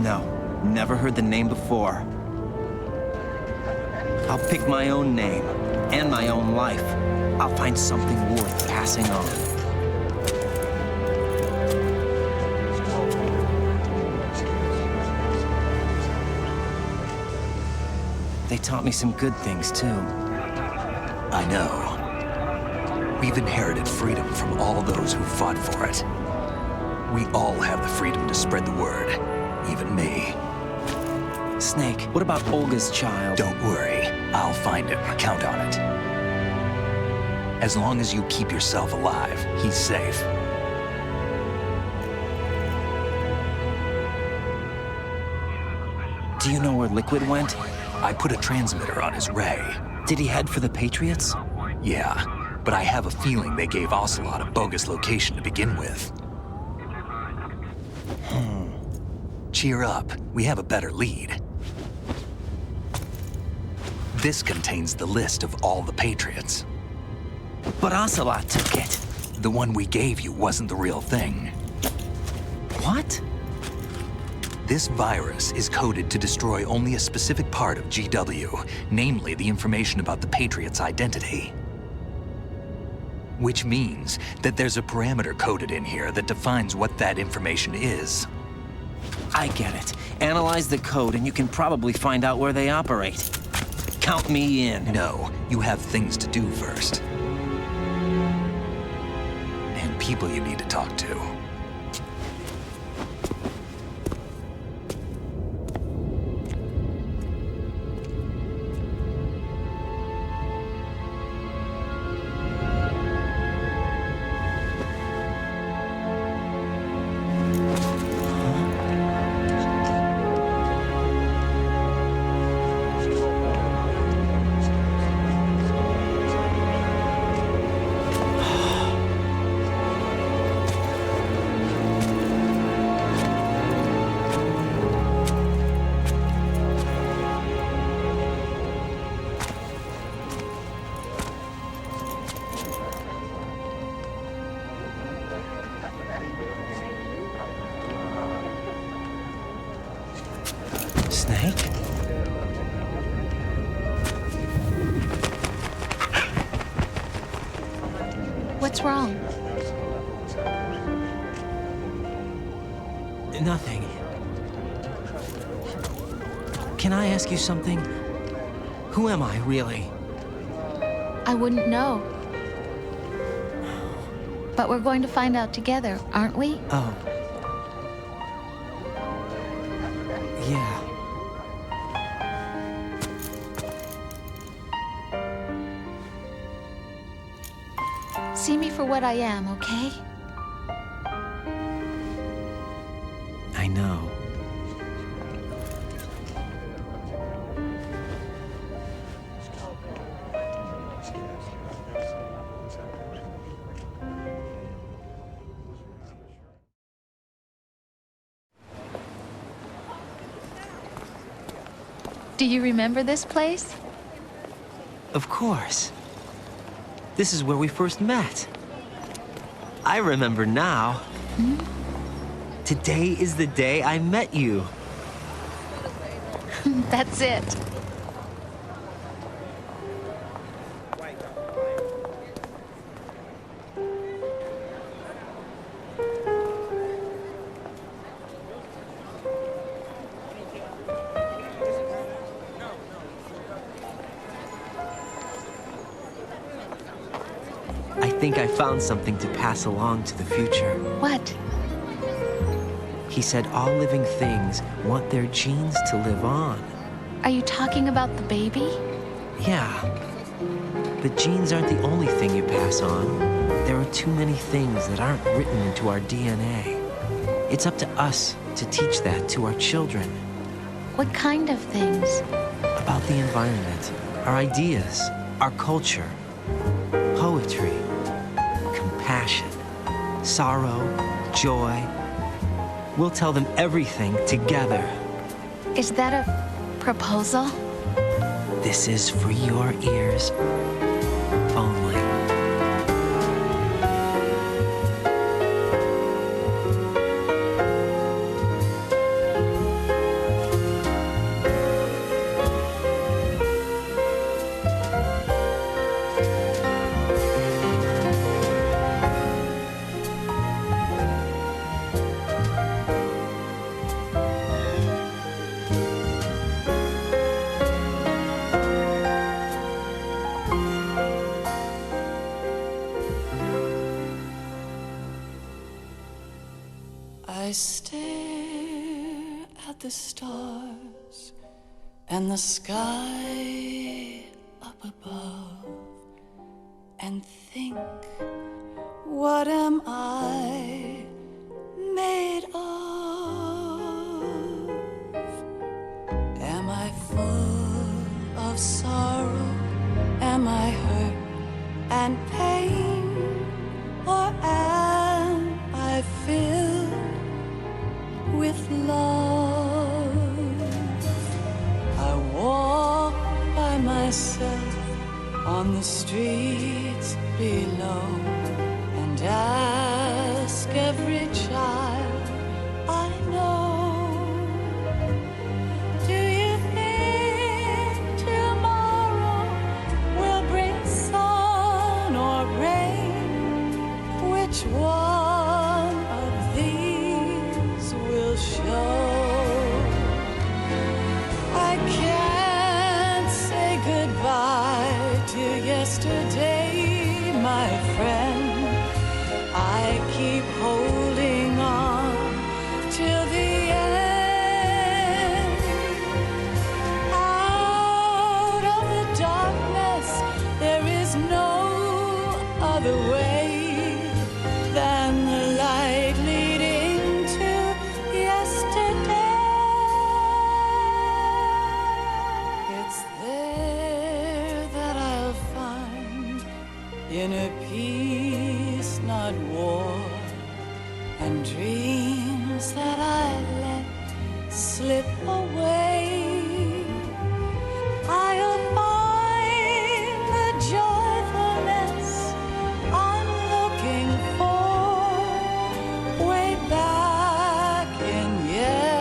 No, never heard the name before. I'll pick my own name and my own life. I'll find something worth passing on. They taught me some good things, too. I know. We've inherited freedom from all those who fought for it. We all have the freedom to spread the word, even me. Snake, what about Olga's child? Don't worry, I'll find him, count on it. As long as you keep yourself alive, he's safe. Do you know where Liquid went? I put a transmitter on his ray. Did he head for the Patriots? Yeah, but I have a feeling they gave Ocelot a bogus location to begin with. Cheer up, we have a better lead. This contains the list of all the Patriots. But Ocelot took it. The one we gave you wasn't the real thing. What? This virus is coded to destroy only a specific part of GW, namely the information about the Patriots' identity. Which means that there's a parameter coded in here that defines what that information is. I get it. Analyze the code and you can probably find out where they operate. Count me in. No, you have things to do first. And people you need to talk to. Snake? What's wrong? Nothing. Can I ask you something? Who am I, really? I wouldn't know. But we're going to find out together, aren't we? Oh. Yeah. See me for what I am, okay? I know. Do you remember this place? Of course. This is where we first met. I remember now. Hmm? Today is the day I met you. That's it. I think I found something to pass along to the future. What? He said all living things want their genes to live on. Are you talking about the baby? Yeah. But genes aren't the only thing you pass on. There are too many things that aren't written into our DNA. It's up to us to teach that to our children. What kind of things? About the environment, our ideas, our culture, poetry, compassion, sorrow, joy. We'll tell them everything together. Is that a proposal? This is for your ears only. I stare at the stars and the sky up above and think, what am I made of? Am I full of sorrow? Am I hurt and pain? Or am I filled with love? I walk by myself on the streets below and ask every child I know, do you think tomorrow will bring sun or rain? Which one of these will show? I can't say goodbye to yesterday, my friend. I keep holding on till the end. Out of the darkness, there is no other way than the light leading to yesterday. It's there that I'll find inner peace, not war, and dreams that I let slip away. I'll find the joyfulness I'm looking for way back in yesterday.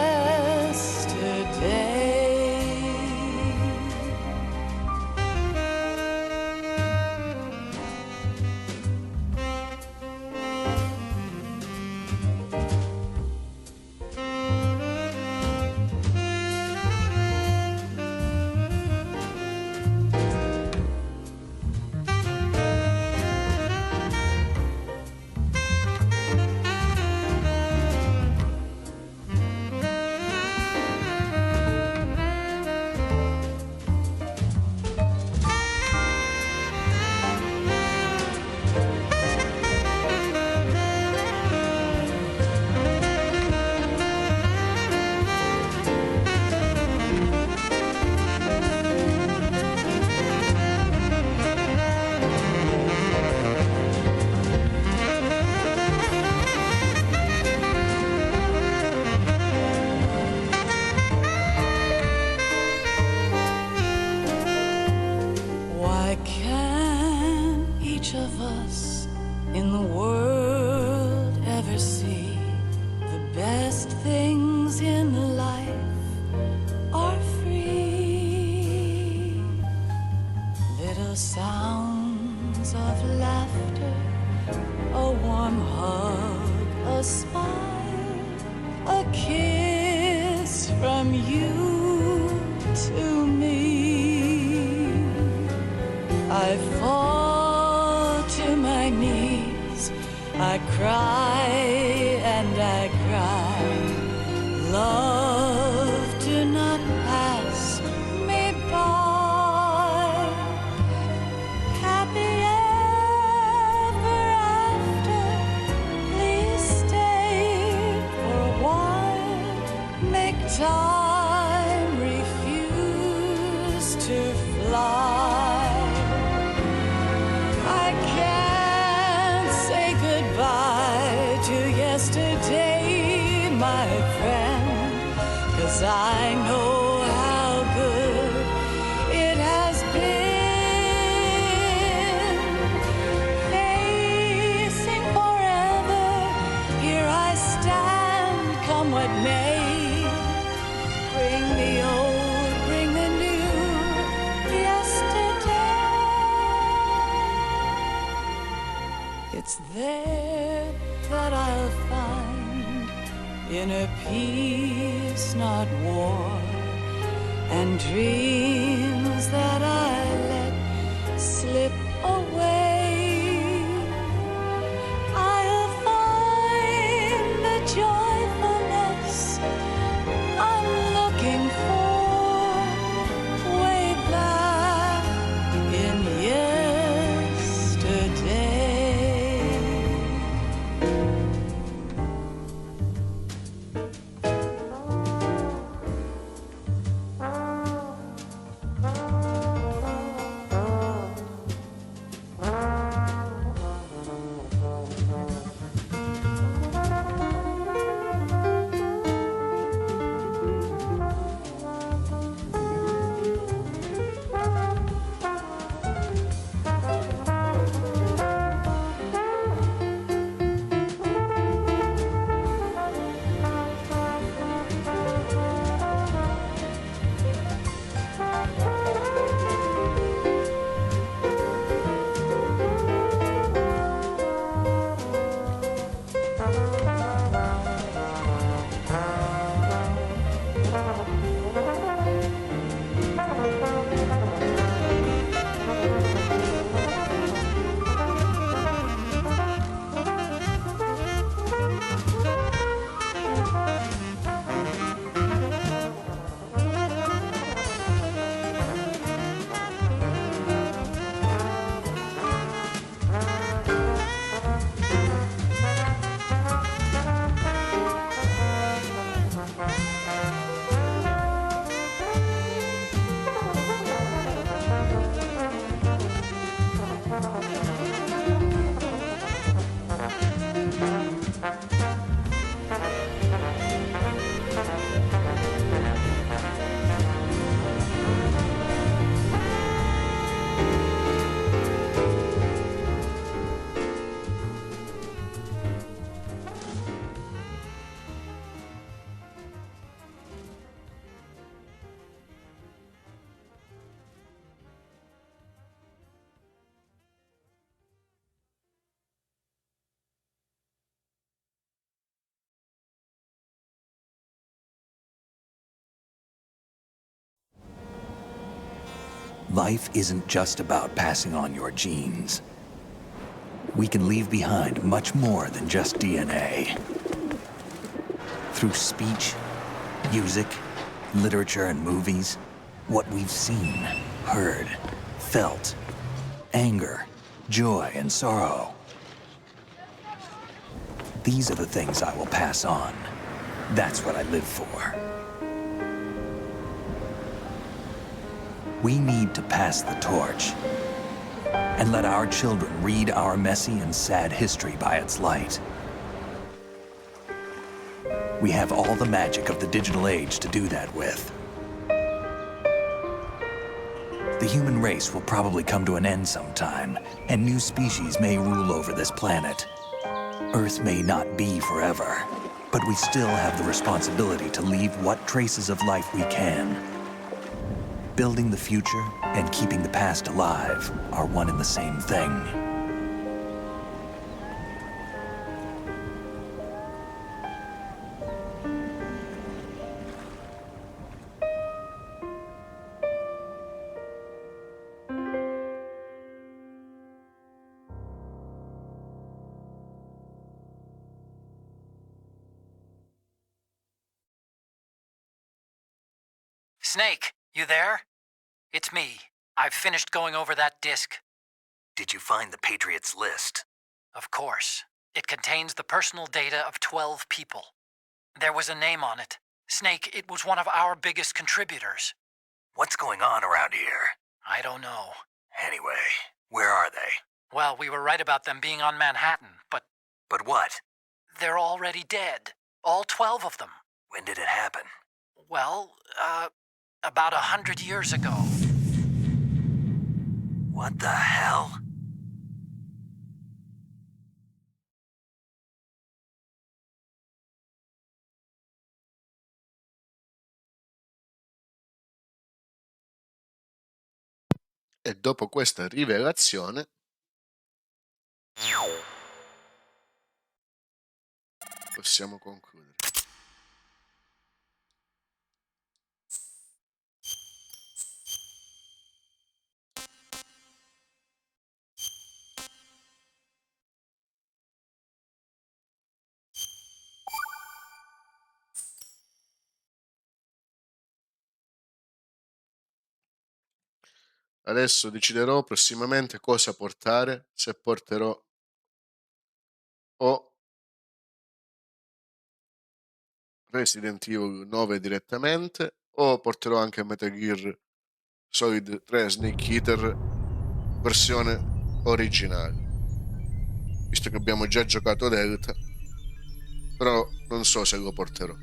sweetest things in life are free. Little sounds of laughter, a warm hug, a smile, a kiss from you to me. I fall to my knees, I cry and I cry. Love, do not pass me by. Happy ever after, please stay for a while. Make time refuse to fly. I can't say goodbye to yesterday, my friend, 'cause I know how good it has been. Facing forever, here I stand, come what may. Bring the old, bring the new, yesterday. It's there that I'll find inner peace, not war, and dreams that I let slip away. I'll find the joyfulness I'm looking for way back in yesterday. Life isn't just about passing on your genes. We can leave behind much more than just DNA. Through speech, music, literature, and movies, what we've seen, heard, felt, anger, joy, and sorrow. These are the things I will pass on. That's what I live for. We need to pass the torch and let our children read our messy and sad history by its light. We have all the magic of the digital age to do that with. The human race will probably come to an end sometime, and new species may rule over this planet. Earth may not be forever, But we still have the responsibility to leave what traces of life we can. Building the future and keeping the past alive are one and the same thing. Snake, you there? It's me. I've finished going over that disk. Did you find the Patriots list? Of course. It contains the personal data of 12 people. There was a name on it. Snake, it was one of our biggest contributors. What's going on around here? I don't know. Anyway, where are they? Well, we were right about them being on Manhattan, but... But what? They're already dead. All 12 of them. When did it happen? Well, about 100 years ago. What the hell? E dopo questa rivelazione possiamo concludere. Adesso deciderò prossimamente cosa portare, se porterò o Resident Evil 9 direttamente o porterò anche Metal Gear Solid 3 Snake Eater versione originale, visto che abbiamo già giocato Delta, però non so se lo porterò.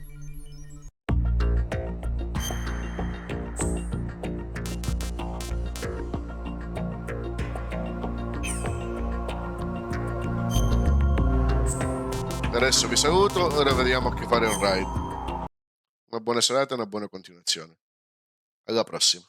Adesso vi saluto, ora vediamo a chi fare un ride. Una buona serata e una buona continuazione. Alla prossima.